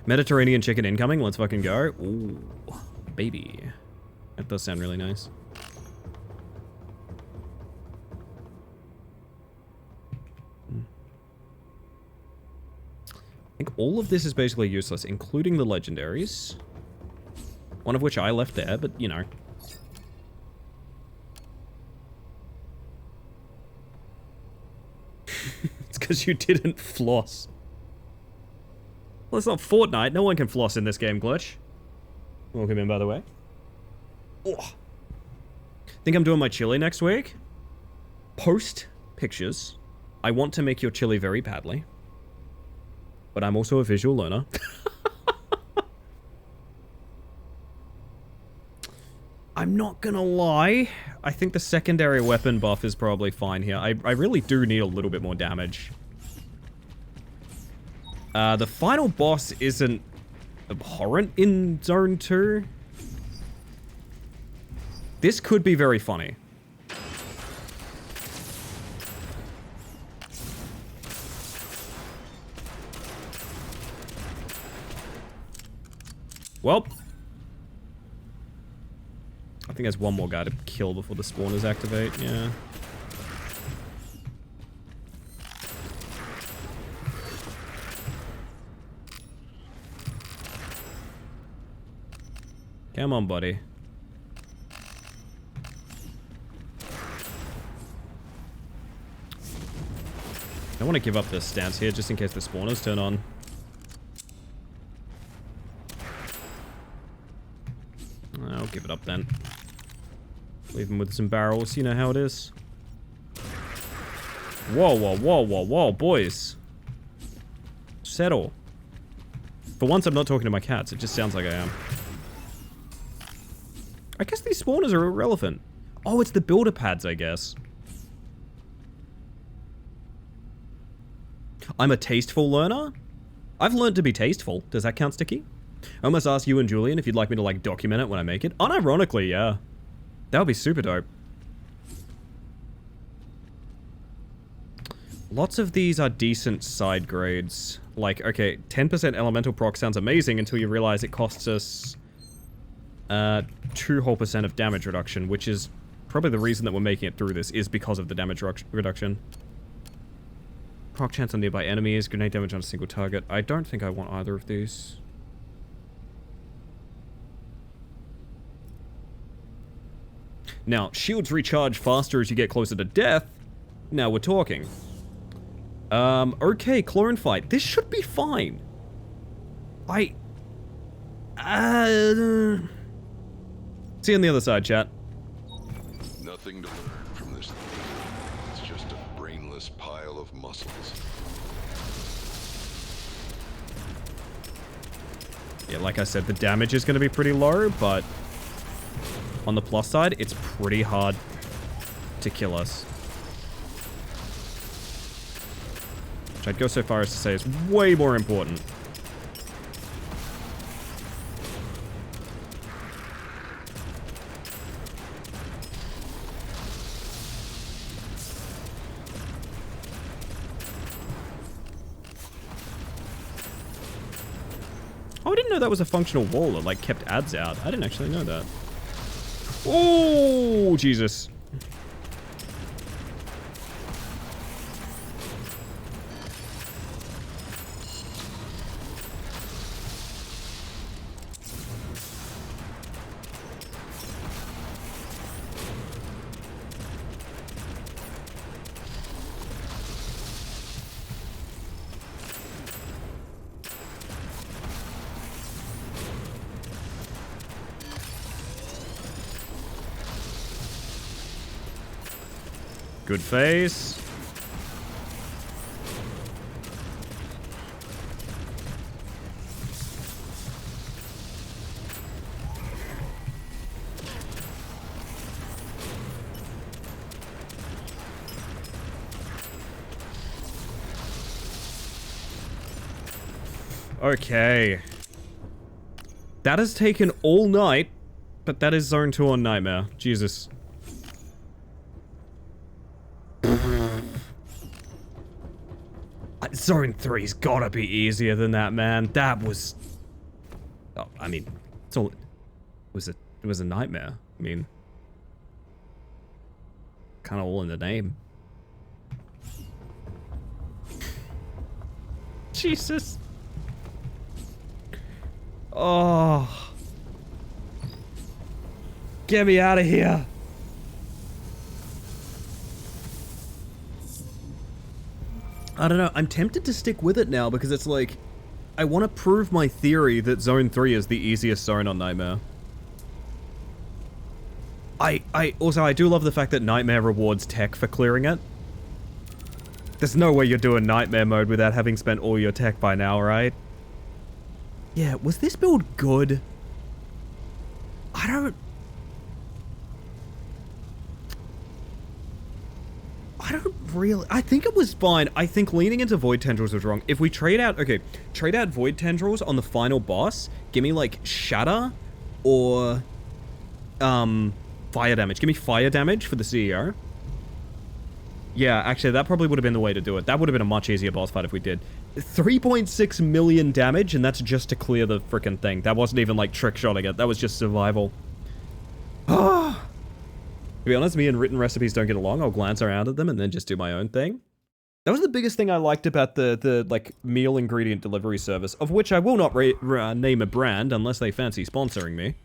Mediterranean chicken incoming, let's fucking go. Ooh, baby. That does sound really nice. I think all of this is basically useless, including the legendaries. One of which I left there, but you know. because you didn't floss. Well, it's not Fortnite. No one can floss in this game, Glitch. Welcome in, by the way. Oh. Think I'm doing my chili next week? Post pictures. I want to make your chili very badly. But I'm also a visual learner. I'm not gonna lie. I think the secondary weapon buff is probably fine here. I really do need a little bit more damage. The final boss isn't abhorrent in Zone 2. This could be very funny. Well, I think there's one more guy to kill before the spawners activate, yeah. Come on, buddy. I want to give up this stance here just in case the spawners turn on. I'll give it up then. Leave him with some barrels, you know how it is. Whoa, whoa, whoa, whoa, whoa, boys. Settle. For once I'm not talking to my cats, it just sounds like I am. I guess these spawners are irrelevant. Oh, it's the builder pads, I guess. I'm a tasteful learner? I've learned to be tasteful. Does that count, Sticky? I almost asked you and Julian if you'd like me to, like, document it when I make it. Unironically, yeah. That would be super dope. Lots of these are decent side grades. Like, okay, 10% elemental proc sounds amazing until you realize it costs us 2% of damage reduction, which is probably the reason that we're making it through this, is because of the damage reduction. Proc chance on nearby enemies, grenade damage on a single target. I don't think I want either of these. Now, shields recharge faster as you get closer to death. Now we're talking. Okay, clone fight. This should be fine. See you on the other side, chat. Nothing to learn from this thing. It's just a brainless pile of muscles. Yeah, like I said, the damage is going to be pretty low, but on the plus side, it's pretty hard to kill us. Which I'd go so far as to say is way more important. Oh, I didn't know that was a functional wall that, like, kept ads out. I didn't actually know that. Oh, Jesus. Good face. Okay. That has taken all night, but that is Zone 2 on Nightmare. Jesus. Zone 3's gotta be easier than that, man. That was... Oh, I mean, it's all... It was a nightmare. I mean... Kind of all in the name. Jesus. Oh. Get me out of here. I don't know, I'm tempted to stick with it now because it's like, I want to prove my theory that Zone 3 is the easiest zone on Nightmare. Also, I do love the fact that Nightmare rewards tech for clearing it. There's no way you're doing Nightmare mode without having spent all your tech by now, right? Yeah, was this build good? I don't really... I think it was fine. I think leaning into Void Tendrils was wrong. If we trade out... Okay, trade out Void Tendrils on the final boss. Give me, like, Shatter or... Fire damage. Give me fire damage for the CEO. Yeah, actually, that probably would have been the way to do it. That would have been a much easier boss fight if we did. 3.6 million damage, and that's just to clear the frickin' thing. That wasn't even, like, trick-shotting it. That was just survival. To be honest, me and written recipes don't get along. I'll glance around at them and then just do my own thing. That was the biggest thing I liked about the like, meal ingredient delivery service, of which I will not name a brand unless they fancy sponsoring me.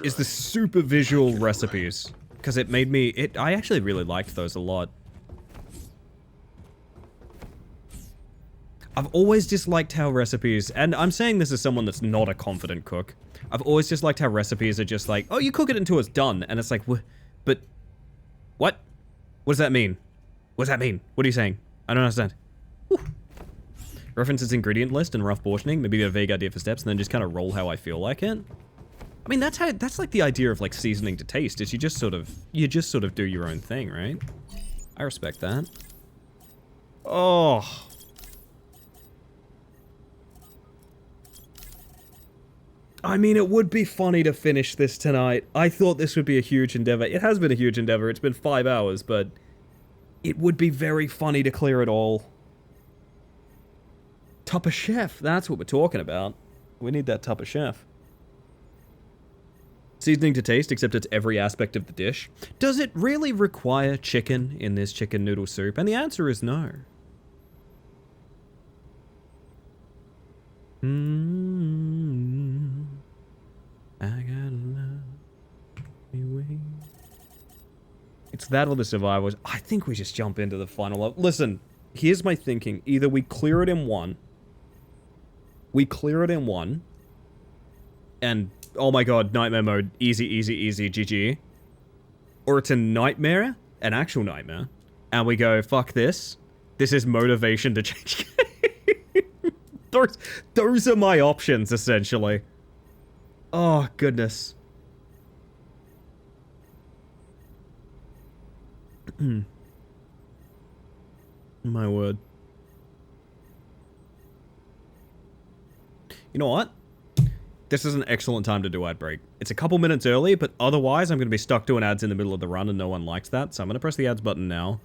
Is the super visual recipes. Because it made me... I actually really liked those a lot. I've always disliked how recipes... And I'm saying this as someone that's not a confident cook. I've always disliked how recipes are just like, oh, you cook it until it's done. And it's like, but... What? What does that mean? What does that mean? What are you saying? I don't understand. Whew. Reference its ingredient list and rough portioning. Maybe a vague idea for steps and then just kind of roll how I feel like it. I mean, that's like the idea of like seasoning to taste, is you just sort of do your own thing, right? I respect that. Oh. I mean, it would be funny to finish this tonight. I thought this would be a huge endeavor. It has been a huge endeavor. It's been 5 hours, but it would be very funny to clear it all. Tupper Chef, that's what we're talking about. We need that Tupper Chef. Seasoning to taste, except it's every aspect of the dish. Does it really require chicken in this chicken noodle soup? And the answer is no. I gotta love me way. It's that or the survivors. I think we just jump into the final level. Listen, here's my thinking. Either we clear it in one. And, oh my god, nightmare mode. Easy, easy, easy, GG. Or it's a nightmare, an actual nightmare. And we go, fuck this. This is motivation to change game. Those are my options, essentially. Oh, goodness. My word. You know what? This is an excellent time to do ad break. It's a couple minutes early, but otherwise I'm going to be stuck doing ads in the middle of the run and no one likes that, so I'm going to press the ads button now.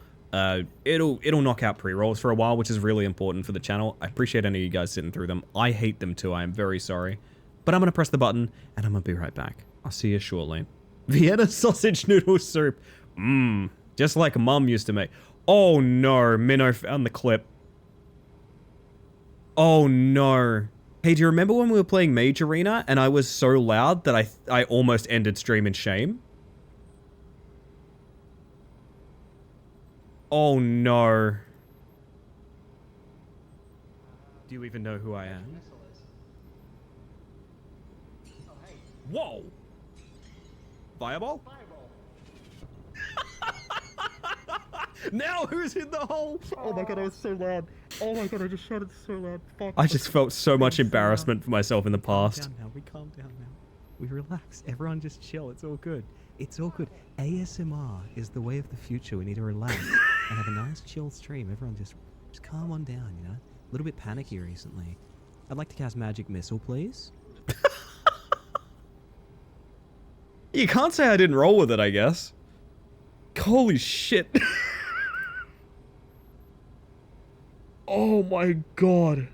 It'll knock out pre-rolls for a while, which is really important for the channel. I appreciate any of you guys sitting through them. I hate them too, I am very sorry. But I'm going to press the button, and I'm going to be right back. I'll see you shortly. Vienna sausage noodle soup. Mmm. Just like Mum used to make. Oh no, Minnow found the clip. Oh no. Hey, do you remember when we were playing Mage Arena, and I was so loud that I almost ended stream in shame? Oh no. Do you even know who I am? Whoa! Fireball? Now who's in the hole? Oh my god, I was so loud. Oh my god, I just shouted so loud. Fuck. I just felt so much embarrassment for myself in the past. We calm down now. We relax. Everyone just chill. It's all good. It's all good. ASMR is the way of the future. We need to relax and have a nice chill stream. Everyone just calm on down, you know? A little bit panicky recently. I'd like to cast Magic Missile, please. You can't say I didn't roll with it, I guess. Holy shit. Oh my god.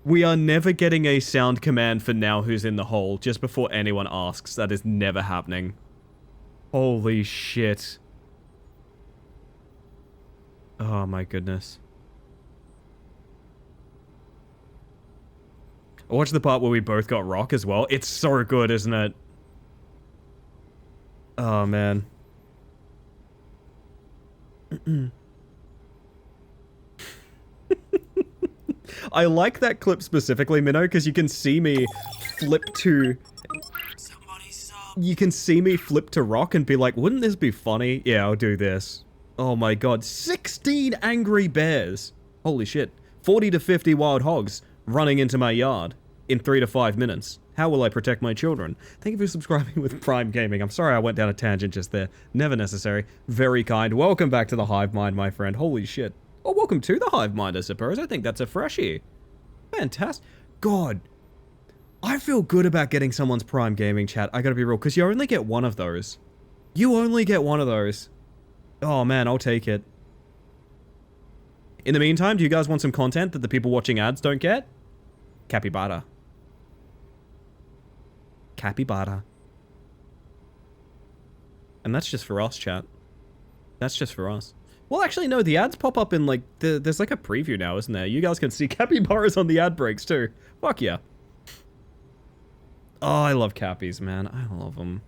We are never getting a sound command for now who's in the hole just before anyone asks. That is never happening. Holy shit. Oh my goodness. I watched the part where we both got rock as well. It's so good, isn't it? Oh man. I like that clip specifically, Minnow, because you can see me flip to... You can see me flip to rock and be like, wouldn't this be funny? Yeah, I'll do this. Oh my god, 16 angry bears. Holy shit. 40 to 50 wild hogs running into my yard in 3 to 5 minutes. How will I protect my children? Thank you for subscribing with Prime Gaming. I'm sorry I went down a tangent just there. Never necessary. Very kind. Welcome back to the Hive Mind, my friend. Holy shit. Oh, welcome to the Hive Mind, I suppose. I think that's a freshie. Fantastic. God. I feel good about getting someone's Prime Gaming chat. I gotta be real, because you only get one of those. You only get one of those. Oh man, I'll take it. In the meantime, do you guys want some content that the people watching ads don't get? Capybara. Capybara. And that's just for us, chat. That's just for us. Well, actually, no, the ads pop up in, like, there's like a preview now, isn't there? You guys can see capybaras on the ad breaks, too. Fuck yeah. Oh, I love cappies, man. I love them.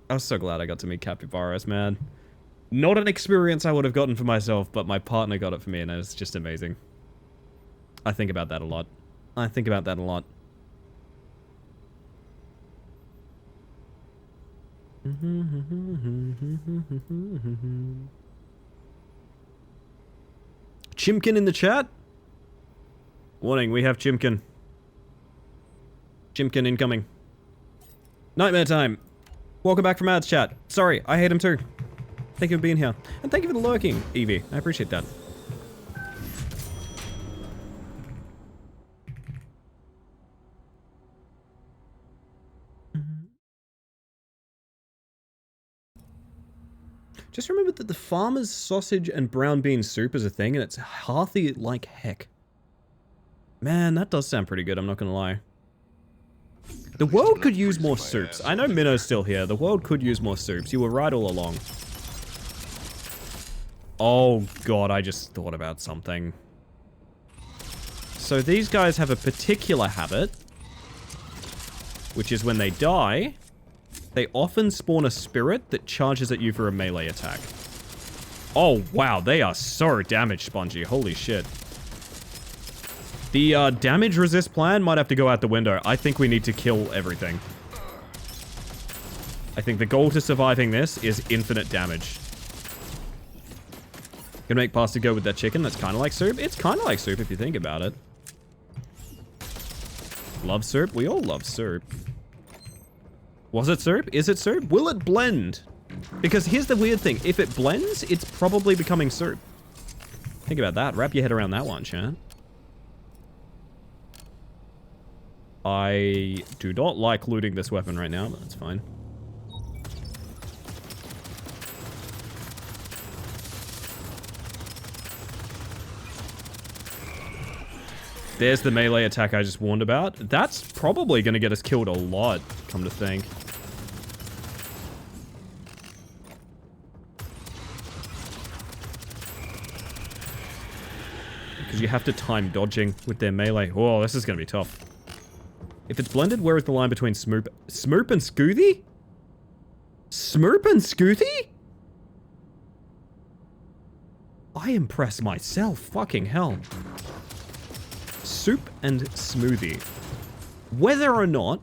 I was so glad I got to meet capybaras, man. Not an experience I would have gotten for myself, but my partner got it for me, and it was just amazing. I think about that a lot. I think about that a lot. Chimkin in the chat? Warning, we have Chimkin. Chimkin incoming. Nightmare time. Welcome back from ads, chat. Sorry, I hate him too. Thank you for being here. And thank you for the lurking, Evie. I appreciate that. Just remember that the farmer's sausage and brown bean soup is a thing, and it's hearty like heck. Man, that does sound pretty good, I'm not gonna lie. The world could use more soups. I know Minnow's still here. The world could use more soups. You were right all along. Oh god, I just thought about something. So these guys have a particular habit, which is when they die, they often spawn a spirit that charges at you for a melee attack. Oh wow, they are so damage spongy. Holy shit. The damage resist plan might have to go out the window. I think we need to kill everything. I think the goal to surviving this is infinite damage. Gonna make pasta go with that chicken. That's kind of like soup. It's kind of like soup if you think about it. Love soup? We all love soup. Was it soup? Is it soup? Will it blend? Because here's the weird thing. If it blends, it's probably becoming soup. Think about that. Wrap your head around that one, chat. I do not like looting this weapon right now, but that's fine. There's the melee attack I just warned about. That's probably going to get us killed a lot, come to think. Because you have to time dodging with their melee. Oh, this is going to be tough. If it's blended, where is the line between Smoop and Scooty? Smoop and Scooty? I impress myself. Fucking hell. Soup and smoothie. Whether or not...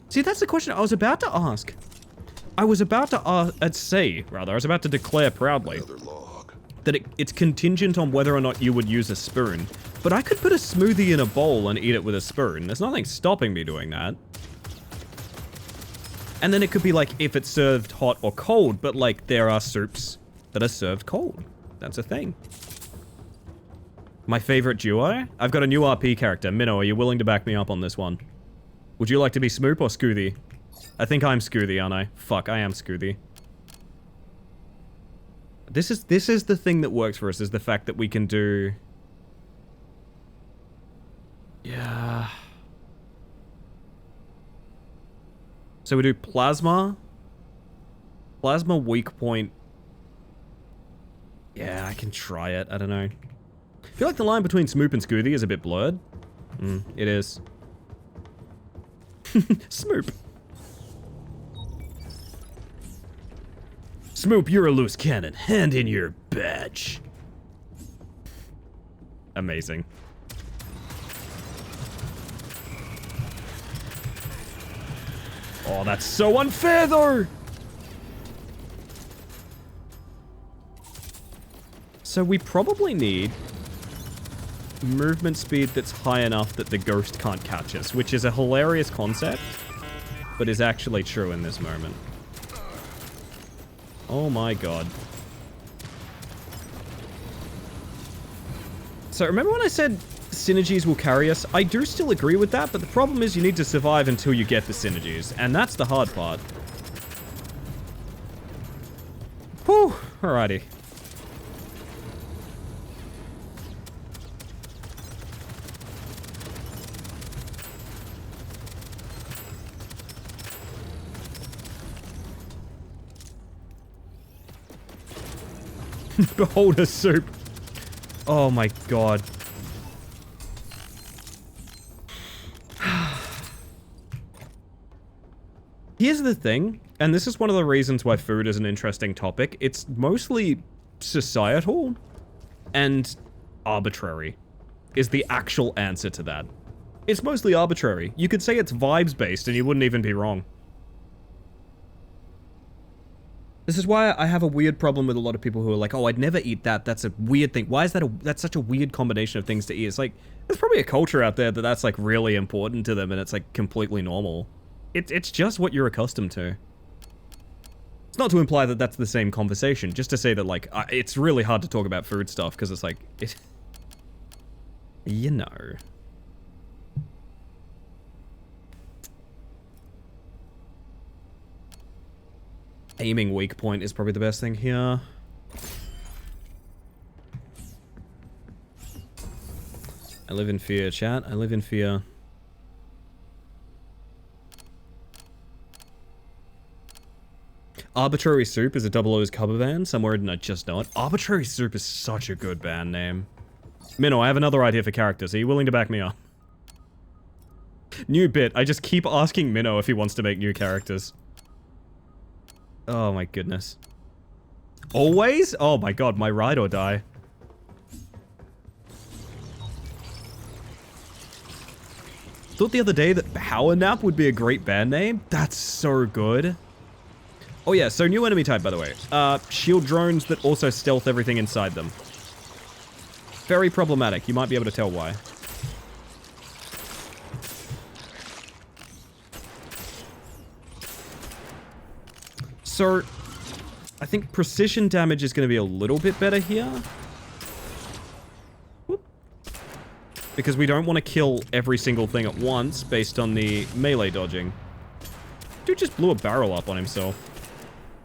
See, that's the question I was about to ask. I was about to say, rather, I was about to declare proudly that it's contingent on whether or not you would use a spoon. But I could put a smoothie in a bowl and eat it with a spoon. There's nothing stopping me doing that. And then it could be like if it's served hot or cold, but like there are soups that are served cold. That's a thing. My favorite duo? I've got a new RP character. Minnow, are you willing to back me up on this one? Would you like to be Smoop or Scooty? I think I'm Scooty, aren't I? Fuck, I am Scooty. This is the thing that works for us, is the fact that we can do... Yeah. So we do plasma. Plasma weak point. Yeah, I can try it. I don't know. I feel like the line between Smoop and Scooty is a bit blurred. It is. Smoop. Smoop, you're a loose cannon. Hand in your badge. Amazing. Oh, that's so unfair, though! So we probably need movement speed that's high enough that the ghost can't catch us, which is a hilarious concept, but is actually true in this moment. Oh my god. So remember when I said synergies will carry us? I do still agree with that, but the problem is you need to survive until you get the synergies, and that's the hard part. Whew, alrighty. Beholder soup. Oh my god. Here's the thing, and this is one of the reasons why food is an interesting topic. It's mostly societal and arbitrary is the actual answer to that. It's mostly arbitrary. You could say it's vibes based and you wouldn't even be wrong. This is why I have a weird problem with a lot of people who are like, oh, I'd never eat that. That's a weird thing. Why is that that's such a weird combination of things to eat? It's like, there's probably a culture out there that's like really important to them and it's like completely normal. It's just what you're accustomed to. It's not to imply that that's the same conversation, just to say that like, it's really hard to talk about food stuff because it's like, you know. Aiming weak point is probably the best thing here. I live in fear, chat. I live in fear. Arbitrary Soup is a Double O's cover band. Somewhere did I just know it. Arbitrary Soup is such a good band name. Minnow, I have another idea for characters. Are you willing to back me up? New bit. I just keep asking Minnow if he wants to make new characters. Oh my goodness. Always? Oh my god, my ride or die. Thought the other day that Power Nap would be a great band name. That's so good. Oh yeah, so new enemy type, by the way. Shield drones that also stealth everything inside them. Very problematic. You might be able to tell why. So, I think precision damage is going to be a little bit better here. Whoop. Because we don't want to kill every single thing at once based on the melee dodging. Dude just blew a barrel up on himself.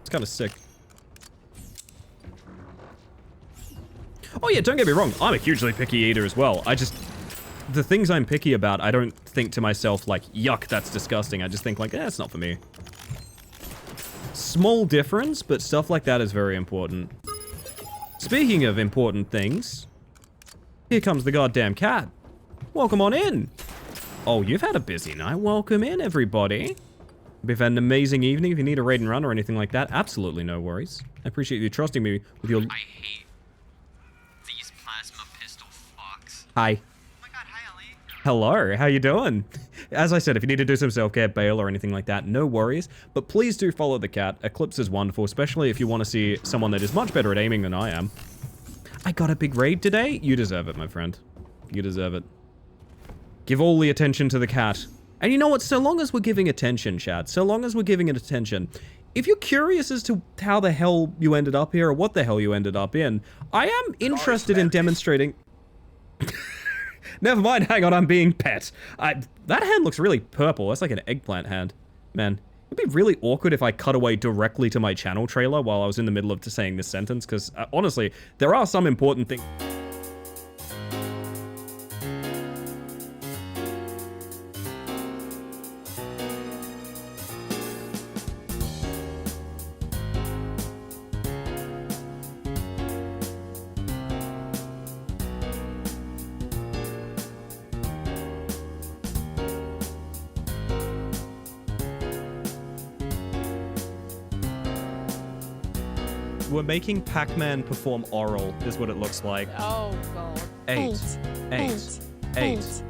It's kind of sick. Oh yeah, don't get me wrong. I'm a hugely picky eater as well. The things I'm picky about, I don't think to myself like, yuck, that's disgusting. I just think like, it's not for me. Small difference, but stuff like that is very important. Speaking of important things, here comes the goddamn cat. Welcome on in. Oh, you've had a busy night. Welcome in, everybody. We've had an amazing evening. If you need a raid and run or anything like that, absolutely no worries. I appreciate you trusting me with your... I hate these plasma pistol fucks. Hi. Oh my god, hi Elly. Hello, how you doing? As I said, if you need to do some self-care, bail, or anything like that, no worries. But please do follow the cat. Eclipse is wonderful, especially if you want to see someone that is much better at aiming than I am. I got a big raid today? You deserve it, my friend. You deserve it. Give all the attention to the cat. And you know what? So long as we're giving attention, chat, so long as we're giving it attention, if you're curious as to how the hell you ended up here or what the hell you ended up in, I am interested in demonstrating... Never mind, hang on, I'm being pet. That hand looks really purple. That's like an eggplant hand. Man, it'd be really awkward if I cut away directly to my channel trailer while I was in the middle of saying this sentence, because honestly, there are some important things... We're making Pac-Man perform oral, is what it looks like. Oh god. 8. 8.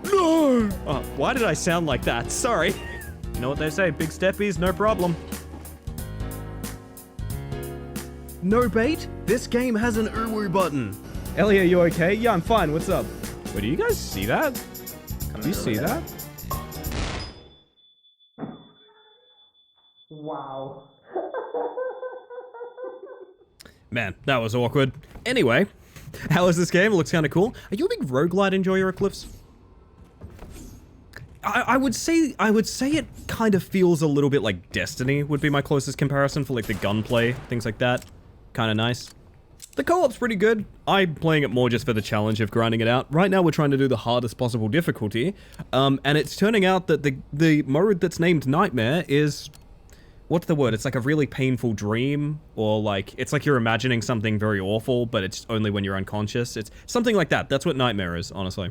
No! Oh, why did I sound like that? Sorry. You know what they say, big steppies, no problem. No bait? This game has an uwu button. Ellie, are you okay? Yeah, I'm fine. What's up? Wait, do you guys see that? Do you see that? Wow. Man, that was awkward. Anyway, how is this game? It looks kind of cool. Are you a big roguelite enjoyer, Eclipse? I would say it kind of feels a little bit like Destiny would be my closest comparison for like the gunplay, things like that. Kind of nice. The co-op's pretty good. I'm playing it more just for the challenge of grinding it out. Right now we're trying to do the hardest possible difficulty, and it's turning out that the mode that's named Nightmare is, what's the word? It's like a really painful dream, or like, it's like you're imagining something very awful, but it's only when you're unconscious. It's something like that. That's what Nightmare is, honestly.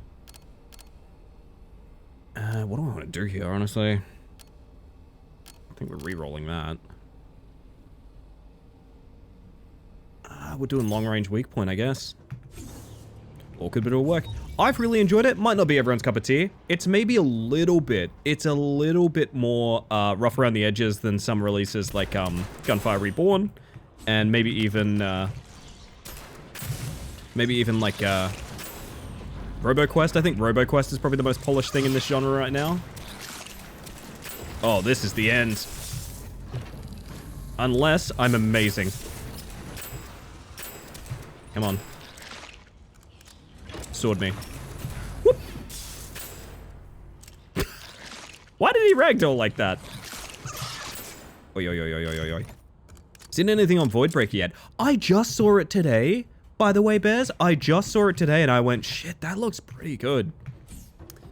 What do I want to do here, honestly? I think we're re-rolling that. We're doing long-range weak point, I guess. Awkward, but it'll work. I've really enjoyed it. Might not be everyone's cup of tea. It's maybe a little bit. It's a little bit more rough around the edges than some releases like Gunfire Reborn, and maybe even like RoboQuest. I think RoboQuest is probably the most polished thing in this genre right now. Oh, this is the end. Unless I'm amazing. Come on. Sword me. Whoop. Why did he ragdoll like that? Oi, oi, oi, oi, oi, oi. Seen anything on Voidbreaker yet? I just saw it today. By the way, Bears, I just saw it today and I went, shit, that looks pretty good.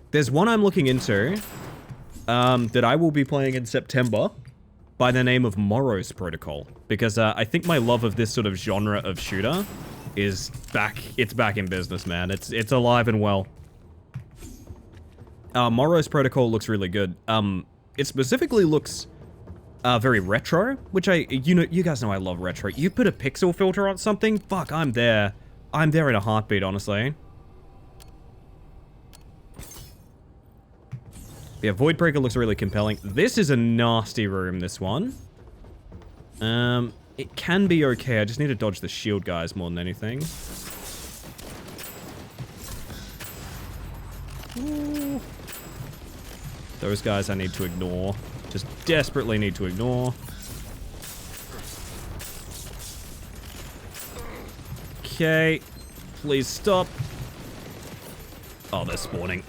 There's one I'm looking into that I will be playing in September by the name of Morrow's Protocol. Because I think my love of this sort of genre of shooter is back. It's back in business, man. It's alive and well. Morrow's Protocol looks really good. It specifically looks very retro, which you guys know I love retro. You put a pixel filter on something, fuck, I'm there. I'm there in a heartbeat, honestly. Yeah, Voidbreaker looks really compelling. This is a nasty room, this one. It can be okay. I just need to dodge the shield guys more than anything. Ooh. Those guys I need to ignore. Just desperately need to ignore. Okay. Please stop. Oh, they're spawning.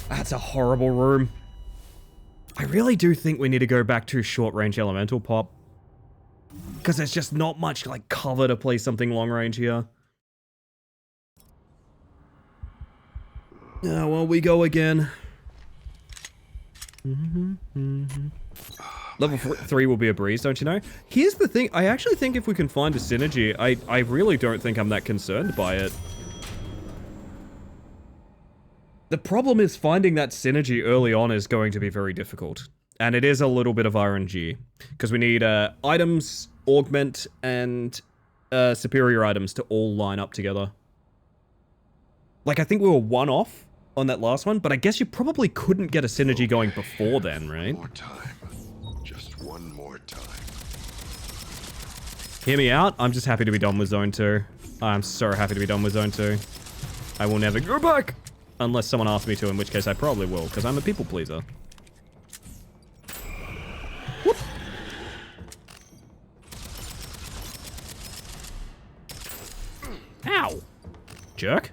That's a horrible room. I really do think we need to go back to short-range elemental pop. Because there's just not much, like, cover to play something long-range here. Oh, well, we go again. Level 3 will be a breeze, don't you know? Here's the thing. I actually think if we can find a synergy, I really don't think I'm that concerned by it. The problem is finding that synergy early on is going to be very difficult. And it is a little bit of RNG. Because we need items, augment, and superior items to all line up together. Like, I think we were one off on that last one, but I guess you probably couldn't get a synergy going before then, right? One more time. Just one more time. Hear me out. I'm just happy to be done with Zone 2. I'm so happy to be done with Zone 2. I will never go back! Unless someone asks me to, in which case I probably will, because I'm a people pleaser. Whoop. Ow! Jerk.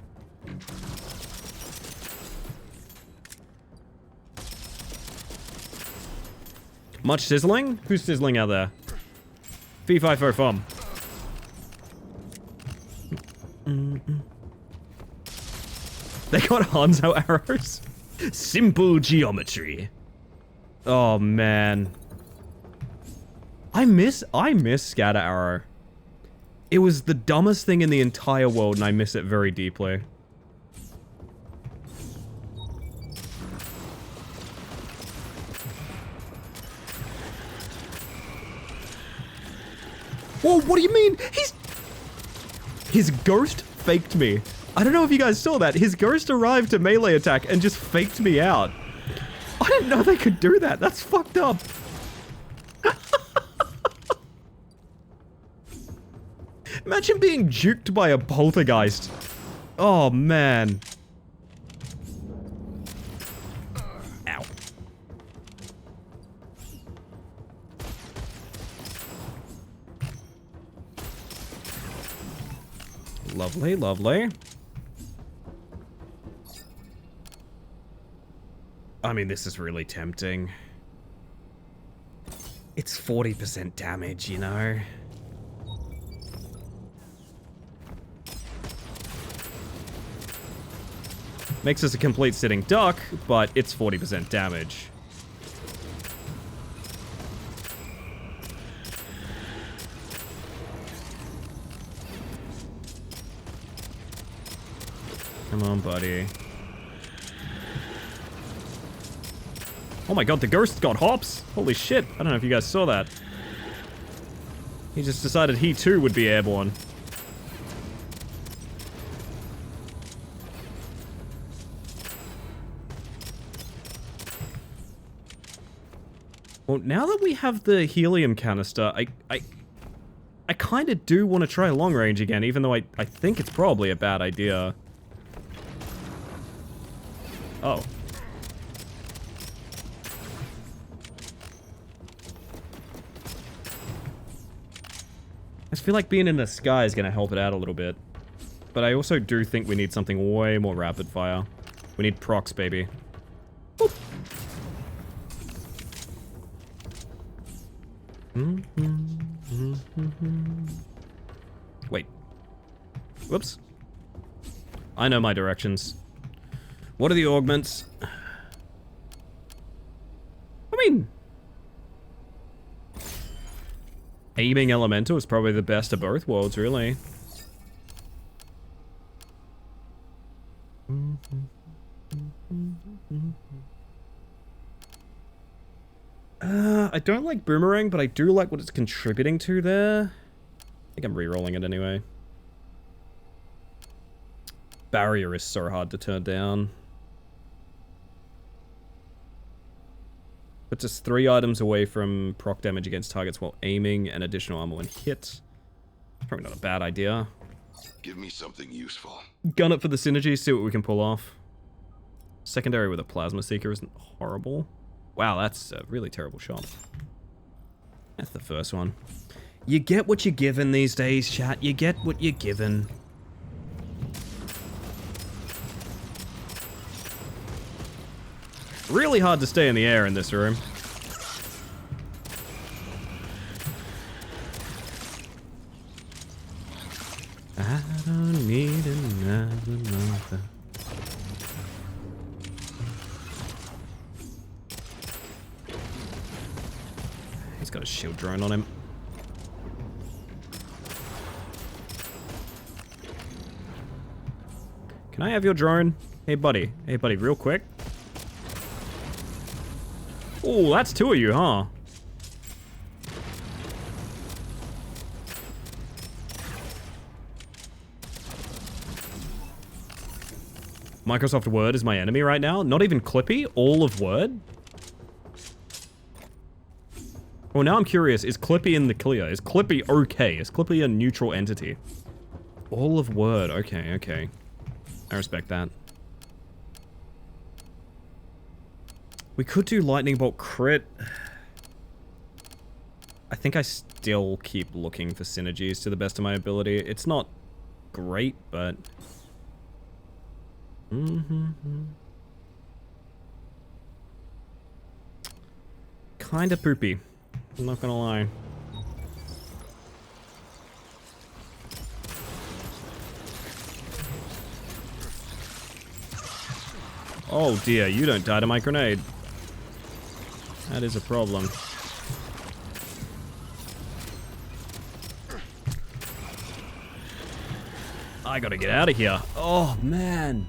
Much sizzling? Who's sizzling out there? Fee fi fo fum. They got Hanzo arrows? Simple geometry. Oh, man. I miss scatter arrow. It was the dumbest thing in the entire world, and I miss it very deeply. Whoa, what do you mean? His ghost faked me. I don't know if you guys saw that. His ghost arrived to melee attack and just faked me out. I didn't know they could do that. That's fucked up. Imagine being juked by a poltergeist. Oh, man. Ow. Lovely, lovely. I mean, this is really tempting. It's 40% damage, you know? Makes us a complete sitting duck, but it's 40% damage. Come on, buddy. Oh my god, the ghost got hops! Holy shit, I don't know if you guys saw that. He just decided he too would be airborne. Well, now that we have the helium canister, I kind of do want to try long range again, even though I think it's probably a bad idea. Oh. I just feel like being in the sky is going to help it out a little bit. But I also do think we need something way more rapid fire. We need procs, baby. Boop. Wait. Whoops. I know my directions. What are the augments? I mean... aiming elemental is probably the best of both worlds, really. I don't like boomerang, but I do like what it's contributing to there. I think I'm re-rolling it anyway. Barrier is so hard to turn down. Puts us 3 items away from proc damage against targets while aiming and additional ammo when hit. Probably not a bad idea. Give me something useful. Gun it for the synergy, see what we can pull off. Secondary with a plasma seeker isn't horrible. Wow, that's a really terrible shot. That's the first one. You get what you're given these days, chat. You get what you're given. Really hard to stay in the air in this room. I don't need another. He's got a shield drone on him. Can I have your drone? Hey buddy, real quick. Oh, that's 2 of you, huh? Microsoft Word is my enemy right now? Not even Clippy? All of Word? Well, now I'm curious. Is Clippy in the clear? Is Clippy okay? Is Clippy a neutral entity? All of Word. Okay, okay. I respect that. We could do Lightning Bolt crit. I think I still keep looking for synergies to the best of my ability. It's not great, but... Kinda poopy. I'm not gonna lie. Oh dear, you don't die to my grenade. That is a problem. I gotta get out of here. Oh, man.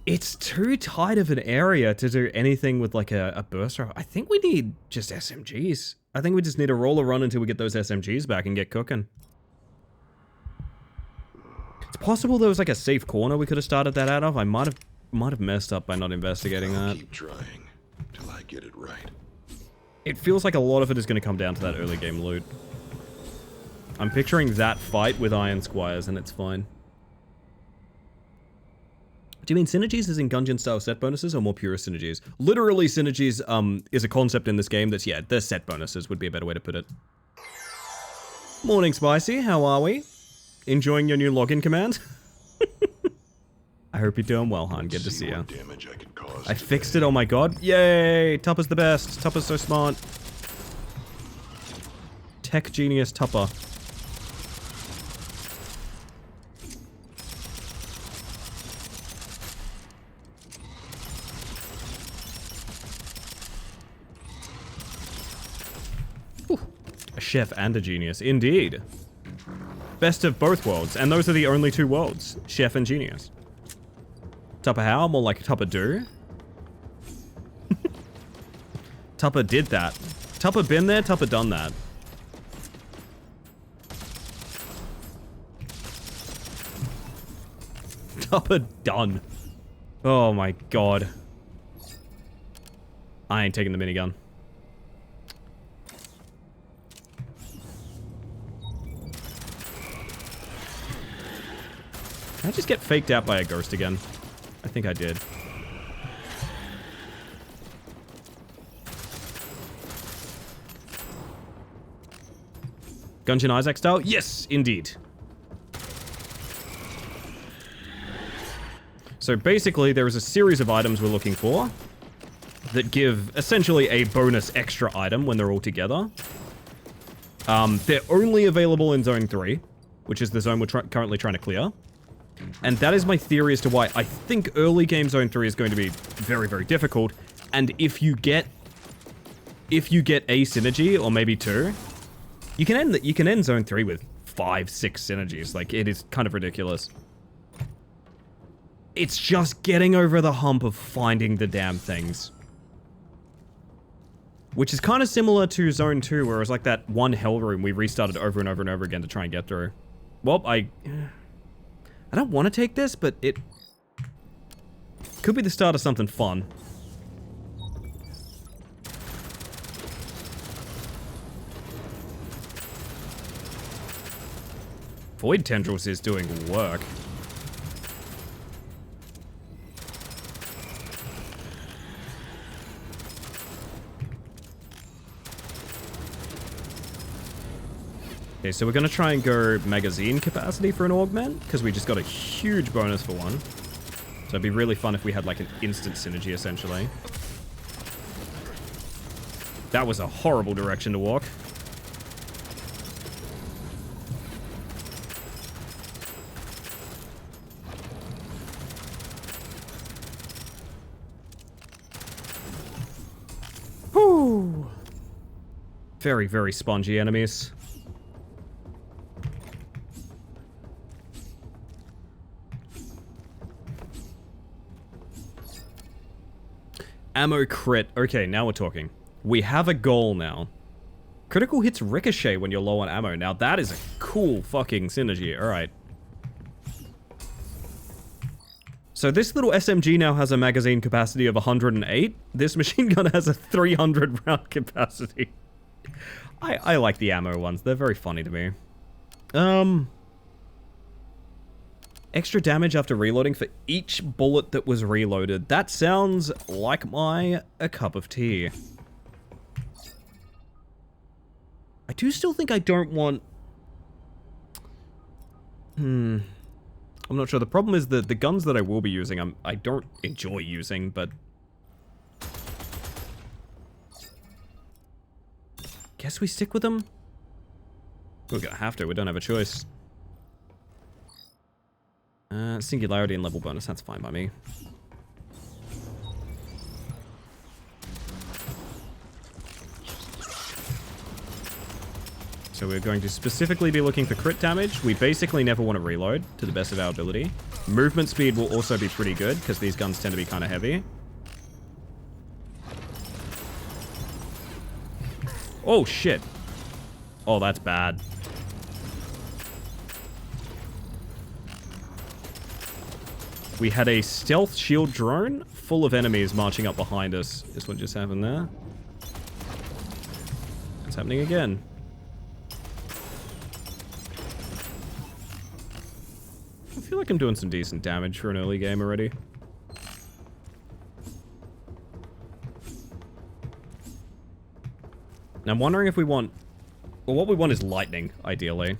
It's too tight of an area to do anything with like a burst rifle. I think we need just SMGs. I think we just need to roll a run until we get those SMGs back and get cooking. It's possible there was like a safe corner we could have started that out of. I might have messed up by not investigating I'll that. keep trying till I get it right. It feels like a lot of it is going to come down to that early game loot. I'm picturing that fight with Iron Squires, and it's fine. Do you mean synergies as in Gungeon style set bonuses or more pure synergies? Literally synergies is a concept in this game that's, yeah, the set bonuses would be a better way to put it. Morning, Spicy. How are we? Enjoying your new login command? I hope you're doing well, Han. Good to see you. Damage I could cause I fixed it, oh my god. Yay! Tupper's the best. Tupper's so smart. Tech genius Tupper. A chef and a genius, indeed. Best of both worlds, and those are the only two worlds, chef and genius. Tupper how? More like Tupper do? Tupper did that. Tupper been there, Tupper done that. Tupper done. Oh my god. I ain't taking the minigun. Did I just get faked out by a ghost again? I think I did. Gungeon Isaac style? Yes, indeed. So basically, there is a series of items we're looking for that give essentially a bonus extra item when they're all together. They're only available in Zone 3, which is the zone we're currently trying to clear. And that is my theory as to why I think early game Zone 3 is going to be very, very difficult. And if you get a synergy, or maybe two, you can end Zone 3 with 5, 6 synergies. Like, it is kind of ridiculous. It's just getting over the hump of finding the damn things. Which is kind of similar to Zone 2, where it was like that one hell room we restarted over and over and over again to try and get through. Well, I don't want to take this, but it could be the start of something fun. Void Tendrils is doing work. Okay, so we're going to try and go magazine capacity for an augment, because we just got a huge bonus for one. So it'd be really fun if we had like an instant synergy, essentially. That was a horrible direction to walk. Whew. Very, very spongy enemies. Ammo crit. Okay, now we're talking. We have a goal now. Critical hits ricochet when you're low on ammo. Now that is a cool fucking synergy. Alright. So this little SMG now has a magazine capacity of 108. This machine gun has a 300 round capacity. I like the ammo ones. They're very funny to me. Extra damage after reloading for each bullet that was reloaded. That sounds like a cup of tea. I do still think I don't want... I'm not sure. The problem is that the guns that I will be using, I don't enjoy using, but... Guess we stick with them? We're gonna have to. We don't have a choice. Singularity and level bonus, that's fine by me. So we're going to specifically be looking for crit damage. We basically never want to reload to the best of our ability. Movement speed will also be pretty good, because these guns tend to be kind of heavy. Oh, shit. Oh, that's bad. We had a stealth shield drone full of enemies marching up behind us. Is what just happened there. It's happening again. I feel like I'm doing some decent damage for an early game already. Now I'm wondering if we want... Well, what we want is lightning, ideally.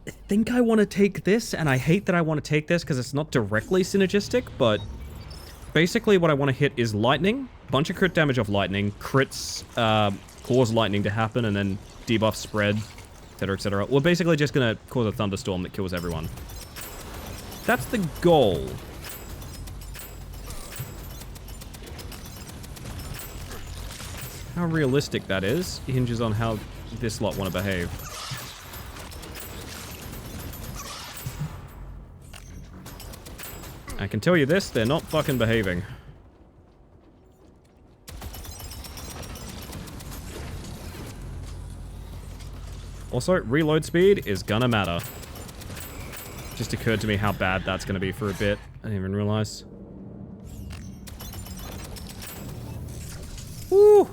I think I want to take this, and I hate that I want to take this because it's not directly synergistic, but basically what I want to hit is lightning, bunch of crit damage off lightning, crits cause lightning to happen, and then debuff spread, etc., etc. We're basically just going to cause a thunderstorm that kills everyone. That's the goal. How realistic that is hinges on how this lot want to behave. I can tell you this, they're not fucking behaving. Also, reload speed is gonna matter. Just occurred to me how bad that's gonna be for a bit. I didn't even realize. Woo!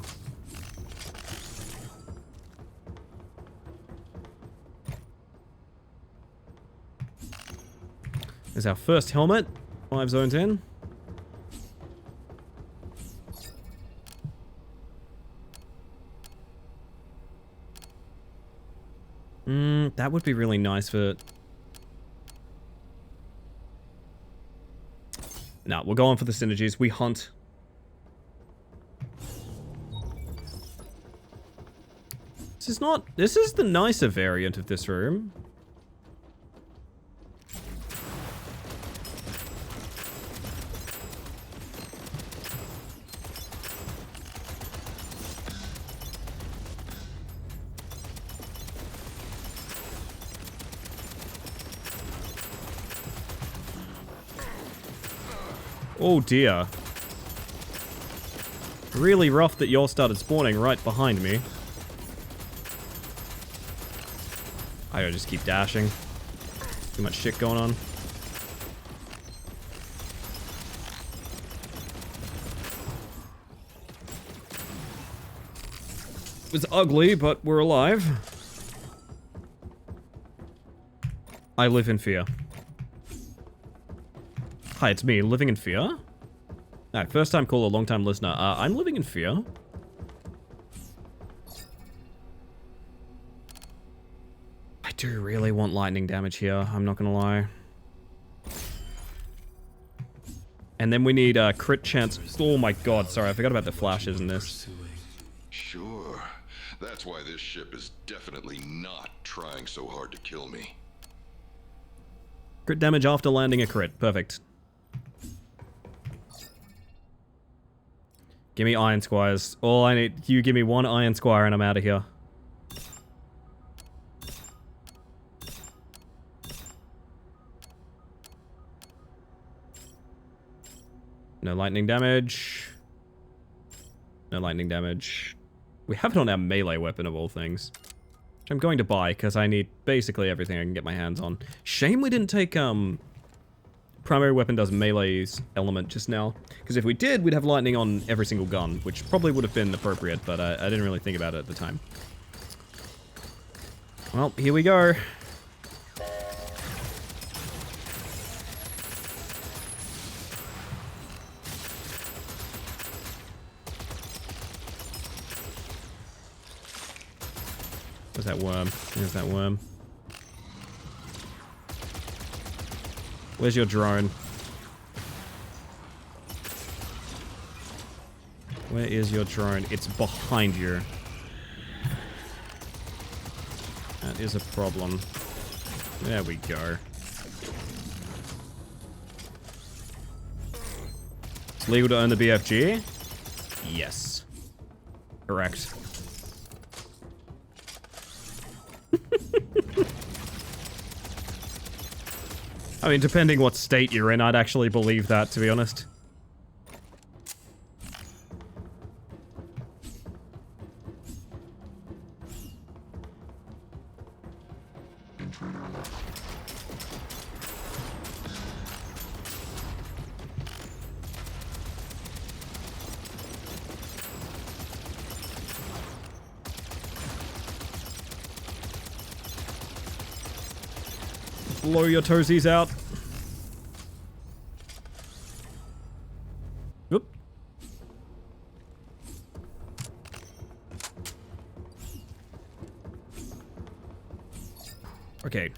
There's our first helmet. 5 zones in. That would be really nice for... Nah, we're going for the synergies. We hunt. This is the nicer variant of this room. Oh dear. Really rough that y'all started spawning right behind me. I gotta just keep dashing. Too much shit going on. It was ugly, but we're alive. I live in fear. Hi, it's me, living in fear. Alright, first time caller, long time listener. I'm living in fear. I do really want lightning damage here, I'm not gonna lie. And then we need a crit chance. Oh my god, sorry, I forgot about the flashes in this. Sure. That's why this ship is definitely not trying so hard to kill me. Crit damage after landing a crit. Perfect. Give me Iron Squires. All I need, you give me one Iron Squire and I'm out of here. No lightning damage. No lightning damage. We have it on our melee weapon of all things. Which I'm going to buy because I need basically everything I can get my hands on. Shame we didn't take, primary weapon does melee's element just now. Because if we did, we'd have lightning on every single gun, which probably would have been appropriate, but I didn't really think about it at the time. Well, here we go. Where's that worm? There's that worm. Where's your drone? Where is your drone? It's behind you. That is a problem. There we go. It's legal to own the BFG? Yes. Correct. I mean, depending what state you're in, I'd actually believe that, to be honest. Blow your toesies out. Oop. Okay.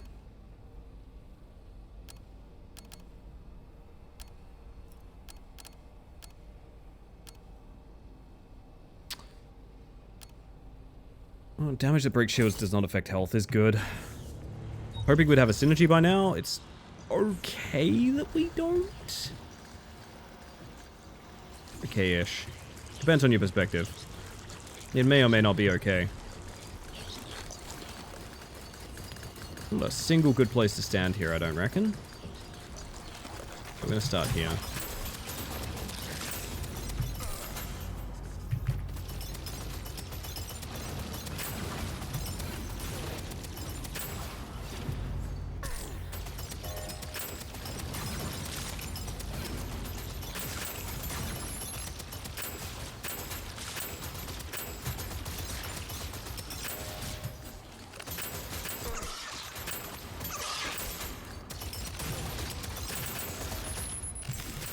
Oh, damage that breaks shields does not affect health is good. Hoping we'd have a synergy by now. It's okay that we don't. Okay-ish. Depends on your perspective. It may or may not be okay. Not a single good place to stand here, I don't reckon. We're gonna start here.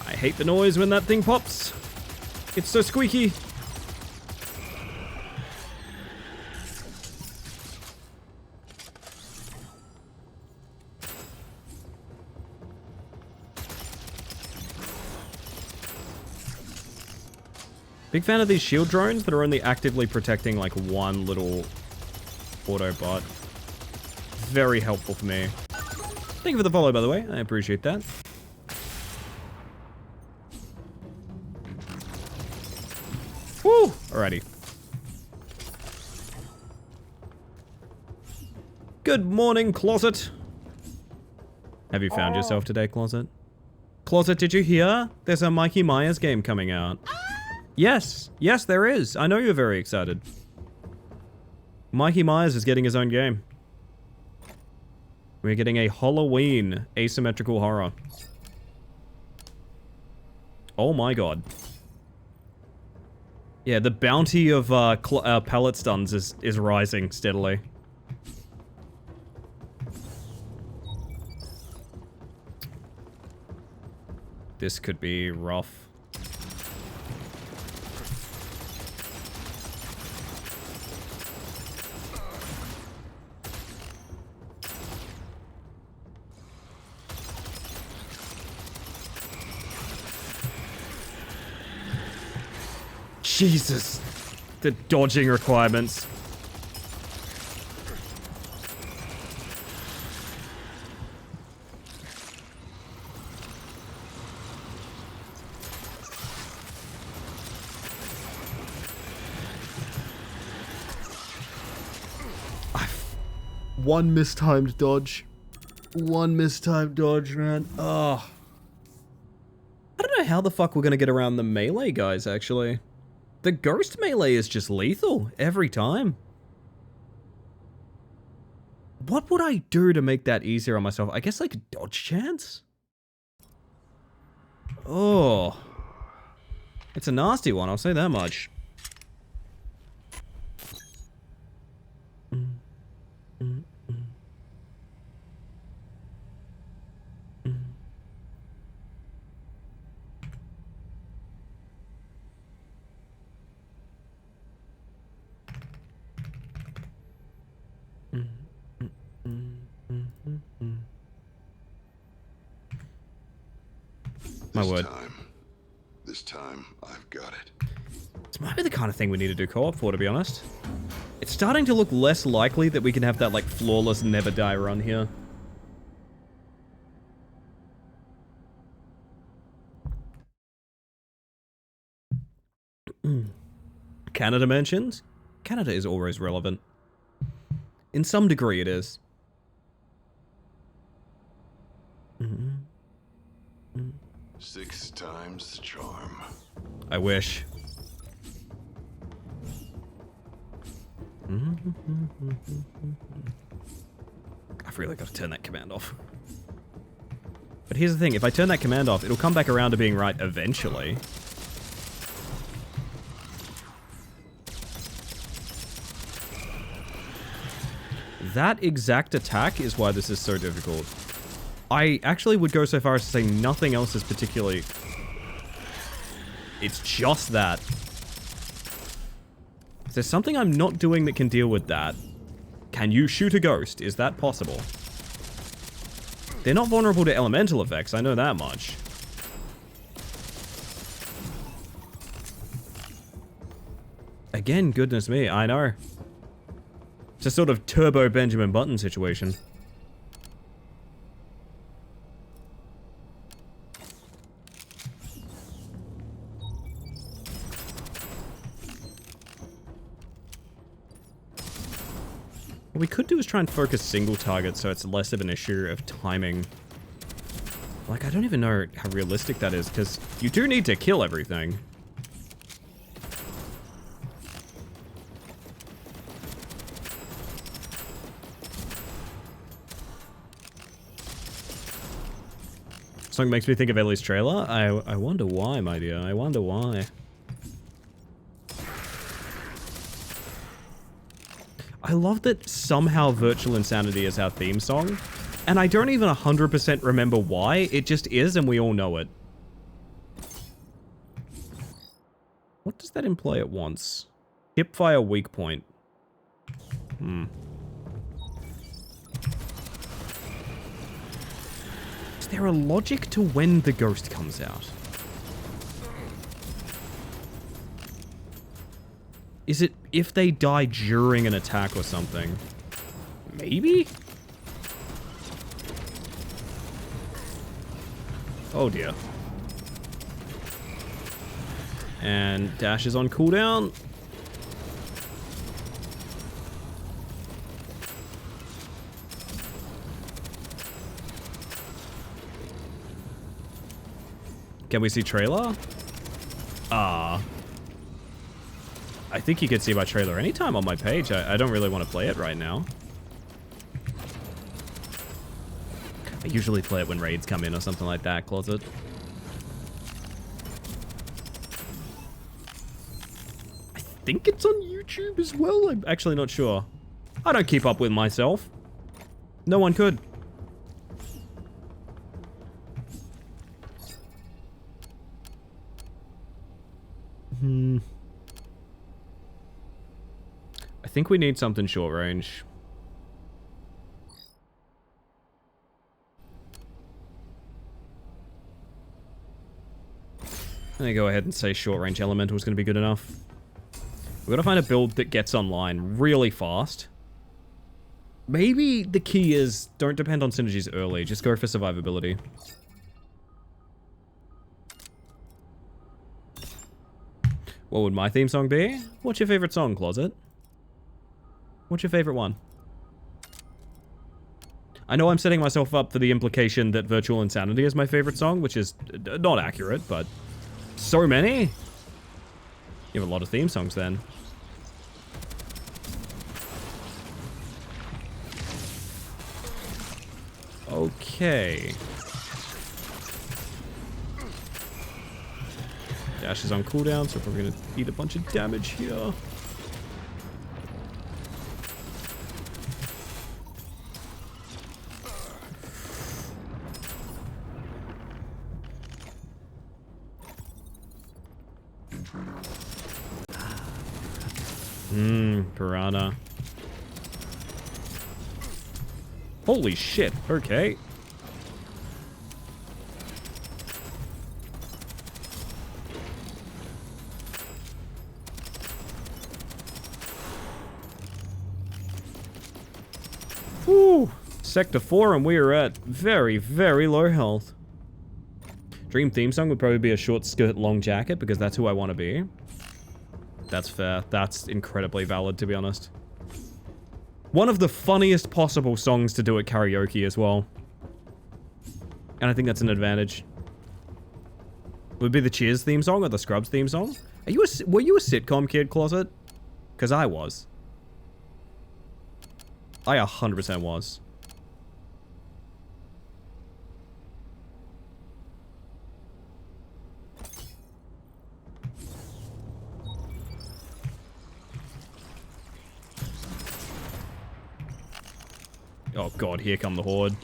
I hate the noise when that thing pops. It's so squeaky. Big fan of these shield drones that are only actively protecting like one little Autobot. Very helpful for me. Thank you for the follow, by the way. I appreciate that. Woo! Alrighty. Good morning, Closet. Have you found yourself today, Closet? Closet, did you hear? There's a Mikey Myers game coming out. Yes. Yes, there is. I know you're very excited. Mikey Myers is getting his own game. We're getting a Halloween asymmetrical horror. Oh my god. Yeah, the bounty of pellet stuns is rising steadily. This could be rough. Jesus. The dodging requirements. One mistimed dodge. One mistimed dodge, man. Oh. I don't know how the fuck we're gonna get around the melee guys, actually. The ghost melee is just lethal every time. What would I do to make that easier on myself? I guess like a dodge chance? Oh. It's a nasty one, I'll say that much. My word. This time, I've got it. This might be the kind of thing we need to do co-op for, to be honest. It's starting to look less likely that we can have that, like, flawless never die run here. Canada mentioned? Canada is always relevant. In some degree, it is. 6 times the charm. I wish. I've really got to turn that command off. But here's the thing, if I turn that command off, it'll come back around to being right eventually. That exact attack is why this is so difficult. I actually would go so far as to say nothing else is particularly... It's just that. Is there something I'm not doing that can deal with that? Can you shoot a ghost? Is that possible? They're not vulnerable to elemental effects, I know that much. Again, goodness me, I know. It's a sort of turbo Benjamin Button situation. What we could do is try and focus single targets so it's less of an issue of timing. Like, I don't even know how realistic that is, because you do need to kill everything. Song makes me think of Elly's trailer. I wonder why, my dear. I wonder why. I love that somehow Virtual Insanity is our theme song, and I don't even 100% remember why. It just is, and we all know it. What does that imply at once? Hipfire weak point. Is there a logic to when the ghost comes out? Is it if they die during an attack or something? Maybe? Oh dear. And dash is on cooldown. Can we see trailer? I think you could see my trailer anytime on my page. I don't really want to play it right now. I usually play it when raids come in or something like that, Closet. I think it's on YouTube as well. I'm actually not sure. I don't keep up with myself. No one could. I think we need something short range. I'm gonna go ahead and say short range elemental is gonna be good enough. We've gotta find a build that gets online really fast. Maybe the key is don't depend on synergies early, just go for survivability. What would my theme song be? What's your favorite song, Closet? What's your favorite one? I know I'm setting myself up for the implication that Virtual Insanity is my favorite song, which is not accurate, but so many? You have a lot of theme songs then. Okay. Dash is on cooldown, so we're gonna eat a bunch of damage here. Piranha. Holy shit, okay. Whew. Sector 4 and we are at very, very low health. Dream theme song would probably be a short skirt, long jacket because that's who I want to be. That's fair. That's incredibly valid, to be honest. One of the funniest possible songs to do at karaoke as well. And I think that's an advantage. Would be the Cheers theme song or the Scrubs theme song? Were you a sitcom kid, Closet? Because I was. I 100% was. Oh god, here come the horde.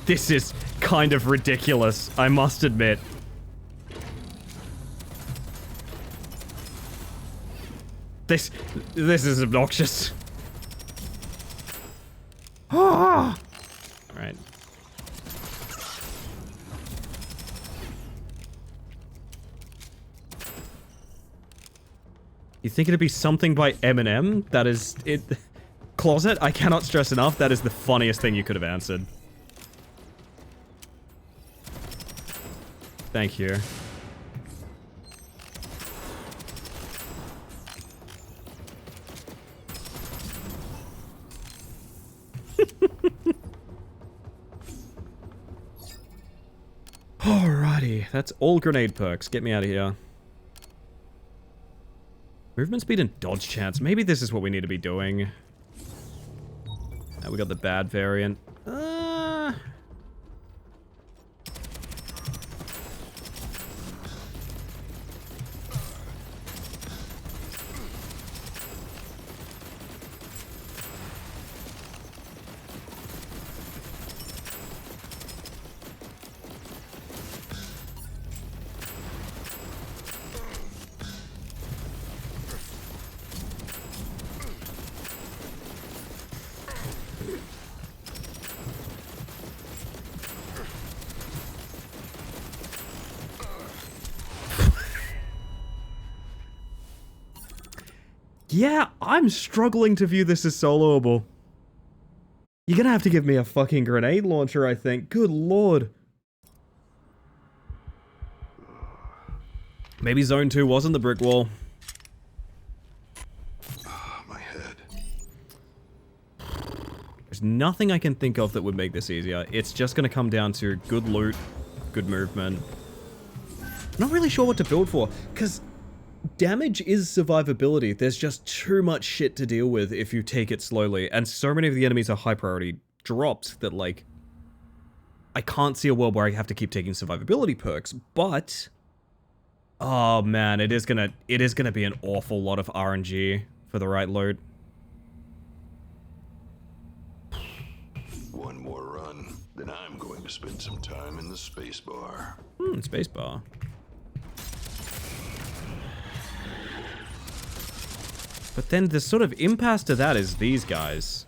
This is kind of ridiculous, I must admit. This is obnoxious. Ah! Right. You think it'd be something by Eminem? That is it. Closet, I cannot stress enough, that is the funniest thing you could have answered. Thank you. Alrighty, that's all grenade perks. Get me out of here. Movement speed and dodge chance. Maybe this is what we need to be doing. We got the bad variant. Yeah, I'm struggling to view this as soloable. You're gonna have to give me a fucking grenade launcher, I think. Good lord. Maybe Zone 2 wasn't the brick wall. My head. There's nothing I can think of that would make this easier. It's just gonna come down to good loot, good movement. I'm not really sure what to build for, because damage is survivability. There's just too much shit to deal with if you take it slowly, and so many of the enemies are high priority drops that, like, I can't see a world where I have to keep taking survivability perks, but oh man, it is gonna be an awful lot of RNG for the right loot. One more run, then I'm going to spend some time in the space bar. Space bar. But then the sort of impasse to that is these guys.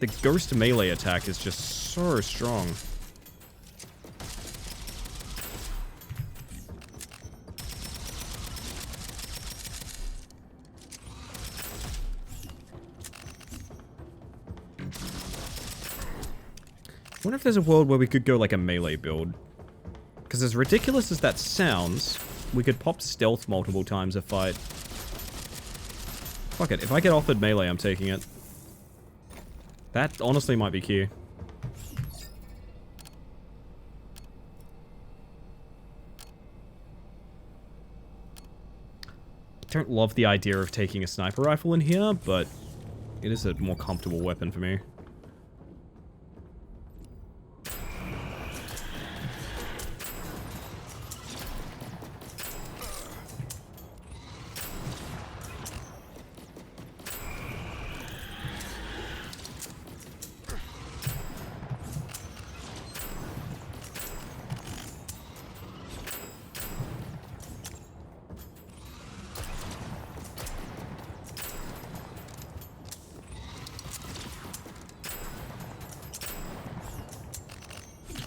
The ghost melee attack is just so strong. I wonder if there's a world where we could go like a melee build. Because as ridiculous as that sounds, we could pop stealth multiple times a fight. Fuck it, if I get offered melee, I'm taking it. That honestly might be key. I don't love the idea of taking a sniper rifle in here, but it is a more comfortable weapon for me.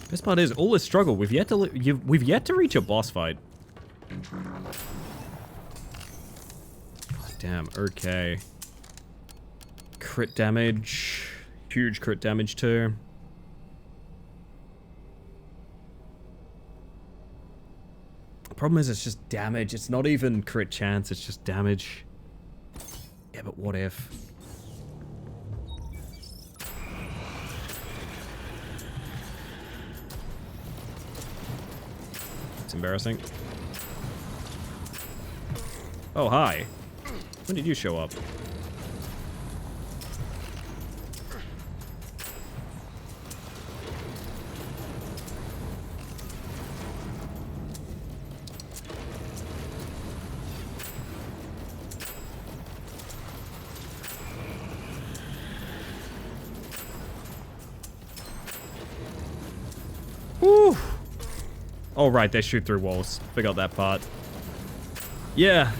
Best part is, all this struggle, we've yet to reach a boss fight. God damn, okay. Crit damage. Huge crit damage too. Problem is, it's just damage. It's not even crit chance, it's just damage. Yeah, but what if? It's embarrassing. Oh, hi. When did you show up? Woo! Oh, right, they shoot through walls. Forgot that part. Yeah.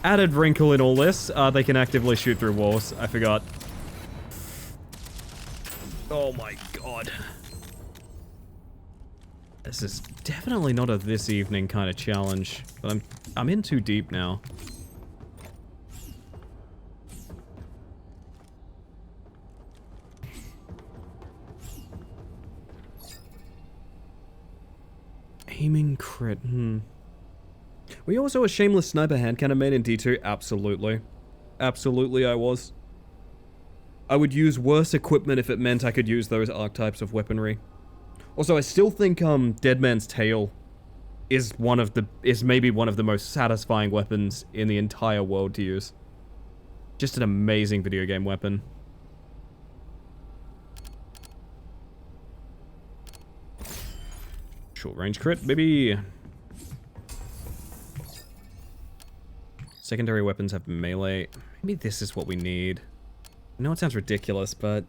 Added wrinkle in all this. They can actively shoot through walls. I forgot. Oh my god. This is definitely not a this evening kind of challenge, but I'm in too deep now. Aiming crit, Were you also a shameless sniper hand cannon main in D2? Absolutely. Absolutely I was. I would use worse equipment if it meant I could use those archetypes of weaponry. Also, I still think Dead Man's Tail is maybe one of the most satisfying weapons in the entire world to use. Just an amazing video game weapon. Short range crit, baby. Secondary weapons have melee. Maybe this is what we need. I know it sounds ridiculous, but...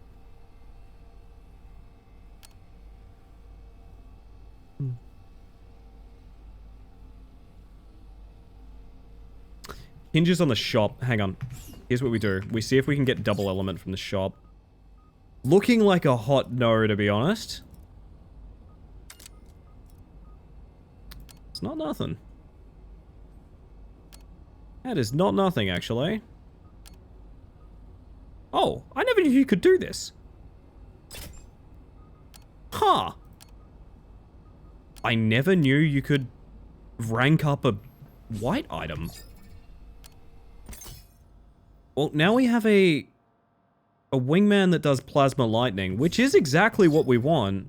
Hinges on the shop. Hang on. Here's what we do. We see if we can get double element from the shop. Looking like a hot no, to be honest. It's not nothing. That is not nothing, actually. Oh, I never knew you could do this. Huh. I never knew you could rank up a white item. Well, now we have a wingman that does plasma lightning, which is exactly what we want.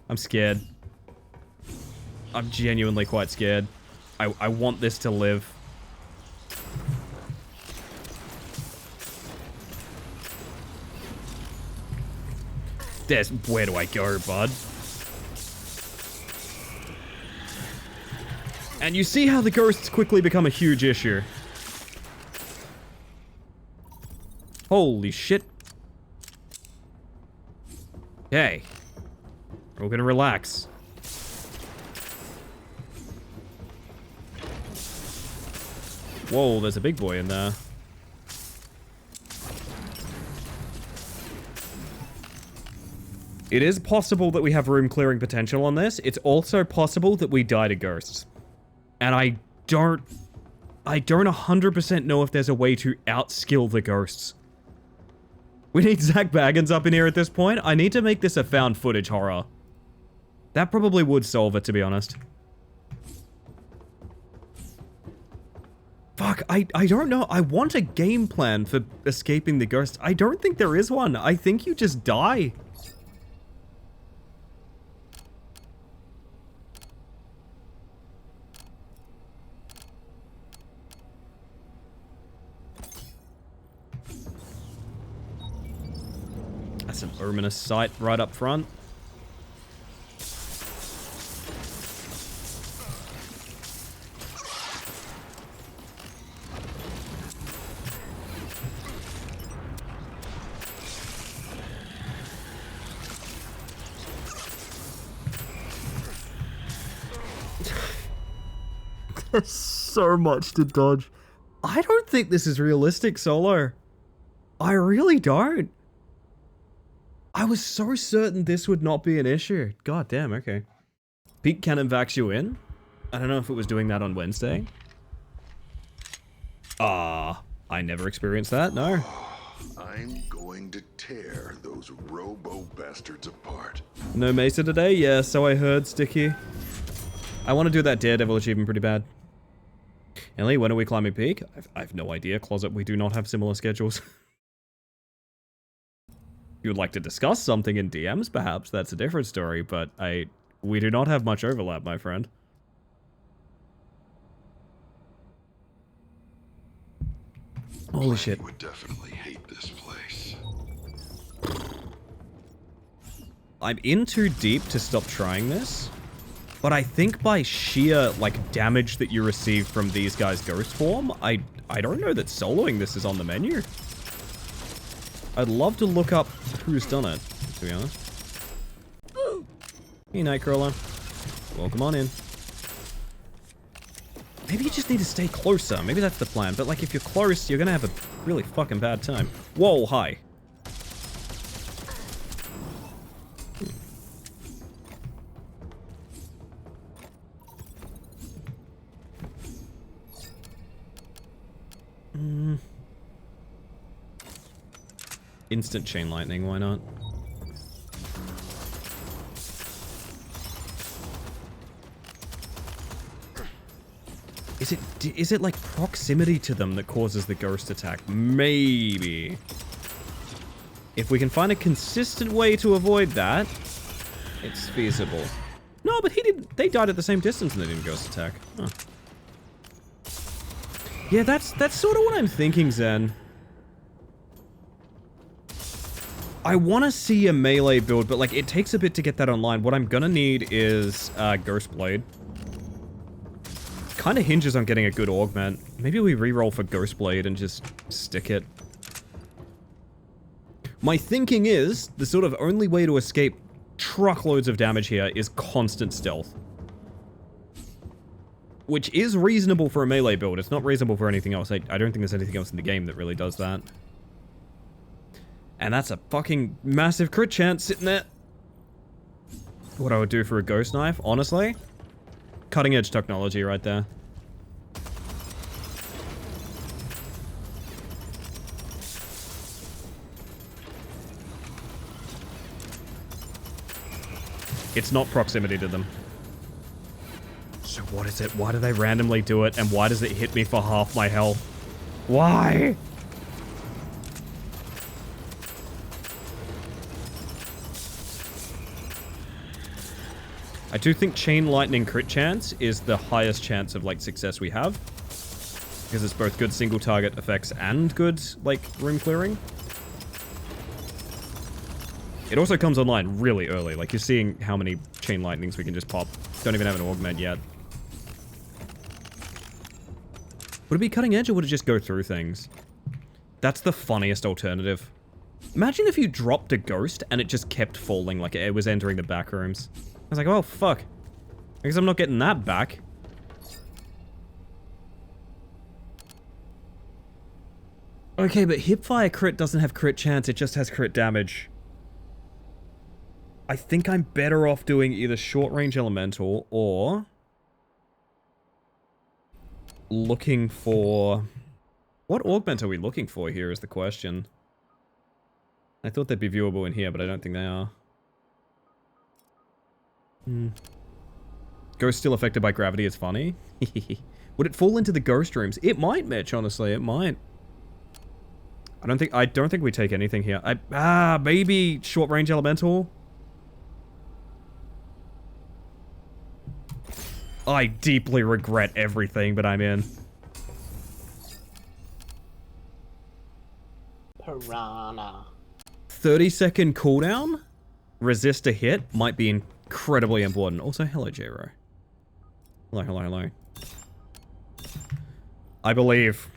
I'm scared. I'm genuinely quite scared. I want this to live. Where do I go, bud? And you see how the ghosts quickly become a huge issue. Holy shit. Okay. We're gonna relax. Whoa, there's a big boy in there. It is possible that we have room clearing potential on this. It's also possible that we die to ghosts. And I don't 100% know if there's a way to outskill the ghosts. We need Zach Baggins up in here at this point. I need to make this a found footage horror. That probably would solve it, to be honest. Fuck, I don't know. I want a game plan for escaping the ghosts. I don't think there is one. I think you just die. That's an ominous sight right up front. There's so much to dodge. I don't think this is realistic, Solo. I really don't. I was so certain this would not be an issue. God damn, okay. Peak cannon vax you in? I don't know if it was doing that on Wednesday. I never experienced that, no. I'm going to tear those robo bastards apart. No Mesa today? Yeah, so I heard, Sticky. I want to do that Daredevil achievement pretty bad. Elly, when are we climbing peak? I've no idea. Closet, we do not have similar schedules. You would like to discuss something in DMs, perhaps? That's a different story, but we do not have much overlap, my friend. Holy shit. I would definitely hate this place. I'm in too deep to stop trying this, but I think by sheer, like, damage that you receive from these guys' ghost form, I don't know that soloing this is on the menu. I'd love to look up who's done it, to be honest. Hey, Nightcrawler. Welcome on in. Maybe you just need to stay closer. Maybe that's the plan. But, like, if you're close, you're gonna have a really fucking bad time. Whoa, hi. Instant chain lightning, why not? Is it like proximity to them that causes the ghost attack? Maybe. If we can find a consistent way to avoid that, it's feasible. No, but they died at the same distance and they didn't ghost attack. Huh. Yeah, that's sort of what I'm thinking, Zen. I want to see a melee build, but like it takes a bit to get that online. What I'm gonna need is Ghost Blade. Kind of hinges on getting a good augment. Maybe we reroll for Ghost Blade and just stick it. My thinking is the sort of only way to escape truckloads of damage here is constant stealth. Which is reasonable for a melee build. It's not reasonable for anything else. I don't think there's anything else in the game that really does that. And that's a fucking massive crit chance sitting there. What I would do for a ghost knife, honestly? Cutting edge technology right there. It's not proximity to them. So what is it? Why do they randomly do it? And why does it hit me for half my health? Why? I do think chain lightning crit chance is the highest chance of like success we have. Because it's both good single target effects and good like room clearing. It also comes online really early. Like, you're seeing how many chain lightnings we can just pop. Don't even have an augment yet. Would it be cutting edge or would it just go through things? That's the funniest alternative. Imagine if you dropped a ghost and it just kept falling like it was entering the back rooms. I was like, oh, fuck. I guess I'm not getting that back. Okay, but hipfire crit doesn't have crit chance. It just has crit damage. I think I'm better off doing either short range elemental or looking for... What augment are we looking for here is the question. I thought they'd be viewable in here, but I don't think they are. Ghost still affected by gravity is funny. Would it fall into the ghost rooms? It might, Mitch, honestly. It might. I don't think we take anything here. Maybe short range elemental. I deeply regret everything, but I'm in. Piranha. 30-second cooldown? Resist a hit might be incredibly important. Also, hello, J-Ro. Hello, hello, hello. I believe.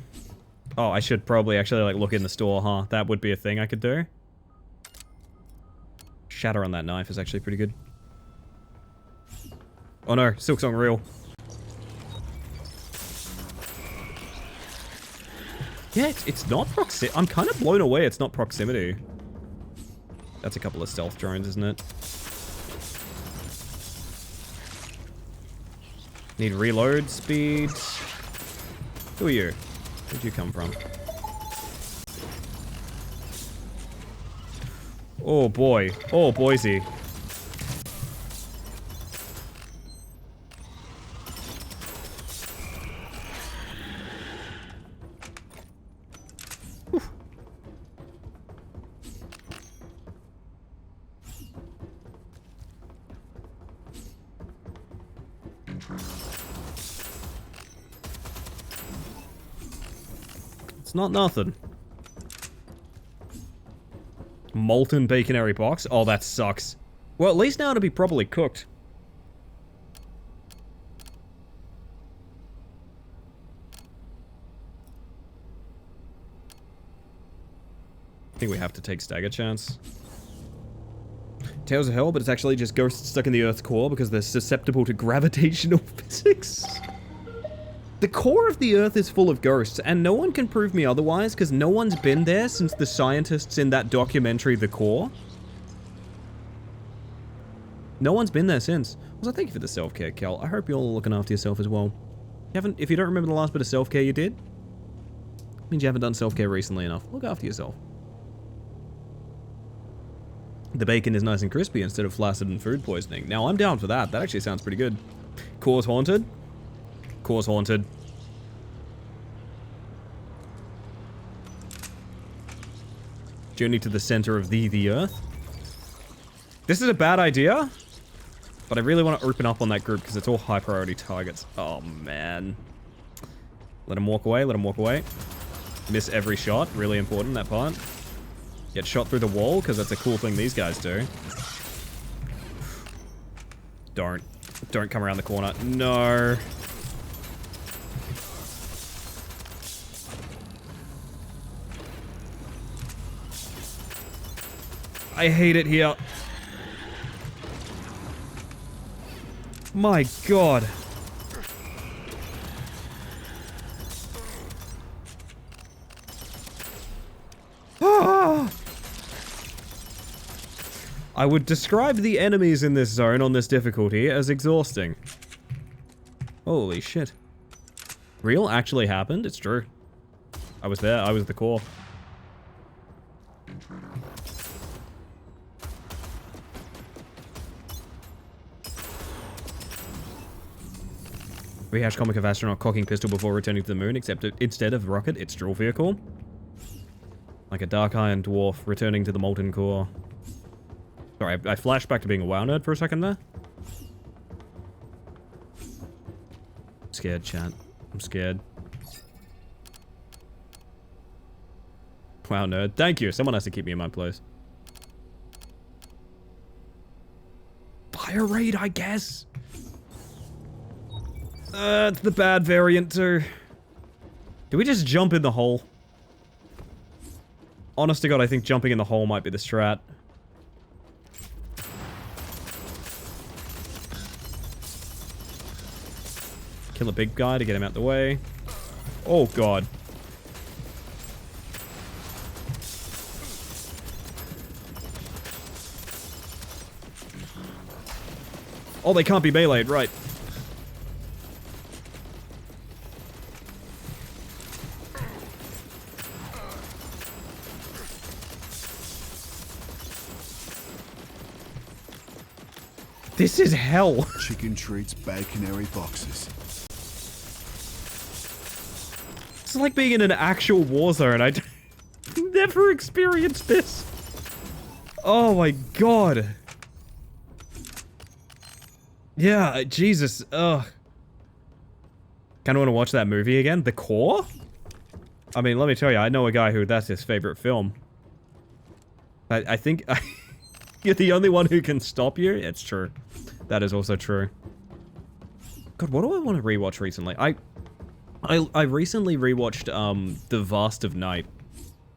Oh, I should probably actually, like, look in the store, huh? That would be a thing I could do. Shatter on that knife is actually pretty good. Oh no, Silksong real. Yeah, it's not proximity. I'm kind of blown away it's not proximity. That's a couple of stealth drones, isn't it? Need reload speed. Who are you? Where'd you come from? Oh boy. Oh Boise. It's not nothing. Molten baconary box? Oh, that sucks. Well, at least now it'll be properly cooked. I think we have to take stagger chance. Tales of Hell, but it's actually just ghosts stuck in the Earth's core because they're susceptible to gravitational physics. The core of the Earth is full of ghosts, and no one can prove me otherwise because no one's been there since the scientists in that documentary, The Core. No one's been there since. Also, thank you for the self-care, Kel. I hope you're all looking after yourself as well. If you don't remember the last bit of self-care you did, it means you haven't done self-care recently enough. Look after yourself. The bacon is nice and crispy instead of flaccid and food poisoning. Now, I'm down for that. That actually sounds pretty good. Core's haunted. Core's haunted. Journey to the center of the Earth. This is a bad idea, but I really want to open up on that group because it's all high priority targets. Oh, man. Let him walk away. Let him walk away. Miss every shot. Really important, that part. Get shot through the wall because that's a cool thing these guys do. Don't come around the corner. No. I hate it here. My God. Ah! I would describe the enemies in this zone on this difficulty as exhausting. Holy shit. Real actually happened? It's true. I was there. I was the core. Rehash comic of astronaut cocking pistol before returning to the moon, except instead of rocket, it's drill vehicle. Like a dark iron dwarf returning to the molten core. Sorry, I flashed back to being a WoW nerd for a second there. I'm scared, chat. I'm scared. WoW nerd. Thank you. Someone has to keep me in my place. Fire raid, I guess. It's the bad variant too. Do we just jump in the hole? Honest to God, I think jumping in the hole might be the strat. Kill a big guy to get him out the way. Oh God. Oh, they can't be meleeed, right. This is hell. Chicken treats, baconary boxes. It's like being in an actual war zone. I never experienced this. Oh my God. Yeah, Jesus. Ugh. Kind of want to watch that movie again. The Core? I mean, let me tell you, I know a guy who that's his favorite film. I think you're the only one who can stop you. It's true. That is also true. God, what do I want to rewatch recently? I recently rewatched The Vast of Night,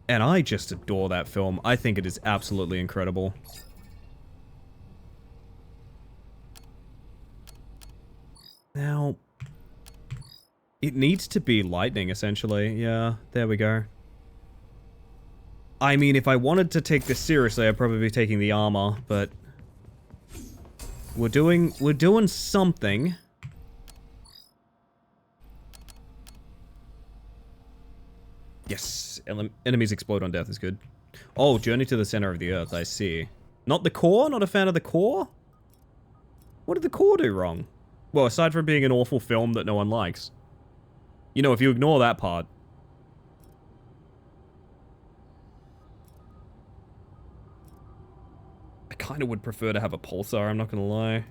and I just adore that film. I think it is absolutely incredible. Now, it needs to be lightning, essentially. Yeah, there we go. I mean, if I wanted to take this seriously, I'd probably be taking the armor, but we're doing something. Yes, enemies explode on death is good. Oh, Journey to the Center of the Earth, I see. Not the core? Not a fan of the core? What did the core do wrong? Well, aside from being an awful film that no one likes. You know, if you ignore that part. I kind of would prefer to have a pulsar, I'm not gonna lie.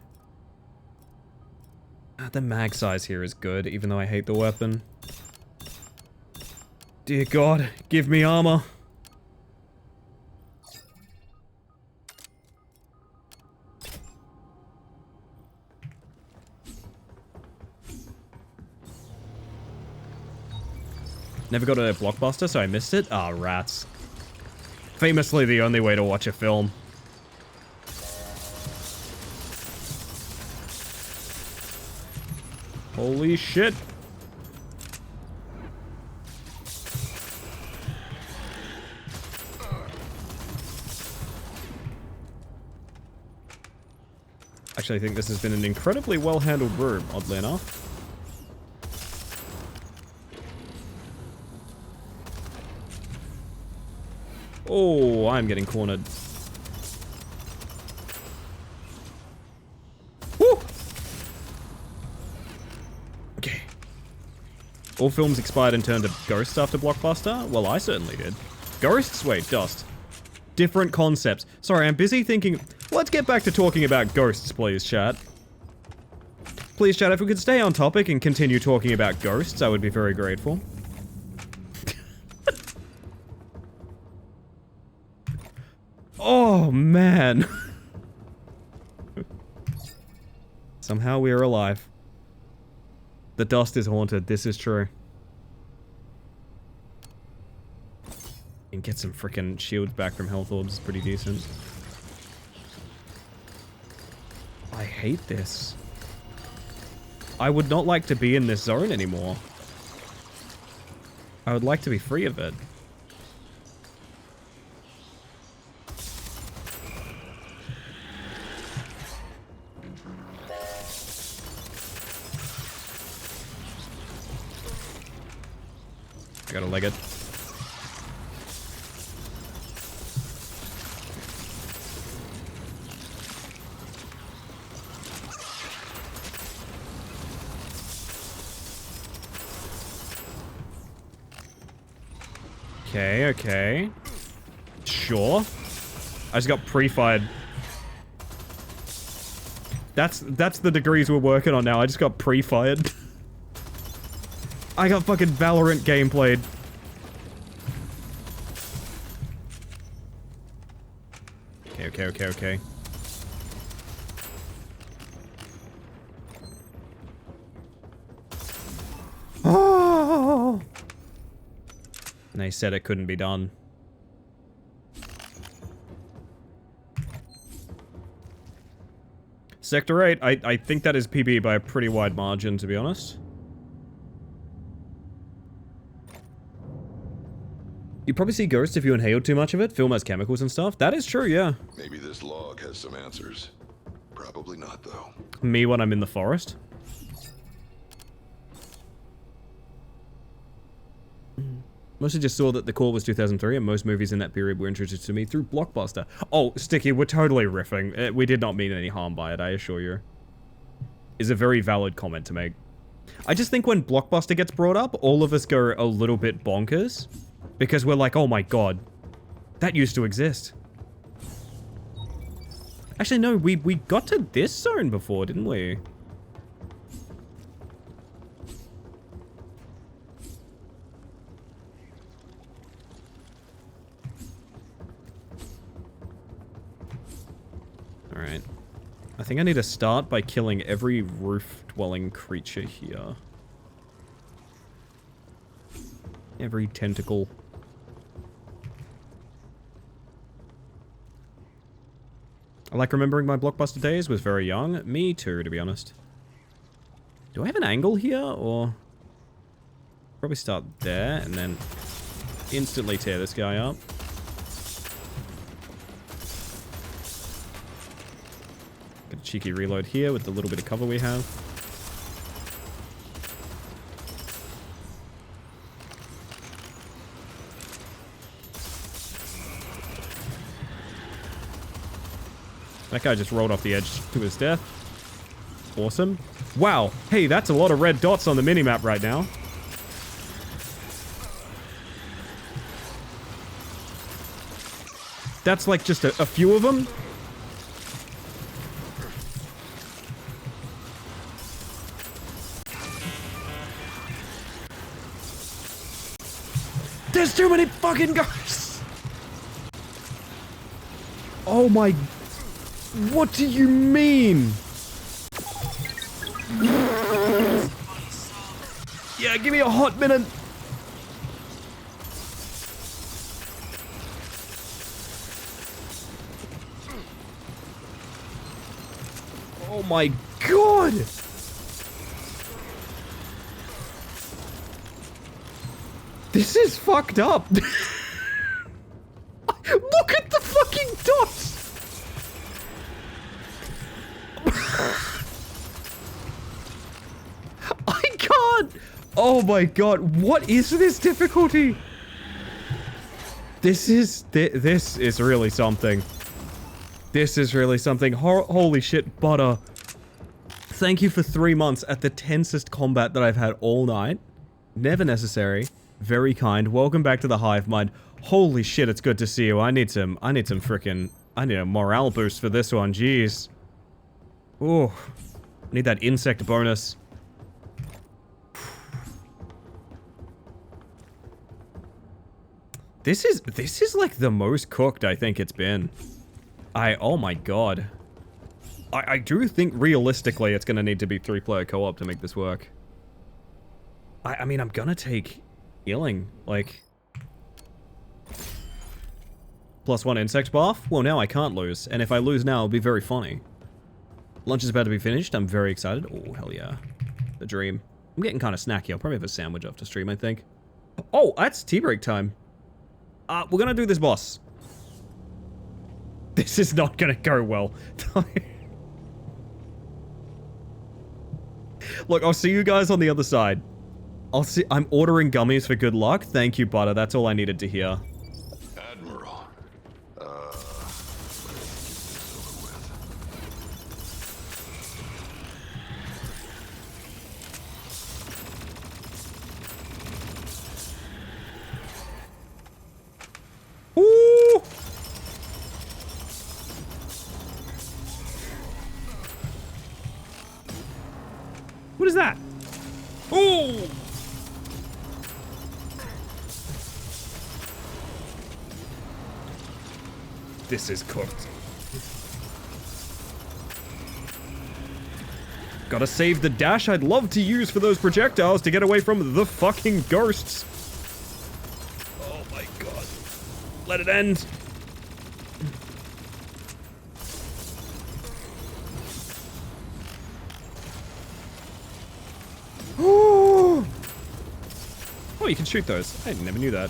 The mag size here is good, even though I hate the weapon. Dear God, give me armor. Never got a Blockbuster, so I missed it? Ah, rats. Famously the only way to watch a film. Holy shit. Actually, I think this has been an incredibly well-handled room, oddly enough. Oh, I'm getting cornered. Woo! Okay. All films expired and turned to ghosts after Blockbuster? Well, I certainly did. Ghosts? Wait, dust. Different concepts. Sorry, I'm busy thinking... Let's get back to talking about ghosts, please, chat. Please, chat, if we could stay on topic and continue talking about ghosts, I would be very grateful. Oh, man. Somehow we are alive. The dust is haunted, this is true. And get some freaking shields back from health orbs, pretty decent. I hate this. I would not like to be in this zone anymore. I would like to be free of it. I gotta leg it. Okay, okay. Sure. I just got pre-fired. That's the degrees we're working on now. I just got pre-fired. I got fucking Valorant gameplayed. Okay, okay, okay, okay. Oh! And they said it couldn't be done. Sector 8, I think that is PB by a pretty wide margin, to be honest. You probably see ghosts if you inhale too much of it. Film has chemicals and stuff. That is true, yeah. Maybe this log has some answers. Probably not, though. Me when I'm in the forest. Mostly just saw that the core was 2003 and most movies in that period were introduced to me through Blockbuster. Oh, Sticky, we're totally riffing. We did not mean any harm by it, I assure you. Is a very valid comment to make. I just think when Blockbuster gets brought up, all of us go a little bit bonkers. Because we're like, oh my god, that used to exist. Actually, no, we got to this zone before, didn't we? Alright. I think I need to start by killing every roof-dwelling creature here. Every tentacle. I like remembering my Blockbuster days, was very young. Me too, to be honest. Do I have an angle here, or... Probably start there, and then instantly tear this guy up. Get a cheeky reload here with the little bit of cover we have. That guy just rolled off the edge to his death. Awesome. Wow. Hey, that's a lot of red dots on the minimap right now. That's like just a few of them. There's too many fucking guys! Oh my... What do you mean? Yeah, give me a hot minute. Oh my god! This is fucked up. Look at the fucking dots! I can't! Oh my god, what is this difficulty? This is really something. This is really something. Holy shit, Butter. Thank you for 3 months at the tensest combat that I've had all night. Never necessary. Very kind. Welcome back to the Hive Mind. Holy shit, it's good to see you. I need a morale boost for this one. Jeez. Ooh. I need that insect bonus. This is like the most cooked I think it's been. Oh my god. I do think realistically it's gonna need to be 3-player co-op to make this work. I mean, I'm gonna take healing, like... +1 insect buff? Well, now I can't lose, and if I lose now, it'll be very funny. Lunch is about to be finished, I'm very excited. Oh, hell yeah. The dream. I'm getting kind of snacky, I'll probably have a sandwich after stream, I think. Oh, that's tea break time. We're gonna do this boss. This is not gonna go well. Look, I'll see you guys on the other side. I'm ordering gummies for good luck. Thank you, Butter. That's all I needed to hear. Admiral. Ooh! What is that? Ooh! This is cooked. Gotta save the dash I'd love to use for those projectiles to get away from the fucking ghosts. Oh my god. Let it end. Oh, you can shoot those. I never knew that.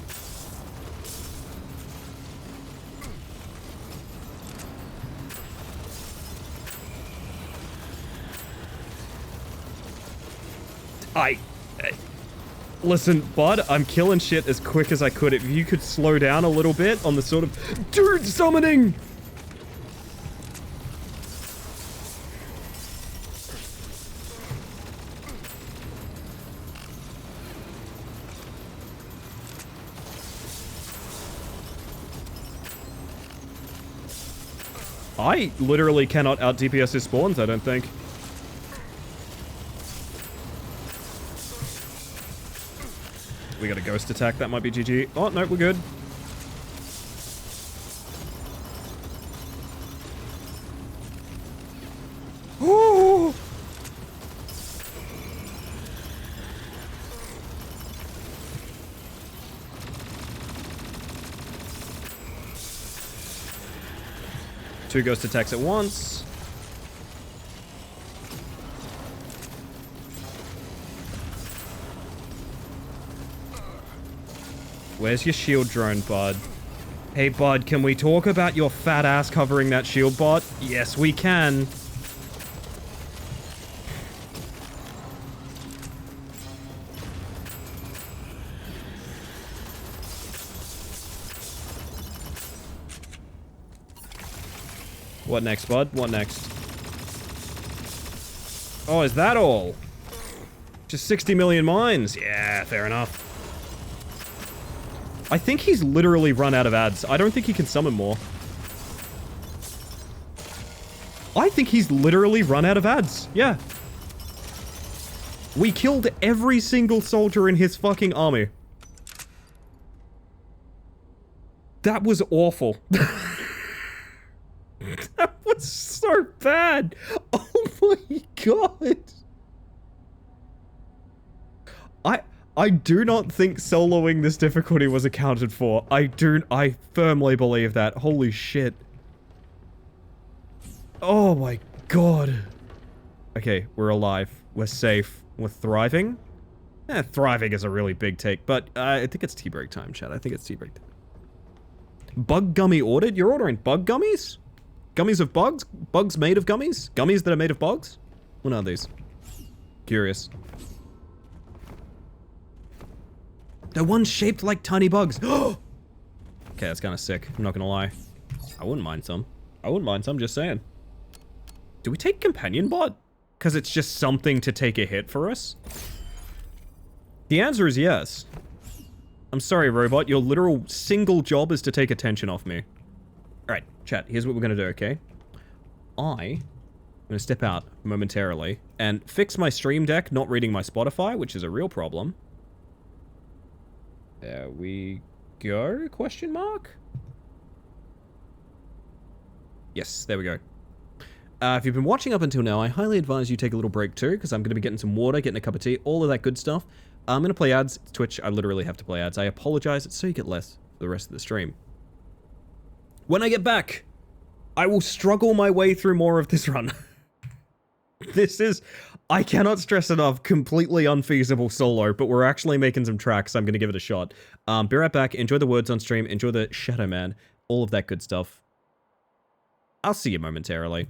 Listen, bud, I'm killing shit as quick as I could. If you could slow down a little bit on the sort of... Dude, summoning! I literally cannot out DPS his spawns, I don't think. We got a ghost attack, that might be GG. Oh, no, we're good. Ooh. Two ghost attacks at once. Where's your shield drone, bud? Hey, bud, can we talk about your fat ass covering that shield bot? Yes, we can. What next, bud? What next? Oh, is that all? Just 60 million mines. Yeah, fair enough. I think he's literally run out of ads. I don't think he can summon more. I think he's literally run out of ads. Yeah. We killed every single soldier in his fucking army. That was awful. That was so bad. Oh my god. I do not think soloing this difficulty was accounted for. I firmly believe that. Holy shit. Oh my god. Okay, we're alive. We're safe. We're thriving. Thriving is a really big take, but I think it's tea break time, chat. I think it's tea break time. Bug gummy ordered? You're ordering bug gummies? Gummies of bugs? Bugs made of gummies? Gummies that are made of bugs? What are these? Curious. They're ones shaped like tiny bugs. Okay, that's kind of sick. I'm not gonna lie. I wouldn't mind some. I wouldn't mind some, just saying. Do we take Companion Bot? Because it's just something to take a hit for us? The answer is yes. I'm sorry, robot. Your literal single job is to take attention off me. Alright, chat. Here's what we're gonna do, okay? I'm gonna step out momentarily and fix my stream deck not reading my Spotify, which is a real problem. There we go? Question mark? Yes, there we go. If you've been watching up until now, I highly advise you take a little break too, because I'm going to be getting some water, getting a cup of tea, all of that good stuff. I'm going to play ads. It's Twitch. I literally have to play ads. I apologize. It's so you get less for the rest of the stream. When I get back, I will struggle my way through more of this run. This is, I cannot stress enough, completely unfeasible solo, but we're actually making some tracks, so I'm going to give it a shot. Be right back. Enjoy the words on stream. Enjoy the Shadow Man. All of that good stuff. I'll see you momentarily.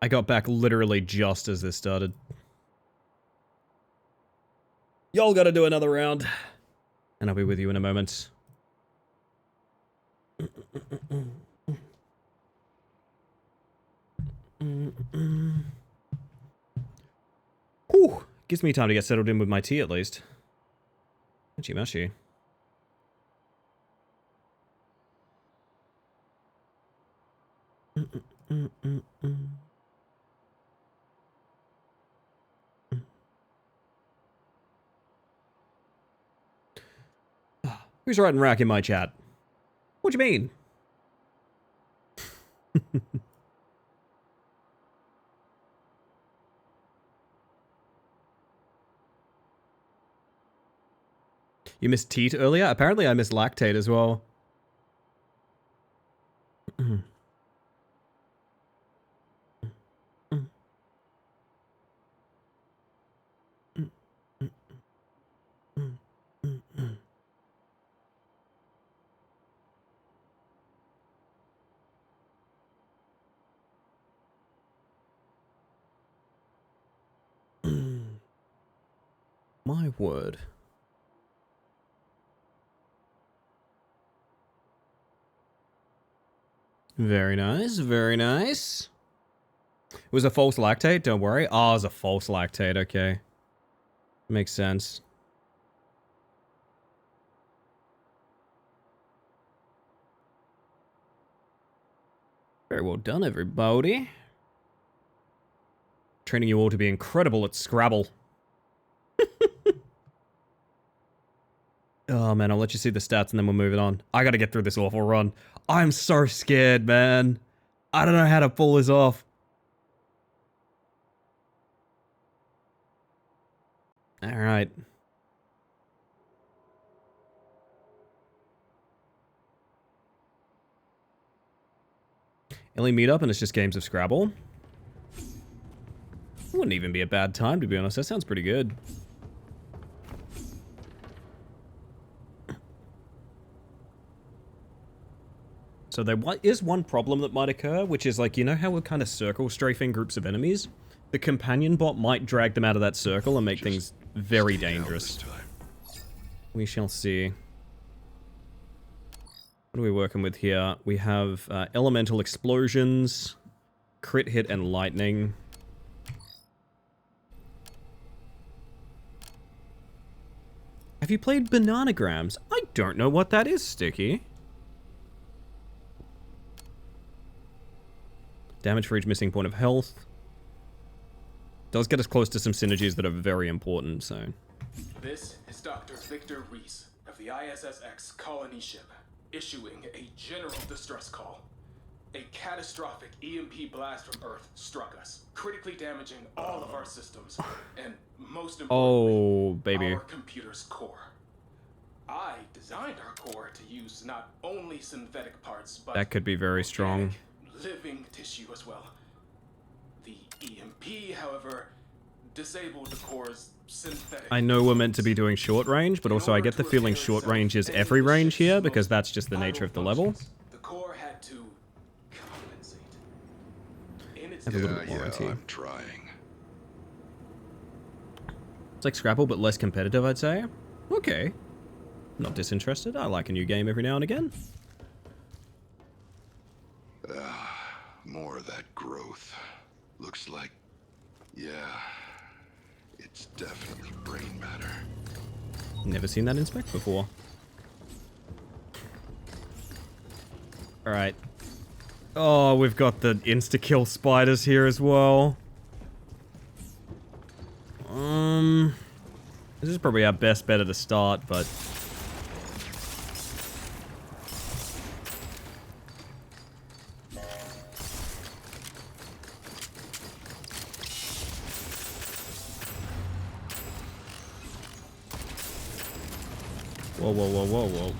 I got back literally just as this started. Y'all gotta do another round. And I'll be with you in a moment. Whew. Gives me time to get settled in with my tea at least. Mushy mushy. Who's writing rack in my chat? What do you mean? You missed teat earlier? Apparently I missed lactate as well. My word. Very nice, very nice. It was a false lactate, don't worry. Oh, it was a false lactate, okay. Makes sense. Very well done, everybody. Training you all to be incredible at Scrabble. Oh man, I'll let you see the stats and then we'll move it on. I gotta get through this awful run. I'm so scared, man. I don't know how to pull this off. Alright. Elly meet up and it's just games of Scrabble. Wouldn't even be a bad time, to be honest. That sounds pretty good. So there is one problem that might occur, which is like, you know how we're kind of circle strafing groups of enemies? The companion bot might drag them out of that circle and make things very dangerous. We shall see. What are we working with here? We have elemental explosions, crit hit, and lightning. Have you played Bananagrams? I don't know what that is, Sticky. Damage for each missing point of health. Does get us close to some synergies that are very important, so... This is Dr. Victor Reese of the ISSX colony ship, issuing a general distress call. A catastrophic EMP blast from Earth struck us, critically damaging all of our systems, and most importantly, our computer's core. I designed our core to use not only synthetic parts, but that could be very strong. Living tissue as well. The EMP, however, disabled the core's synthetic... I know we're meant to be doing short range, but also I get the feeling short range is every range here, because that's just the nature of the level. The core had to compensate. Have a little bit more IT. I'm trying. It's like Scrabble, but less competitive, I'd say. Okay. Not disinterested. I like a new game every now and again. More of that growth. Looks like... yeah... it's definitely brain matter. Never seen that in spec before. Alright. Oh, we've got the insta-kill spiders here as well. This is probably our best bet at the start, but... Whoa, whoa, whoa, whoa, whoa.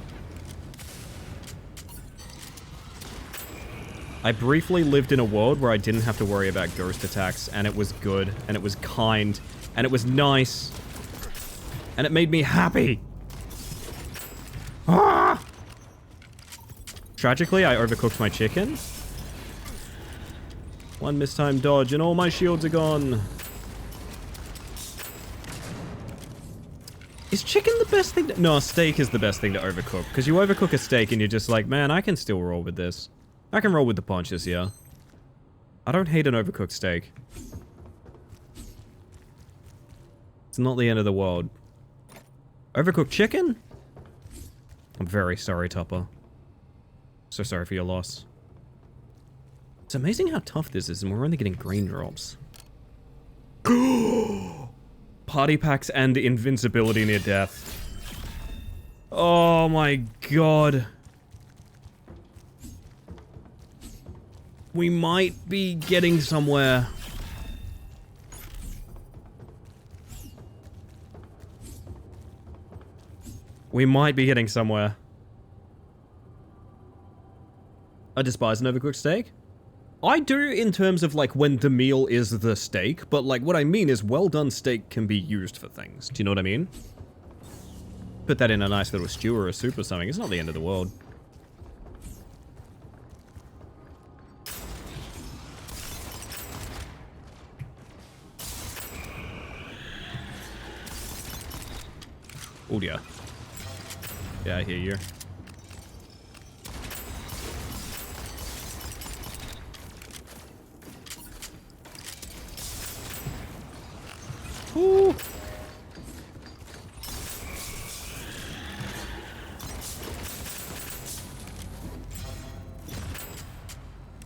I briefly lived in a world where I didn't have to worry about ghost attacks, and it was good, and it was kind, and it was nice, and it made me happy. Ah! Tragically, I overcooked my chicken. One mistimed dodge and all my shields are gone. Is chicken the best thing to... No, steak is the best thing to overcook. Because you overcook a steak and you're just like, man, I can still roll with this. I can roll with the punches here. I don't hate an overcooked steak. It's not the end of the world. Overcooked chicken? I'm very sorry, Tupper. So sorry for your loss. It's amazing how tough this is, and we're only getting green drops. Party packs and invincibility near death. Oh my god. We might be getting somewhere. We might be getting somewhere. I despise an overcooked steak. I do in terms of like when the meal is the steak, but like what I mean is well done steak can be used for things. Do you know what I mean? Put that in a nice little stew or a soup or something. It's not the end of the world. Oh yeah. Yeah, I hear you. Ooh.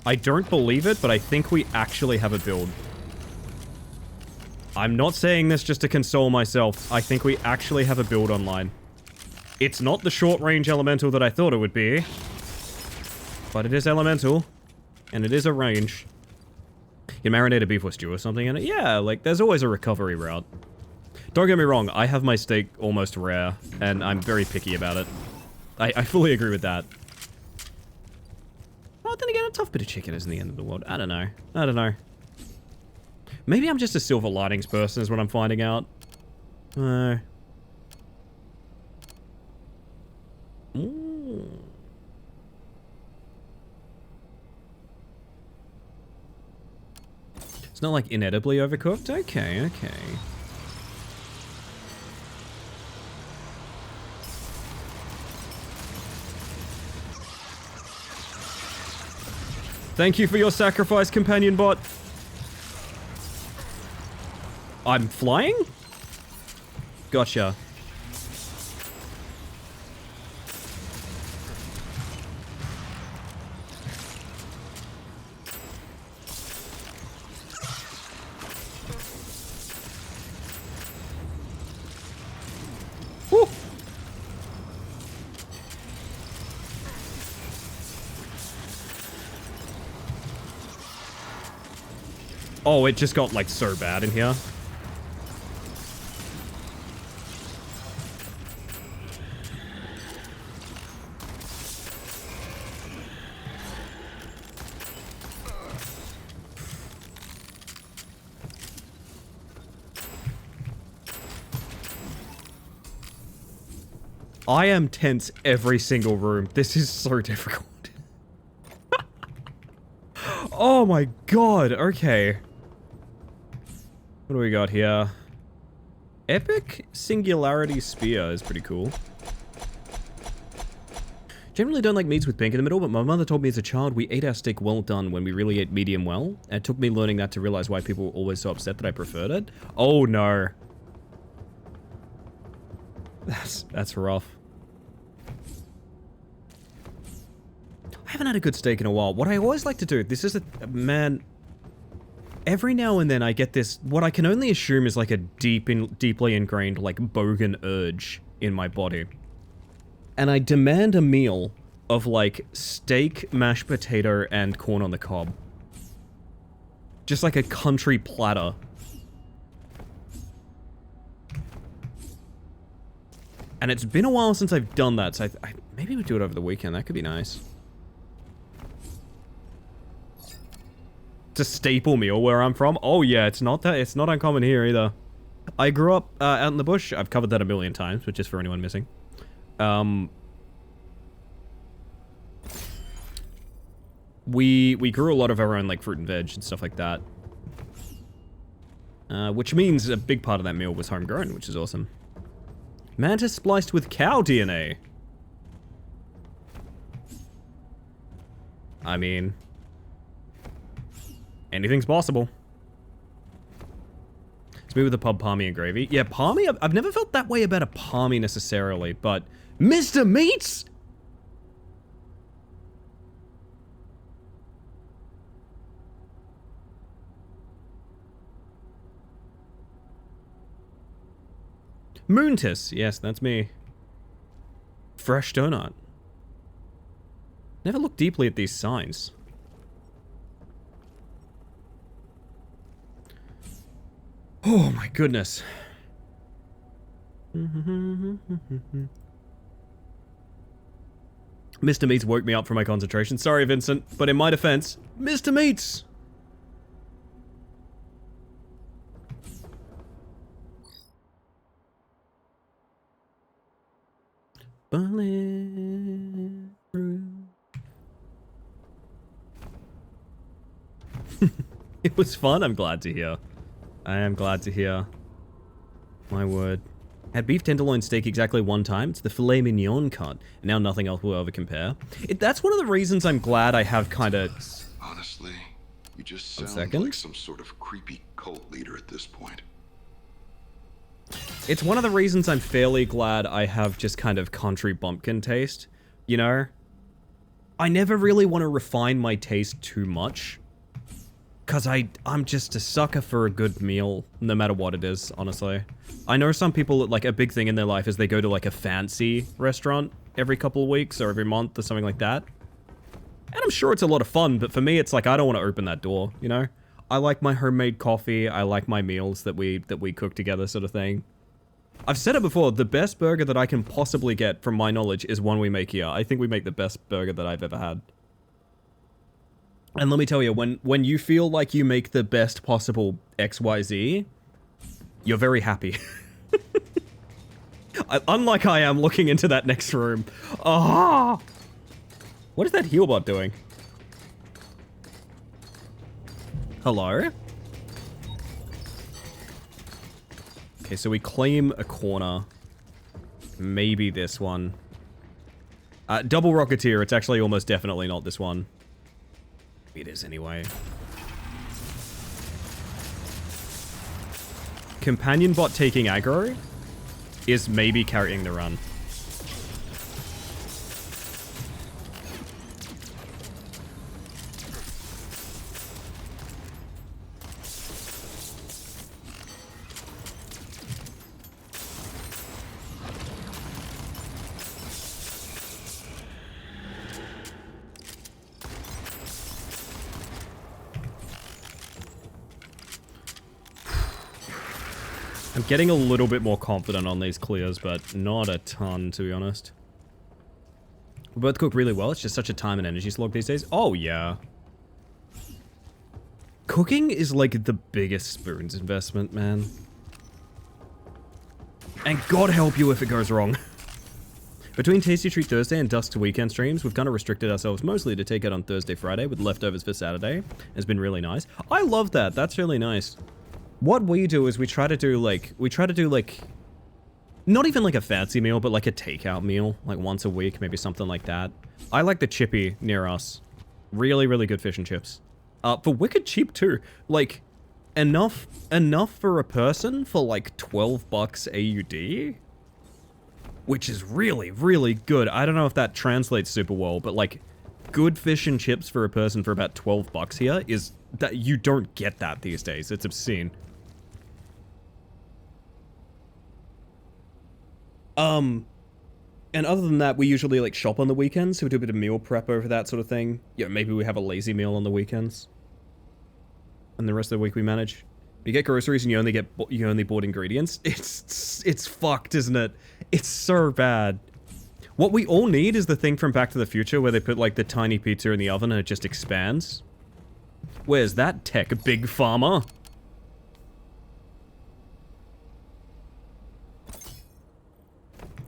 I don't believe it, but I think we actually have a build. I'm not saying this just to console myself. I think we actually have a build online. It's not the short-range elemental that I thought it would be. But it is elemental. And it is a range. You marinate a beef or stew or something in it? Yeah, like, there's always a recovery route. Don't get me wrong, I have my steak almost rare, and I'm very picky about it. I fully agree with that. Well, then again, a tough bit of chicken isn't the end of the world. I don't know. I don't know. Maybe I'm just a silver linings person is what I'm finding out. It's not like inedibly overcooked? Okay, okay. Thank you for your sacrifice, companion bot. I'm flying? Gotcha. Woo. Oh, it just got like so bad in here. I am tense every single room. This is so difficult. Oh my god, okay. What do we got here? Epic Singularity Spear is pretty cool. Generally don't like meats with pink in the middle, but my mother told me as a child we ate our steak well done when we really ate medium well. And it took me learning that to realize why people were always so upset that I preferred it. Oh no. That's rough. I haven't had a good steak in a while. What I always like to do, this is man, every now and then I get this, what I can only assume is like a deeply ingrained like bogan urge in my body. And I demand a meal of like steak, mashed potato, and corn on the cob. Just like a country platter. And it's been a while since I've done that, so I maybe we'll do it over the weekend. That could be nice. It's a staple meal where I'm from. Oh yeah, it's not uncommon here either. I grew up out in the bush. I've covered that a million times, but just for anyone missing. we grew a lot of our own like fruit and veg and stuff like that. Which means a big part of that meal was homegrown, which is awesome. Mantis spliced with cow DNA. I mean, anything's possible. It's me with the pub palmy and gravy. Yeah, palmy, I've never felt that way about a palmy necessarily, but Mr. Meats? Moontis, yes, that's me. Fresh donut. Never looked deeply at these signs. Oh my goodness. Mr. Meats woke me up from my concentration. Sorry, Vincent, but in my defense, Mr. Meats! It was fun, I'm glad to hear. I am glad to hear. My word. Had beef tenderloin steak exactly one time. It's the filet mignon cut. And now nothing else will ever compare. That's one of the reasons I'm glad I have kind of... Honestly, you just sound like some sort of creepy cult leader at this point. It's one of the reasons I'm fairly glad I have just kind of country bumpkin taste. You know? I never really want to refine my taste too much. Because I'm just a sucker for a good meal, no matter what it is, honestly. I know some people, like, a big thing in their life is they go to, like, a fancy restaurant every couple of weeks or every month or something like that. And I'm sure it's a lot of fun, but for me, it's like, I don't want to open that door, you know? I like my homemade coffee, I like my meals that we cook together, sort of thing. I've said it before, the best burger that I can possibly get, from my knowledge, is one we make here. I think we make the best burger that I've ever had. And let me tell you, when you feel like you make the best possible XYZ, you're very happy. Unlike I am looking into that next room. Ah! What is that healbot doing? Hello? Okay, so we claim a corner. Maybe this one. Double Rocketeer, it's actually almost definitely not this one. It is anyway. Companion bot taking aggro is maybe carrying the run. I'm getting a little bit more confident on these clears, but not a ton, to be honest. We both cook really well. It's just such a time and energy slog these days. Oh, yeah. Cooking is like the biggest spoons investment, man. And God help you if it goes wrong. Between Tasty Treat Thursday and Dusk to Weekend streams, we've kind of restricted ourselves mostly to take it on Thursday, Friday, with leftovers for Saturday. It's been really nice. I love that. That's really nice. What we do is we try to do like, not even like a fancy meal, but like a takeout meal, like once a week, maybe something like that. I like the Chippy near us. Really, really good fish and chips. For wicked cheap too. Like, enough for a person for like 12 bucks AUD? Which is really, really good. I don't know if that translates super well, but like, good fish and chips for a person for about 12 bucks here is that you don't get that these days. It's obscene. And other than that, we usually like shop on the weekends, so we do a bit of meal prep over that sort of thing. Yeah, maybe we have a lazy meal on the weekends. And the rest of the week we manage. You get groceries and you only bought ingredients. It's fucked, isn't it? It's so bad. What we all need is the thing from Back to the Future where they put like the tiny pizza in the oven and it just expands. Where's that tech, Big Pharma?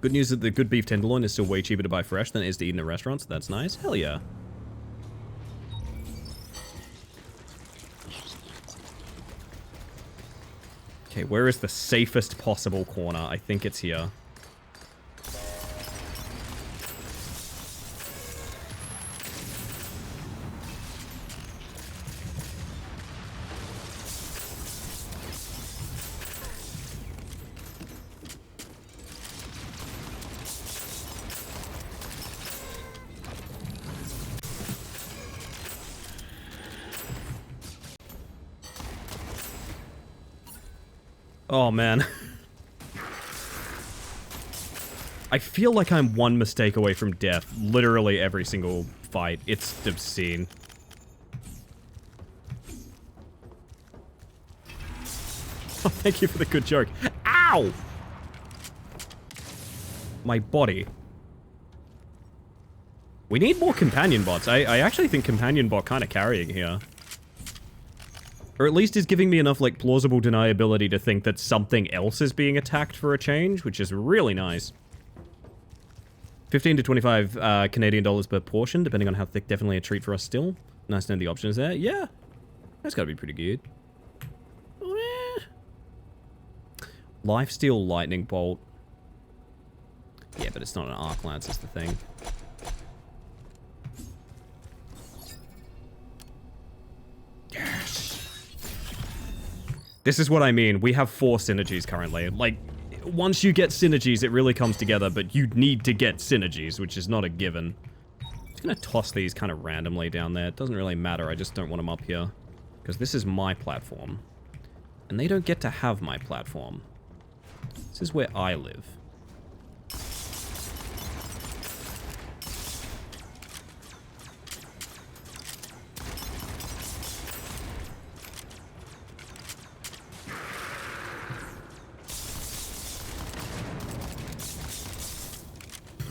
Good news that the good beef tenderloin is still way cheaper to buy fresh than it is to eat in a restaurant, so that's nice. Hell yeah. Okay, where is the safest possible corner? I think it's here. Oh, man. I feel like I'm one mistake away from death literally every single fight. It's obscene. Oh, thank you for the good joke. Ow! My body. We need more companion bots. I actually think companion bot kind of carrying here. Or at least is giving me enough, like, plausible deniability to think that something else is being attacked for a change, which is really nice. 15 to 25 Canadian dollars per portion, depending on how thick. Definitely a treat for us still. Nice to know the options there. Yeah. That's gotta be pretty good. Lifesteal Lightning Bolt. Yeah, but it's not an Arc Lance, is the thing. Yes! This is what I mean. We have 4 synergies currently. Like, once you get synergies, it really comes together, but you need to get synergies, which is not a given. I'm just gonna toss these kind of randomly down there. It doesn't really matter. I just don't want them up here. Because this is my platform. And they don't get to have my platform. This is where I live.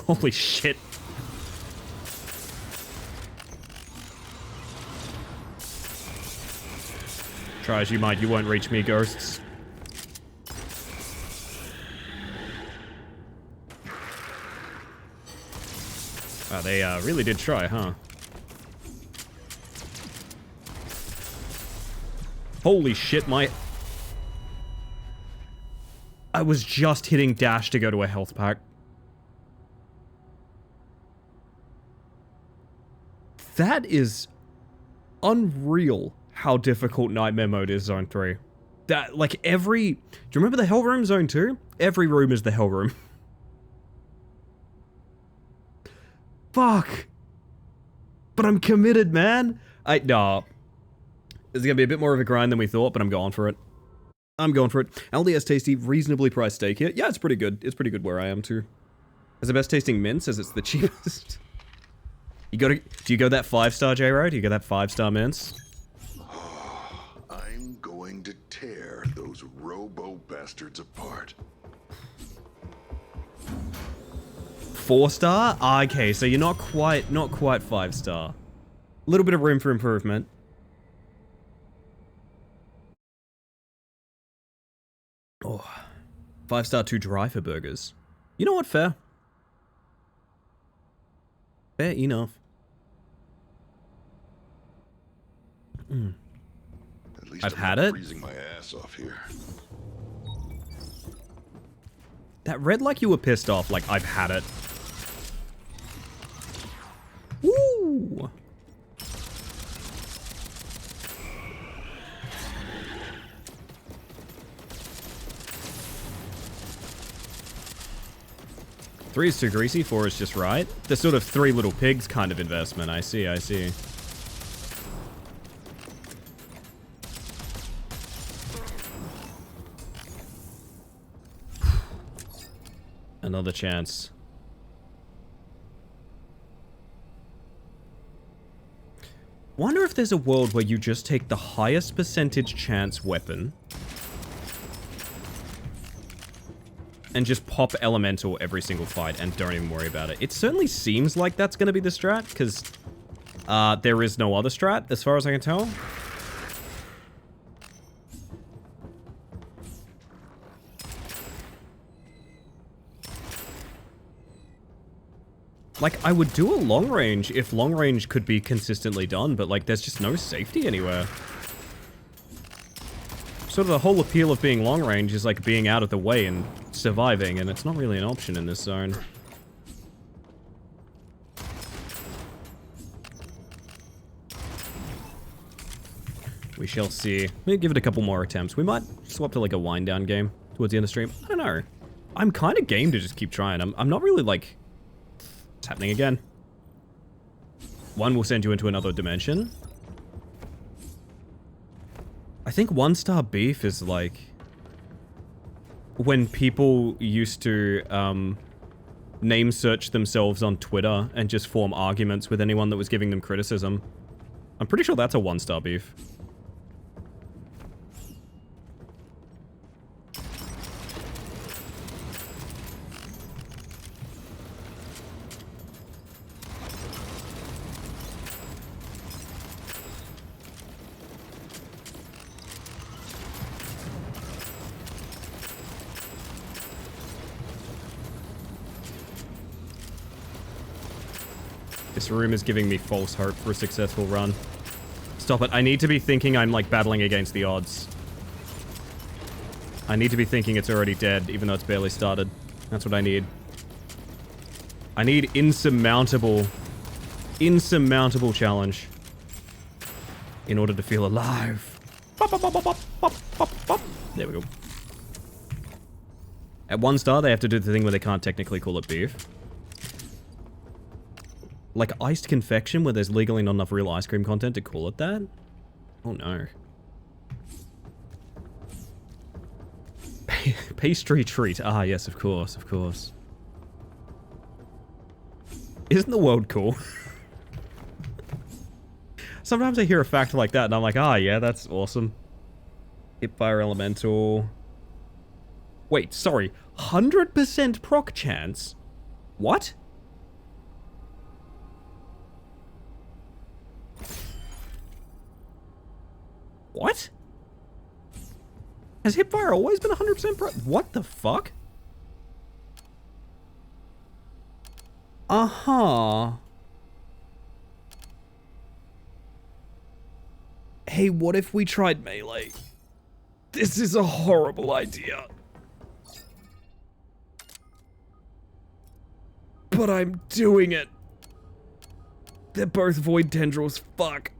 Holy shit. Try as you might, you won't reach me, ghosts. Oh, they really did try, huh? Holy shit, I was just hitting dash to go to a health pack. That is unreal how difficult Nightmare Mode is, Zone 3. That, like, do you remember the Hell Room, Zone 2? Every room is the Hell Room. Fuck. But I'm committed, man. Nah. This is gonna be a bit more of a grind than we thought, but I'm going for it. I'm going for it. LDS Tasty, reasonably priced steak here. Yeah, it's pretty good. It's pretty good where I am, too. Has the best tasting mint, says it's the cheapest. Do you go that 5-star, J-Ro? Do you go that 5-star mints? I'm going to tear those robo bastards apart. 4-star? Okay, so you're not quite 5-star. A little bit of room for improvement. Oh, 5-star too dry for burgers. You know what? Fair. Fair enough. At least I've I'm had not it. freezing my ass off here. That read like you were pissed off, like I've had it. Woo! Three is too greasy, 4 is just right. The sort of 3 little pigs kind of investment. I see, I see. Another chance. Wonder if there's a world where you just take the highest percentage chance weapon and just pop elemental every single fight and don't even worry about it. It certainly seems like that's going to be the strat, because there is no other strat, as far as I can tell. Like, I would do a long range if long range could be consistently done, but, like, there's just no safety anywhere. sort of the whole appeal of being long range is like being out of the way and surviving, and it's not really an option in this zone. We shall see. Maybe give it a couple more attempts. We might swap to like a wind down game towards the end of stream. I don't know. I'm kind of game to just keep trying. I'm not really like... It's happening again. One will send you into another dimension. I think 1-star beef is like... when people used to name search themselves on Twitter and just form arguments with anyone that was giving them criticism. I'm pretty sure that's a 1-star beef. This room is giving me false hope for a successful run. Stop it. I need to be thinking I'm, like, battling against the odds. I need to be thinking it's already dead, even though it's barely started. That's what I need. I need insurmountable challenge in order to feel alive. There we go. At 1-star, they have to do the thing where they can't technically call it beef. Like iced confection, where there's legally not enough real ice cream content to call it that? Oh no. Pastry treat. Ah, yes, of course, of course. Isn't the world cool? Sometimes I hear a fact like that and I'm like, ah, yeah, that's awesome. Hipfire Elemental. Wait, sorry. 100% proc chance? What? What? Has Hipfire always been 100% pro? What the fuck? Uh-huh. Hey, what if we tried melee? This is a horrible idea. But I'm doing it. They're both void tendrils, fuck.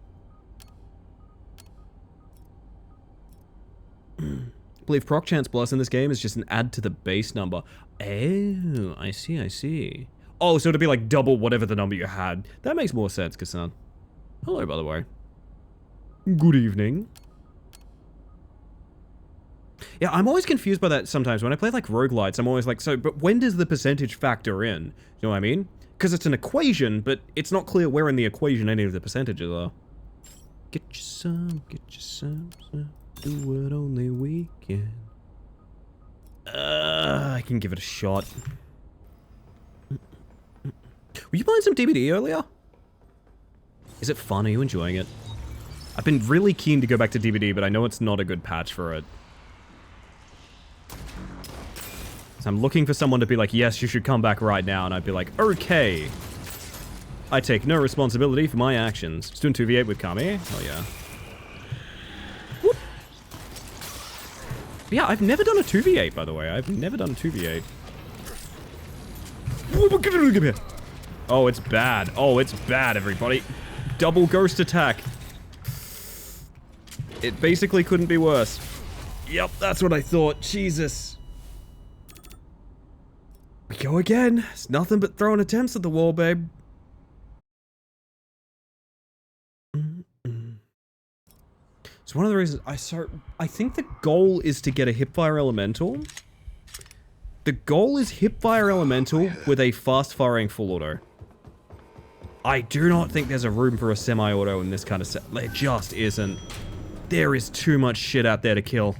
I believe proc chance plus in this game is just an add to the base number. Oh, I see, I see. Oh, so it'd be like double whatever the number you had. That makes more sense, Kassan. Hello, by the way. Good evening. Yeah, I'm always confused by that sometimes. When I play like roguelites, I'm always like, so, but when does the percentage factor in? You know what I mean? Because it's an equation, but it's not clear where in the equation any of the percentages are. Get you some, do what only we can. I can give it a shot. Were you playing some DBD earlier? Is it fun? Are you enjoying it? I've been really keen to go back to DBD, but I know it's not a good patch for it. So I'm looking for someone to be like, yes, you should come back right now, and I'd be like, okay. I take no responsibility for my actions. Just doing 2v8 with Kami? Oh yeah. Whoop. Yeah, I've never done a 2v8, by the way. I've never done a 2v8. Oh, it's bad. Oh, it's bad, everybody. Double ghost attack. It basically couldn't be worse. Yep, that's what I thought. Jesus. We go again. It's nothing but throwing attempts at the wall, babe. So one of the reasons I think the goal is to get a Hipfire Elemental. The goal is Hipfire Elemental with a fast-firing full auto. I do not think there's a room for a semi-auto in this kind of set. There just isn't. There is too much shit out there to kill.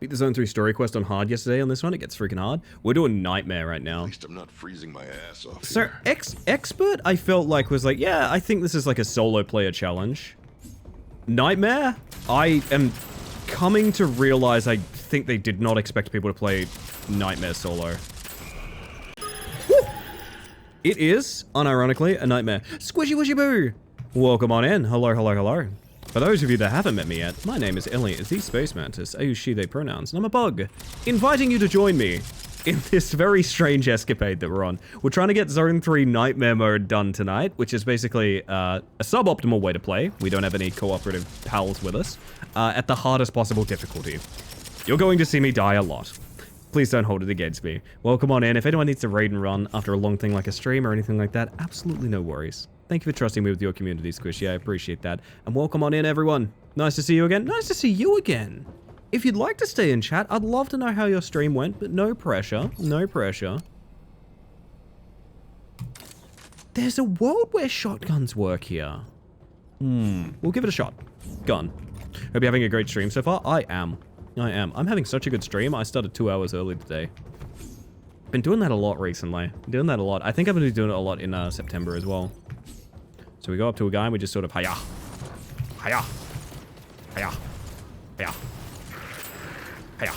Beat the Zone 3 story quest on hard yesterday on this one. It gets freaking hard. We're doing Nightmare right now. At least I'm not freezing my ass off. So, Expert, I felt like, was like, yeah, I think this is like a solo player challenge. Nightmare, I am coming to realize I think they did not expect people to play Nightmare solo. Woo! It is, unironically, a Nightmare. Squishy wishy boo! Welcome on in. Hello, hello, hello. For those of you that haven't met me yet, my name is Elly, the Space Mantis, I use she, they pronouns, and I'm a bug, inviting you to join me in this very strange escapade that we're on. We're trying to get Zone 3 Nightmare mode done tonight, which is basically a suboptimal way to play. We don't have any cooperative pals with us, at the hardest possible difficulty. You're going to see me die a lot. Please don't hold it against me. Welcome on in. If anyone needs to raid and run after a long thing like a stream or anything like that, absolutely no worries. Thank you for trusting me with your community, Squishy. I appreciate that. And welcome on in, everyone. Nice to see you again. Nice to see you again. If you'd like to stay in chat, I'd love to know how your stream went, but no pressure. No pressure. There's a world where shotguns work here. We'll give it a shot. Gun. Hope you're having a great stream so far. I am. I'm having such a good stream. I started 2 hours early today. Been doing that a lot recently. Doing that a lot. I think I'm going to be doing it a lot in September as well. So we go up to a guy and we just sort of hiya. Hiya. Hiya. Hiya. Hiya.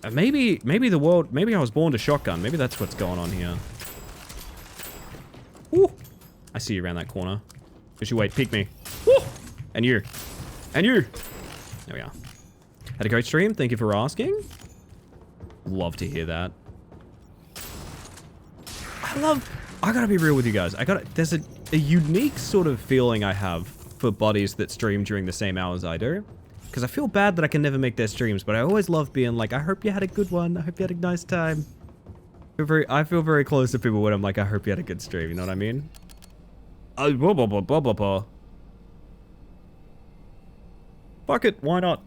And maybe the world, maybe I was born to shotgun. Maybe that's what's going on here. Ooh. I see you around that corner. Just you wait, peek me. Woo! And you. And you. There we are. Had a great stream. Thank you for asking. Love to hear that. I gotta be real with you guys. There's a unique sort of feeling I have for buddies that stream during the same hours I do. Because I feel bad that I can never make their streams, but I always love being like, I hope you had a good one. I hope you had a nice time. I feel very close to people when I'm like, I hope you had a good stream. You know what I mean? Blah, blah, blah, blah, blah, blah. Fuck it. Why not?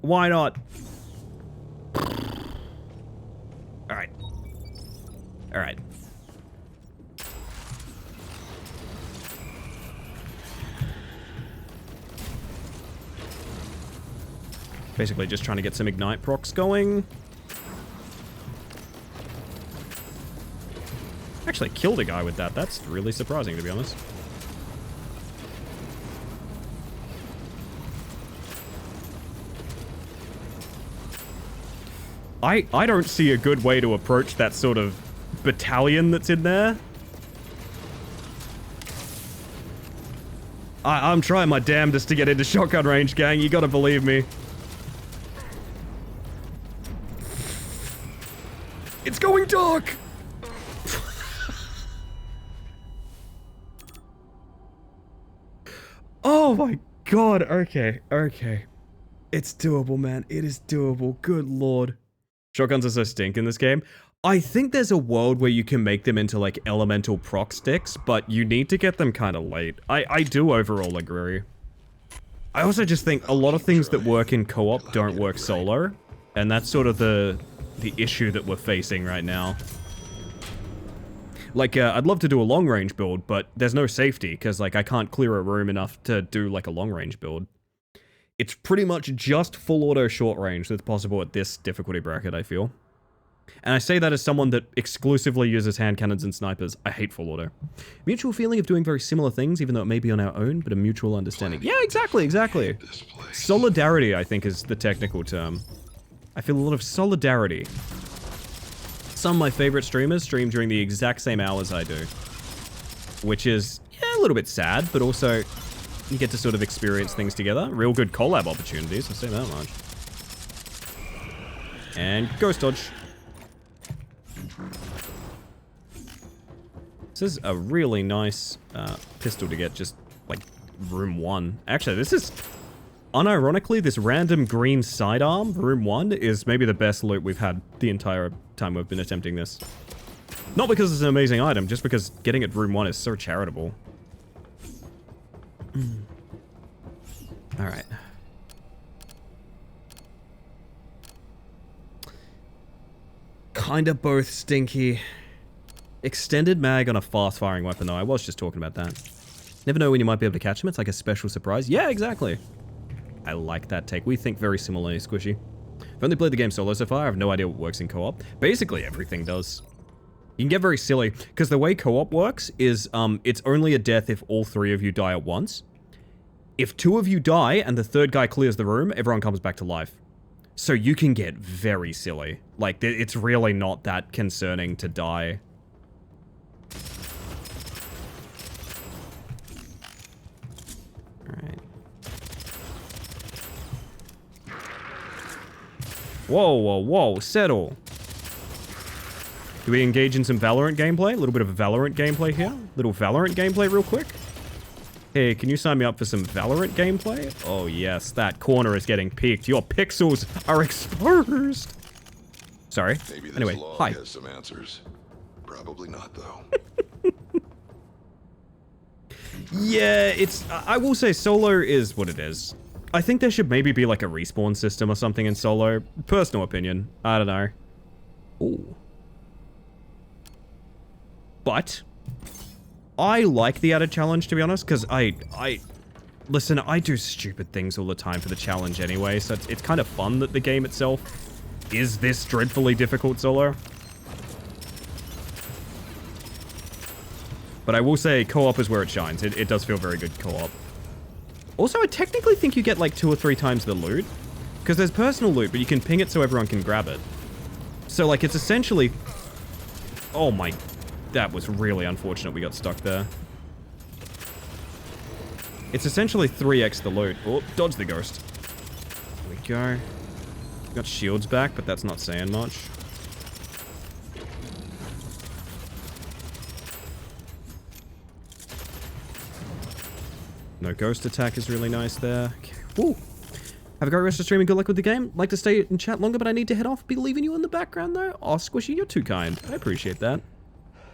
Why not? Alright. Alright. Basically just trying to get some ignite procs going. Actually killed a guy with that. That's really surprising, to be honest. I don't see a good way to approach that sort of battalion that's in there. I'm trying my damnedest to get into shotgun range, gang. You gotta believe me. It's going dark! Oh my god, okay, okay. It's doable, man. It is doable. Good lord. Shotguns are so stink in this game. I think there's a world where you can make them into like elemental proc sticks, but you need to get them kind of late. I do overall agree. I also just think a lot of things that work in co-op don't work solo, and that's sort of the issue that we're facing right now. Like, I'd love to do a long-range build, but there's no safety, because, like, I can't clear a room enough to do, like, a long-range build. It's pretty much just full auto short range that's possible at this difficulty bracket, I feel. And I say that as someone that exclusively uses hand cannons and snipers. I hate full auto. Mutual feeling of doing very similar things, even though it may be on our own, but a mutual understanding. Yeah, exactly, exactly. Solidarity, I think, is the technical term. I feel a lot of solidarity. Some of my favorite streamers stream during the exact same hours I do. Which is, yeah, a little bit sad, but also you get to sort of experience things together. Real good collab opportunities, I'll say that much. And ghost dodge. This is a really nice pistol to get just, like, room 1. Actually, this is... Unironically, this random green sidearm, room 1, is maybe the best loot we've had the entire time we've been attempting this. Not because it's an amazing item, just because getting it room 1 is so charitable. Alright. Kinda both stinky. Extended mag on a fast-firing weapon, though. I was just talking about that. Never know when you might be able to catch them. It's like a special surprise. Yeah, exactly. I like that take. We think very similarly, Squishy. I've only played the game solo so far. I have no idea what works in co-op. Basically, everything does. You can get very silly, because the way co-op works is, it's only a death if all 3 of you die at once. If 2 of you die and the 3rd guy clears the room, everyone comes back to life. So you can get very silly. Like, it's really not that concerning to die. Alright. Whoa, whoa, whoa, settle. Do we engage in some Valorant gameplay? A little bit of Valorant gameplay here. Little Valorant gameplay real quick. Hey, can you sign me up for some Valorant gameplay? Oh yes, that corner is getting peaked. Your pixels are exposed. Sorry. Maybe this Anyway, log hi. has some answers. Probably not, though. Yeah, it's... I will say solo is what it is. I think there should maybe be like a respawn system or something in solo. Personal opinion. I don't know. Ooh. But I like the added challenge, to be honest, because listen, I do stupid things all the time for the challenge anyway, so it's kind of fun that the game itself is this dreadfully difficult solo. But I will say co-op is where it shines. It does feel very good co-op. Also, I technically think you get like 2 or 3 times the loot, because there's personal loot, but you can ping it so everyone can grab it. So like it's essentially... Oh my... That was really unfortunate we got stuck there. It's essentially 3x the loot. Oh, dodge the ghost. There we go. Got shields back, but that's not saying much. No ghost attack is really nice there. Okay. Woo. Have a great rest of the stream and good luck with the game. Like to stay and chat longer, but I need to head off. Be leaving you in the background though. Oh, Squishy, you're too kind. I appreciate that.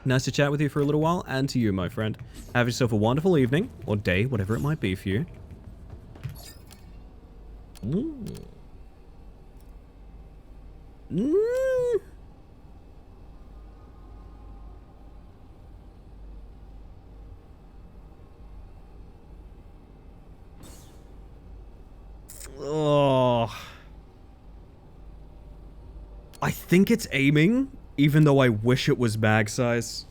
Nice to chat with you for a little while, and to you, my friend. Have yourself a wonderful evening, or day, whatever it might be for you. Mm. Mm. Oh. I think it's aiming, even though I wish it was bag size.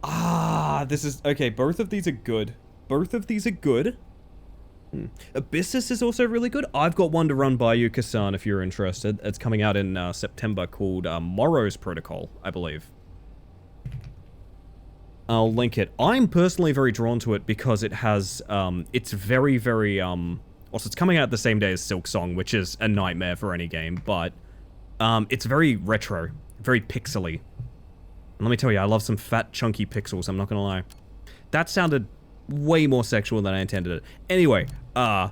Ah, this is... Okay, both of these are good. Both of these are good. Abyssus is also really good. I've got one to run by you, Kasan, if you're interested. It's coming out in September called Morrow's Protocol, I believe. I'll link it. I'm personally very drawn to it because it has... it's very, very... Also, it's coming out the same day as Silksong, which is a nightmare for any game, but... it's very retro. Very pixely. And let me tell you, I love some fat, chunky pixels, I'm not gonna lie. That sounded way more sexual than I intended it. Anyway, we're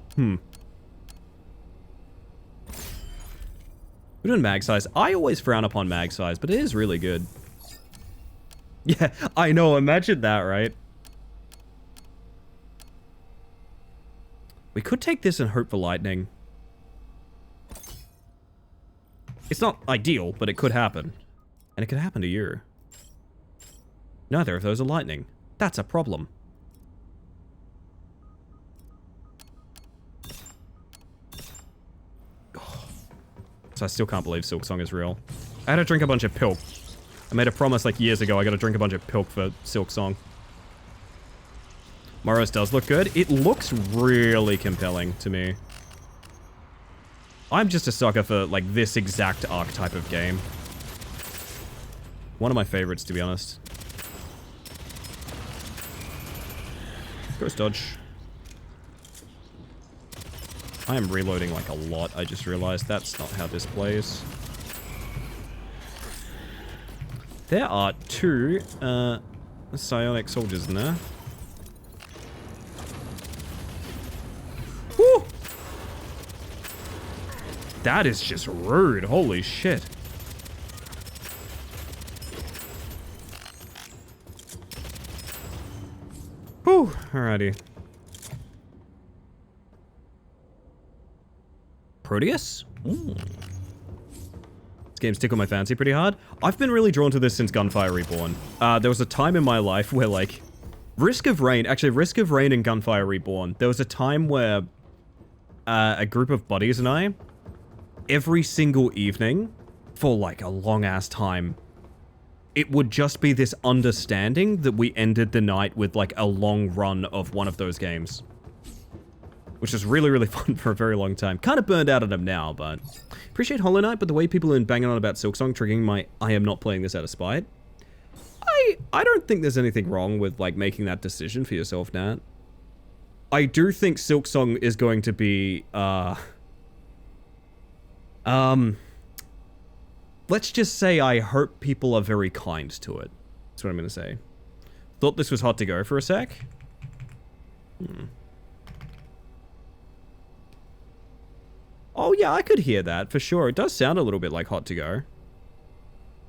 doing mag size. I always frown upon mag size, but it is really good. Yeah, I know, imagine that, right? We could take this and hope for lightning. It's not ideal, but it could happen. And it could happen to you. Neither of those are lightning. That's a problem. So I still can't believe Silksong is real. I had to drink a bunch of pilk. I made a promise like years ago I gotta drink a bunch of pilk for Silksong. Morrow's does look good. It looks really compelling to me. I'm just a sucker for, like, this exact archetype of game. One of my favorites, to be honest. Ghost dodge. I am reloading, like, a lot, I just realized. That's not how this plays. There are 2, psionic soldiers in there. Woo! That is just rude. Holy shit. Whew. Alrighty. Proteus? Ooh. This game's tickled my fancy pretty hard. I've been really drawn to this since Gunfire Reborn. There was a time in my life where, like, Risk of Rain and Gunfire Reborn, there was a time where a group of buddies and I, every single evening, for like a long-ass time, it would just be this understanding that we ended the night with like a long run of one of those games. which is really, really fun for a very long time. Kind of burned out at them now, but appreciate Hollow Knight, but the way people are banging on about Silksong triggering my I am not playing this out of spite. I don't think there's anything wrong with, like, making that decision for yourself, Nat. I do think Silksong is going to be, let's just say I hope people are very kind to it. That's what I'm going to say. Thought this was hot to go for a sec. Oh, yeah, I could hear that, for sure. It does sound a little bit like hot to go.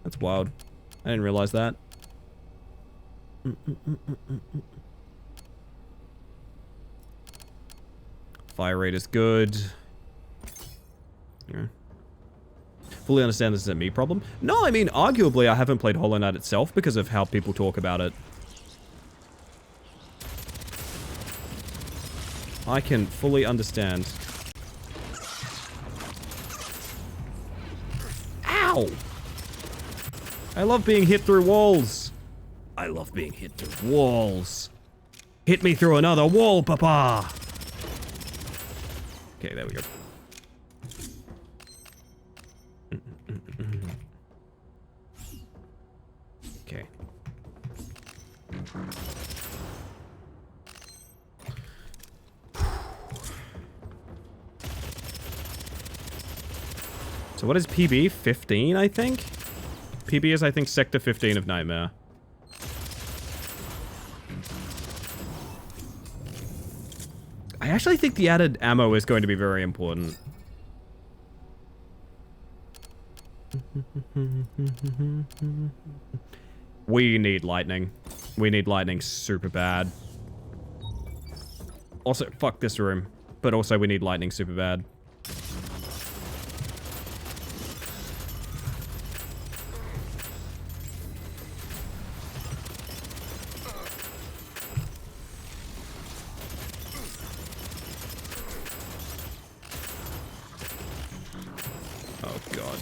That's wild. I didn't realize that. Fire rate is good. Yeah. Fully understand this is a me problem. No, I mean, arguably, I haven't played Hollow Knight itself because of how people talk about it. I can fully understand. Ow! I love being hit through walls. I love being hit through walls. Hit me through another wall, papa! Okay, there we go. Okay. So what is PB? 15, I think? PB is, I think, Sector 15 of Nightmare. I actually think the added ammo is going to be very important. We need lightning. We need lightning super bad. Also, fuck this room. But also, we need lightning super bad. Oh, God.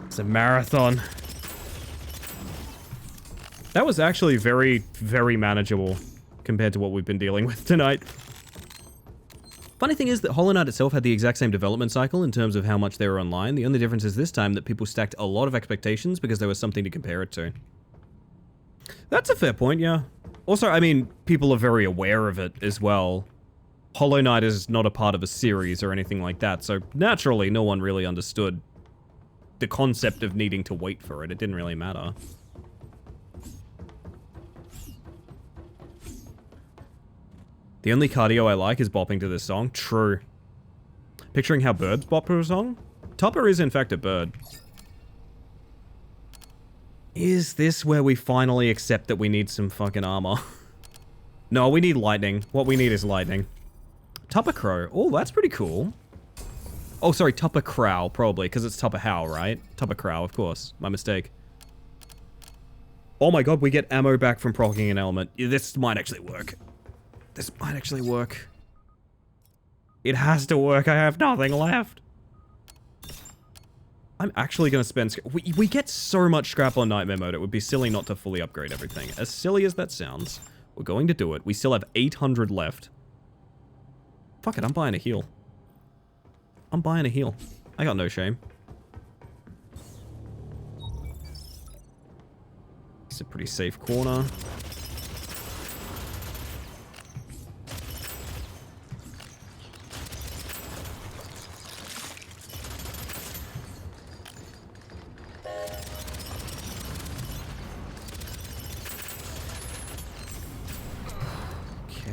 It's a marathon. That was actually very, very manageable compared to what we've been dealing with tonight. Funny thing is that Hollow Knight itself had the exact same development cycle in terms of how much they were online. The only difference is this time that people stacked a lot of expectations because there was something to compare it to. That's a fair point, yeah. Also, I mean, people are very aware of it as well. Hollow Knight is not a part of a series or anything like that, so naturally no one really understood the concept of needing to wait for it. It didn't really matter. The only cardio I like is bopping to this song. True. Picturing how birds bop to a song? Tupper is in fact a bird. Is this where we finally accept that we need some fucking armor? No, we need lightning. What we need is lightning. Tupper Crow. Oh, that's pretty cool. Oh, sorry, Tupper Crow, probably, because it's Tupper How, right? Tupper Crow, of course. My mistake. Oh my god, we get ammo back from proccing an element. This might actually work. This might actually work. It has to work. I have nothing left. I'm actually going to spend... We get so much scrap on Nightmare Mode. It would be silly not to fully upgrade everything. As silly as that sounds, we're going to do it. We still have 800 left. Fuck it, I'm buying a heal. I'm buying a heal. I got no shame. It's a pretty safe corner.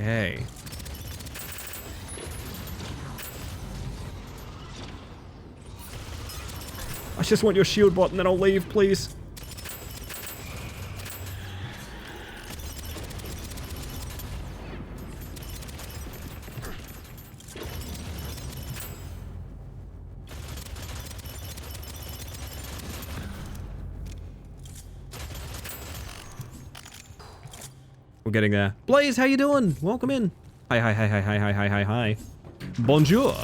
Okay. I just want your shield bot and then I'll leave, please. We're getting there. Blaze, how you doing? Welcome in. Hi, hi, hi, hi, hi, hi, hi, hi, hi. Bonjour.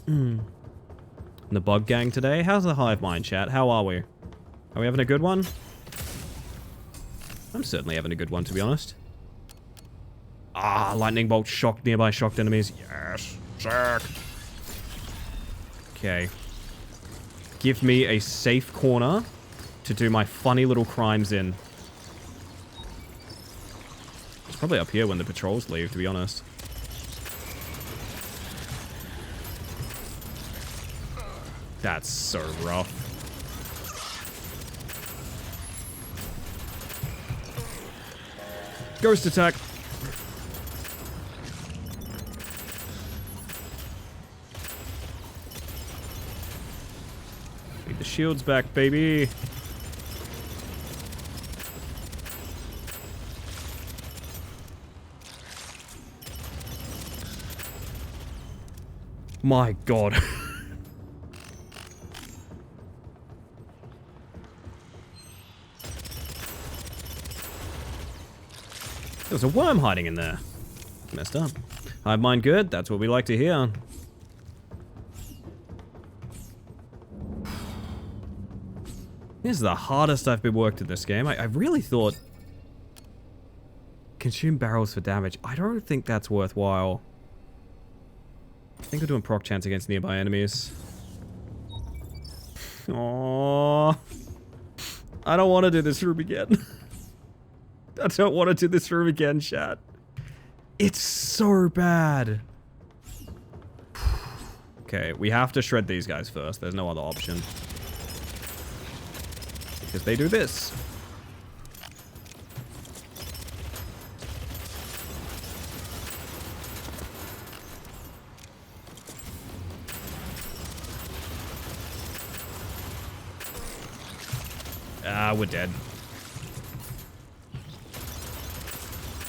The bug gang today? How's the hive mind, chat? How are we? Are we having a good one? I'm certainly having a good one, to be honest. Ah, lightning bolt shocked nearby shocked enemies. Yes, sick. Okay. Give me a safe corner to do my funny little crimes in. It's probably up here when the patrols leave, to be honest. That's so rough. Ghost attack. Need the shields back, baby. My god. There's a worm hiding in there. Messed up. Hive mind good. That's what we like to hear. This is the hardest I've been worked in this game. I really thought... Consume barrels for damage. I don't think that's worthwhile. I think we're doing proc chance against nearby enemies. Aww. I don't want to do this room again. I don't want to do this room again, chat. It's so bad. Okay, we have to shred these guys first. There's no other option. Because they do this. Ah, we're dead.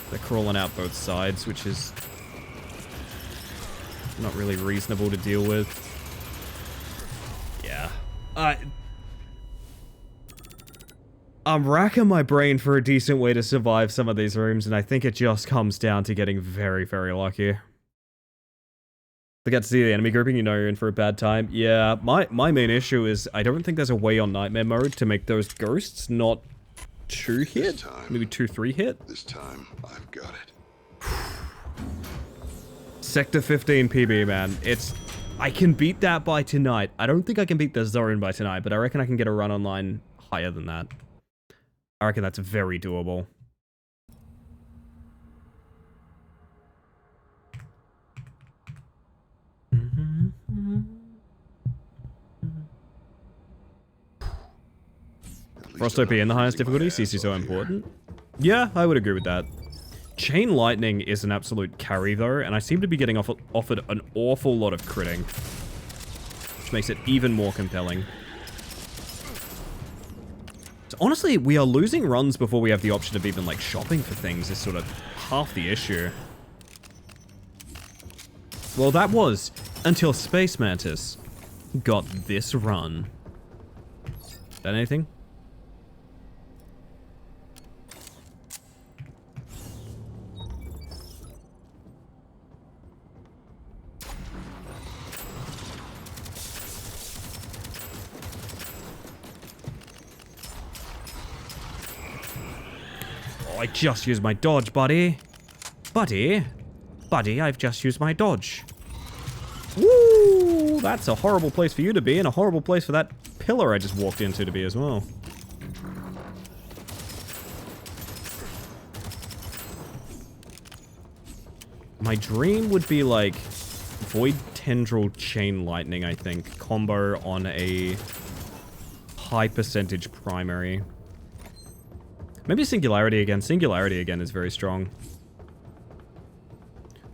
They're crawling out both sides, which is not really reasonable to deal with. Yeah. I'm racking my brain for a decent way to survive some of these rooms, and I think it just comes down to getting very, very lucky. To get to see the enemy grouping, you know you're in for a bad time. Yeah, my main issue is I don't think there's a way on Nightmare mode to make those ghosts not 2 hit, maybe 2-3 hit. This time, I've got it. Sector 15 PB, man. I can beat that by tonight. I don't think I can beat the zone by tonight, but I reckon I can get a run online higher than that. I reckon that's very doable. Frost OP in the highest difficulty, CC so important. Yeah, I would agree with that. Chain Lightning is an absolute carry though, and I seem to be getting offered an awful lot of critting. Which makes it even more compelling. So honestly, we are losing runs before we have the option of even like shopping for things is sort of half the issue. Well, that was until Space Mantis got this run. Is that anything? I just used my dodge, buddy. Buddy, I've just used my dodge. Woo! That's a horrible place for you to be, and a horrible place for that pillar I just walked into to be as well. My dream would be like Void Tendril Chain Lightning, I think. Combo on a high percentage primary. Maybe Singularity again. Singularity again is very strong.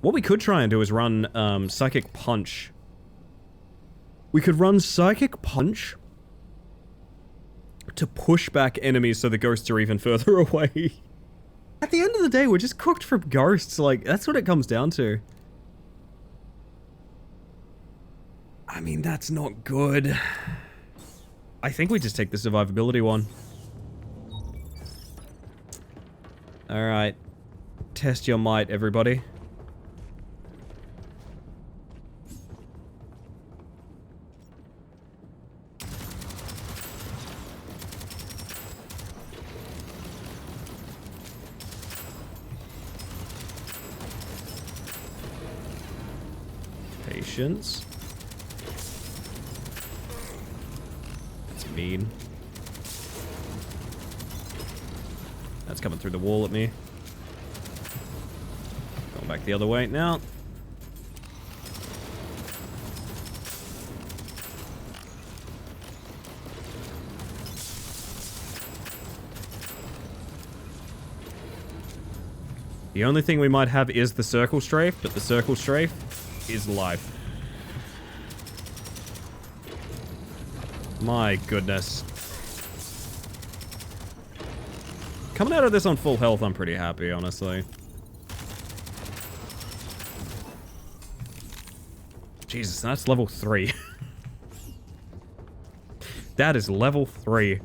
What we could try and do is run Psychic Punch. We could run Psychic Punch to push back enemies so the ghosts are even further away. At the end of the day, we're just cooked from ghosts. Like, that's what it comes down to. I mean, that's not good. I think we just take the survivability one. Alright. Test your might, everybody. Patience. That's mean. That's coming through the wall at me. Going back the other way now. The only thing we might have is the circle strafe, but the circle strafe is life. My goodness. Coming out of this on full health, I'm pretty happy, honestly. Jesus, that's level 3. That is level 3.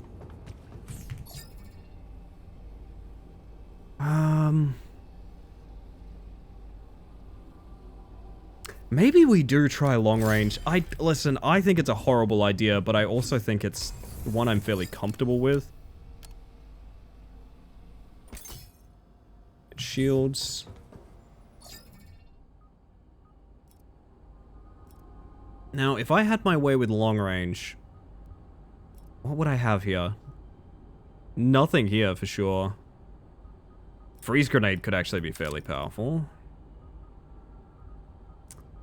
Maybe we do try long range. Listen, I think it's a horrible idea, but I also think it's one I'm fairly comfortable with. Shields. Now, if I had my way with long range, what would I have here? Nothing here for sure. Freeze grenade could actually be fairly powerful.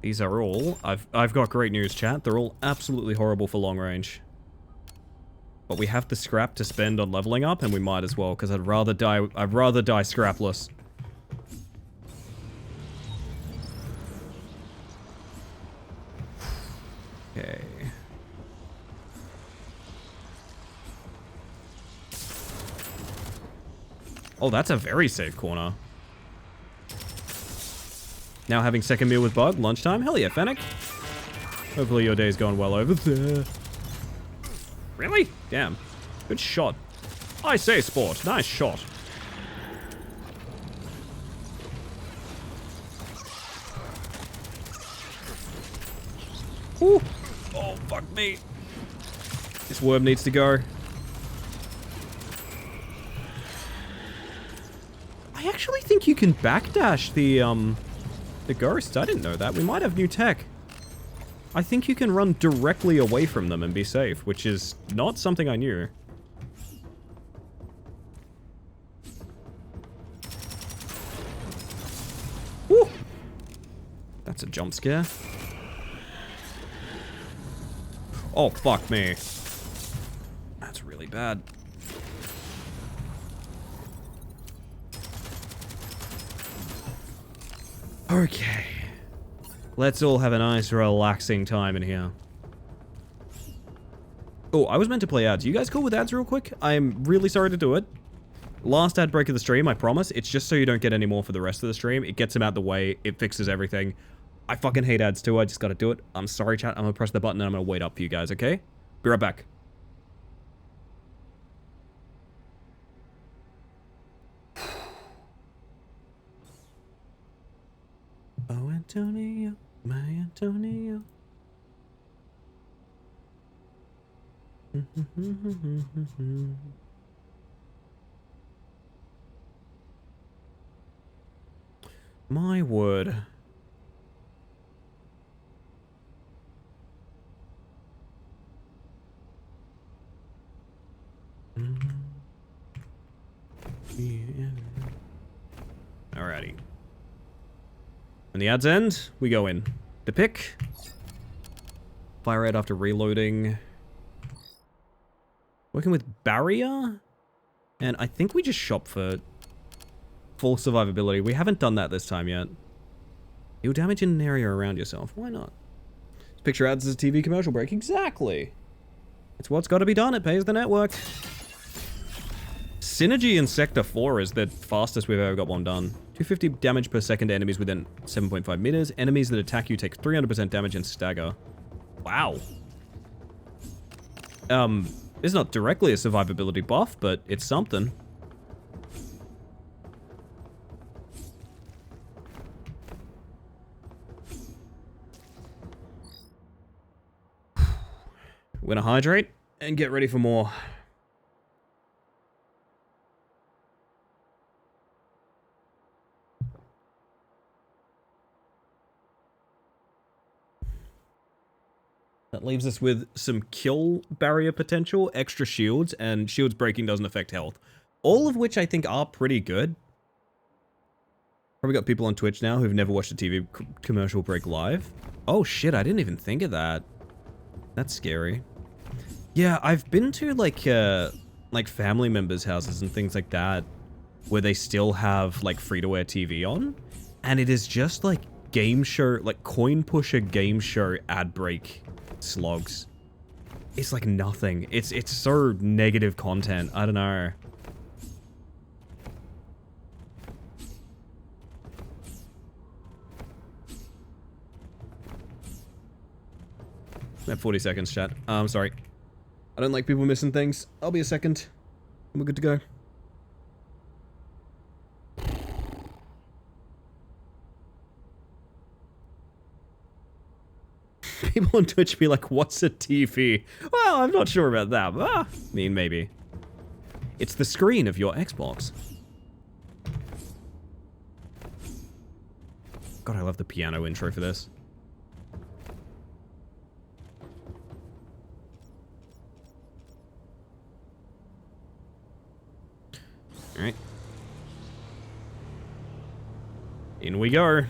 These are all, I've got great news, chat. They're all absolutely horrible for long range. But we have the scrap to spend on leveling up, and we might as well, because I'd rather die scrapless. Okay. Oh, that's a very safe corner. Now having second meal with Bug, lunchtime? Hell yeah, Fennec. Hopefully your day's going well over there. Really? Damn. Good shot. I say, Sport. Nice shot. Ooh. Oh, fuck me. This worm needs to go. I actually think you can backdash the ghosts. I didn't know that. We might have new tech. I think you can run directly away from them and be safe, which is not something I knew. Woo! That's a jump scare. Oh, fuck me. That's really bad. Okay. Let's all have a nice, relaxing time in here. Oh, I was meant to play ads. You guys cool with ads real quick? I'm really sorry to do it. Last ad break of the stream, I promise. It's just so you don't get any more for the rest of the stream. It gets them out the way. It fixes everything. I fucking hate ads too. I just gotta do it. I'm sorry, chat. I'm gonna press the button and I'm gonna wait up for you guys, okay? Be right back. Oh, Antonio, my Antonio. My word. Alrighty. When the ads end, we go in. The pick. Fire rate after reloading. Working with barrier. And I think we just shop for full survivability. We haven't done that this time yet. You'll damage in an area around yourself. Why not? Picture ads as a TV commercial break. Exactly. It's what's got to be done. It pays the network. Synergy in Sector 4 is the fastest we've ever got one done. 250 damage per second to enemies within 7.5 meters. Enemies that attack you take 300% damage and stagger. Wow. It's not directly a survivability buff, but it's something. We're gonna hydrate and get ready for more. That leaves us with some kill barrier potential, extra shields, and shields breaking doesn't affect health. All of which I think are pretty good. Probably got people on Twitch now who've never watched a TV commercial break live. Oh shit, I didn't even think of that. That's scary. Yeah, I've been to like family members' houses and things like that where they still have like free-to-air TV on, and it is just like game show, like coin pusher game show ad break slogs. It's like nothing. It's so negative content. I don't know. I'm at 40 seconds, chat. I'm sorry. I don't like people missing things. I'll be a second. We're good to go. People on Twitch be like, what's a TV? Well, I'm not sure about that. But, I mean, maybe. It's the screen of your Xbox. God, I love the piano intro for this. Alright. In we go.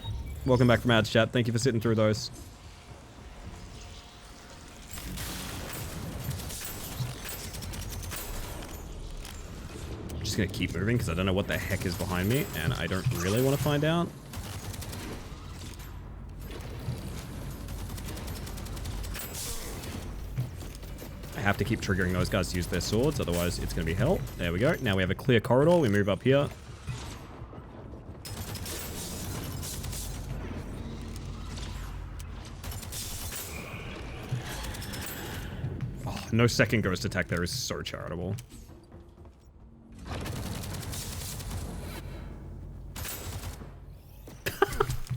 Welcome back from ads, chat. Thank you for sitting through those. I'm just gonna keep moving because I don't know what the heck is behind me, and I don't really want to find out. I have to keep triggering those guys to use their swords, otherwise it's going to be hell. There we go. Now we have a clear corridor. We move up here. Oh, no second ghost attack there is so charitable.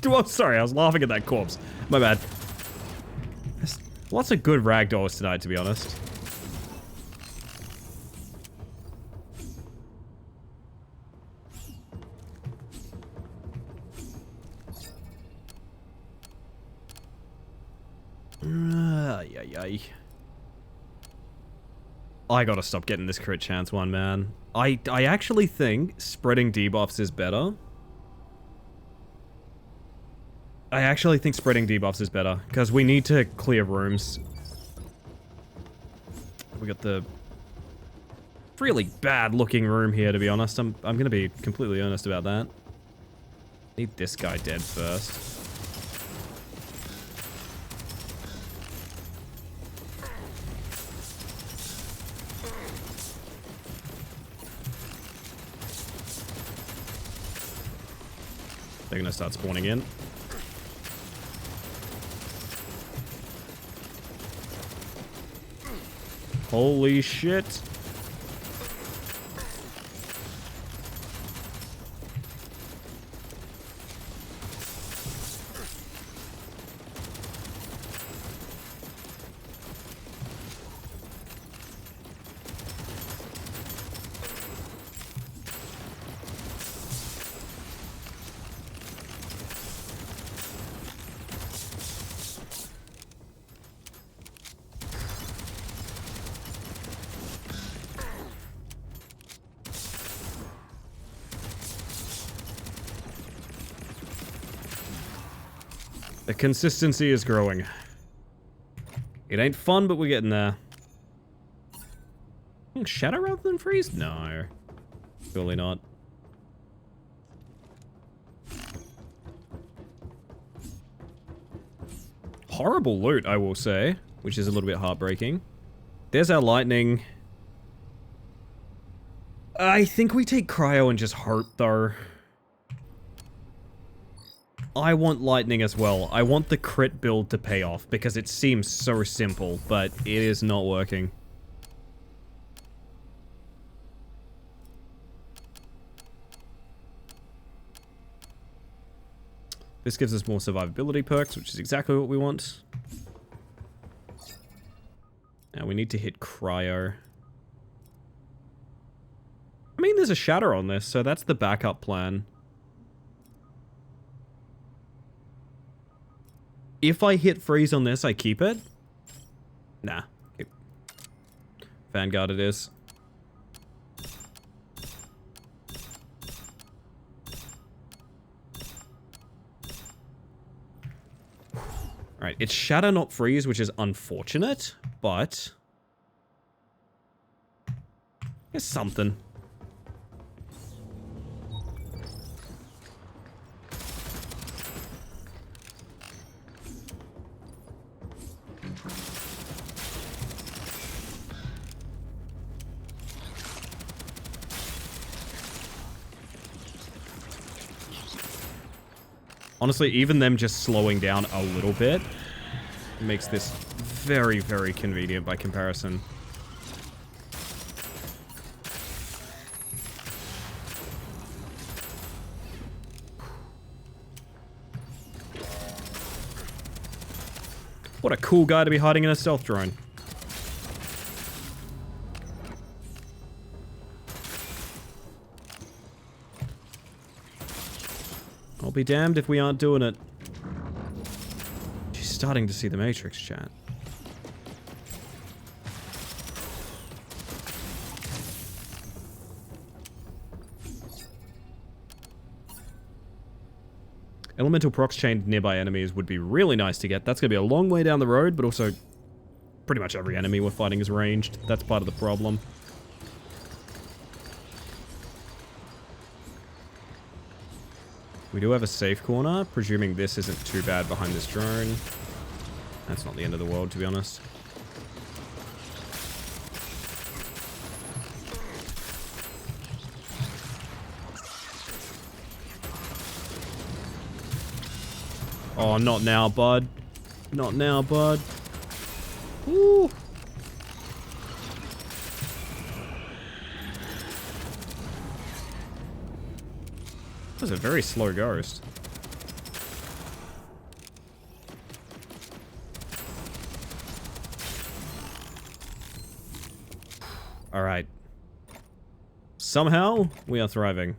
Oh, sorry, I was laughing at that corpse. My bad. There's lots of good ragdolls tonight, to be honest. I gotta stop getting this crit chance one, man. I actually think spreading debuffs is better. I actually think spreading debuffs is better, because we need to clear rooms. We got the really bad looking room here, to be honest. I'm gonna be completely honest about that. Need this guy dead first. They're gonna start spawning in. Holy shit. The consistency is growing. It ain't fun, but we're getting there. Shadow rather than freeze? No. Surely not. Horrible loot, I will say, which is a little bit heartbreaking. There's our lightning. I think we take cryo and just hope, though. I want lightning as well. I want the crit build to pay off because it seems so simple, but it is not working. This gives us more survivability perks, which is exactly what we want. Now we need to hit cryo. I mean, there's a shatter on this, so that's the backup plan. If I hit freeze on this, I keep it. Nah. Keep. Vanguard it is. Alright, it's shatter, not freeze, which is unfortunate, but... it's something. Honestly, even them just slowing down a little bit makes this very, very convenient by comparison. What a cool guy to be hiding in a stealth drone. I'll be damned if we aren't doing it. She's starting to see the Matrix, chat. Elemental procs chained nearby enemies would be really nice to get. That's going to be a long way down the road, but also pretty much every enemy we're fighting is ranged. That's part of the problem. We do have a safe corner, presuming this isn't too bad behind this drone. That's not the end of the world, to be honest. Oh, not now, bud. Not now, bud. Woo! That was a very slow ghost. Alright. Somehow, we are thriving.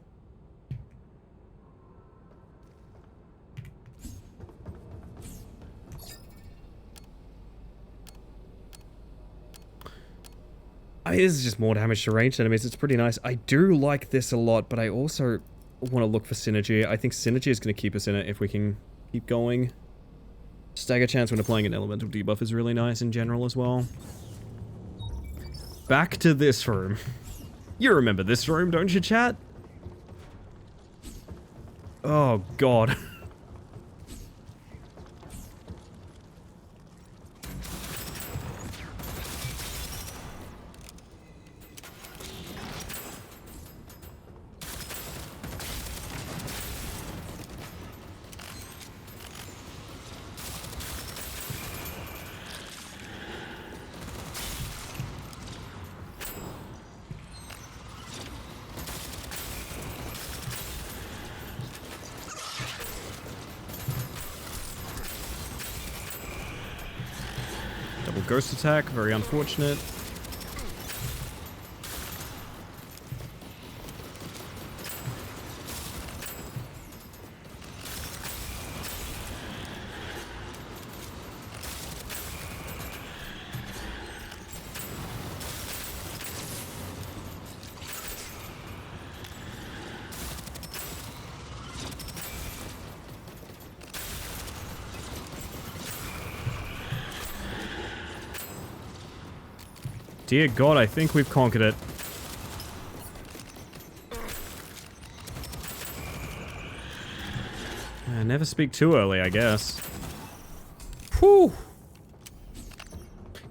I mean, this is just more damage to ranged enemies. It's pretty nice. I do like this a lot, but I also want to look for synergy. I think synergy is going to keep us in it if we can keep going. Stagger chance when applying an elemental debuff is really nice in general as well. Back to this room. You remember this room, don't you, chat? Oh, God. Ghost attack, very unfortunate. Dear God, I think we've conquered it. Never speak too early, I guess. Whew!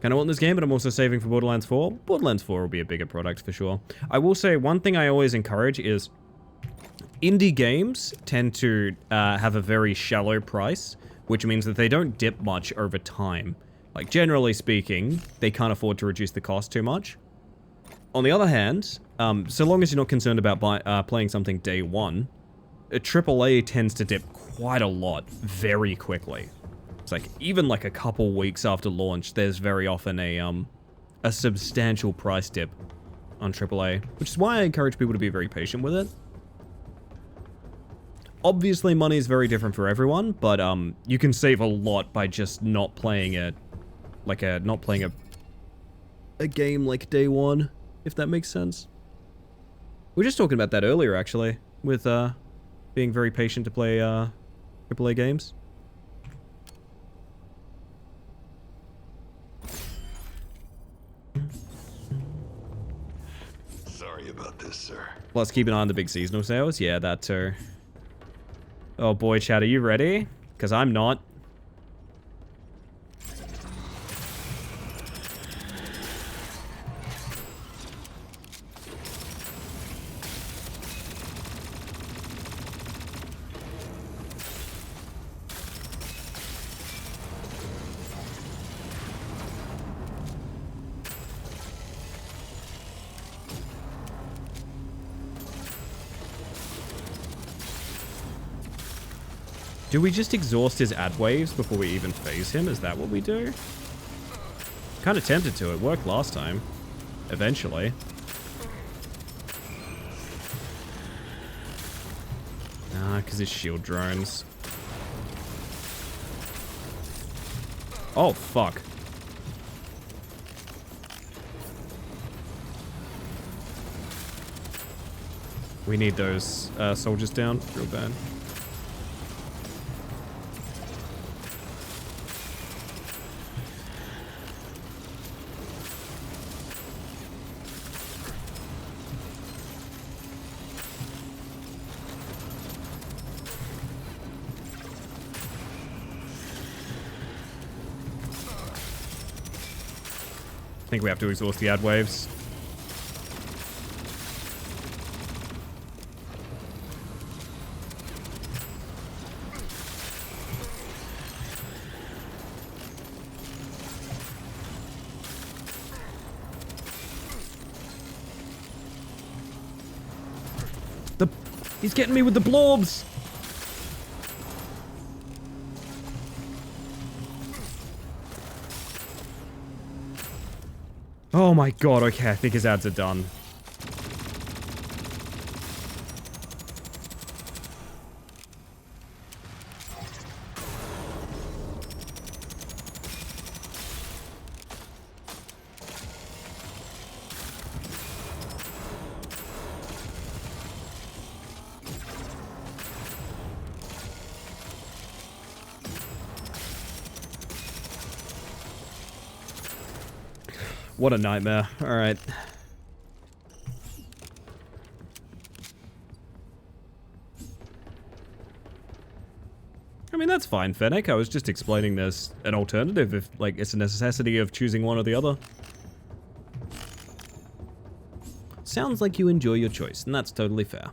Kinda want this game, but I'm also saving for Borderlands 4. Borderlands 4 will be a bigger product for sure. I will say, one thing I always encourage is indie games tend to have a very shallow price, which means that they don't dip much over time. Like, generally speaking, they can't afford to reduce the cost too much. On the other hand, so long as you're not concerned about playing something day one, a AAA tends to dip quite a lot very quickly. It's like, even like a couple weeks after launch, there's very often a a substantial price dip on AAA, which is why I encourage people to be very patient with it. Obviously, money is very different for everyone, but you can save a lot by just not playing it, like not playing a game like day one, if that makes sense. We were just talking about that earlier, actually, with being very patient to play AAA games. Sorry about this, sir. Plus, keep an eye on the big seasonal sales. Yeah, that too. Oh boy, Chad, are you ready? Because I'm not. Do we just exhaust his ad waves before we even phase him? Is that what we do? Kind of tempted to. It worked last time. Eventually. Ah, because his shield drones. Oh, fuck. We need those soldiers down real bad. I think we have to exhaust the ad waves. He's getting me with the blobs! Oh my god, okay, I think his ads are done. What a nightmare. Alright. I mean, that's fine, Fennec. I was just explaining there's an alternative if, like, it's a necessity of choosing one or the other. Sounds like you enjoy your choice, and that's totally fair.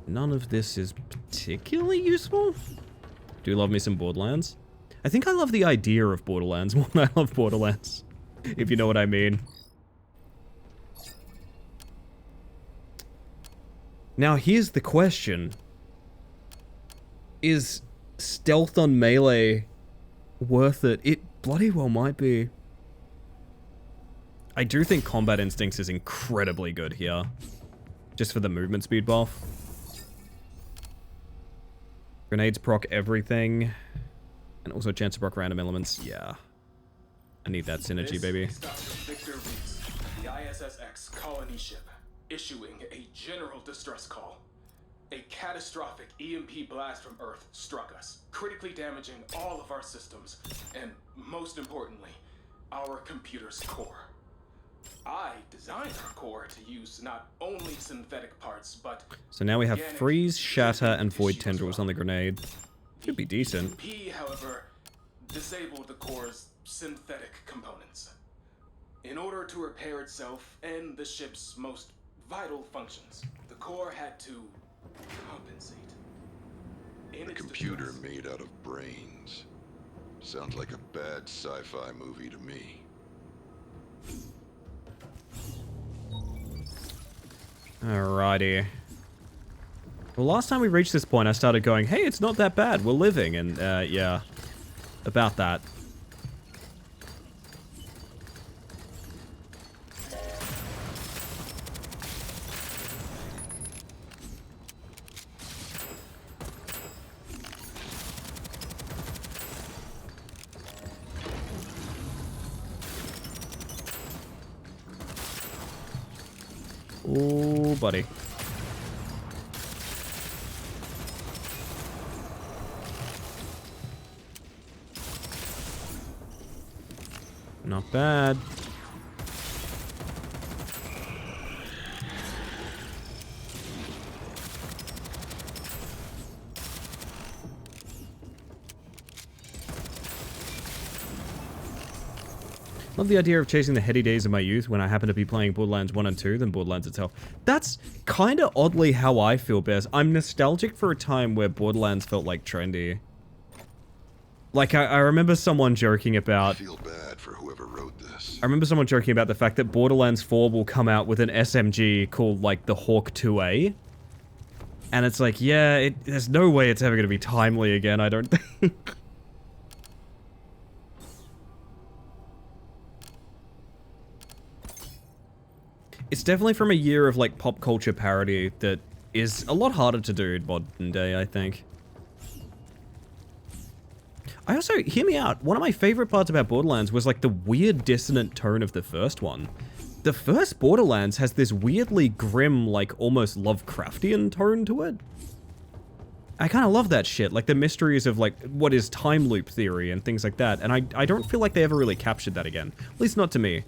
None of this is particularly useful. Do you love me some Borderlands? I think I love the idea of Borderlands more than I love Borderlands, if you know what I mean. Now, here's the question. Is stealth on melee worth it? It bloody well might be. I do think Combat Instincts is incredibly good here. Just for the movement speed buff. Grenades proc everything. And also a chance to proc random elements. Yeah. I need that synergy, baby. This is Dr. Victor Reese, the ISSX colony ship, issuing a general distress call. A catastrophic EMP blast from Earth struck us, critically damaging all of our systems, and most importantly, our computer's core. I designed our core to use not only synthetic parts, but so now we have organic freeze, shatter, and void tissue as tendrils well. on the grenade. Should be decent. EMP, however, disabled the core's synthetic components. In order to repair itself and the ship's most vital functions, the core had to compensate. In A its computer distress, made out of brains. Sounds like a bad sci-fi movie to me. Alrighty. Well, last time we reached this point, I started going, hey, it's not that bad. We're living. And, yeah. About that. Oh, buddy. Not bad. Love the idea of chasing the heady days of my youth when I happen to be playing Borderlands 1 and 2 than Borderlands itself. That's kind of oddly how I feel, Bears. I'm nostalgic for a time where Borderlands felt like trendy. Like, I remember someone joking about... I feel bad for whoever wrote this. I remember someone joking about the fact that Borderlands 4 will come out with an SMG called, like, the Hawk 2A. And it's like, yeah, there's no way it's ever going to be timely again, I don't think. It's definitely from a year of, like, pop culture parody that is a lot harder to do in modern day, I think. I also, hear me out, one of my favorite parts about Borderlands was, like, the weird dissonant tone of the first one. The first Borderlands has this weirdly grim, like, almost Lovecraftian tone to it. I kind of love that shit, like the mysteries of, like, what is time loop theory and things like that, and I don't feel like they ever really captured that again. At least not to me.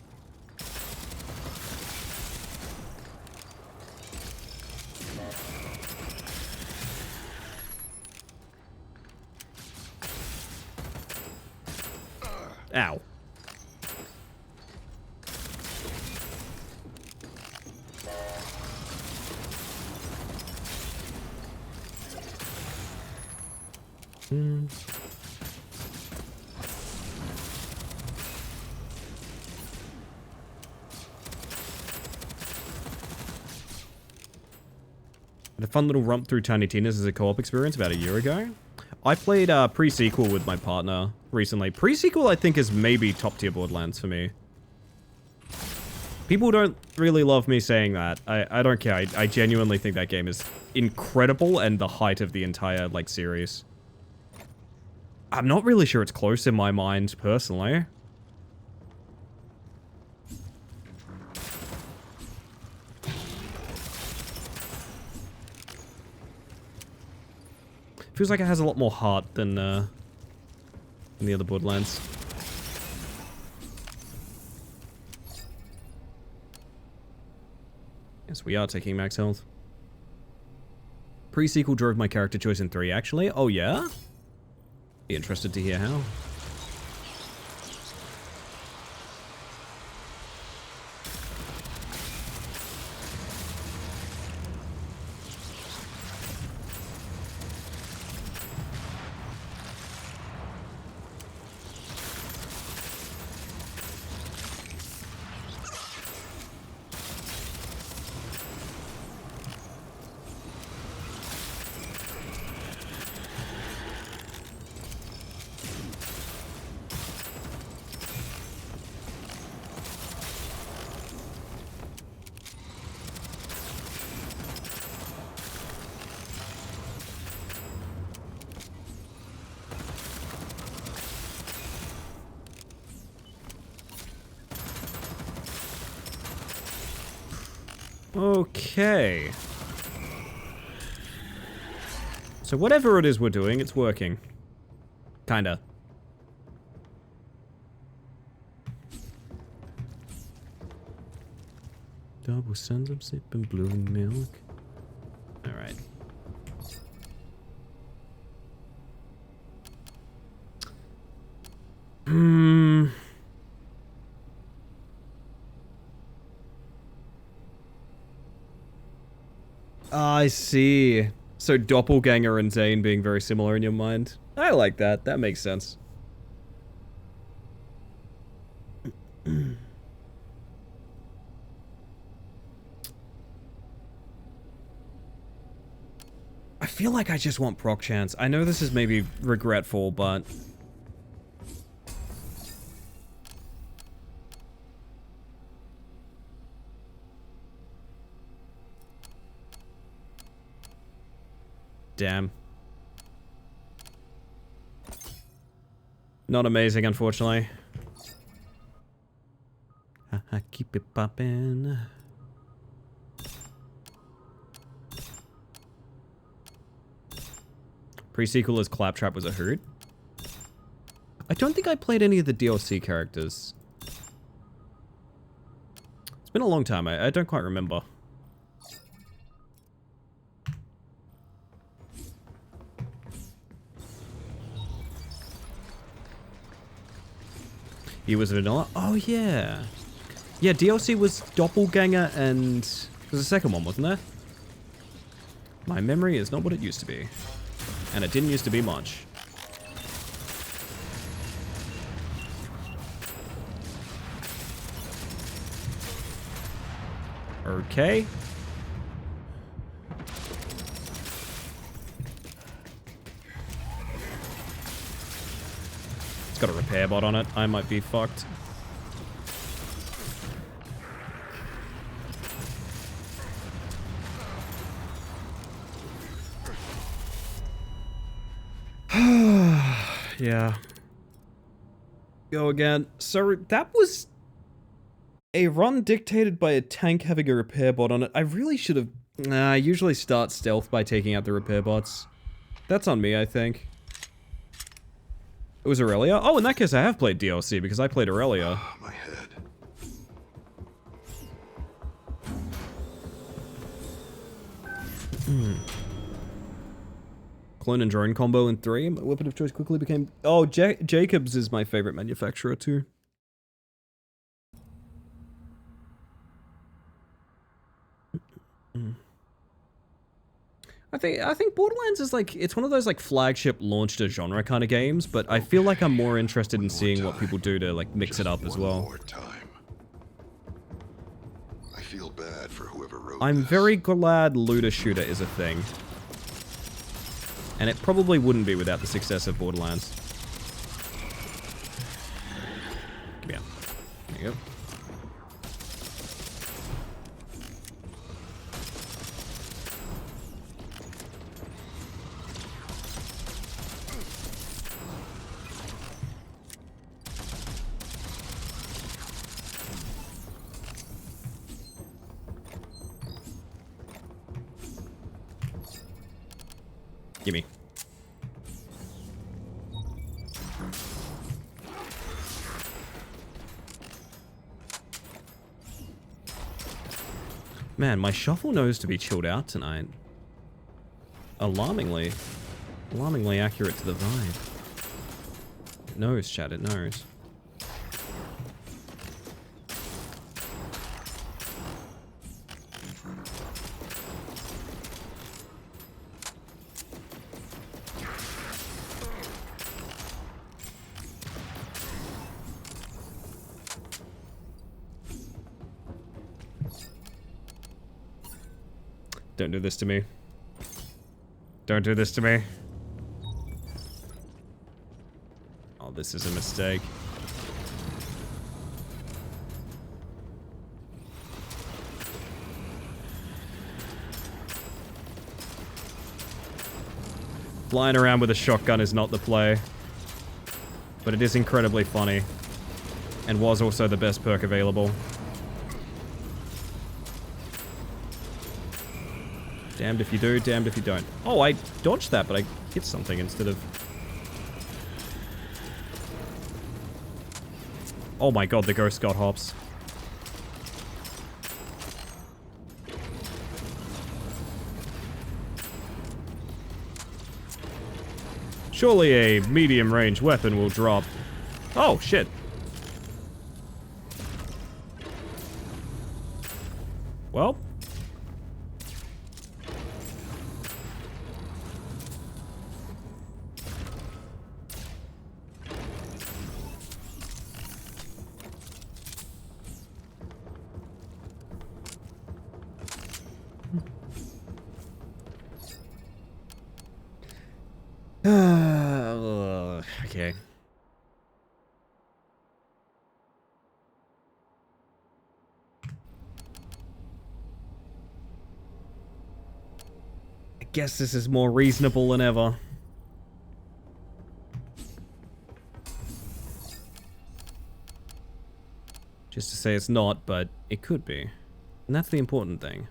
Ow. Had a fun little romp through Tiny Tina's as a co-op experience about a year ago. I played pre-sequel with my partner recently. Pre-sequel, I think, is maybe top-tier Borderlands for me. People don't really love me saying that. I don't care. I genuinely think that game is incredible and the height of the entire, like, series. I'm not really sure it's close in my mind, personally. Feels like it has a lot more heart than the other Borderlands. Yes, we are taking max health. Pre-sequel drove my character choice in 3, actually. Oh, yeah? Be interested to hear how. Okay. So whatever it is we're doing, it's working. Kinda. Double sons of sipping blue milk. Alright. I see. So Doppelganger and Zane being very similar in your mind. I like that. That makes sense. feel like I just want proc chance. I know this is maybe regretful, but... Damn. Not amazing, unfortunately. Keep it poppin'. Pre-sequel as Claptrap was a hoot. I don't think I played any of the DLC characters. It's been a long time, I don't quite remember. He was vanilla? Oh, yeah. Yeah, DLC was Doppelganger and... There's a second one, wasn't there? My memory is not what it used to be. And it didn't used to be much. Okay. It's got a repair bot on it. I might be fucked. Yeah. Go again. So that was a run dictated by a tank having a repair bot on it. I really should have... Nah, I usually start stealth by taking out the repair bots. That's on me, I think. It was Aurelia? Oh, in that case I have played DLC because I played Aurelia. My head. Clone and drone combo in 3. My weapon of choice quickly became... Oh, Jacobs is my favorite manufacturer too. I think Borderlands is like, it's one of those like flagship launched a genre kind of games, but I feel like I'm more interested in seeing what people do to like mix it up as well. More time. I feel bad for whoever wrote I'm this. very glad looter shooter is a thing. And it probably wouldn't be without the success of Borderlands. Give me out. There you go. Gimme. Man, my shuffle knows to be chilled out tonight. Alarmingly accurate to the vibe. It knows, chat, it knows. Don't do this to me. Don't do this to me. Oh, this is a mistake. Flying around with a shotgun is not the play. But it is incredibly funny. And was also the best perk available. Damned if you do, damned if you don't. Oh, I dodged that, but I hit something instead of... Oh my god, the ghost got hops. Surely a medium-range weapon will drop. Oh, shit. Well... Okay. I guess this is more reasonable than ever. Just to say it's not, but it could be. And that's the important thing.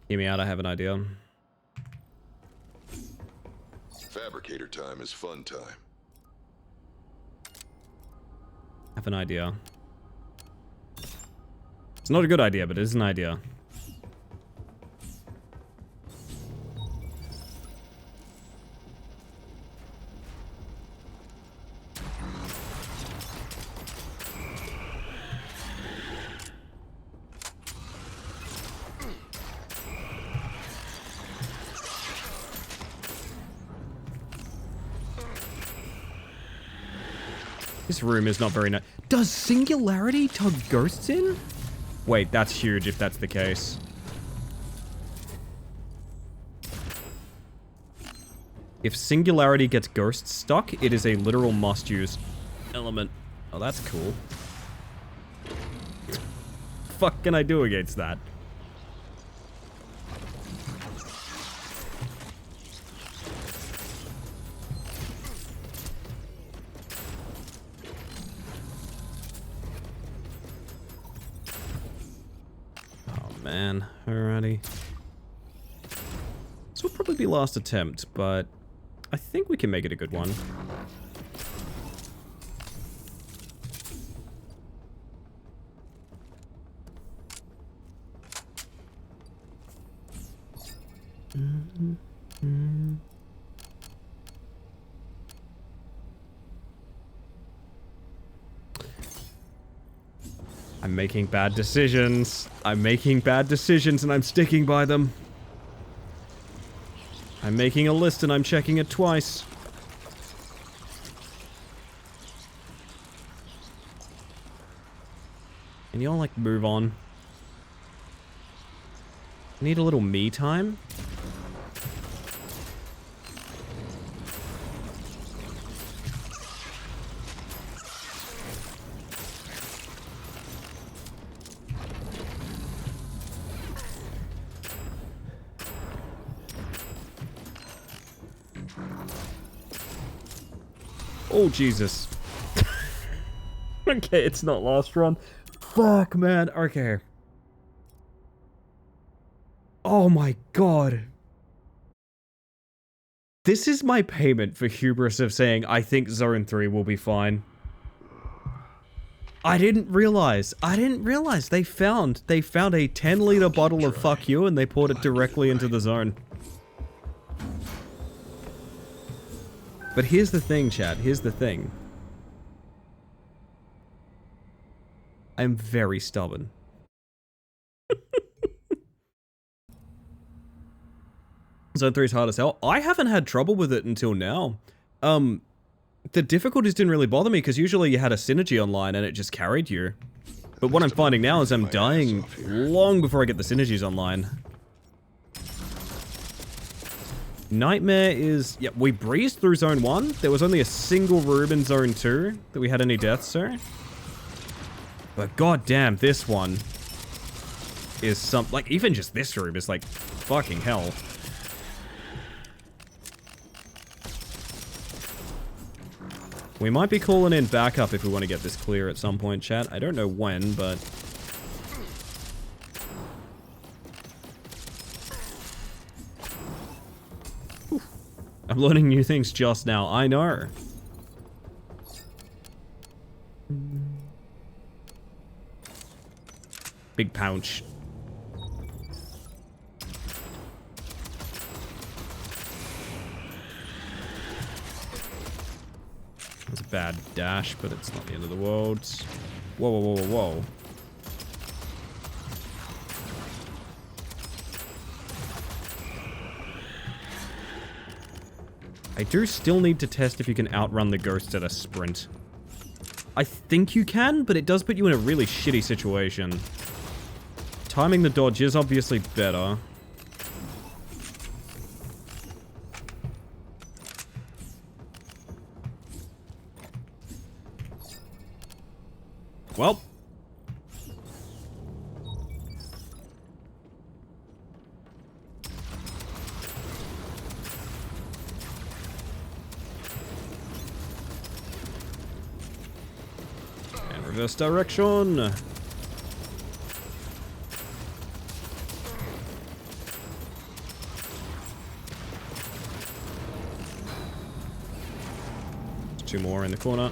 Hear me out, I have an idea. Fabricator time is fun time. I have an idea. It's not a good idea, but it is an idea. This room is not very nice. Does Singularity tug ghosts in? Wait, that's huge if that's the case. If Singularity gets ghosts stuck, it is a literal must-use element. Oh, that's cool. Fuck can I do against that? Man, alrighty. This will probably be last attempt, but I think we can make it a good one. I'm making bad decisions. I'm making bad decisions and I'm sticking by them. I'm making a list and I'm checking it twice. Can y'all, like, move on? Need a little me time? Oh, Jesus. Okay, it's not last run. Fuck, man. Okay. Oh my god. This is my payment for hubris of saying I think Zone 3 will be fine. I didn't realize they found a 10-liter bottle of fuck you and they poured it directly into the zone. But here's the thing, chat. Here's the thing. I'm very stubborn. Zone 3 is hard as hell. I haven't had trouble with it until now. The difficulties didn't really bother me because usually you had a synergy online and it just carried you. But what I'm finding now is I'm dying long before I get the synergies online. Nightmare is... yeah, we breezed through Zone 1. There was only a single room in Zone 2 that we had any deaths to. But goddamn, this one is some... like, even just this room is like fucking hell. We might be calling in backup if we want to get this clear at some point, chat. I don't know when, but... I'm learning new things just now. I know. Big pouch. It's a bad dash, but it's not the end of the world. Whoa, whoa, whoa, whoa, whoa. I do still need to test if you can outrun the ghost at a sprint. I think you can, but it does put you in a really shitty situation. Timing the dodge is obviously better. Well. And reverse direction. Two more in the corner.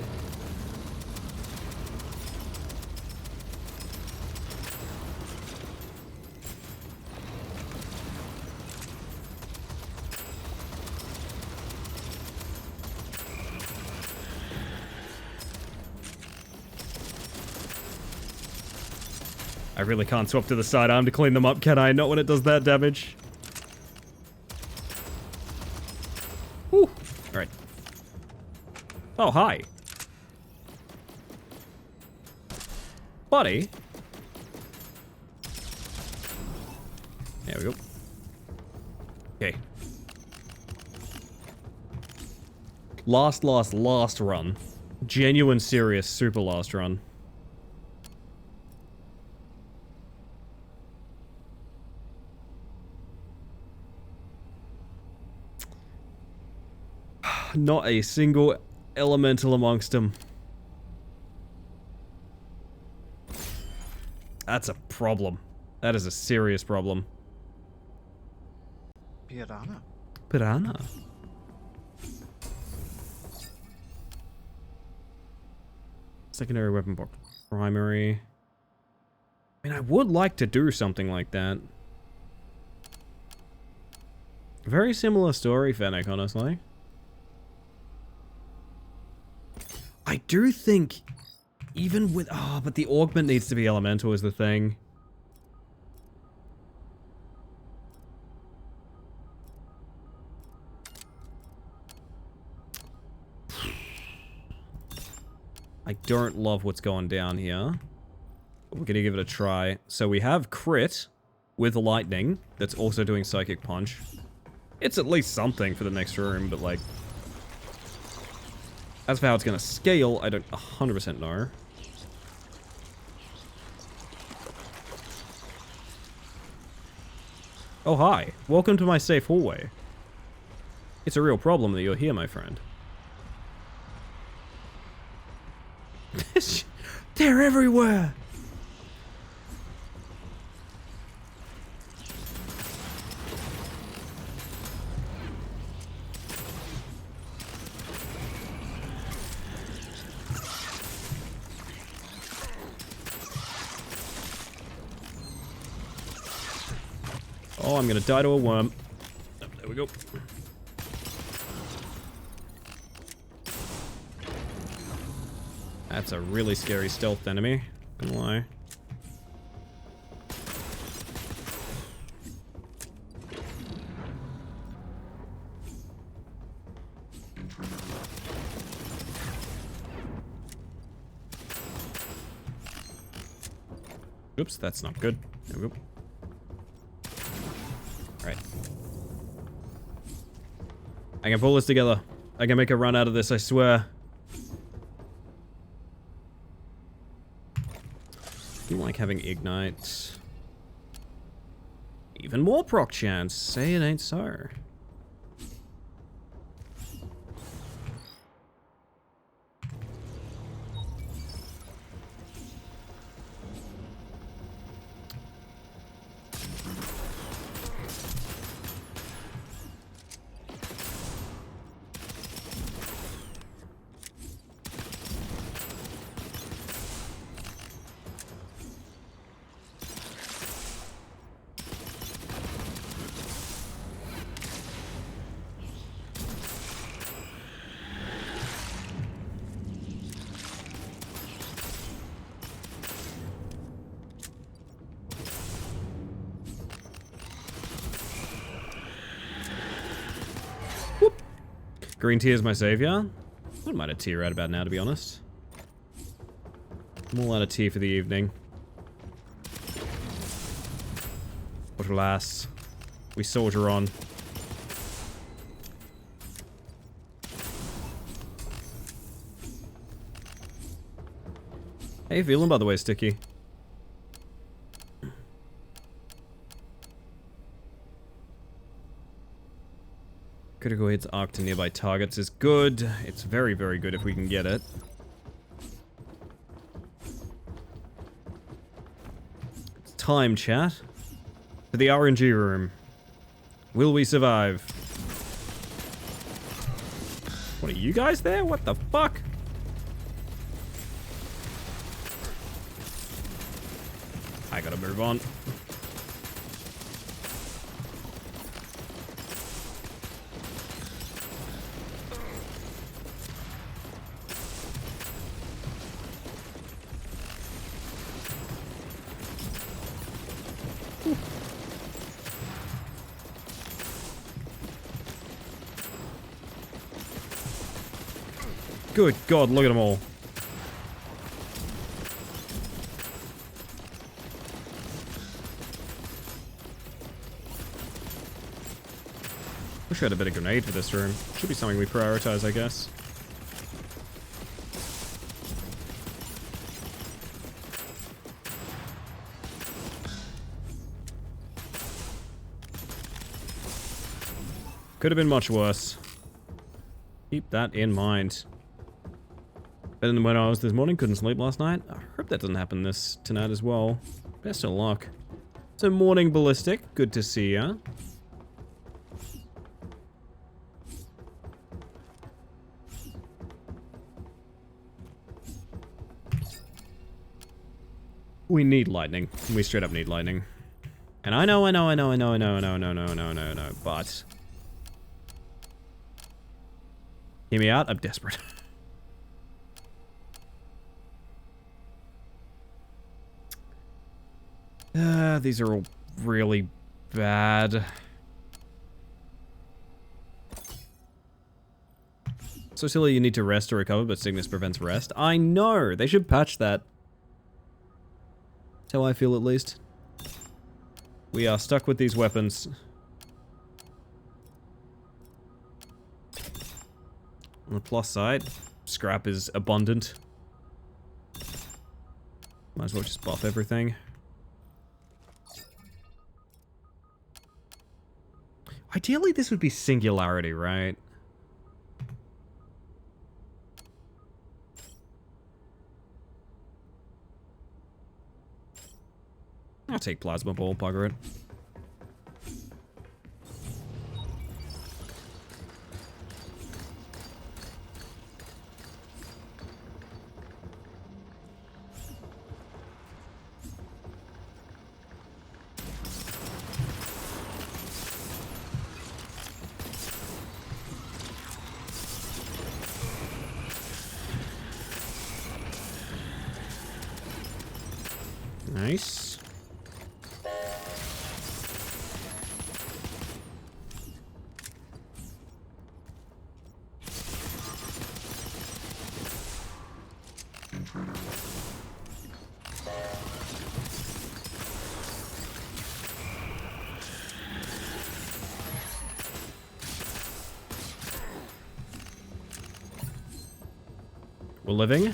I really can't swap to the sidearm to clean them up, can I? Not when it does that damage. Whew. Alright. Oh, hi. Buddy. There we go. Okay. Last run. Genuine, serious, super last run. Not a single elemental amongst them. That's a problem. That is a serious problem. Piranha. Piranha. Secondary weapon box. Primary. I mean, I would like to do something like that. Very similar story, Fennec, honestly. I do think, even with... Oh, but the augment needs to be elemental is the thing. I don't love what's going down here. We're gonna give it a try. So we have crit with lightning that's also doing psychic punch. It's at least something for the next room, but like... As for how it's gonna scale, I don't 100% know. Oh, hi. Welcome to my safe hallway. It's a real problem that you're here, my friend. They're everywhere! Oh, I'm gonna die to a worm. Oh, there we go. That's a really scary stealth enemy. Gonna lie. Oops, that's not good. There we go. Alright. I can pull this together. I can make a run out of this, I swear. Do you like having ignite? Even more proc chance. Say it ain't so. Green tea is my savior. I wouldn't mind a tea right about now, to be honest. I'm all out of tea for the evening. But alas, we soldier on. How you feeling, by the way, Sticky? Critical hits arc to nearby targets is good. It's very, very good if we can get it. It's time, chat. To the RNG room. Will we survive? What, are you guys there? What the fuck? I gotta move on. Good God, look at them all. Wish we had a bit of grenade for this room. Should be something we prioritize, I guess. Could have been much worse. Keep that in mind. Better than when I was this morning, couldn't sleep last night. I hope that doesn't happen tonight as well. Best of luck. So morning ballistic, good to see ya. We need lightning. We straight up need lightning. And I know, but... Hear me out, I'm desperate. These are all really bad. So silly you need to rest to recover, but sickness prevents rest. I know! They should patch that. That's how I feel, at least. We are stuck with these weapons. On the plus side, scrap is abundant. Might as well just buff everything. Ideally, this would be singularity, right? I'll take plasma ball, bugger it. Nice. We're living.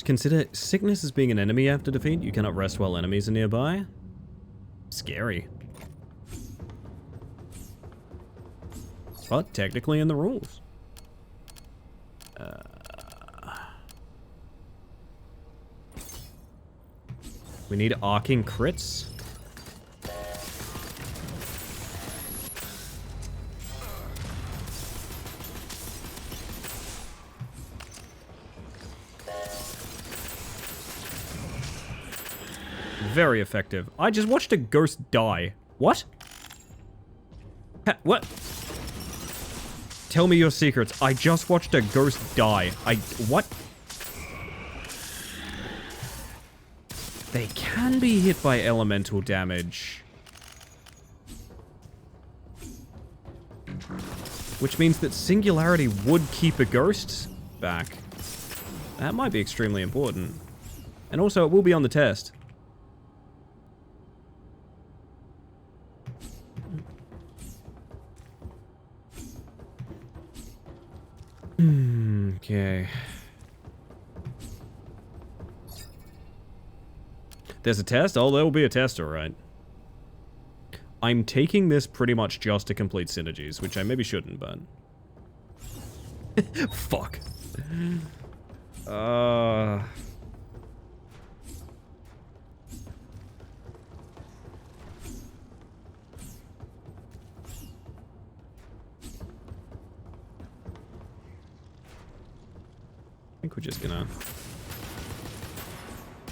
Consider sickness as being an enemy you have to defeat. You cannot rest while enemies are nearby. Scary. But technically in the rules. We need arcing crits. Very effective. I just watched a ghost die. What? What? Tell me your secrets. I just watched a ghost die. What? They can be hit by elemental damage. which means that Singularity would keep a ghost back. That might be extremely important. And also, it will be on the test. Okay. There's a test? Oh, there will be a test, alright. I'm taking this pretty much just to complete synergies, which I maybe shouldn't, but... Fuck. I think we're just gonna...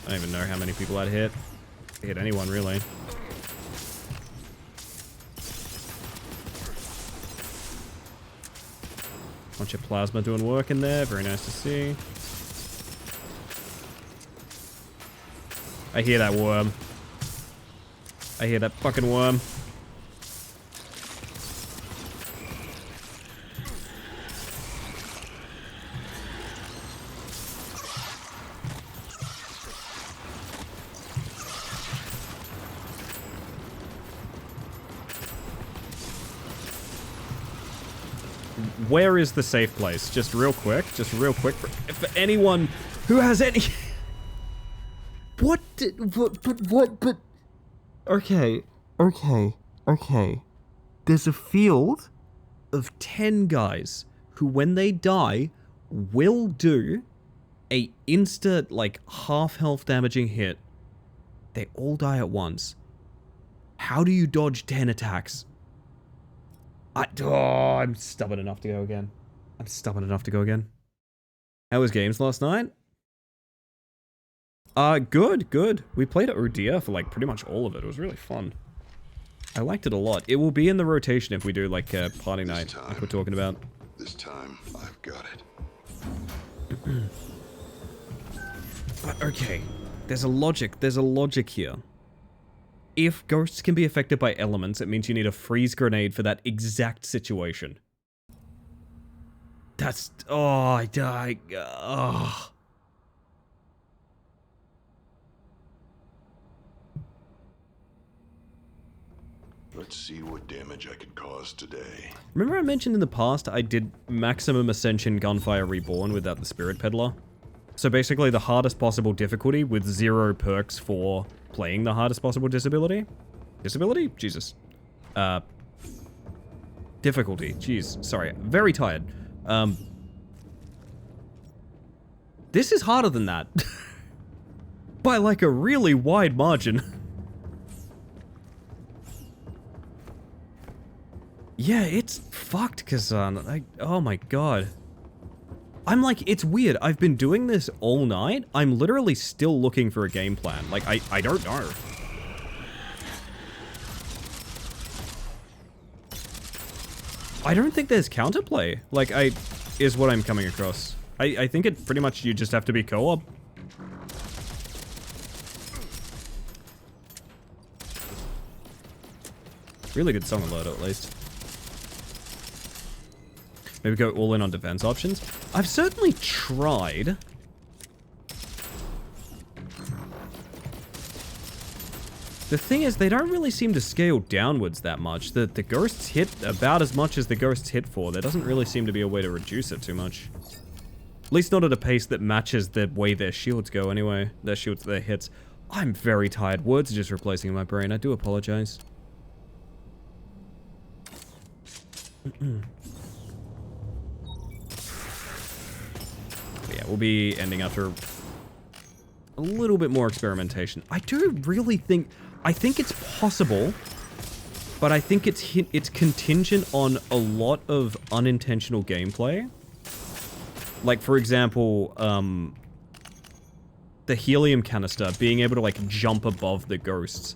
I don't even know how many people I'd hit. Hit anyone, really. Bunch of plasma doing work in there. Very nice to see. I hear that worm. I hear that fucking worm. Where is the safe place? Just real quick. Just real quick. For anyone who has any... What? But... Okay. There's a field of 10 guys who, when they die, will do a insta, like, half health damaging hit. They all die at once. How do you dodge 10 attacks? I'm stubborn enough to go again. How was games last night? Good. We played at Udia for, like, pretty much all of it. It was really fun. I liked it a lot. It will be in the rotation if we do, like, a party night, like we're talking about. This time, I've got it. But, okay. There's a logic here. If ghosts can be affected by elements, it means you need a freeze grenade for that exact situation. That's... Oh. Let's see what damage I can cause today. Remember I mentioned in the past I did Maximum Ascension Gunfire Reborn without the Spirit Peddler? So basically the hardest possible difficulty with 0 perks for playing the hardest possible disability? Disability? Jesus. Difficulty. Jeez. Sorry. Very tired. This is harder than that. By like a really wide margin. Yeah, it's fucked, Kazan. Oh my god. I'm like, it's weird. I've been doing this all night. I'm literally still looking for a game plan. Like, I don't know. I don't think there's counterplay. Like, is what I'm coming across. I think it pretty much, you just have to be co-op. Really good song alert, at least. Maybe go all in on defense options. I've certainly tried. The thing is, they don't really seem to scale downwards that much. The ghosts hit about as much as the ghosts hit for. There doesn't really seem to be a way to reduce it too much. At least not at a pace that matches the way their shields go anyway. Their hits. I'm very tired. Words are just replacing in my brain. I do apologize. Yeah, we'll be ending after a little bit more experimentation. I do really think... I think it's possible, but I think it's contingent on a lot of unintentional gameplay. Like, for example, the helium canister being able to, like, jump above the ghosts.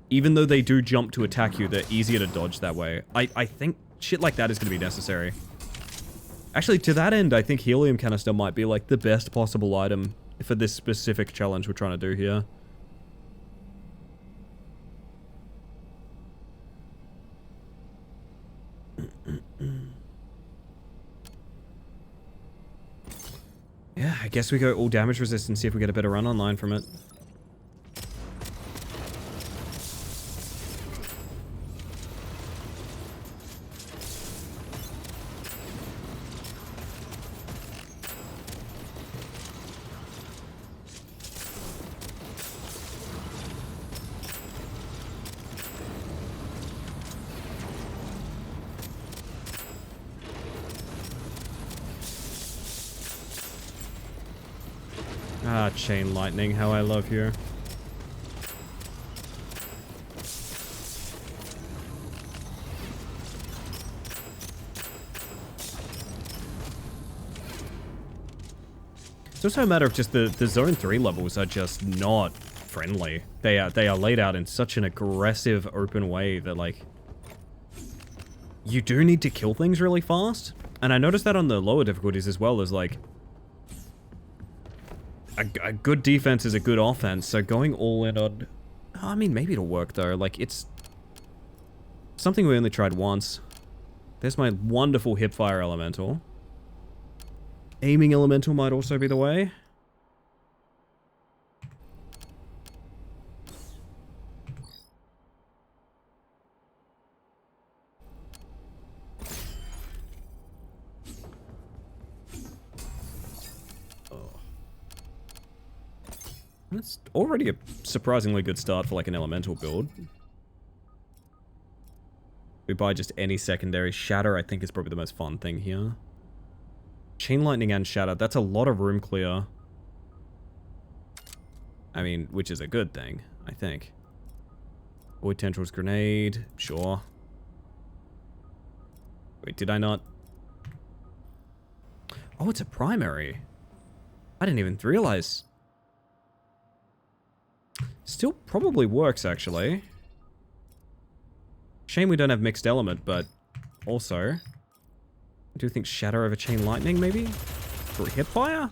Even though they do jump to attack you, they're easier to dodge that way. I think shit like that is going to be necessary. Actually, to that end, I think helium canister might be, like, the best possible item for this specific challenge we're trying to do here. I guess we go all damage resist and see if we get a better run online from it. Ah, chain lightning, how I love you. It's also a matter of just the zone 3 levels are just not friendly. They are laid out in such an aggressive open way that like you do need to kill things really fast. And I noticed that on the lower difficulties as well, as like a good defense is a good offense, so going all in on... I mean, maybe it'll work, though. Like, it's something we only tried once. There's my wonderful hipfire elemental. Aiming elemental might also be the way. That's already a surprisingly good start for like an elemental build. We buy just any secondary. Shatter, I think, is probably the most fun thing here. Chain lightning and shatter, that's a lot of room clear. I mean, which is a good thing, I think. Void tendrils grenade, sure. Wait, did I not? Oh, it's a primary. I didn't even realize. Still probably works, actually. Shame we don't have mixed element, but also... I do think shatter over chain lightning, maybe? For a hipfire?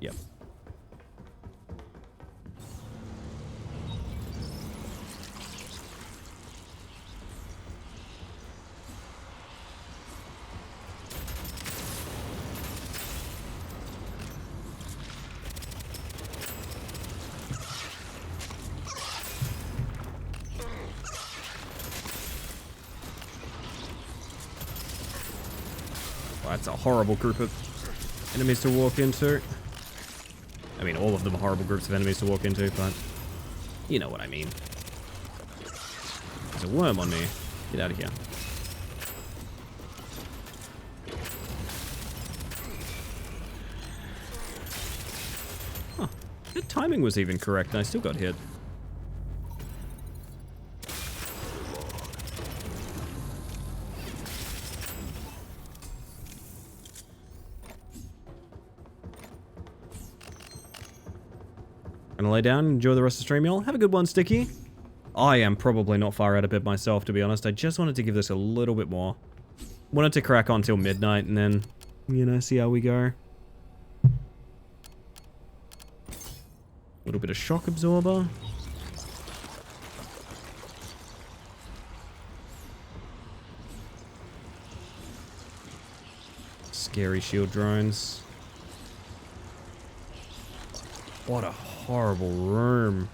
Yep. That's a horrible group of enemies to walk into. I mean, all of them are horrible groups of enemies to walk into, but you know what I mean. There's a worm on me. Get out of here. Huh. The timing was even correct, and I still got hit. Gonna lay down, enjoy the rest of the stream, y'all. Have a good one, Sticky. I am probably not far out of it myself, to be honest. I just wanted to give this a little bit more. Wanted to crack on till midnight and then, you know, see how we go. A little bit of shock absorber. Scary shield drones. What a horrible room.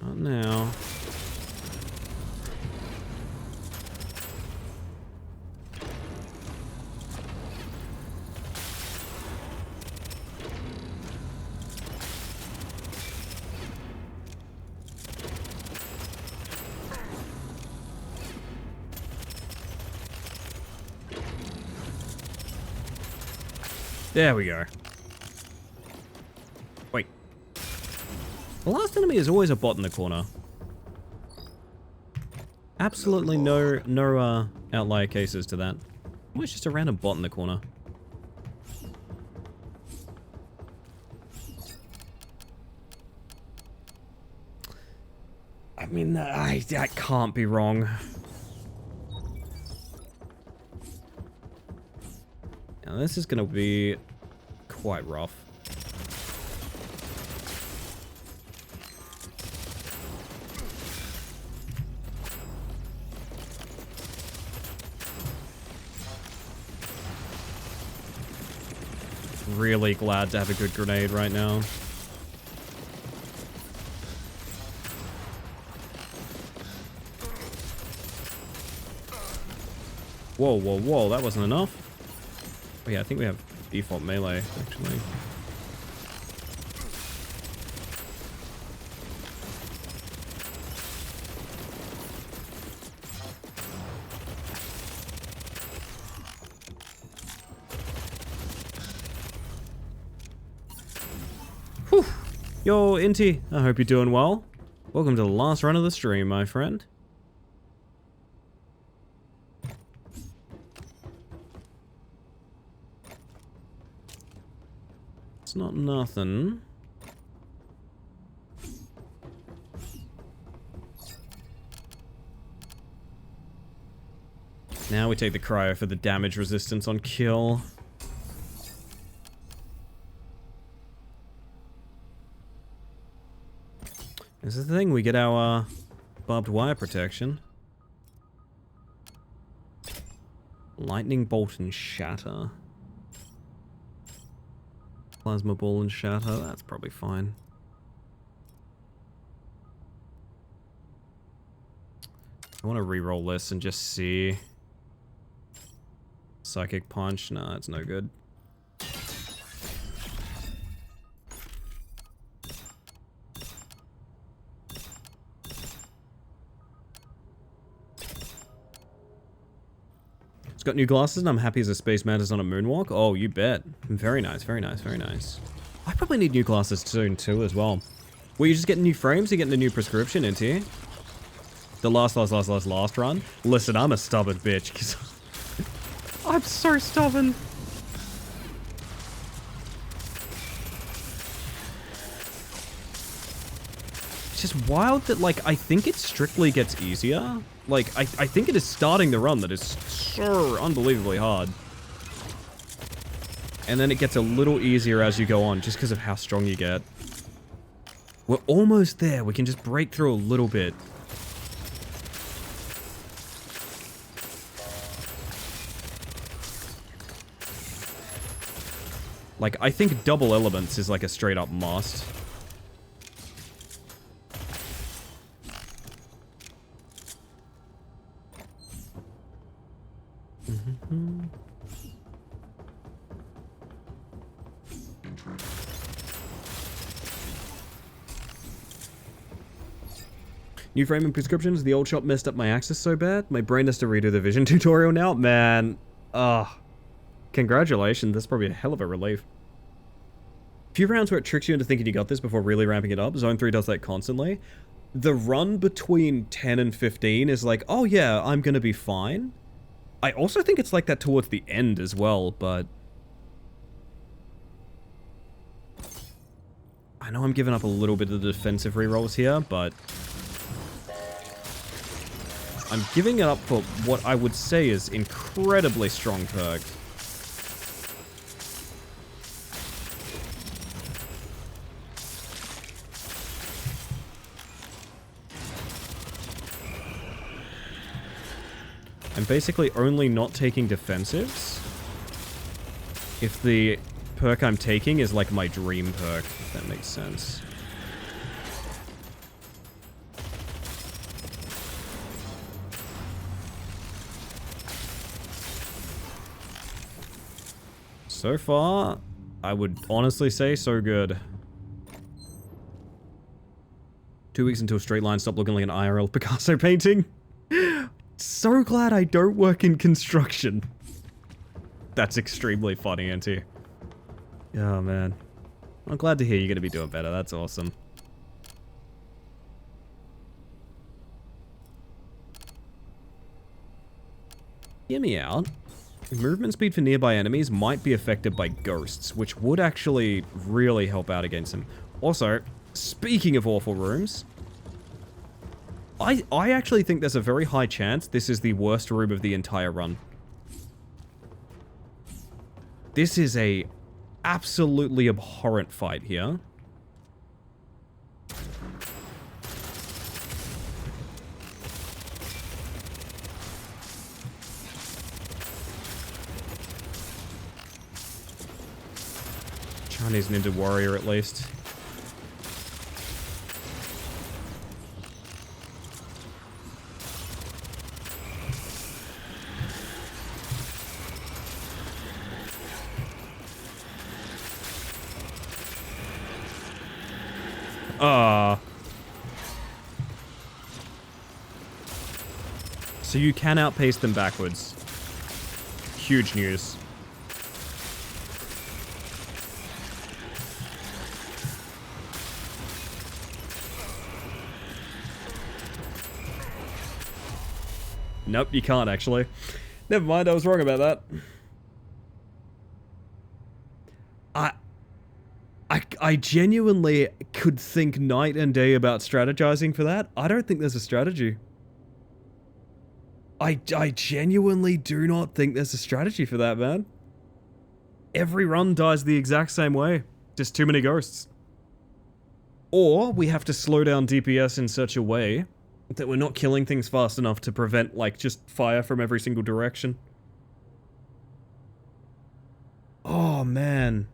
Not now. There we go. Wait. The last enemy is always a bot in the corner. Absolutely no outlier cases to that. Always just a random bot in the corner. I mean, that can't be wrong. Now, this is going to be quite rough. Really glad to have a good grenade right now. Whoa, whoa, whoa, that wasn't enough. Oh yeah, I think we have default melee, actually. Whew. Yo, Inti, I hope you're doing well. Welcome to the last run of the stream, my friend. It's not nothing. Now we take the cryo for the damage resistance on kill. This is the thing, we get our barbed wire protection. Lightning bolt and shatter. Plasma ball and shatter, that's probably fine. I want to re-roll this and just see. Psychic punch, nah, it's no good. It's got new glasses and I'm happy as a space mantis on a moonwalk. Oh, you bet. Very nice, very nice, very nice. I probably need new glasses soon too as well. Well, you just getting new frames, you're getting a new prescription into here. The last run. Listen, I'm a stubborn bitch, because I'm so stubborn. It's just wild that, like, I think it strictly gets easier. Like, I think it is starting the run that is so unbelievably hard. And then it gets a little easier as you go on, just because of how strong you get. We're almost there. We can just break through a little bit. Like, I think double elements is like a straight up must. New frame and prescriptions. The old shop messed up my access so bad. My brain has to redo the vision tutorial now. Man. Congratulations. That's probably a hell of a relief. Few rounds where it tricks you into thinking you got this before really ramping it up. Zone 3 does that constantly. The run between 10 and 15 is like, oh yeah, I'm gonna be fine. I also think it's like that towards the end as well, but... I know I'm giving up a little bit of the defensive rerolls here, but... I'm giving it up for what I would say is incredibly strong perk. I'm basically only not taking defensives if the perk I'm taking is like my dream perk, if that makes sense. So far, I would honestly say so good. 2 weeks until straight line stop looking like an IRL Picasso painting. So glad I don't work in construction. That's extremely funny, Auntie. Oh, man. I'm glad to hear you're going to be doing better. That's awesome. Hear me out. Movement speed for nearby enemies might be affected by ghosts, which would actually really help out against them. Also, speaking of awful rooms... I actually think there's a very high chance this is the worst room of the entire run. This is a absolutely abhorrent fight here. Chinese Ninja Warrior, at least. So you can outpace them backwards. Huge news. Nope, you can't actually. Never mind, I was wrong about that. I genuinely could think night and day about strategizing for that. I don't think there's a strategy. I genuinely do not think there's a strategy for that, man. Every run dies the exact same way. Just too many ghosts. Or we have to slow down DPS in such a way that we're not killing things fast enough to prevent, like, just fire from every single direction. Oh, man.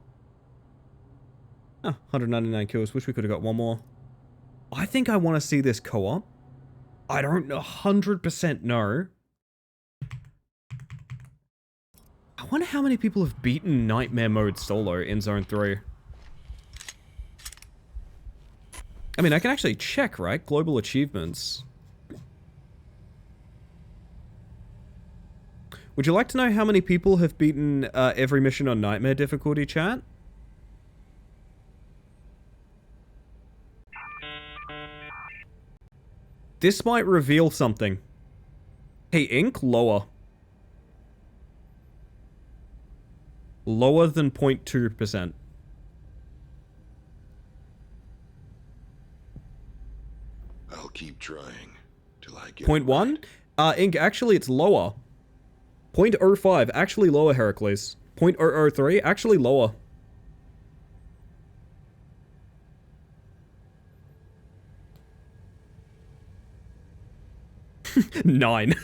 Oh, 199 kills. Wish we could have got one more. I think I want to see this co-op. I don't 100% know. I wonder how many people have beaten Nightmare Mode solo in Zone 3. I mean, I can actually check, right? Global achievements. Would you like to know how many people have beaten every mission on Nightmare difficulty, chat? This might reveal something. Hey, Ink, lower. Lower than 0.2%. I'll keep trying till I get 0.1? Ink, actually it's lower. 0.05, actually lower, Heracles. 0.003, actually lower. Nine.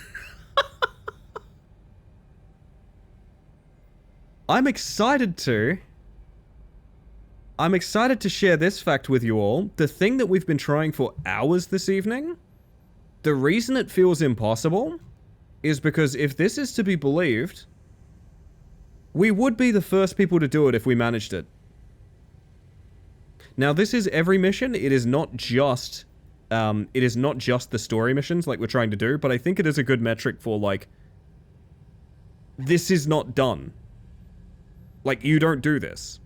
I'm excited to share this fact with you all. The thing that we've been trying for hours this evening, the reason it feels impossible is because if this is to be believed, we would be the first people to do it if we managed it. Now, this is every mission. It is not just the story missions like we're trying to do, but I think it is a good metric for, like, this is not done. Like, you don't do this.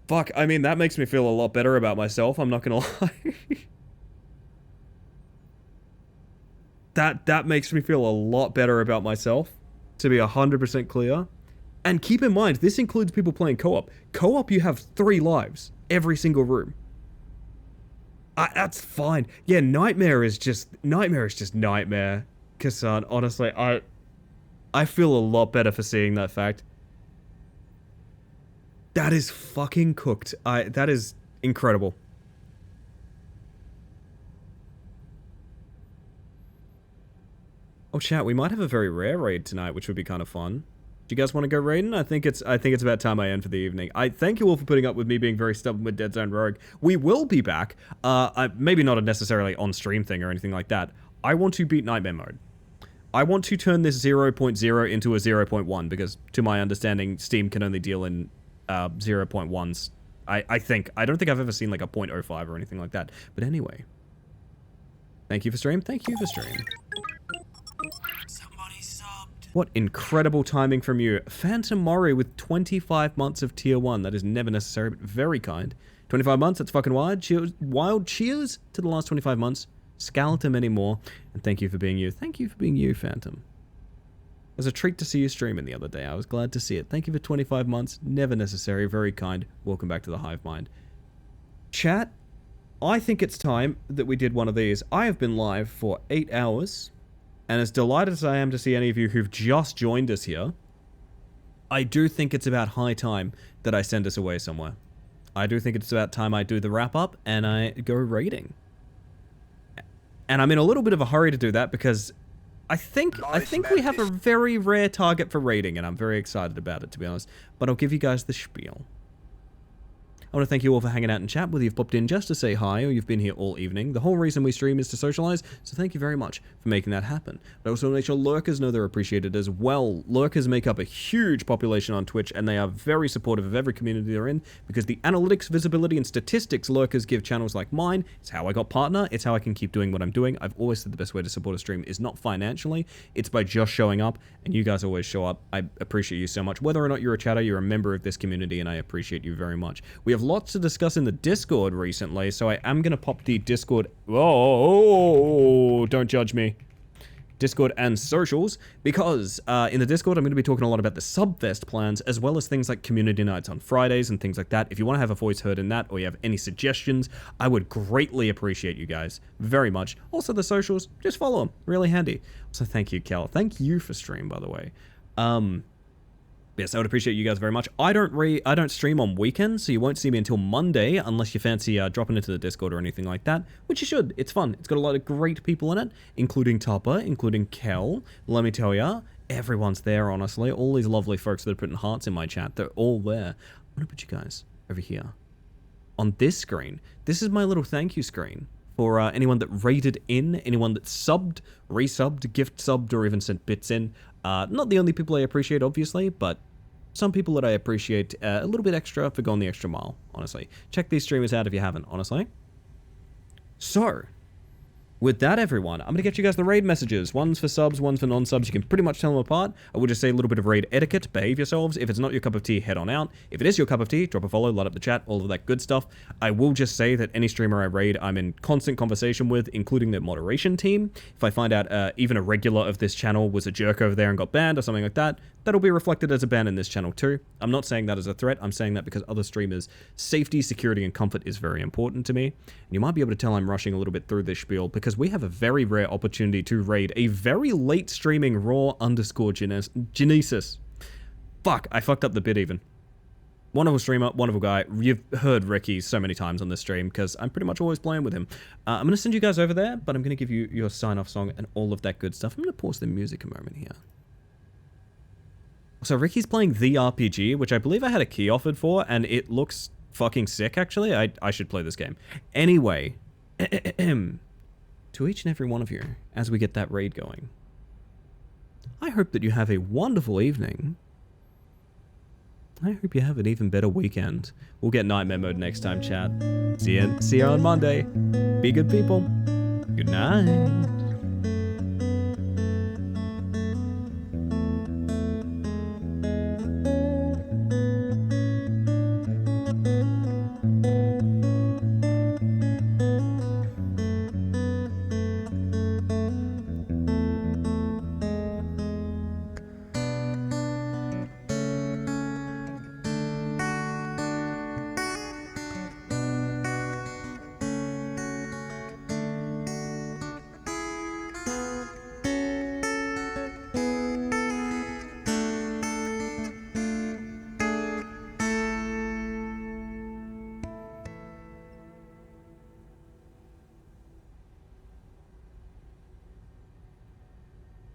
Fuck, I mean, that makes me feel a lot better about myself, I'm not gonna lie. That makes me feel a lot better about myself, to be 100% clear. And keep in mind, this includes people playing co-op. Co-op, you have 3 lives, every single room. That's fine. Yeah, Nightmare is just Nightmare. Kassan, honestly, I feel a lot better for seeing that fact. That is fucking cooked. That is incredible. Oh, chat, we might have a very rare raid tonight, which would be kind of fun. Do you guys want to go raiding? I think it's about time I end for the evening. I thank you all for putting up with me being very stubborn with Dead Zone Rogue. We will be back. Maybe not a necessarily on-stream thing or anything like that. I want to beat Nightmare Mode. I want to turn this 0.0 into a 0.1 because, to my understanding, Steam can only deal in 0.1s. I think. I don't think I've ever seen like a 0.05 or anything like that. But anyway. Thank you for stream. Thank you for stream. Somebody subbed. What incredible timing from you. Phantom Mori with 25 months of tier 1. That is never necessary, but very kind. 25 months, that's fucking wild. Cheers to the last 25 months. Skeleton anymore. And thank you for being you. Thank you for being you, Phantom. It was a treat to see you streaming the other day. I was glad to see it. Thank you for 25 months. Never necessary. Very kind. Welcome back to the Hive Mind. Chat, I think it's time that we did one of these. I have been live for 8 hours. And as delighted as I am to see any of you who've just joined us here, I do think it's about high time that I send us away somewhere. I do think it's about time I do the wrap-up and I go raiding. And I'm in a little bit of a hurry to do that because I think we have a very rare target for raiding, and I'm very excited about it, to be honest. But I'll give you guys the spiel. I want to thank you all for hanging out in chat, whether you've popped in just to say hi or you've been here all evening. The whole reason we stream is to socialize, so thank you very much for making that happen. But I also want to make sure lurkers know they're appreciated as well. Lurkers make up a huge population on Twitch, and they are very supportive of every community they're in, because the analytics, visibility, and statistics lurkers give channels like mine. It's how I got partner. It's how I can keep doing what I'm doing. I've always said the best way to support a stream is not financially. It's by just showing up, and you guys always show up. I appreciate you so much. Whether or not you're a chatter, you're a member of this community, and I appreciate you very much. We have lots to discuss in the Discord recently, so I am going to pop the Discord... Oh, don't judge me. Discord and socials, because in the Discord I'm going to be talking a lot about the Subfest plans, as well as things like community nights on Fridays and things like that. If you want to have a voice heard in that, or you have any suggestions, I would greatly appreciate you guys very much. Also the socials, just follow them, really handy. So thank you, Kel. Thank you for stream, by the way. Yes, I would appreciate you guys very much. I don't stream on weekends, so you won't see me until Monday, unless you fancy dropping into the Discord or anything like that, which you should. It's fun. It's got a lot of great people in it, including Topper, including Kel. Let me tell ya, everyone's there, honestly. All these lovely folks that are putting hearts in my chat, they're all there. I'm gonna put you guys over here. On this screen, this is my little thank you screen for anyone that raided in, anyone that subbed, resubbed, gift subbed, or even sent bits in. Not the only people I appreciate, obviously, but some people that I appreciate a little bit extra for going the extra mile, honestly. Check these streamers out if you haven't, honestly. So, with that, everyone, I'm going to get you guys the raid messages. One's for subs, one's for non-subs. You can pretty much tell them apart. I will just say a little bit of raid etiquette. Behave yourselves. If it's not your cup of tea, head on out. If it is your cup of tea, drop a follow, light up the chat, all of that good stuff. I will just say that any streamer I raid, I'm in constant conversation with, including the moderation team. If I find out even a regular of this channel was a jerk over there and got banned or something like that, that'll be reflected as a ban in this channel too. I'm not saying that as a threat. I'm saying that because other streamers' safety, security, and comfort is very important to me. And you might be able to tell I'm rushing a little bit through this spiel because we have a very rare opportunity to raid a very late streaming raw_Genesis. Fuck, I fucked up the bit even. Wonderful streamer, wonderful guy. You've heard Ricky so many times on this stream because I'm pretty much always playing with him. I'm going to send you guys over there, but I'm going to give you your sign-off song and all of that good stuff. I'm going to pause the music a moment here. So Ricky's playing The RPG, which I believe I had a key offered for, and it looks fucking sick, actually. I should play this game. Anyway, to each and every one of you, as we get that raid going, I hope that you have a wonderful evening. I hope you have an even better weekend. We'll get nightmare mode next time, chat. See you on Monday. Be good people. Good night.